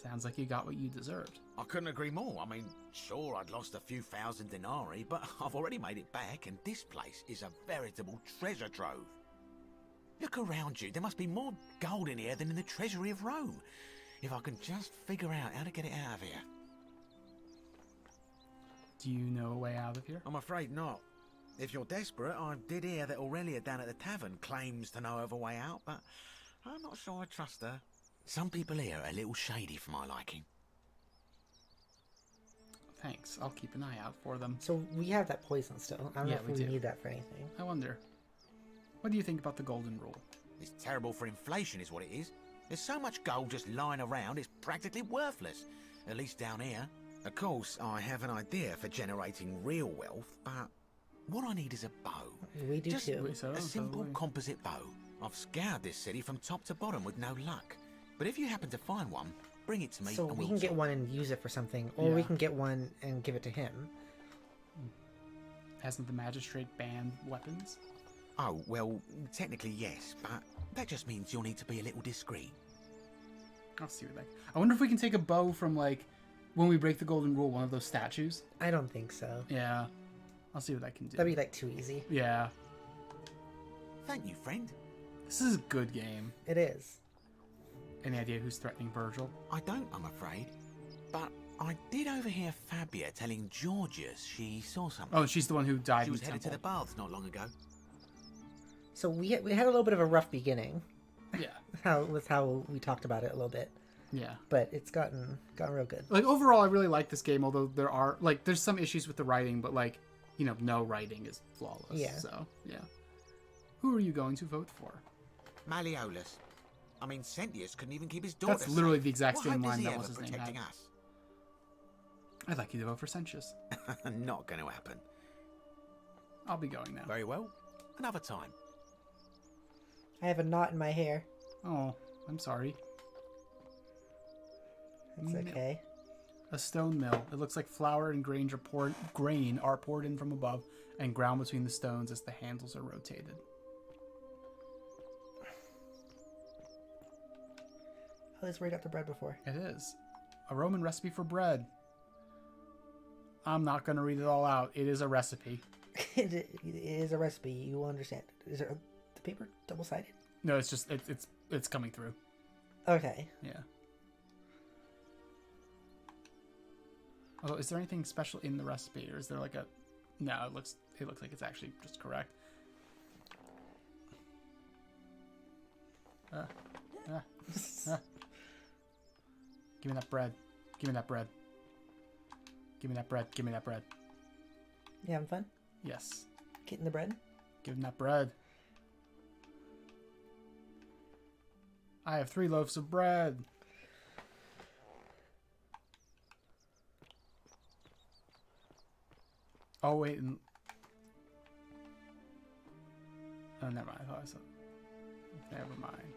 Sounds like you got what you deserved. I couldn't agree more. I mean, sure, I'd lost a few thousand denarii, but I've already made it back, and this place is a veritable treasure trove. Look around you. There must be more gold in here than in the treasury of Rome. If I can just figure out how to get it out of here. Do you know a way out of here? I'm afraid not. If you're desperate, I did hear that Aurelia down at the tavern claims to know of a way out, but I'm not sure I trust her. Some people here are a little shady for my liking. Thanks. I'll keep an eye out for them. So we have that poison still. I don't know if we need that for anything. I wonder. What do you think about the golden rule? It's terrible for inflation is what it is. There's so much gold just lying around, it's practically worthless. At least down here. Of course, I have an idea for generating real wealth, but what I need is a bow. We do just too. A simple composite bow. I've scoured this city from top to bottom with no luck. But if you happen to find one, bring it to me. So and we can get one and use it for something, or we can get one and give it to him. Hasn't the magistrate banned weapons? Oh, well, technically yes, but that just means you'll need to be a little discreet. I'll see what I wonder if we can take a bow from, like, when we break the golden rule, one of those statues. I don't think so. Yeah. I'll see what I can do. That'd be, like, too easy. Yeah. Thank you, friend. This is a good game. It is. Any idea who's threatening Virgil? I don't, I'm afraid. But I did overhear Fabia telling Georgius she saw something. Oh, she's the one who died She in was the headed to temple. the baths not long ago. So we had a little bit of a rough beginning. Yeah. With how we talked about it a little bit. Yeah. But it's gotten real good. Like, overall, I really like this game, although there's some issues with the writing, but, like, you know, no writing is flawless. Yeah. So, yeah. Who are you going to vote for? Malleolus. I mean, Sentius couldn't even keep his daughter That's literally safe. the exact What same hope does line he that have was of his name protecting had. us? I'd like you to vote for Sentius. Not going to happen. I'll be going now. Very well. Another time. I have a knot in my hair. Oh, I'm sorry. It's okay. A stone mill. It looks like flour and grain are poured in from above and ground between the stones as the handles are rotated. Oh, this is where I got the bread before. It is. A Roman recipe for bread. I'm not going to read it all out. It is a recipe. It is a recipe. You will understand. Is there the paper double-sided? No, it's just it's coming through. Okay. Yeah. Although, is there anything special in the recipe, or is there like a? No, it looks like it's actually just correct. Give me that bread. Give me that bread. Give me that bread. Give me that bread. You having fun? Yes. Getting the bread? Give him that bread. I have 3 loaves of bread. Oh, wait. Oh, never mind. I thought I saw. Never mind.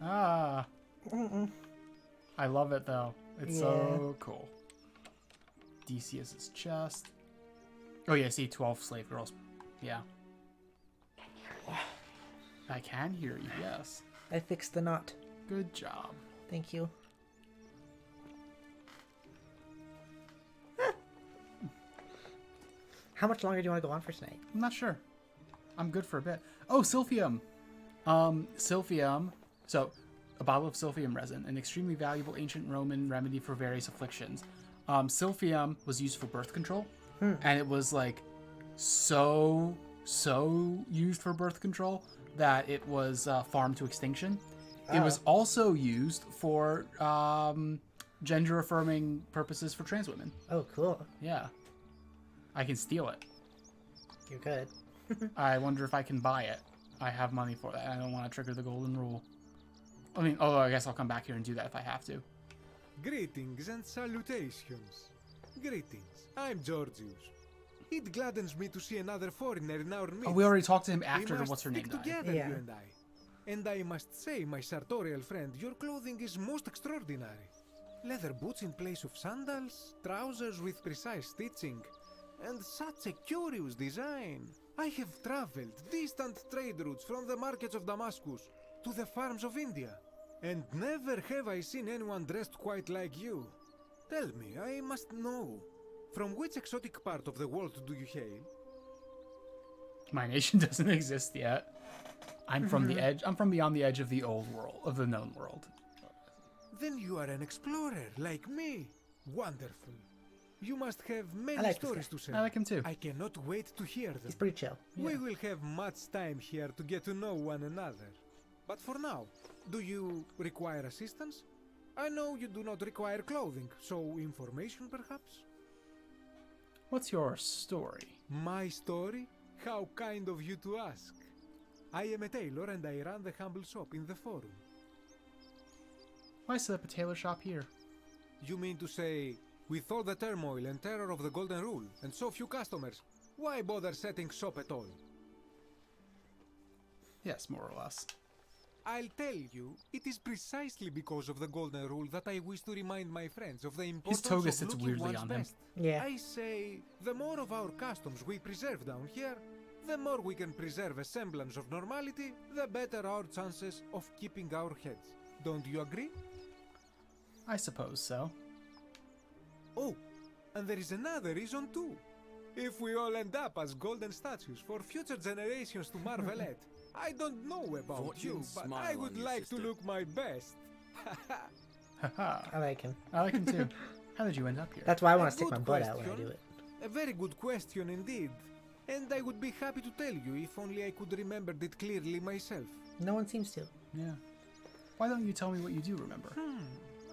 Ah. I love it, though. It's so cool. Decius's chest. Oh, yeah, see, 12 slave girls. Yeah. I can hear you, yes. I fixed the knot. Good job. Thank you. How much longer do you want to go on for tonight? I'm not sure. I'm good for a bit. Oh, silphium. Silphium. So, a bottle of silphium resin, an extremely valuable ancient Roman remedy for various afflictions. Silphium was used for birth control, and it was like so used for birth control that it was farmed to extinction. It was also used for gender-affirming purposes for trans women. Oh, cool. Yeah. I can steal it. You could. I wonder if I can buy it. I have money for that. I don't want to trigger the golden rule. I mean, although I guess I'll come back here and do that if I have to. Greetings and salutations. Greetings. I'm Georgius. It gladdens me to see another foreigner in our midst. Oh, we already talked to him after what's her name died. Together, you and I. And I must say, my sartorial friend, your clothing is most extraordinary. Leather boots in place of sandals, trousers with precise stitching, and such a curious design. I have traveled distant trade routes from the markets of Damascus to the farms of India, and never have I seen anyone dressed quite like you. Tell me, I must know, from which exotic part of the world do you hail? My nation doesn't exist yet. I'm from the edge. I'm from beyond the edge of the old world, of the known world. Then you are an explorer, like me. Wonderful. You must have many like stories to say. I like him too. I cannot wait to hear them. He's pretty chill. We will have much time here to get to know one another. But for now, do you require assistance? I know you do not require clothing, so information perhaps? What's your story? My story? How kind of you to ask. I am a tailor and I run the humble shop in the forum. Why set up a tailor shop here? You mean to say, with all the turmoil and terror of the Golden Rule and so few customers, why bother setting shop at all? Yes, more or less. I'll tell you, it is precisely because of the Golden Rule that I wish to remind my friends of the importance toga of sits looking weirdly one's on him. best. Yeah. I say, the more of our customs we preserve down here, the more we can preserve a semblance of normality, the better our chances of keeping our heads. Don't you agree? I suppose so. Oh, and there is another reason too. If we all end up as golden statues for future generations to marvel at, I don't know about Fortune you, but smile I on would you, like sister. to look my best. I like him. I like him too. How did you end up here? That's why I want A to stick my good butt out when I question. do it. A very good question indeed. And I would be happy to tell you if only I could remember it clearly myself. No one seems to. Yeah. Why don't you tell me what you do remember?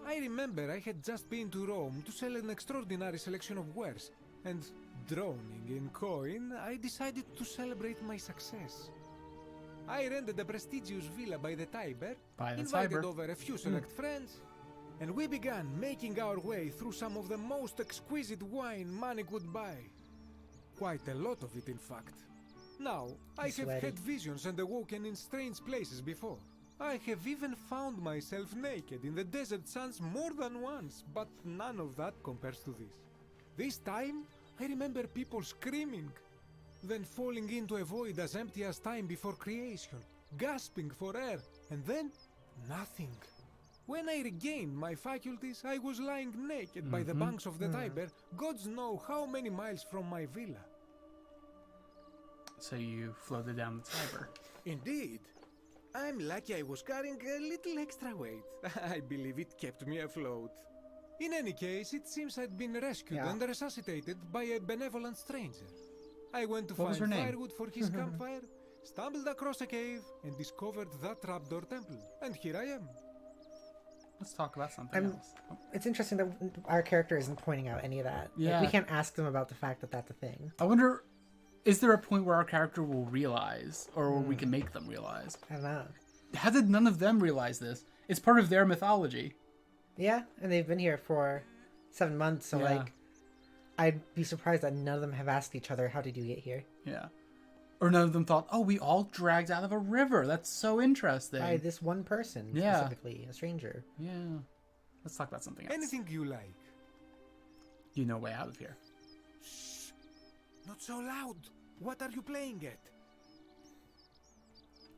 I remember I had just been to Rome to sell an extraordinary selection of wares, and drowning in coin, I decided to celebrate my success. I rented a prestigious villa by the Tiber, By the invited Tiber. over a few select friends, and we began making our way through some of the most exquisite wine money could buy. Quite a lot of it, in fact. Now, I have had visions and awoken in strange places before. I have even found myself naked in the desert sands more than once, but none of that compares to this. This time, I remember people screaming, then falling into a void as empty as time before creation, gasping for air, and then nothing. When I regained my faculties, I was lying naked by the banks of the Tiber, gods know how many miles from my villa. So you floated down the Tiber. Indeed. I'm lucky I was carrying a little extra weight. I believe it kept me afloat. In any case, it seems I'd been rescued and resuscitated by a benevolent stranger. I went to find firewood for his campfire, stumbled across a cave, and discovered that trapdoor temple. And here I am. Let's talk about something else. It's interesting that our character isn't pointing out any of that. Yeah. Like, we can't ask them about the fact that that's a thing. I wonder, is there a point where our character will realize, or we can make them realize? I don't know. How did none of them realize this? It's part of their mythology. Yeah, and they've been here for 7 months, so like, I'd be surprised that none of them have asked each other, how did you get here? Yeah. Or none of them thought, oh, we all dragged out of a river. That's so interesting. By this one person, specifically, a stranger. Yeah. Let's talk about something else. Anything you like. You know way out of here. Shh! Not so loud. What are you playing at?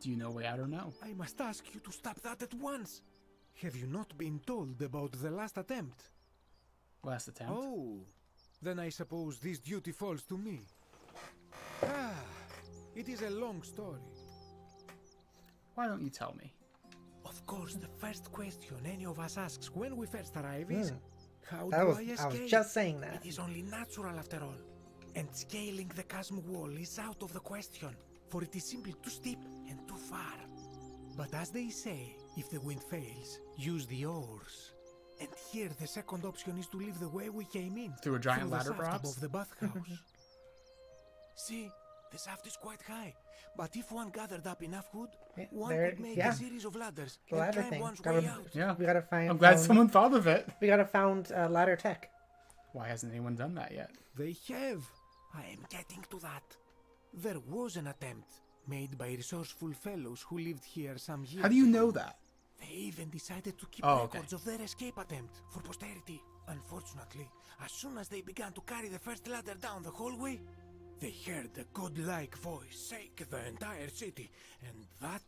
Do you know way out or no? I must ask you to stop that at once. Have you not been told about the last attempt? Last attempt? Oh, then I suppose this duty falls to me. It is a long story. Why don't you tell me? Of course, the first question any of us asks when we first arrive is, how I do was I escape? I was just saying that. It is only natural after all. And scaling the chasm wall is out of the question, for it is simply too steep and too far. But as they say, if the wind fails, use the oars. And here the second option is to leave the way we came in. Through a giant ladder, the shaft perhaps? above the bathhouse. See, the shaft is quite high, but if one gathered up enough wood, one could make a series of ladders the and ladder climb thing. one's way out. Yeah. We gotta find. I'm glad someone thought of it. We gotta found ladder tech. Why hasn't anyone done that yet? They have. I am getting to that. There was an attempt made by resourceful fellows who lived here some years How do you ago. know that? They even decided to keep records of their escape attempt for posterity. Unfortunately, as soon as they began to carry the first ladder down the hallway, they heard a godlike voice shake the entire city, and that,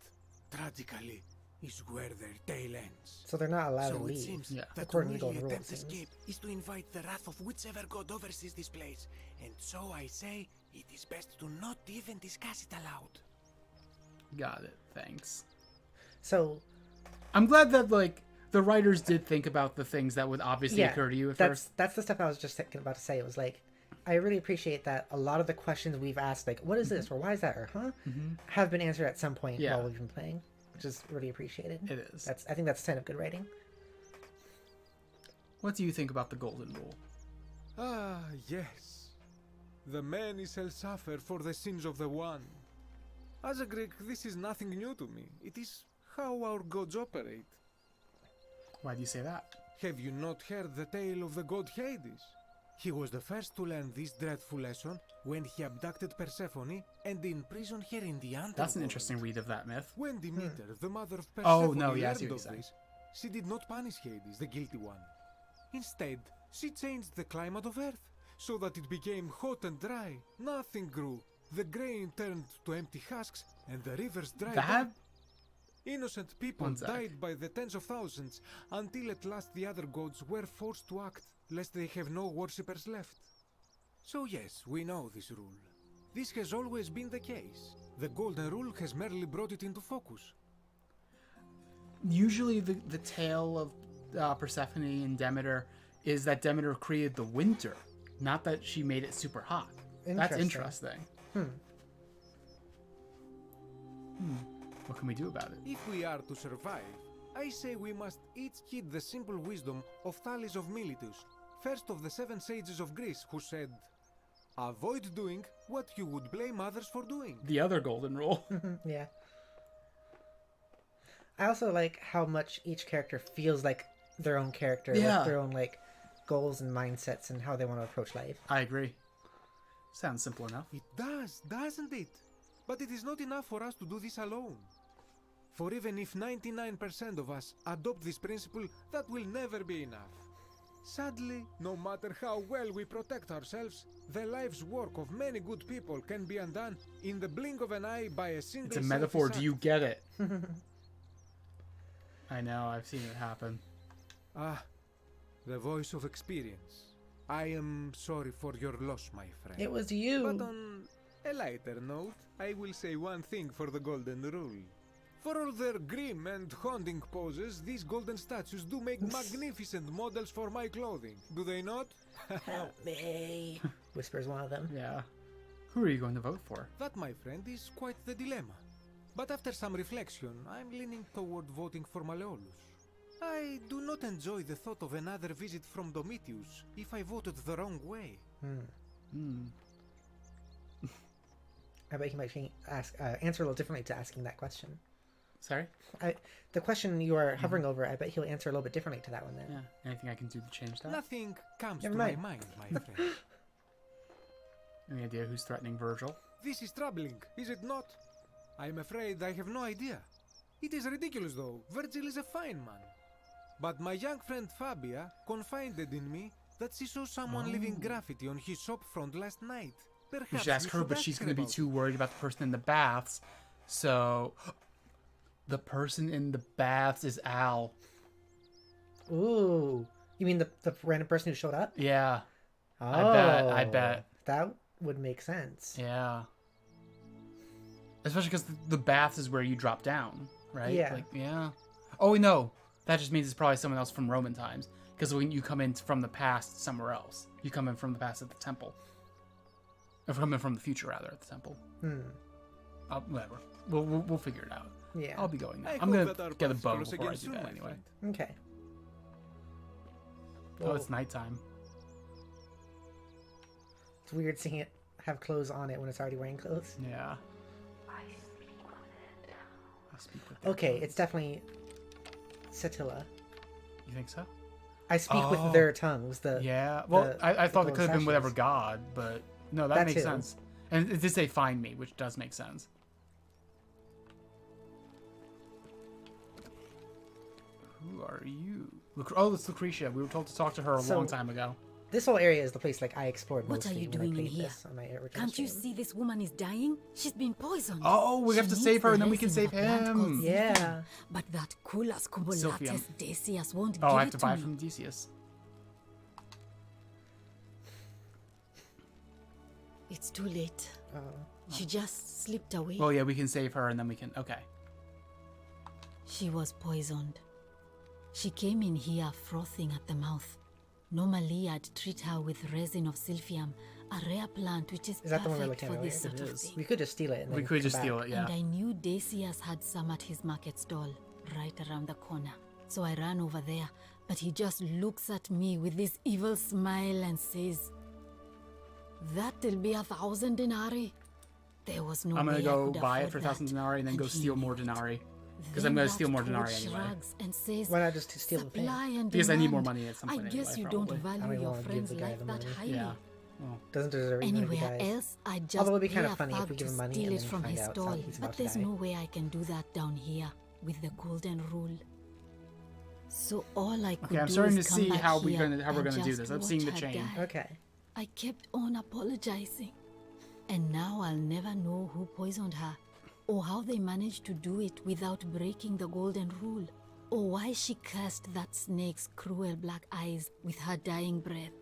tragically, is where their tale ends. So they're not allowed to So it leave. seems that according to to Golden really Rule. attempt escape is to invite the wrath of whichever god oversees this place, and so I say it is best to not even discuss it aloud. Got it. Thanks. So, I'm glad that like the writers did think about the things that would obviously occur to you at first. That's the stuff I was just about to say. It was like, I really appreciate that a lot of the questions we've asked, like, what is this, or why is that, or have been answered at some point while we've been playing, which is really appreciated. It is. I think that's a sign of good writing. What do you think about the Golden Rule? Ah, yes. The many shall suffer for the sins of the one. As a Greek, this is nothing new to me. It is how our gods operate. Why do you say that? Have you not heard the tale of the god Hades? He was the first to learn this dreadful lesson when he abducted Persephone and imprisoned her in the underworld. That's an interesting read of that myth. When Demeter, the mother of Persephone, Oh, no, yeah, I see learned what of you're saying. this, she did not punish Hades, the guilty one. Instead, she changed the climate of Earth so that it became hot and dry. Nothing grew. The grain turned to empty husks and the rivers dried up. Innocent people died by the tens of thousands until at last the other gods were forced to act lest they have no worshippers left. So yes, we know this rule. This has always been the case. The Golden Rule has merely brought it into focus. Usually the tale of Persephone and Demeter is that Demeter created the winter, not that she made it super hot. That's interesting. What can we do about it? If we are to survive, I say we must each heed the simple wisdom of Thales of Miletus, first of the 7 sages of Greece, who said, "Avoid doing what you would blame others for doing." The other Golden Rule. Yeah. I also like how much each character feels like their own character, Yeah. with their own like goals and mindsets and how they want to approach life. I agree. Sounds simple enough. It does, doesn't it? But it is not enough for us to do this alone. For even if 99% of us adopt this principle, that will never be enough. Sadly, no matter how well we protect ourselves, the life's work of many good people can be undone in the blink of an eye by a single It's a metaphor. selfish Do you act. get it? I know. I've seen it happen. Ah, the voice of experience. I am sorry for your loss, my friend. It was you. But on a lighter note, I will say one thing for the Golden Rule. For all their grim and haunting poses, these golden statues do make magnificent models for my clothing. Do they not? Help me, whispers one of them. Yeah. Who are you going to vote for? That, my friend, is quite the dilemma. But after some reflection, I'm leaning toward voting for Malleolus. I do not enjoy the thought of another visit from Domitius if I voted the wrong way. I bet he might answer a little differently to asking that question. Sorry? The question you are hovering over, I bet he'll answer a little bit differently to that one then. Yeah. Anything I can do to change that? Nothing comes Never to mind. my mind, my friend. Any idea who's threatening Virgil? This is troubling, is it not? I'm afraid I have no idea. It is ridiculous, though. Virgil is a fine man. But my young friend Fabia confided in me that she saw someone leaving graffiti on his shop front last night. Perhaps We should ask her, but she's going to be too worried about the person in the baths. So, the person in the baths is Al. Ooh. You mean the random person who showed up? Yeah. Oh, I bet. That would make sense. Yeah. Especially because the baths is where you drop down, right? Yeah. Like, yeah. Oh, no. That just means it's probably someone else from Roman times. Because when you come in from the past somewhere else, you come in from the past at the temple. Or come in from the future, rather, at the temple. Whatever. We'll figure it out. Yeah. I'll be going now. I I'm hope going that to our get a paths bow cross before I again do soon, that my anyway. friend. Okay. Oh, it's nighttime. It's weird seeing it have clothes on it when it's already wearing clothes. Yeah. I speak with it. Okay, it's definitely Satilla. You think so? I speak with their tongues. Yeah. Well, I thought it could have been whatever sessions. god, but no, that makes sense. And it did say find me, which does make sense. Who are you? Oh, it's Lucretia. We were told to talk to her a long time ago. This whole area is the place like I explored What are mostly you when I doing in played here? this on my original Can't you stream. see this woman is dying? She's been poisoned. Oh, we have to She save needs her the and then we can resin save of a plant called him. Yeah. Silphium. But that Culas Silphium. cubulatus Decius won't Oh, give I have it to buy it me. from Decius. It's too late. She just slipped away. Well, yeah, we can save her and then we can... Okay. She was poisoned. She came in here frothing at the mouth. Normally, I'd treat her with resin of Silphium, a rare plant which is Is that the one we're perfect looking for at this earlier? sort of thing. We could just steal it. And We then could come just back. steal it, yeah. And I knew Decius had some at his market stall, right around the corner. So I ran over there, but he just looks at me with this evil smile and says, "That'll be 1,000 denarii." There was no I'm going way to I go could buy it afford for 1,000 that. denarii and then go And he steal more denarii. Because Then I'm going to that steal more fool denarii anyway. shrugs and says, Why not just steal the thing? "Supply and Because I need more demand. money at some I point guess anyway, you probably. don't I value don't your wanna give friends the guy like the that money. highly. Yeah. Well, Doesn't deserve it even if he Anywhere dies. else, I just Although it'd be pay kind a of funny if we thug give to him money steal and it then from find his out stall. he's about But to there's die. no way I can do that down here with the golden rule. So all I could Okay, I'm do starting is to come see back how we're here gonna and do just this. I'm watch seeing the her chain. die. Okay. I kept on apologizing. And now I'll never know who poisoned her, or how they managed to do it without breaking the golden rule, or why she cursed that snake's cruel black eyes with her dying breath.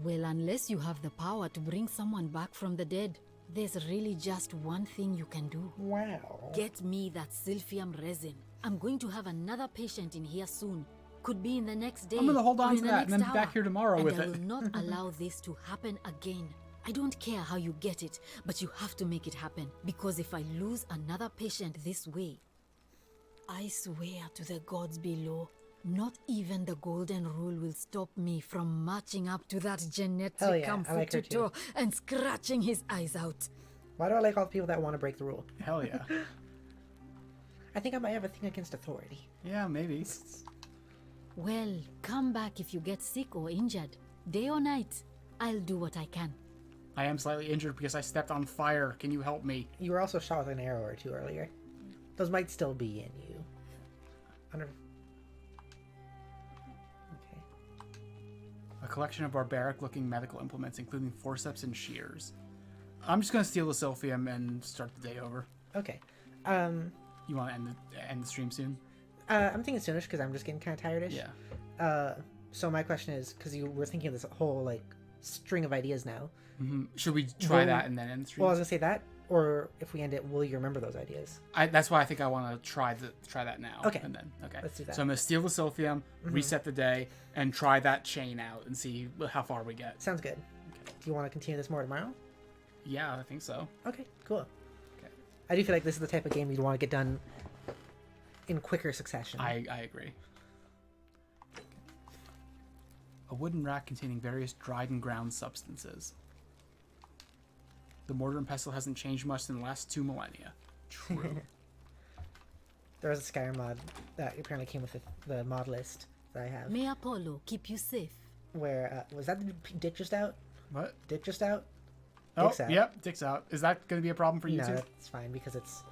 Well, unless you have the power to bring someone back from the dead, there's really just one thing you can do. Wow. Get me that Silphium resin. I'm going to have another patient in here soon. Could be in the next day. I'm gonna hold or on in to the that and then next be back hour. here tomorrow And with I it. will not allow this to happen again. I don't care how you get it, but you have to make it happen. Because if I lose another patient this way, I swear to the gods below, not even the golden rule will stop me from marching up to that genetic Hell yeah, I like her too. Kamfututo and scratching his eyes out. Why do I like all the people that want to break the rule? Hell yeah. I think I might have a thing against authority. Yeah, maybe. Well, come back if you get sick or injured. Day or night, I'll do what I can. I am slightly injured because I stepped on fire. Can you help me? You were also shot with an arrow or two earlier. Those might still be in you. Okay. A collection of barbaric-looking medical implements, including forceps and shears. I'm just gonna steal the Sophium and start the day over. Okay. You want to end the stream soon? I'm thinking soonish because I'm just getting kind of tired-ish. Yeah. So my question is, because you were thinking of this whole like string of ideas now. Mm-hmm. Should we try that and then end the stream? Well, I was gonna say that, or if we end it, will you remember those ideas? That's why I think I want to try that now. Okay. And then Let's do that. So I'm gonna steal the Sophium, reset the day, and try that chain out and see how far we get. Sounds good. Okay. Do you want to continue this more tomorrow? Yeah, I think so. Okay, cool. Okay. I do feel like this is the type of game you'd want to get done in quicker succession. I agree. A wooden rack containing various dried and ground substances. The mortar and pestle hasn't changed much in the last 2 millennia. True. There was a Skyrim mod that apparently came with the mod list that I have. May Apollo keep you safe. Where, was that the dick just out? What? Dick just out? Oh, Dick's out. Yep, dick's out. Is that going to be a problem for you No, too? that's fine because it's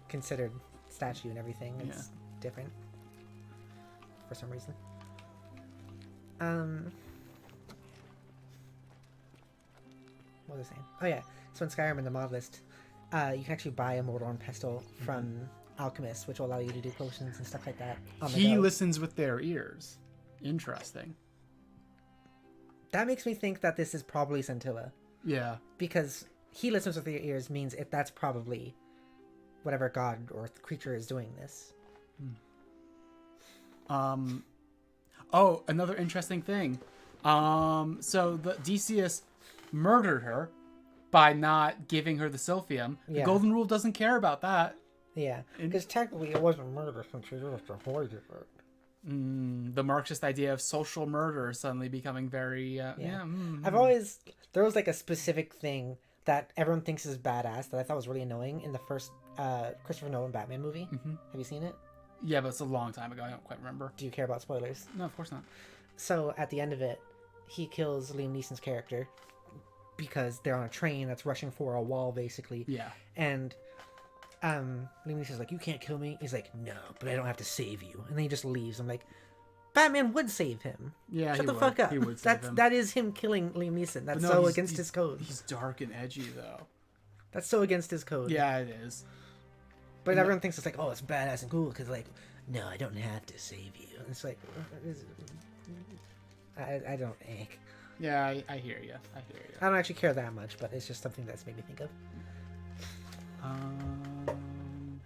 considered statue and everything. It's different for some reason. What was I saying? Oh yeah, so in Skyrim in the mod list, you can actually buy a mortar and pestle from alchemists, which will allow you to do potions and stuff like that. He listens with their ears. Interesting. That makes me think that this is probably Scintilla. Yeah. Because he listens with their ears means that's probably whatever god or creature is doing this. Oh, another interesting thing. So the Decius murdered her by not giving her the Sophium. Yeah. The Golden Rule doesn't care about that. Yeah, because technically it wasn't murder since she just avoided it. The Marxist idea of social murder is suddenly becoming very... There was like a specific thing that everyone thinks is badass that I thought was really annoying in the first Christopher Nolan Batman movie. Have you seen it? Yeah, but it's a long time ago. I don't quite remember. Do you care about spoilers? No, of course not. So at the end of it, he kills Liam Neeson's character because they're on a train that's rushing for a wall, basically. Yeah. And Liam Neeson's like, "You can't kill me." He's like, "No, but I don't have to save you." And then he just leaves. I'm like, Batman would save him. Yeah, Shut the fuck up. He would save him. That is him killing Liam Neeson. That's against his code. He's dark and edgy, though. That's so against his code. Yeah, it is. But everyone thinks it's like, oh, it's badass and cool because, like, no, I don't have to save you. And it's like, I don't think. Yeah, I hear you. I don't actually care that much, but it's just something that's made me think of.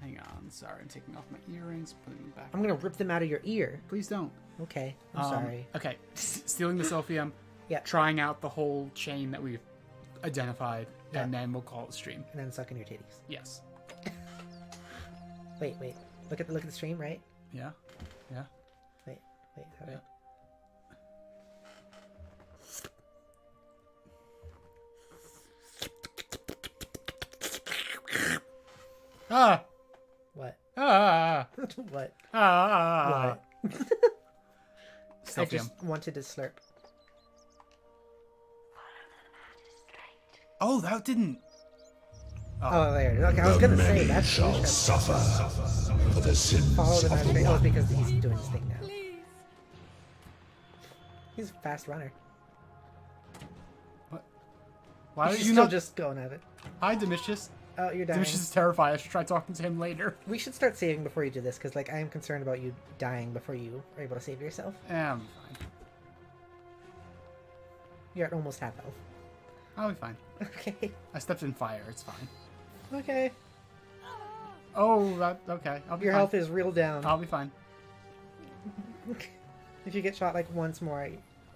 Hang on. Sorry, I'm taking off my earrings, putting them back. I'm gonna rip them out of your ear. Please don't. Okay, I'm sorry. Okay, stealing the Sophium. Yeah. Trying out the whole chain that we've identified, and then we'll call it stream. And then sucking your titties. Yes. Wait. Look at the stream, right? Yeah. Yeah. Wait. Hold on. Ah. What? Ah. What? Ah. What? I just wanted to slurp. Oh, that didn't. Oh, there it is. Okay, I was gonna say that shall suffer for the sins follow the of the magistrate. Oh, one. it's because he's doing his thing now. He's a fast runner. What? Why are He's you still not just going at it? Hi, Domitius. Oh, you're dying. Domitius is terrified. I should try talking to him later. We should start saving before you do this, because like I am concerned about you dying before you are able to save yourself. Yeah, I'm fine. You're at almost half health. I'll be fine. Okay. I stepped in fire. It's fine. Okay. Oh, okay. I'll be Your fine. health is real down. I'll be fine. If you get shot like once more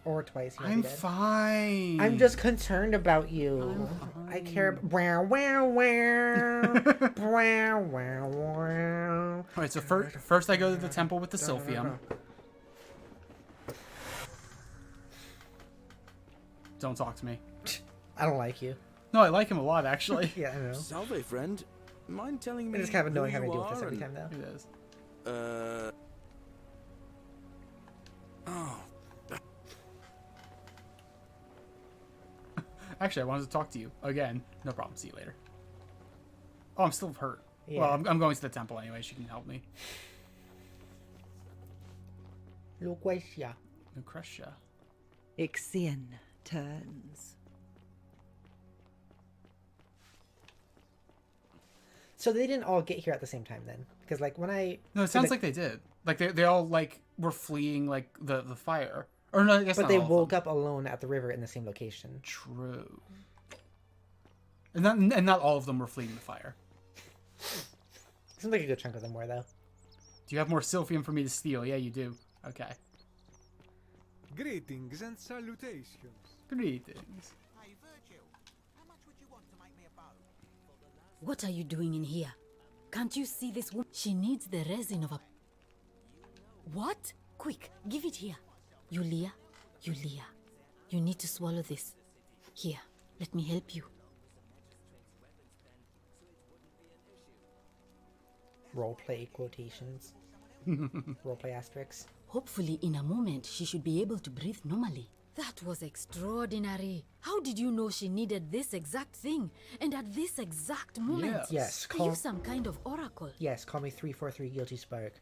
or twice, you might I'm be dead. fine. I'm just concerned about you. I care. Wow, wow, wow. Wow, wow, wow. All right. So first I go to the temple with the Sophium. Don't talk to me. I don't like you. No, I like him a lot, actually. Yeah, I know. Salve, friend. mind telling me It's kind of annoying who having to you deal with this are every and- time, though. It is. Oh. Actually, I wanted to talk to you again. No problem. See you later. Oh, I'm still hurt. Yeah. Well, I'm going to the temple anyway. She can help me. Lucretia. Ixion turns. So they didn't all get here at the same time then, because like when I No, it sounds like they did. Like they all like were fleeing like the fire. Or no, I guess but not they all of woke up alone at the river in the same location. True. And not all of them were fleeing the fire. Seems like a good chunk of them were though. Do you have more Sylphium for me to steal? Yeah, you do. Okay. Greetings and salutations. Greetings. What are you doing in here? Can't you see this woman? She needs the resin of a... What? Quick, give it here. Yulia, you need to swallow this. Here, let me help you. Roleplay quotations. Roleplay asterisks. Hopefully in a moment she should be able to breathe normally. That was extraordinary. How did you know she needed this exact thing? And at this exact moment? Yes. Are you some kind of oracle? Yes, call me 343 Guilty Spark.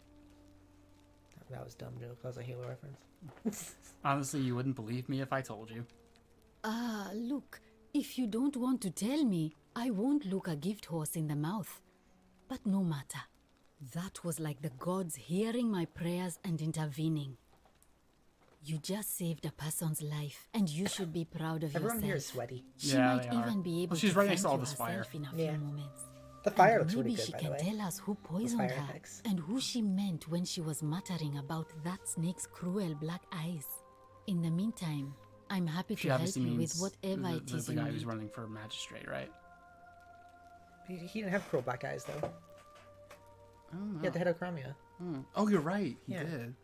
That was dumb joke. That was a Halo reference. Honestly, you wouldn't believe me if I told you. Look, if you don't want to tell me, I won't look a gift horse in the mouth. But no matter. That was like the gods hearing my prayers and intervening. You just saved a person's life, and you should be proud of Everyone yourself. here is sweaty. She might even be able she's to right thank next to all you this fire. herself in a few moments. The fire And looks really maybe good, she by can the way. tell us who Those poisoned fire her effects. and who she meant when she was muttering about that snake's cruel black eyes. In the meantime, I'm happy She to help obviously you with means whatever it is the you guy who's need. running for magistrate, right? He didn't have cruel black eyes though. Oh, He had the heterochromia. Oh, you're right. He Yeah. did.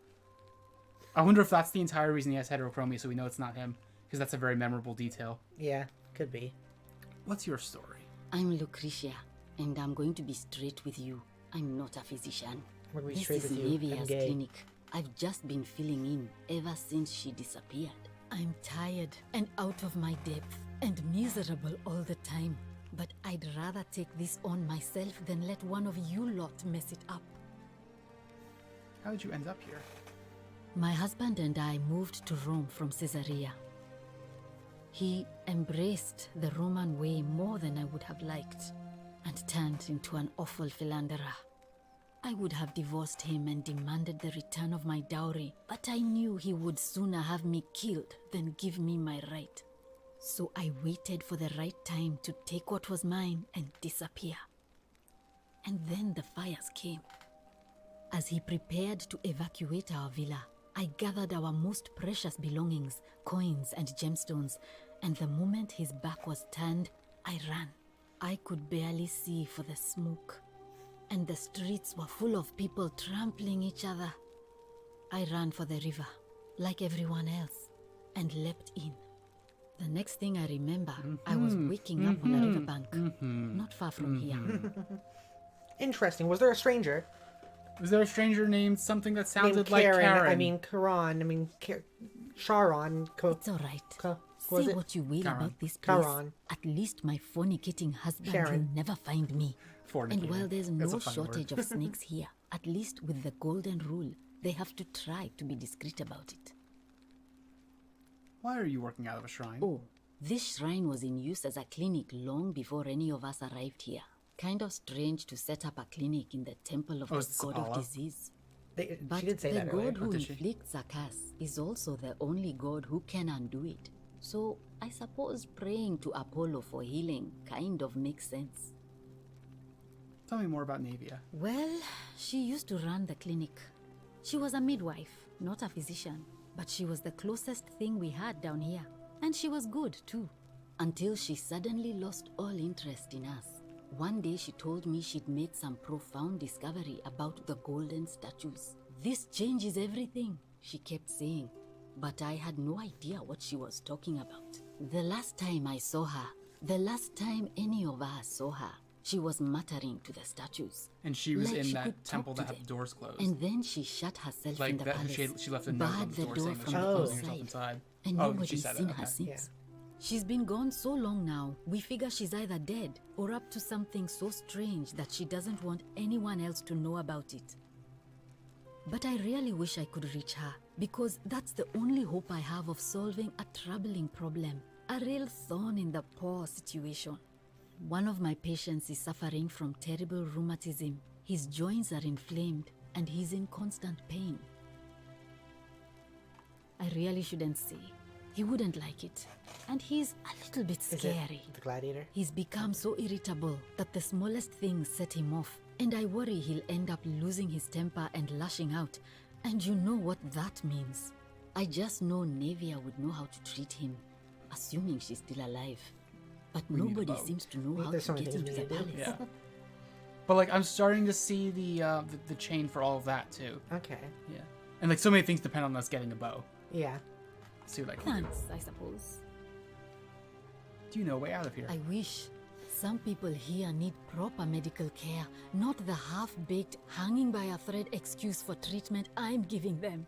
I wonder if that's the entire reason he has heterochromia, so we know it's not him. Because that's a very memorable detail. Yeah, could be. What's your story? I'm Lucretia, and I'm going to be straight with you. I'm not a physician. I'm gonna be This straight is with you. I'm Livia's gay. clinic. I've just been filling in ever since she disappeared. I'm tired and out of my depth and miserable all the time. But I'd rather take this on myself than let one of you lot mess it up. How did you end up here? My husband and I moved to Rome from Caesarea. He embraced the Roman way more than I would have liked and turned into an awful philanderer. I would have divorced him and demanded the return of my dowry, but I knew he would sooner have me killed than give me my right. So I waited for the right time to take what was mine and disappear. And then the fires came. As he prepared to evacuate our villa, I gathered our most precious belongings, coins and gemstones, and the moment his back was turned, I ran. I could barely see for the smoke, and the streets were full of people trampling each other. I ran for the river, like everyone else, and leapt in. The next thing I remember, I was waking up on a riverbank, not far from here. Interesting. Was there a stranger? Was there a stranger named something that sounded Named like Karen? I mean, Charon. I mean, Sharon. It's all right. Say what you will Charon. about this place. Charon. At least my fornicating husband Sharon. will never find me. And while there's That's no a funny shortage word. of snakes here, at least with the golden rule, they have to try to be discreet about it. Why are you working out of a shrine? Oh, this shrine was in use as a clinic long before any of us arrived here. Kind of strange to set up a clinic in the temple of the god of disease. But she did say the that earlier. god who Oh, did she? inflicts a curse is also the only god who can undo it. So I suppose praying to Apollo for healing kind of makes sense. Tell me more about Navia. Well, she used to run the clinic. She was a midwife, not a physician, but she was the closest thing we had down here. And she was good, too, until she suddenly lost all interest in us. One day she told me she'd made some profound discovery about the golden statues. This changes everything, she kept saying, but I had no idea what she was talking about. The last time I saw her, the last time any of us saw her, she was muttering to the statues. And she was like in she that could temple talk that to had the them. doors closed. And then she shut herself Like in the that, palace, she left a note on barred the the door door saying that from she the was closing herself inside. inside. And Oh, she nobody's said seen it, her okay. since. She's been gone so long now, we figure she's either dead or up to something so strange that she doesn't want anyone else to know about it. But I really wish I could reach her, because that's the only hope I have of solving a troubling problem, a real thorn in the paw situation. One of my patients is suffering from terrible rheumatism. His joints are inflamed and he's in constant pain. I really shouldn't say. He wouldn't like it. And he's a little bit scary. The gladiator? He's become so irritable that the smallest things set him off. And I worry he'll end up losing his temper and lashing out. And you know what that means. I just know Nevia would know how to treat him, assuming she's still alive. But nobody seems to know how to get into the palace. Yeah. But like, I'm starting to see the chain for all of that too. Okay. Yeah. And like, so many things depend on us getting a bow. Yeah. See what I can do. Thanks, I suppose. Do you know a way out of here? I wish. Some people here need proper medical care, not the half-baked, hanging by a thread excuse for treatment I'm giving them.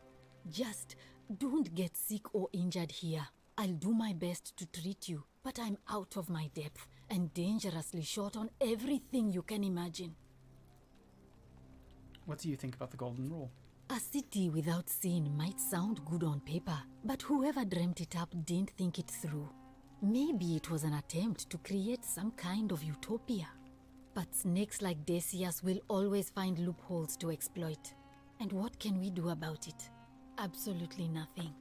Just don't get sick or injured here. I'll do my best to treat you, but I'm out of my depth and dangerously short on everything you can imagine. What do you think about the golden rule? A city without sin might sound good on paper, but whoever dreamt it up didn't think it through. Maybe it was an attempt to create some kind of utopia. But snakes like Decius will always find loopholes to exploit. And what can we do about it? Absolutely nothing.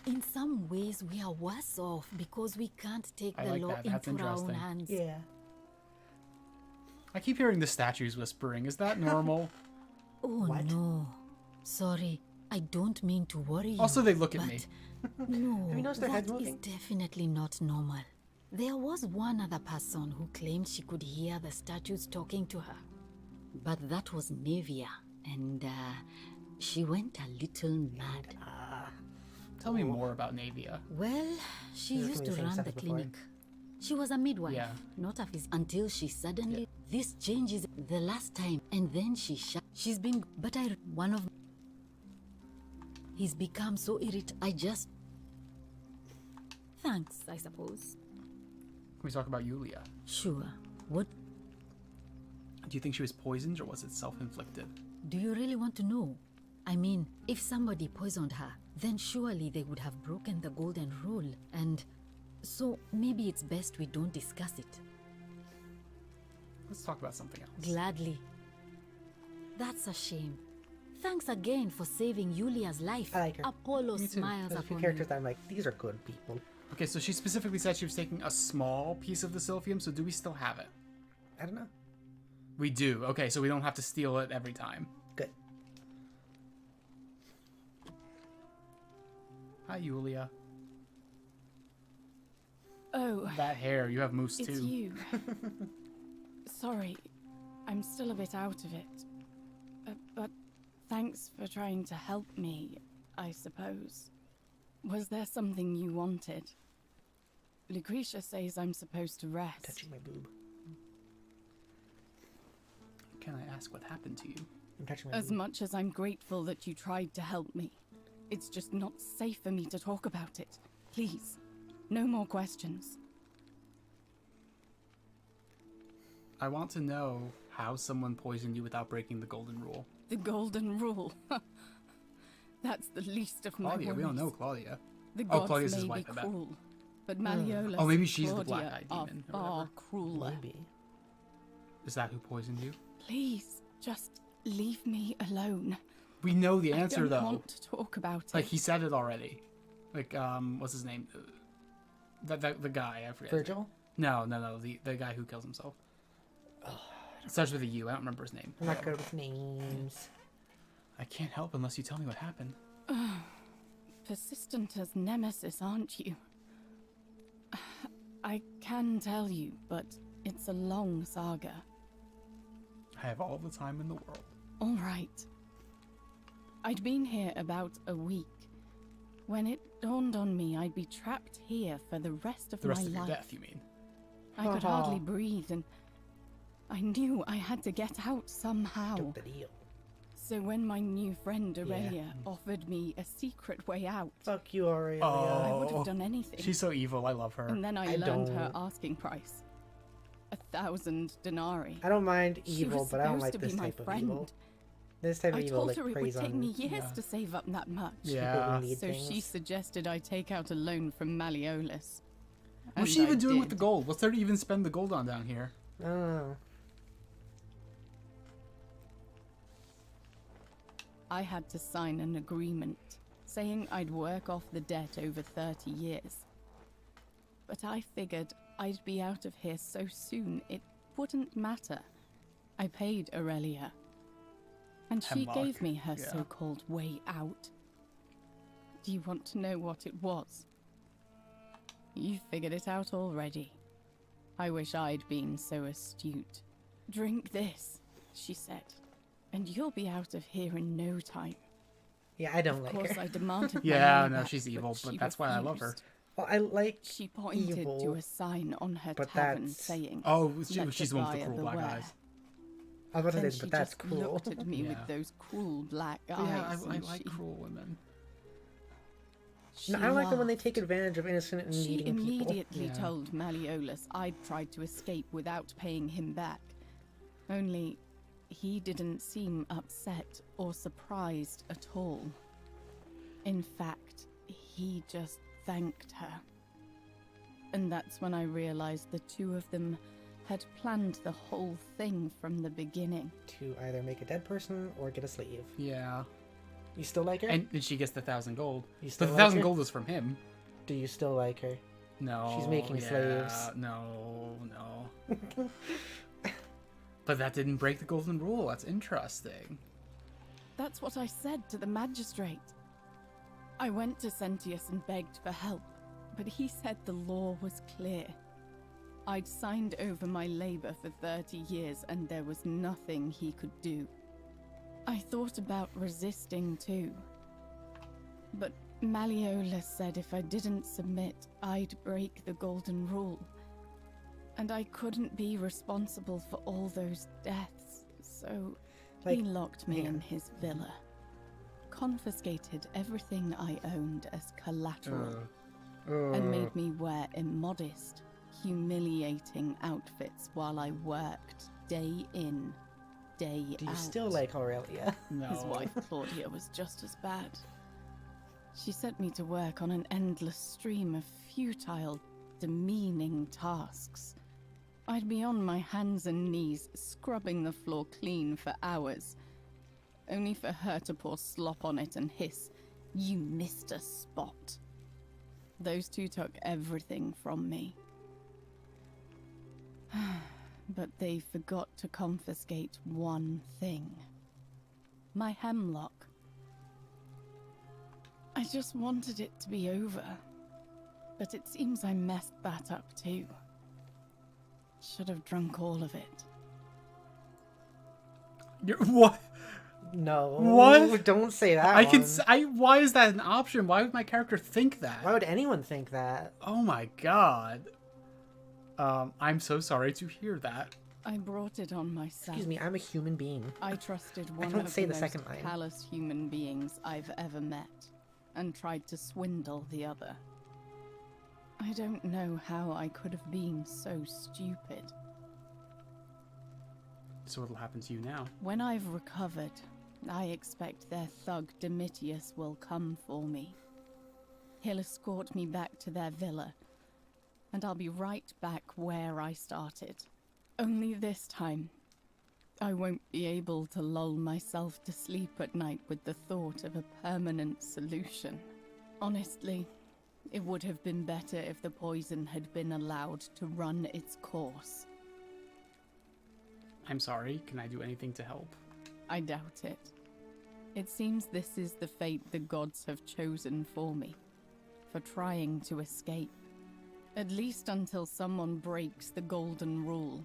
In some ways, we are worse off because we can't take the law into our own hands. Yeah. I keep hearing the statues whispering. Is that normal? Oh no. Sorry, I don't mean to worry you. Also, they look at but me. No, Have you noticed their heads that is moving? definitely not normal. There was one other person who claimed she could hear the statues talking to her. But that was Nevia, and she went a little mad. Tell me more about Navia. Well, she You've used told to me the same run the stuff before. clinic. She was a midwife, Yeah. not a physician, until she suddenly... This changes the last time, and then she's been... But one of... He's become so irritated. I just... Thanks, I suppose. Can we talk about Yulia? Sure. What... Do you think she was poisoned or was it self-inflicted? Do you really want to know? I mean, if somebody poisoned her, then surely they would have broken the golden rule, and... So, maybe it's best we don't discuss it. Let's talk about something else. Gladly. That's a shame. Thanks again for saving Yulia's life. I like her. Apollo Me too. smiles There's a few upon characters you. that I'm like, these are good people. Okay, so she specifically said she was taking a small piece of the Sylphium, so do we still have it? I don't know. We do. Okay, so we don't have to steal it every time. Good. Hi, Yulia. Oh, That hair, you have moose it's too. you. Sorry, I'm still a bit out of it. But thanks for trying to help me, I suppose. Was there something you wanted? Lucretia says I'm supposed to rest. Touching my boob. Can I ask what happened to you? I'm touching my As boob. much as I'm grateful that you tried to help me, it's just not safe for me to talk about it. Please, no more questions. I want to know how someone poisoned you without breaking the golden rule. The golden rule. That's the least of my Claudia, worries. we don't know Claudia. The Oh, gods Claudia's may his be wife, I bet. cruel, but Malleolus Oh, maybe and she's the Claudia black-eyed are demon or far whatever. crueler. Maybe. Is that who poisoned you? Please, just leave me alone. We know the answer, I don't though. want to talk about Like, it. he said it already. Like, what's his name? The guy, I forget. Virgil? No, the guy who kills himself. It starts with a U, I don't remember his name. I'm not good with names. I can't help unless you tell me what happened. Persistent as Nemesis, aren't you? I can tell you, but it's a long saga. I have all the time in the world. All right. I'd been here about a week when it dawned on me I'd be trapped here for the rest of The rest my of your life. death, you mean? I could hardly breathe, and I knew I had to get out somehow. Took the deal. So when my new friend Aurelia offered me a secret way out... Fuck you, Aurelia. I would have done anything. She's so evil. I love her. And then I learned her asking price. 1,000 denarii. I don't mind She evil, was but I don't supposed like to this be my type of friend. evil. This type of I evil told like her it would preys take on me years to save up that much. Yeah. So she suggested I take out a loan from Malleolus. What's she even doing with the gold? What's there to even spend the gold on down here? Oh. I had to sign an agreement saying I'd work off the debt over 30 years. But I figured I'd be out of here so soon it wouldn't matter. I paid Aurelia. And she Hemlock. gave me her Yeah. so-called way out. Do you want to know what it was? You figured it out already. I wish I'd been so astute. Drink this, she said, and you'll be out of here in no time. Yeah, I don't like her. Of course, I demanded my Yeah, money no, back, she's evil, but she that's why I love her. refused. Well, I like She pointed evil, to a sign on her but tavern that's- saying, Oh, "Let she's the one with the buyer cruel black beware." eyes. I was about Then to say, she but that's just cool. looked at me Yeah. with those cruel black eyes. Yeah, I and like she- cruel women. No, I don't like them when they take advantage of innocent and She needing people. immediately told Malleolus I'd tried to escape without paying him back. Only, he didn't seem upset or surprised at all. In fact, he just thanked her. And that's when I realized the two of them had planned the whole thing from the beginning. To either make a dead person or get a slave. Yeah. You still like her? And she gets the 1,000 gold. You The still like 1,000 her? gold is from him. Do you still like her? No. She's making slaves. No. But that didn't break the golden rule. That's interesting. That's what I said to the magistrate. I went to Sentius and begged for help, but he said the law was clear. I'd signed over my labor for 30 years and there was nothing he could do. I thought about resisting too. But Malleolus said if I didn't submit, I'd break the golden rule. And I couldn't be responsible for all those deaths, so he locked me in his villa. Confiscated everything I owned as collateral. And made me wear immodest, humiliating outfits while I worked day in, day out. Do you still like Aurelia? No. His wife Claudia was just as bad. She sent me to work on an endless stream of futile, demeaning tasks. I'd be on my hands and knees, scrubbing the floor clean for hours, only for her to pour slop on it and hiss, "You missed a spot." Those two took everything from me. But they forgot to confiscate one thing. My hemlock. I just wanted it to be over. But it seems I messed that up too. Should have drunk all of it. What? No. What? Don't say that. I one. can. Why is that an option? Why would my character think that? Why would anyone think that? Oh my god. I'm so sorry to hear that. I brought it on myself. Excuse me, I'm a human being. I trusted I one don't of say the the most second line. callous human beings I've ever met, and tried to swindle the other. I don't know how I could have been so stupid. So what'll happen to you now? When I've recovered, I expect their thug Domitius will come for me. He'll escort me back to their villa, and I'll be right back where I started. Only this time, I won't be able to lull myself to sleep at night with the thought of a permanent solution. Honestly, it would have been better if the poison had been allowed to run its course. I'm sorry. Can I do anything to help? I doubt it. It seems this is the fate the gods have chosen for me, for trying to escape. At least until someone breaks the golden rule.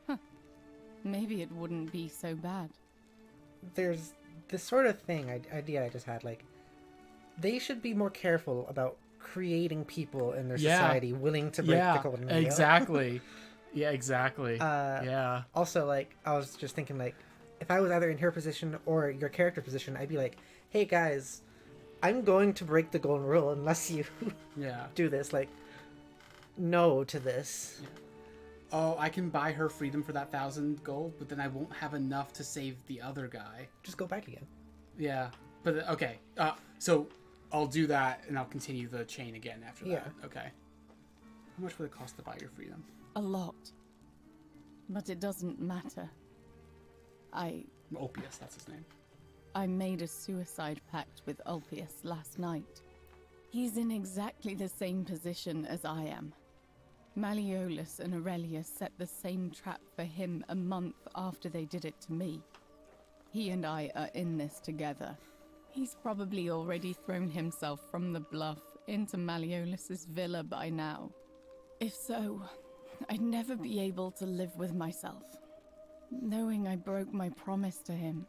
Huh. Maybe it wouldn't be so bad. There's this sort of idea I just had, like, they should be more careful about creating people in their society willing to break the golden rule. Exactly. Yeah, exactly. Yeah. Also, like, I was just thinking, like, if I was either in her position or your character position, I'd be like, hey, guys, I'm going to break the golden rule unless you do this. Like, no to this. Yeah. Oh, I can buy her freedom for that 1,000 gold, but then I won't have enough to save the other guy. Just go back again. Yeah, but okay. So I'll do that, and I'll continue the chain again after that. Okay. How much would it cost to buy your freedom? A lot. But it doesn't matter. Ulpius, that's his name. I made a suicide pact with Ulpius last night. He's in exactly the same position as I am. Malleolus and Aurelius set the same trap for him a month after they did it to me. He and I are in this together. He's probably already thrown himself from the bluff into Malleolus's villa by now. If so, I'd never be able to live with myself, knowing I broke my promise to him.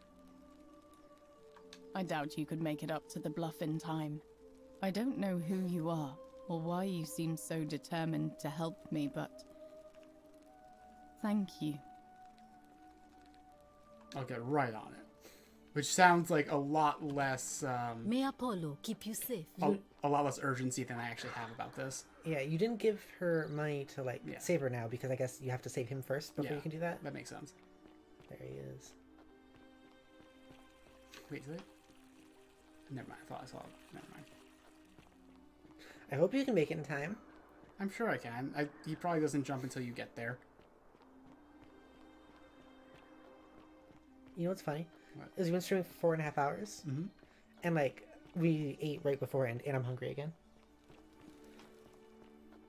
I doubt you could make it up to the bluff in time. I don't know who you are, or why you seem so determined to help me, but thank you. I'll get right on it. Which sounds like a lot less... May Apollo keep you safe. A lot less urgency than I actually have about this. Yeah, you didn't give her money to, like, save her now, because I guess you have to save him first before you can do that. That makes sense. There he is. Wait, is it? Never mind, I thought I saw it. Never mind. I hope you can make it in time. I'm sure I can. He probably doesn't jump until you get there. You know what's funny? What? Is we've been streaming for 4.5 hours, and like we ate right before, and I'm hungry again.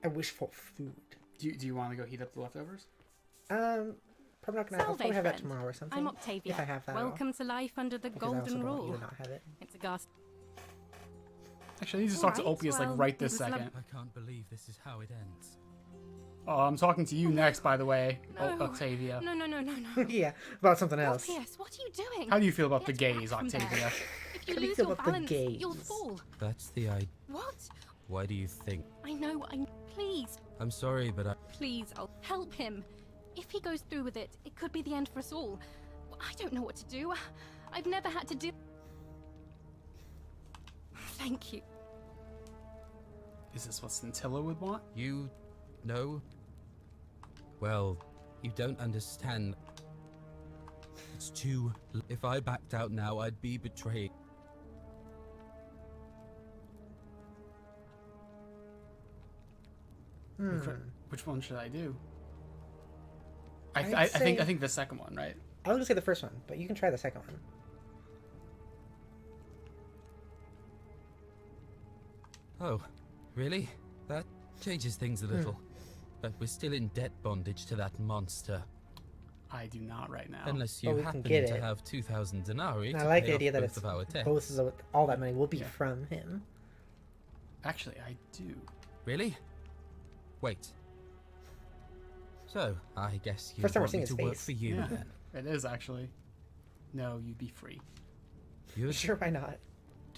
I wish for food. Do you want to go heat up the leftovers? Probably not gonna. I'll probably have that tomorrow or something. I'm Octavia. If I have that. Welcome to life under the golden rule. You to not have it. It's a gas. Actually, I need to talk to Ulpius like right this second. I can't believe this is how it ends. Oh, I'm talking to you next, by the way, Octavia. No. Yeah, about something else. Ulpius, what are you doing? How do you feel about the gays, Octavia? If you lose your balance, you'll fall. That's the idea. What? Why do you think? I know. Please. I'm sorry, but Please, I'll help him. If he goes through with it, it could be the end for us all. I don't know what to do. I've never had to do... Thank you. Is this what Scintilla would want? You know? Well, you don't understand. It's too... If I backed out now, I'd be betrayed. Which one should I do? I think the second one, right? I was gonna say the first one, but you can try the second one. Oh, really? That changes things a little. But we're still in debt bondage to that monster. I do not right now. Unless you happen to have 2,000 denarii. I like the idea that it's both of all that money will be from him. Actually, I do. Really? Wait. So, I guess you First time we're want me seeing to his work face. for you Yeah, then. it is actually. No, you'd be free. You'd Sure, why not?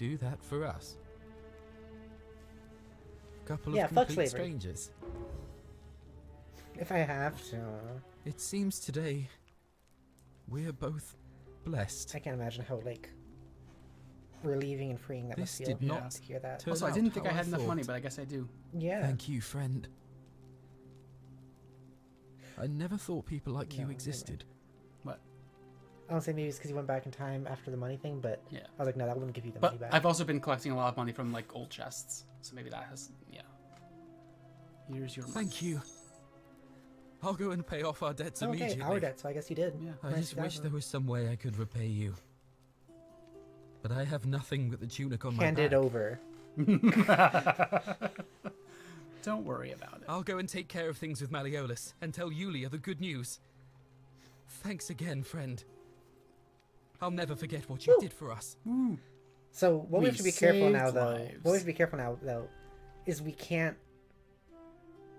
do that for us. Couple Yeah, of fuck complete slavery. strangers. If I have to. It seems today we're both blessed. I can't imagine how, like, relieving and freeing that This must feel did not to hear that. turn Also, I out didn't think I how had enough thought. money, but I guess I do. Yeah. Thank you, friend. I never thought people like you existed. What? I don't say maybe it's because you went back in time after the money thing, but Yeah. I was like, no, that wouldn't give you the money But back. I've also been collecting a lot of money from like old chests, so maybe that has Here's your money. Thank you. I'll go and pay off our debts immediately. our debt, so I guess you did. Yeah. I just wish there was some way I could repay you. But I have nothing but the tunic on Hand my back. it over. Don't worry about it. I'll go and take care of things with Malleolus and tell Yulia the good news. Thanks again, friend. I'll never forget what you did for us. So what we have to be careful now, saved though. lives. What we have to be careful now, though, is we can't.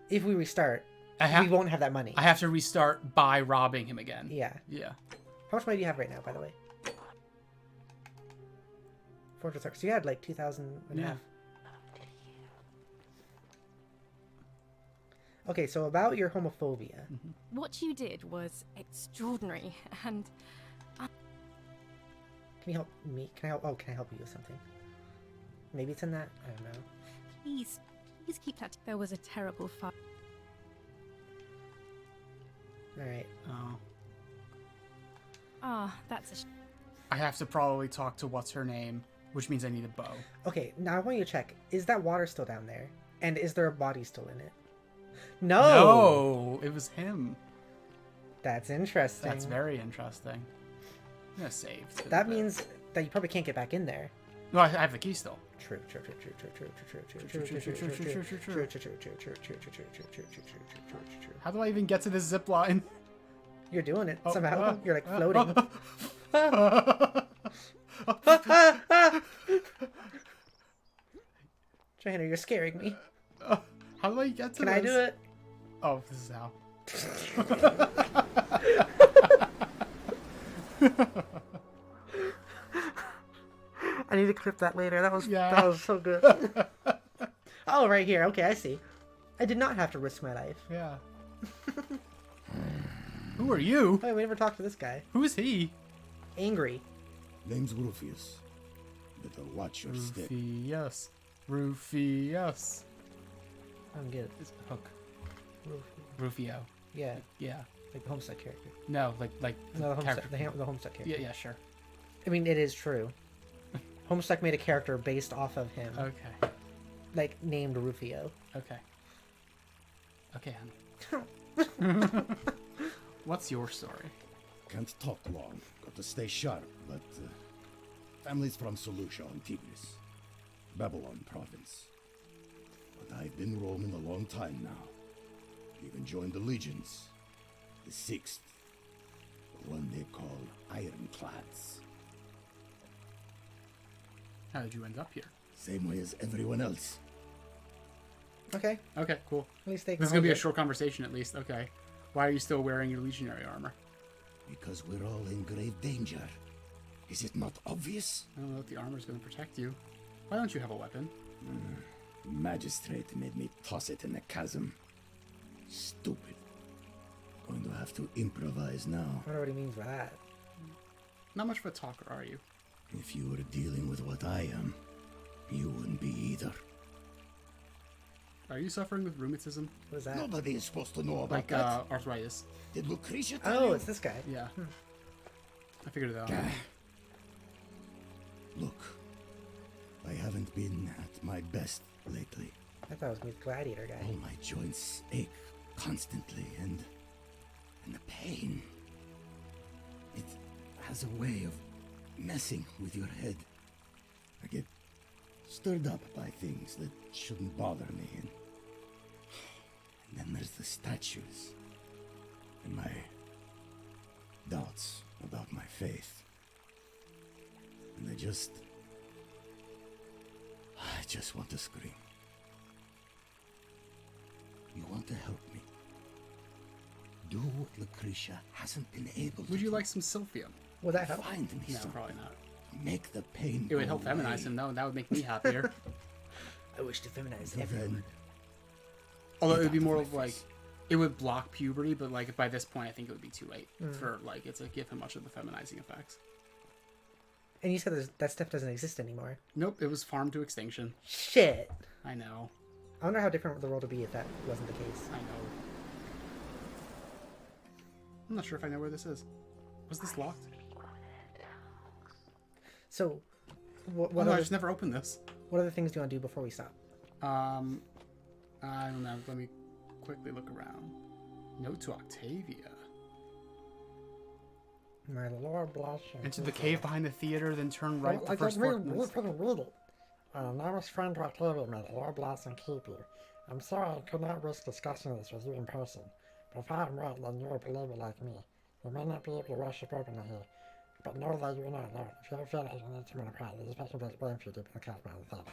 If we restart, we won't have that money. I have to restart by robbing him again. Yeah. Yeah. How much money do you have right now, by the way? 400. So you had like 2,000 and a half. Okay, so about your homophobia. What you did was extraordinary, and Can you help me? Can I help you with something? Maybe it's in that. I don't know. please keep that. There was a terrible fight. All right. Oh. Ah, that's a I have to probably talk to what's her name, which means I need a bow. Okay, now I want you to check. Is that water still down there? And is there a body still in it? No! No! It was him. That's interesting. That's very interesting. I'm gonna save. That means that you probably can't get back in there. No, I have the key still. True. How do I even get to this zip line? You're doing it somehow. You're like floating. Johanna, you're scaring me. How do I get to this? Can I do it? Oh, this is how. I need to clip that later. That was so good. Oh, right here. Okay, I see. I did not have to risk my life. Yeah. Who are you? Wait, we never talked to this guy. Who is he? Angry. Name's Rufius. Better watch your step. Rufius. I'm good. It's a hook. Rufio. Yeah. Yeah. Like the Homestuck character. No, like no, the character. Homestuck character. Yeah, sure. I mean, it is true. Homestuck made a character based off of him. Okay. Like, named Rufio. Okay. Okay, honey. What's your story? Can't talk long. Got to stay sharp, but family's from Solusha on Tigris, Babylon province. But I've been roaming a long time now. Even joined the legions. The 6th. The one they call Ironclads. How did you end up here? Same way as everyone else. Okay. Okay, cool. At least they this is going to be a short conversation at least. Okay. Why are you still wearing your legionary armor? Because we're all in grave danger. Is it not obvious? I don't know if the armor's going to protect you. Why don't you have a weapon? Magistrate made me toss it in the chasm. Stupid. Going to have to improvise now. I wonder what he means by that. Not much of a talker, are you? If you were dealing with what I am, you wouldn't be either. Are you suffering with rheumatism? What is that? Nobody is supposed to know about like, that. Arthritis. Did Lucretia tell you? Oh, it's this guy. Yeah. I figured it out. Look, I haven't been at my best lately. I thought it was the gladiator guy. All my joints ache constantly, and the pain. It has a way of messing with your head. I get stirred up by things that shouldn't bother me, and then there's the statues and my doubts about my faith. And I just want to scream. You want to help me? Do what Lucretia hasn't been able to. Would you like some Sylphium? Would that help? Find me No, some. probably not. Make the pain It would go help feminize away. him, though, and that would make me happier. I wish to feminize Then everyone. Although it Get would be out of more my of like, face. it would block puberty, but like by this point, I think it would be too late Mm. for like it to give him much of the feminizing effects. And you said that stuff doesn't exist anymore. Nope, it was farmed to extinction. Shit. I know. I wonder how different the world would be if that wasn't the case. I know. I'm not sure if I know where this is. Was this locked? So, what no, I other, just never opened this. what other things do you want to do before we stop? I don't know. Let me quickly look around. Note to Octavia. My Lord bless you. Into the cave behind the theater, then turn right the I first just read, fork. read it. Now it's friend to Octavia, may the Lord bless and keep you. I'm sorry I could not risk discussing this with you in person, but if I am right, then you're a believer like me. You may not be able to worship openly here, but know that you're not alone. If you ever feel like you need someone to pray, there's a special place waiting for you deep in the cave behind the theater.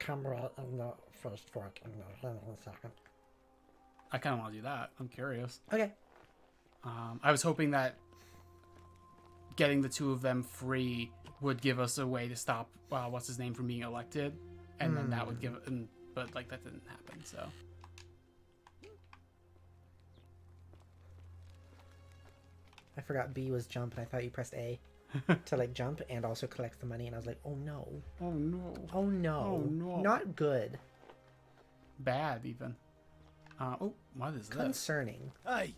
Come right in the first fork and hand in a second. I kind of want to do that. I'm curious. Okay. I was hoping that getting the two of them free would give us a way to stop what's his name from being elected, and then that would give. But like that didn't happen. So I forgot B was jump, and I thought you pressed A to like jump and also collect the money, and I was like, oh no. Oh no. Oh no. Oh no. Not good. Bad even. Oh, what is this? Concerning. Hey,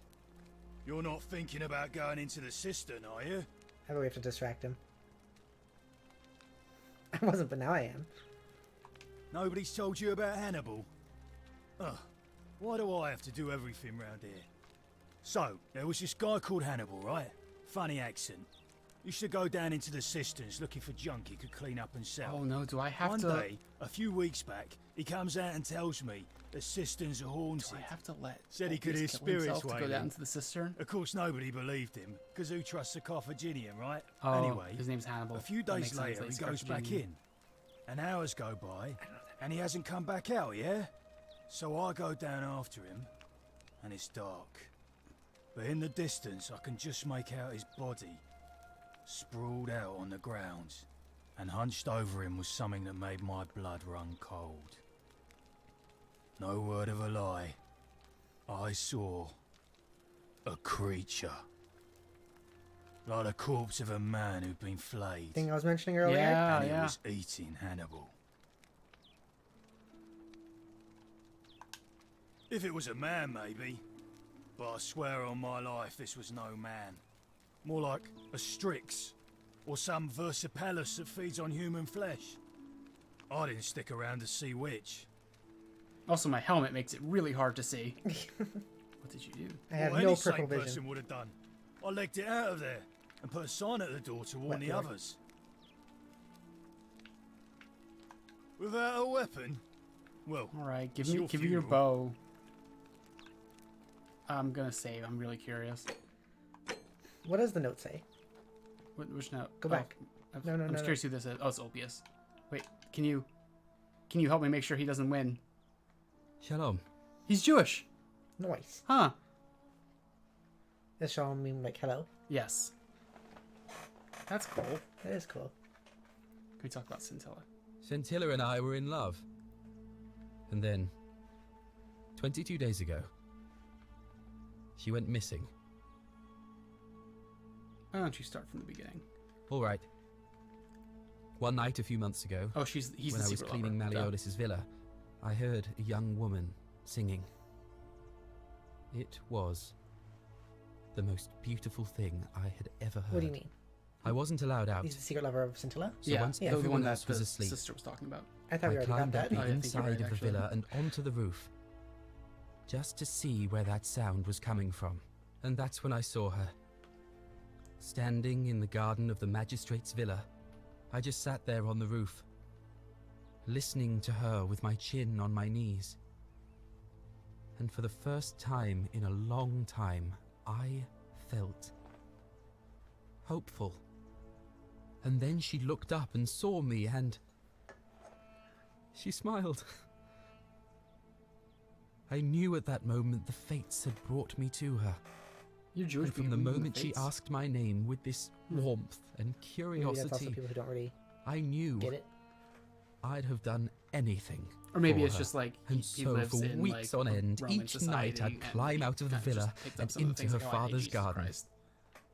you're not thinking about going into the cistern, are you? How about we have to distract him? I wasn't, but now I am. Nobody's told you about Hannibal? Ugh, why do I have to do everything round here? So, there was this guy called Hannibal, right? Funny accent. Used to go down into the cisterns looking for junk he could clean up and sell. Oh no, do I have One to... One day, a few weeks back, he comes out and tells me the cisterns are haunted. Do I have to let... Said he could hear spirits to wailing. go down into the cistern? Of course, nobody believed him, because who trusts a Carthaginian, right? Oh, anyway, his name's Hannibal. A few days later, he goes back in. And hours go by, and he hasn't come back out, yeah? So I go down after him, and it's dark. But in the distance, I can just make out his body, sprawled out on the ground, and hunched over him was something that made my blood run cold. No word of a lie, I saw a creature. Like the corpse of a man who'd been flayed. Thing I was mentioning earlier? And it was eating Hannibal. If it was a man, maybe. But I swear on my life this was no man. More like a Strix, or some Versipelus that feeds on human flesh. I didn't stick around to see which. Also, my helmet makes it really hard to see. What did you do? I have any no sane peripheral vision. person would have done. I legged it out of there and put a sign at the door to warn the others. Without a weapon? Well, all right, give me your bow. I'm gonna save. I'm really curious. What does the note say? Which note? Go back. No, I'm curious who this is. Oh, it's Ulpius. Wait, can you help me make sure he doesn't win? Shalom. He's Jewish. Nice. Huh. Does Shalom mean like hello? Yes. That's cool. That is cool. Can we talk about Scintilla? Scintilla and I were in love. And then, 22 days ago, she went missing. Why don't you start from the beginning? All right. One night a few months ago, he's when the I was cleaning Malleolis's villa, I heard a young woman singing. It was the most beautiful thing I had ever heard. What do you mean? I wasn't allowed out. He's the secret lover of Scintilla? So once the everyone one else that was the asleep, sister was talking about. I thought we already got climbed that. up the I think you're inside right, of the actually. villa and onto the roof, just to see where that sound was coming from. And that's when I saw her. Standing in the garden of the magistrate's villa, I just sat there on the roof, listening to her with my chin on my knees. And for the first time in a long time, I felt hopeful. And then she looked up and saw me and she smiled. I knew at that moment the fates had brought me to her. You're Jewish. And from the moment she asked my name with this warmth and Maybe curiosity, that's also people who don't really I knew get it. I'd have done anything. Or maybe for it's her. just like And he so lives for in, weeks like, on end, Roman each night society, I'd and climb he out of the kinda villa just picked up and some of the into things her like, oh, I hate father's Jesus garden. Christ.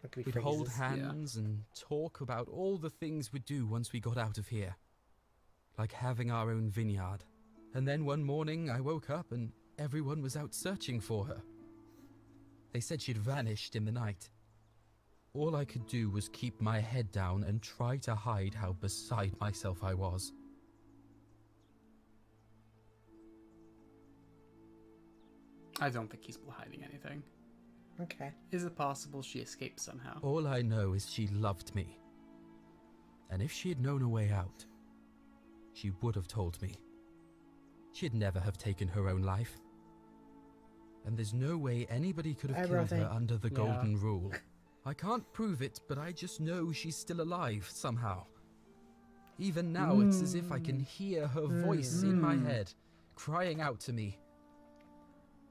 That could be We'd hold phrases. hands and talk about all the things we'd do once we got out of here. Like having our own vineyard. And then one morning I woke up and everyone was out searching for her. They said she'd vanished in the night. All I could do was keep my head down and try to hide how beside myself I was. I don't think he's hiding anything. Okay. Is it possible she escaped somehow? All I know is she loved me. And if she had known a way out, she would have told me. She'd never have taken her own life. And there's no way anybody could have Eyebrow killed her thing. under the Yeah. golden rule. I can't prove it, but I just know she's still alive somehow. Even now, it's as if I can hear her voice in my head, crying out to me.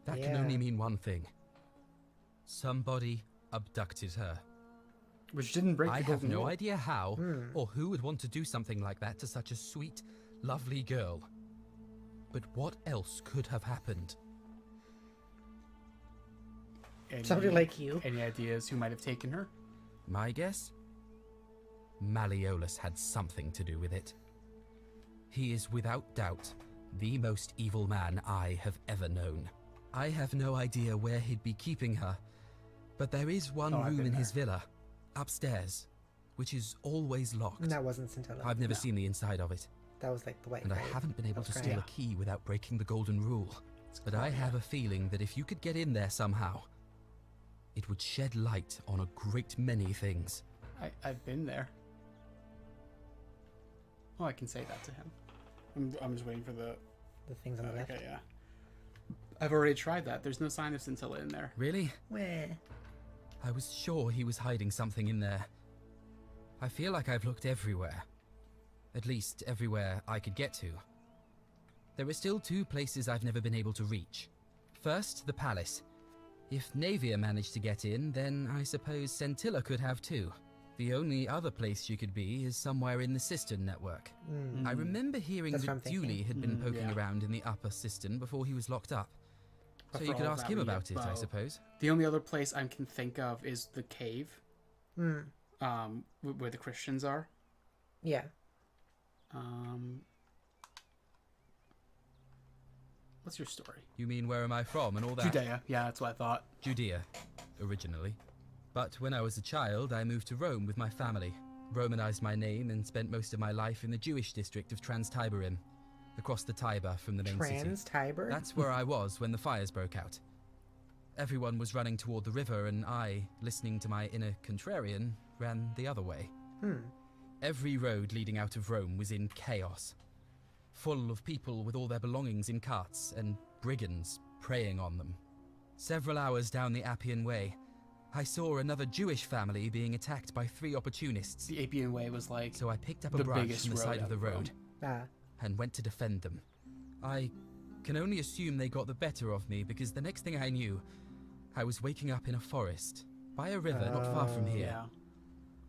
That can Yeah. only mean one thing. Somebody abducted her. Which didn't break the I have golden no rule. idea how or who would want to do something like that to such a sweet, lovely girl. But what else could have happened? Somebody like you. Any ideas who might have taken her? My guess? Malleolus had something to do with it. He is without doubt the most evil man I have ever known. I have no idea where he'd be keeping her, but there is one room in his villa, upstairs, which is always locked. And that wasn't Scintilla. I've never seen the inside of it. That was like the white. And I haven't been able to steal a key without breaking the golden rule. But I have a feeling that if you could get in there somehow, it would shed light on a great many things. I've been there. Oh, I can say that to him. I'm just waiting for the things on the left. Okay, yeah. I've already tried that. There's no sign of Scintilla in there. Really? Where? I was sure he was hiding something in there. I feel like I've looked everywhere. At least everywhere I could get to. There are still 2 places I've never been able to reach. First, the palace. If Navia managed to get in, then I suppose Scintilla could have too. The only other place she could be is somewhere in the cistern network. I remember hearing that Dooley had been poking around in the upper cistern before he was locked up. So you could ask him about it, I suppose. The only other place I can think of is the cave. Where the Christians are. Yeah. What's your story? You mean where am I from and all that? Judea. Yeah, that's what I thought. Judea, originally. But when I was a child, I moved to Rome with my family, Romanized my name, and spent most of my life in the Jewish district of Trans-Tiberim, across the Tiber from the main city. Trans-Tiber? That's where I was when the fires broke out. Everyone was running toward the river, and I, listening to my inner contrarian, ran the other way. Every road leading out of Rome was in chaos, full of people with all their belongings in carts and brigands preying on them. Several hours down the Appian Way, I saw another Jewish family being attacked by 3 opportunists. The Appian Way was like so I picked up a branch from the side of the road and went to defend them. I can only assume they got the better of me because the next thing I knew, I was waking up in a forest by a river not far from here.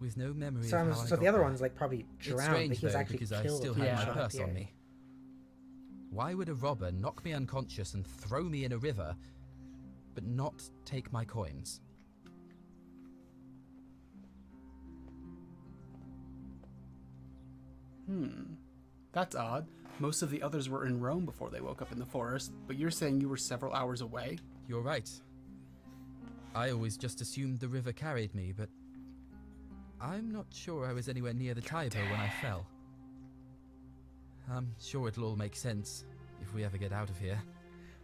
With no memory of how I got So the other there. one's like probably drowned, It's strange, but he was though, actually because I killed still when had he my shot purse up on here. me. Why would a robber knock me unconscious and throw me in a river, but not take my coins? That's odd. Most of the others were in Rome before they woke up in the forest, but you're saying you were several hours away? You're right. I always just assumed the river carried me, but I'm not sure I was anywhere near the Tiber when I fell. I'm sure it'll all make sense if we ever get out of here.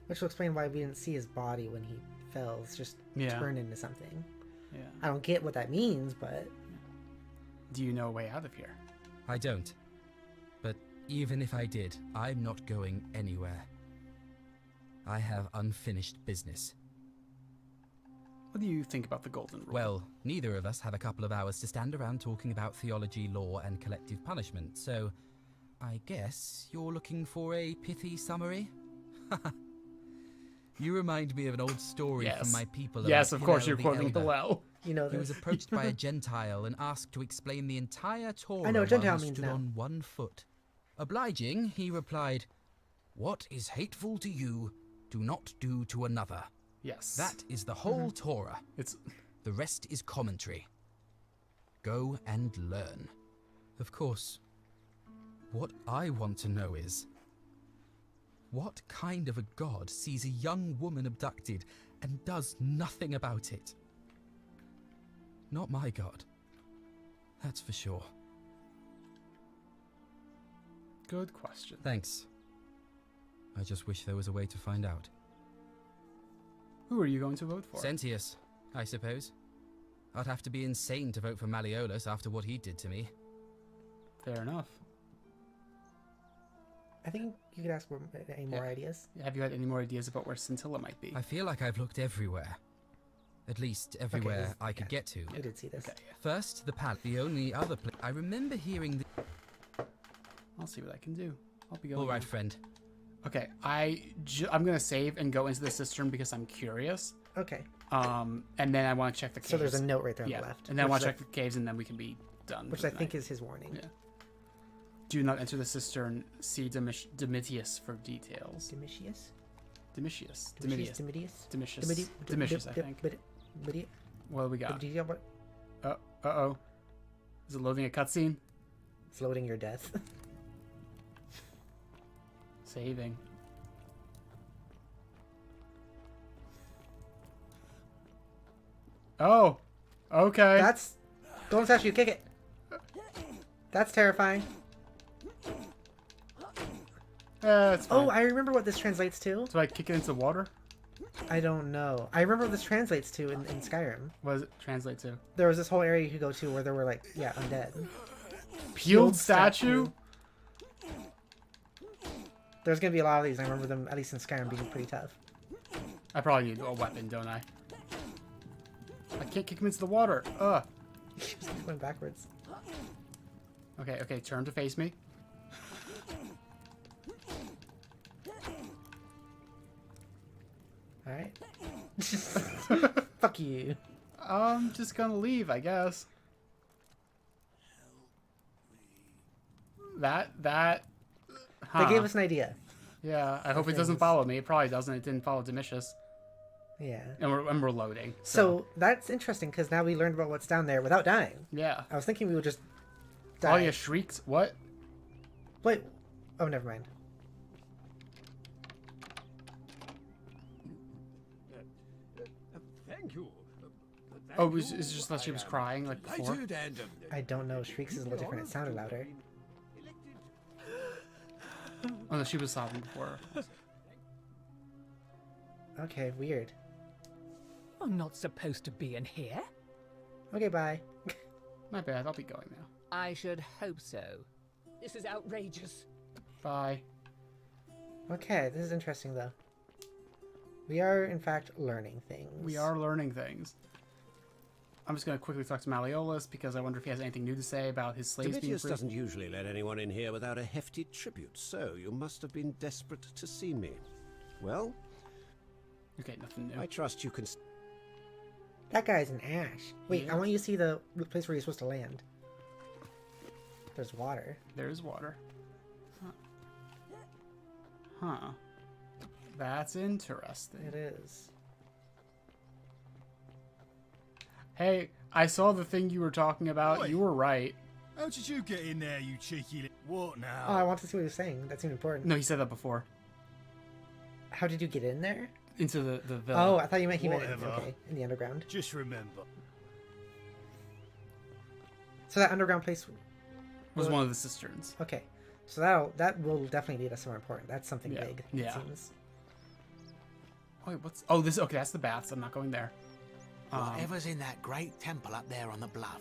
Which will explain why we didn't see his body when he fell. It's just turned into something. Yeah. I don't get what that means, but... Do you know a way out of here? I don't. But even if I did, I'm not going anywhere. I have unfinished business. What do you think about the Golden Rule? Well, neither of us have a couple of hours to stand around talking about theology, law, and collective punishment, so I guess you're looking for a pithy summary? You remind me of an old story from my people. Yes, about of course, Hillel you're the quoting Elder. below. You know He was this. approached by a Gentile and asked to explain the entire Torah I know what Gentile while he means stood now. on one foot. Obliging, he replied, "What is hateful to you, do not do to another." Yes. That is the whole Torah. The rest is commentary. Go and learn. Of course, what I want to know is, what kind of a god sees a young woman abducted and does nothing about it? Not my god. That's for sure. Good question. Thanks. I just wish there was a way to find out. Who are you going to vote for? Sentius, I suppose. I'd have to be insane to vote for Malleolus after what he did to me. Fair enough. I think you could ask for any more ideas. Have you had any more ideas about where Scintilla might be? I feel like I've looked everywhere. At least everywhere I could get to. I did see this. First, the palace. The only other place. I remember hearing the... I'll see what I can do. I'll be going. All right, friend. Okay, I'm gonna save and go into the cistern because I'm curious. Okay. And then I want to check the caves. So there's a note right there on the left. And then I which want to is check the caves, and then we can be done. Which for I the think night. is his warning. Yeah. Do not enter the cistern. See Domitius for details. Domitius. Domitius. Domitius, I think. What do we got? Uh-oh. Is it loading a cutscene? It's loading your death. Saving. Oh. Okay. That's... Don't touch you. Kick it. That's terrifying. That's fine. Oh, I remember what this translates to. Do I kick it into the water? I don't know. I remember what this translates to in Skyrim. What does it translate to? There was this whole area you could go to where there were, like, yeah, undead. Peeled statue? There's going to be a lot of these. I remember them, at least in Skyrim, being pretty tough. I probably need a weapon, don't I? I can't kick him into the water. Ugh. He's going backwards. Okay, okay, turn to face me. Alright. Fuck you. I'm just gonna leave, I guess. They gave us an idea. Yeah, I hope it doesn't follow me. It probably doesn't. It didn't follow Domitius. Yeah. And we're loading. So that's interesting, because now we learned about what's down there without dying. Yeah. I was thinking we would just die. Oh, yeah, shrieks? What? Wait. Oh, never mind. Thank you. Oh, it's just that she was crying like before? I don't know. Shrieks is a little different. It sounded louder. Oh, no, she was sobbing before. Okay, weird. I'm not supposed to be in here. Okay, bye. My bad. I'll be going now. I should hope so. This is outrageous. Bye. Okay, this is interesting, though. We are, in fact, learning things. We are learning things. I'm just going to quickly talk to Malleolus because I wonder if he has anything new to say about his slaves being Domitius free. doesn't usually let anyone in here without a hefty tribute, so you must have been desperate to see me. Well? Okay, nothing new. I trust you can... That guy's an ash. Wait, Yeah. I want you to see the place where you're supposed to land. There's water. There's water. Huh. That's interesting. It is. Hey, I saw the thing you were talking about. Oi. You were right. How did you get in there, you cheeky... What now? Oh, I want to see what he was saying. That seemed important. No, he said that before. How did you get in there? Into the villa. Oh, I thought you meant he meant Whatever. okay, in the underground. Just remember. So that underground place Was one of the cisterns. Okay, so that will definitely lead us somewhere important. That's something Yeah. big. Yeah. It seems. Wait, what's... Oh, this... Okay, that's the baths. I'm not going there. Whatever's in that great temple up there on the bluff,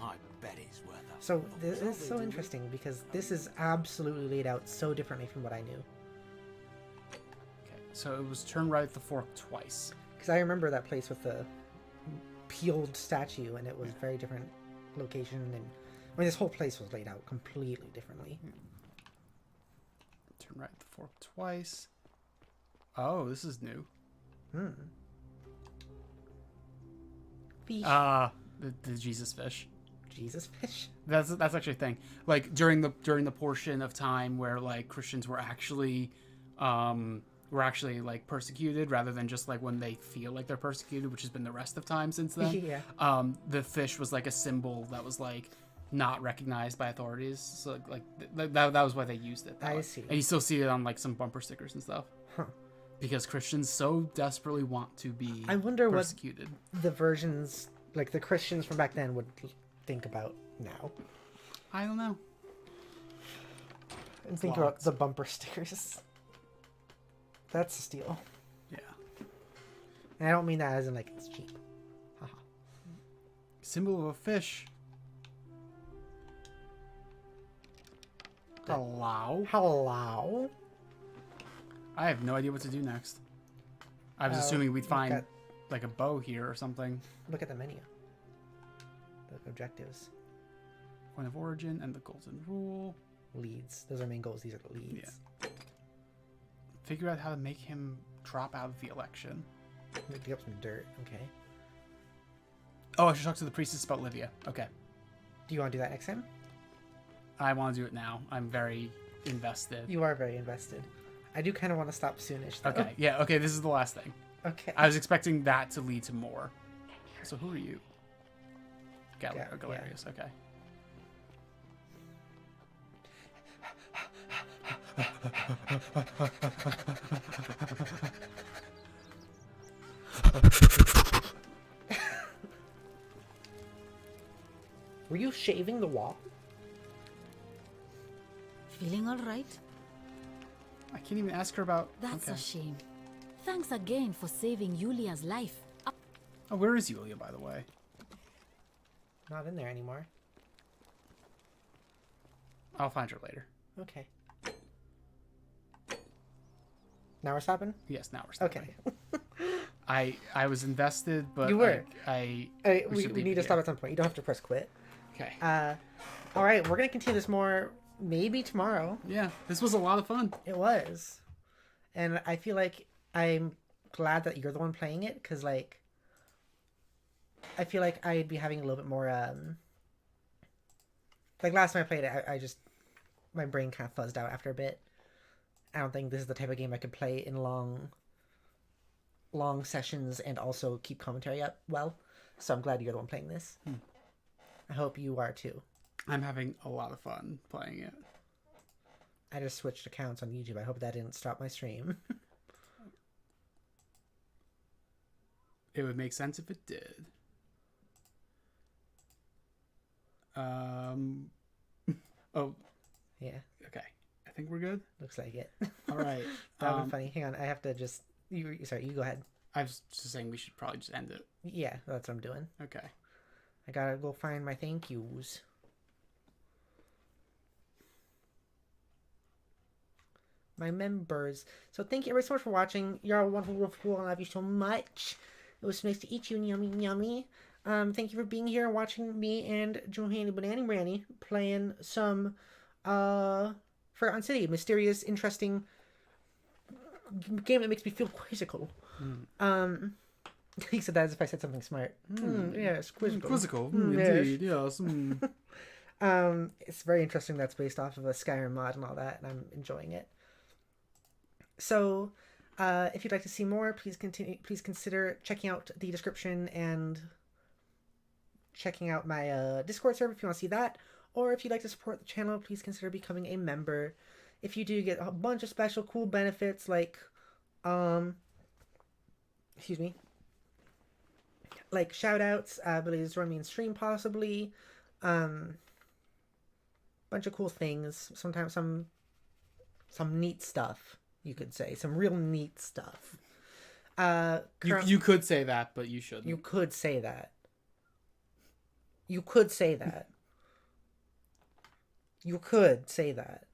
I bet it's worth it. So this is so interesting because this is absolutely laid out so differently from what I knew. Okay, so it was turn right at the fork twice. Because I remember that place with the peeled statue, and it was very different location, and I mean this whole place was laid out completely differently. Turn right at the fork twice. Oh, this is new. Fish. The Jesus fish. Jesus fish. That's actually a thing. Like during the portion of time where like Christians were actually like persecuted rather than just like when they feel like they're persecuted, which has been the rest of time since then. Yeah. The fish was like a symbol that was like not recognized by authorities. So that was why they used it. I see. And you still see it on like some bumper stickers and stuff. Huh. Because Christians so desperately want to be I wonder persecuted. what the versions, like the Christians from back then, would think about now. I don't know. And think about the bumper stickers. That's a steal. Yeah. And I don't mean that as in like it's cheap. Haha. Symbol of a fish. Hello? Hello? I have no idea what to do next. I was assuming we'd find like a bow here or something. Look at the menu. The objectives. Point of origin and the golden rule. Leads. Those are main goals. These are the leads. Yeah. Figure out how to make him drop out of the election. Dig up some dirt. Okay. Oh, I should talk to the priestess about Livia. Okay. Do you want to do that next time? I want to do it now. I'm very invested. You are very invested. I do kind of want to stop soonish, though. Okay, yeah, okay, this is the last thing. Okay. I was expecting that to lead to more. So who are you? Galerius, okay. Were you shaving the wall? Feeling all right? I can't even ask her about... That's a shame. Thanks again for saving Yulia's life. Oh, where is Yulia, by the way? Not in there anymore. I'll find her later. Okay. Now we're stopping? Yes, now we're stopping. Okay. I was invested, but you were. We need to stop at some point. You don't have to press quit. Okay. All right, we're gonna continue this more maybe tomorrow. Yeah, this was a lot of fun. It was, and I feel like I'm glad that you're the one playing it because like I feel like I'd be having a little bit more like last time I played it, I just my brain kind of fuzzed out after a bit. I don't think this is the type of game I could play in long sessions and also keep commentary up well. So I'm glad you're the one playing this. I hope you are too. I'm having a lot of fun playing it. I just switched accounts on YouTube. I hope that didn't stop my stream. It would make sense if it did. Oh. Yeah. Okay. I think we're good. Looks like it. All right. That would be funny. Hang on. I have to just... Sorry, you go ahead. I was just saying we should probably just end it. Yeah, that's what I'm doing. Okay. I gotta go find my thank yous. My members. So thank you everybody so much for watching. You're all wonderful, wonderful. I love you so much. It was nice to eat you, nyummy. Thank you for being here and watching me and Johanny Banana Branny playing some Forgotten City. Mysterious, interesting game that makes me feel quizzical. He said that as if I said something smart. Yes, quizzical. Quizzical, indeed, yes. It's very interesting. That's based off of a Skyrim mod and all that, and I'm enjoying it. So, if you'd like to see more, please consider checking out the description and checking out my Discord server if you want to see that. Or if you'd like to support the channel, please consider becoming a member. If you do, you get a bunch of special cool benefits like, excuse me, like shoutouts, ability to join me in stream possibly, bunch of cool things. Sometimes some neat stuff, you could say, some real neat stuff. You could say that, but you shouldn't. You could say that. You could say that. You could say that.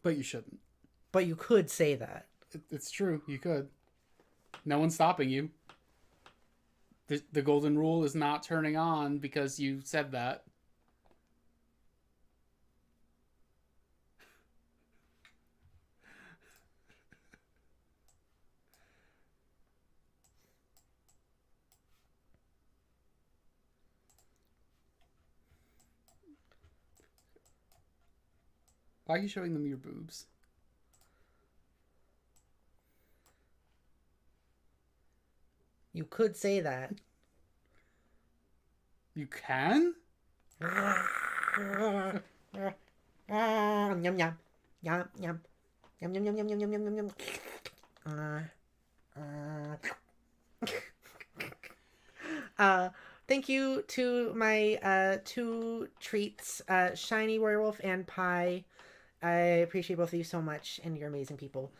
But you shouldn't. But you could say that. It's true. You could. No one's stopping you. The golden rule is not turning on because you said that. Why are you showing them your boobs? You could say that. You can? Yum yum. Yum yum. Yum yum yum yum yum yum yum yum yum. Thank you to my two treats, Shiny Werewolf and Pie. I appreciate both of you so much, and you're amazing people.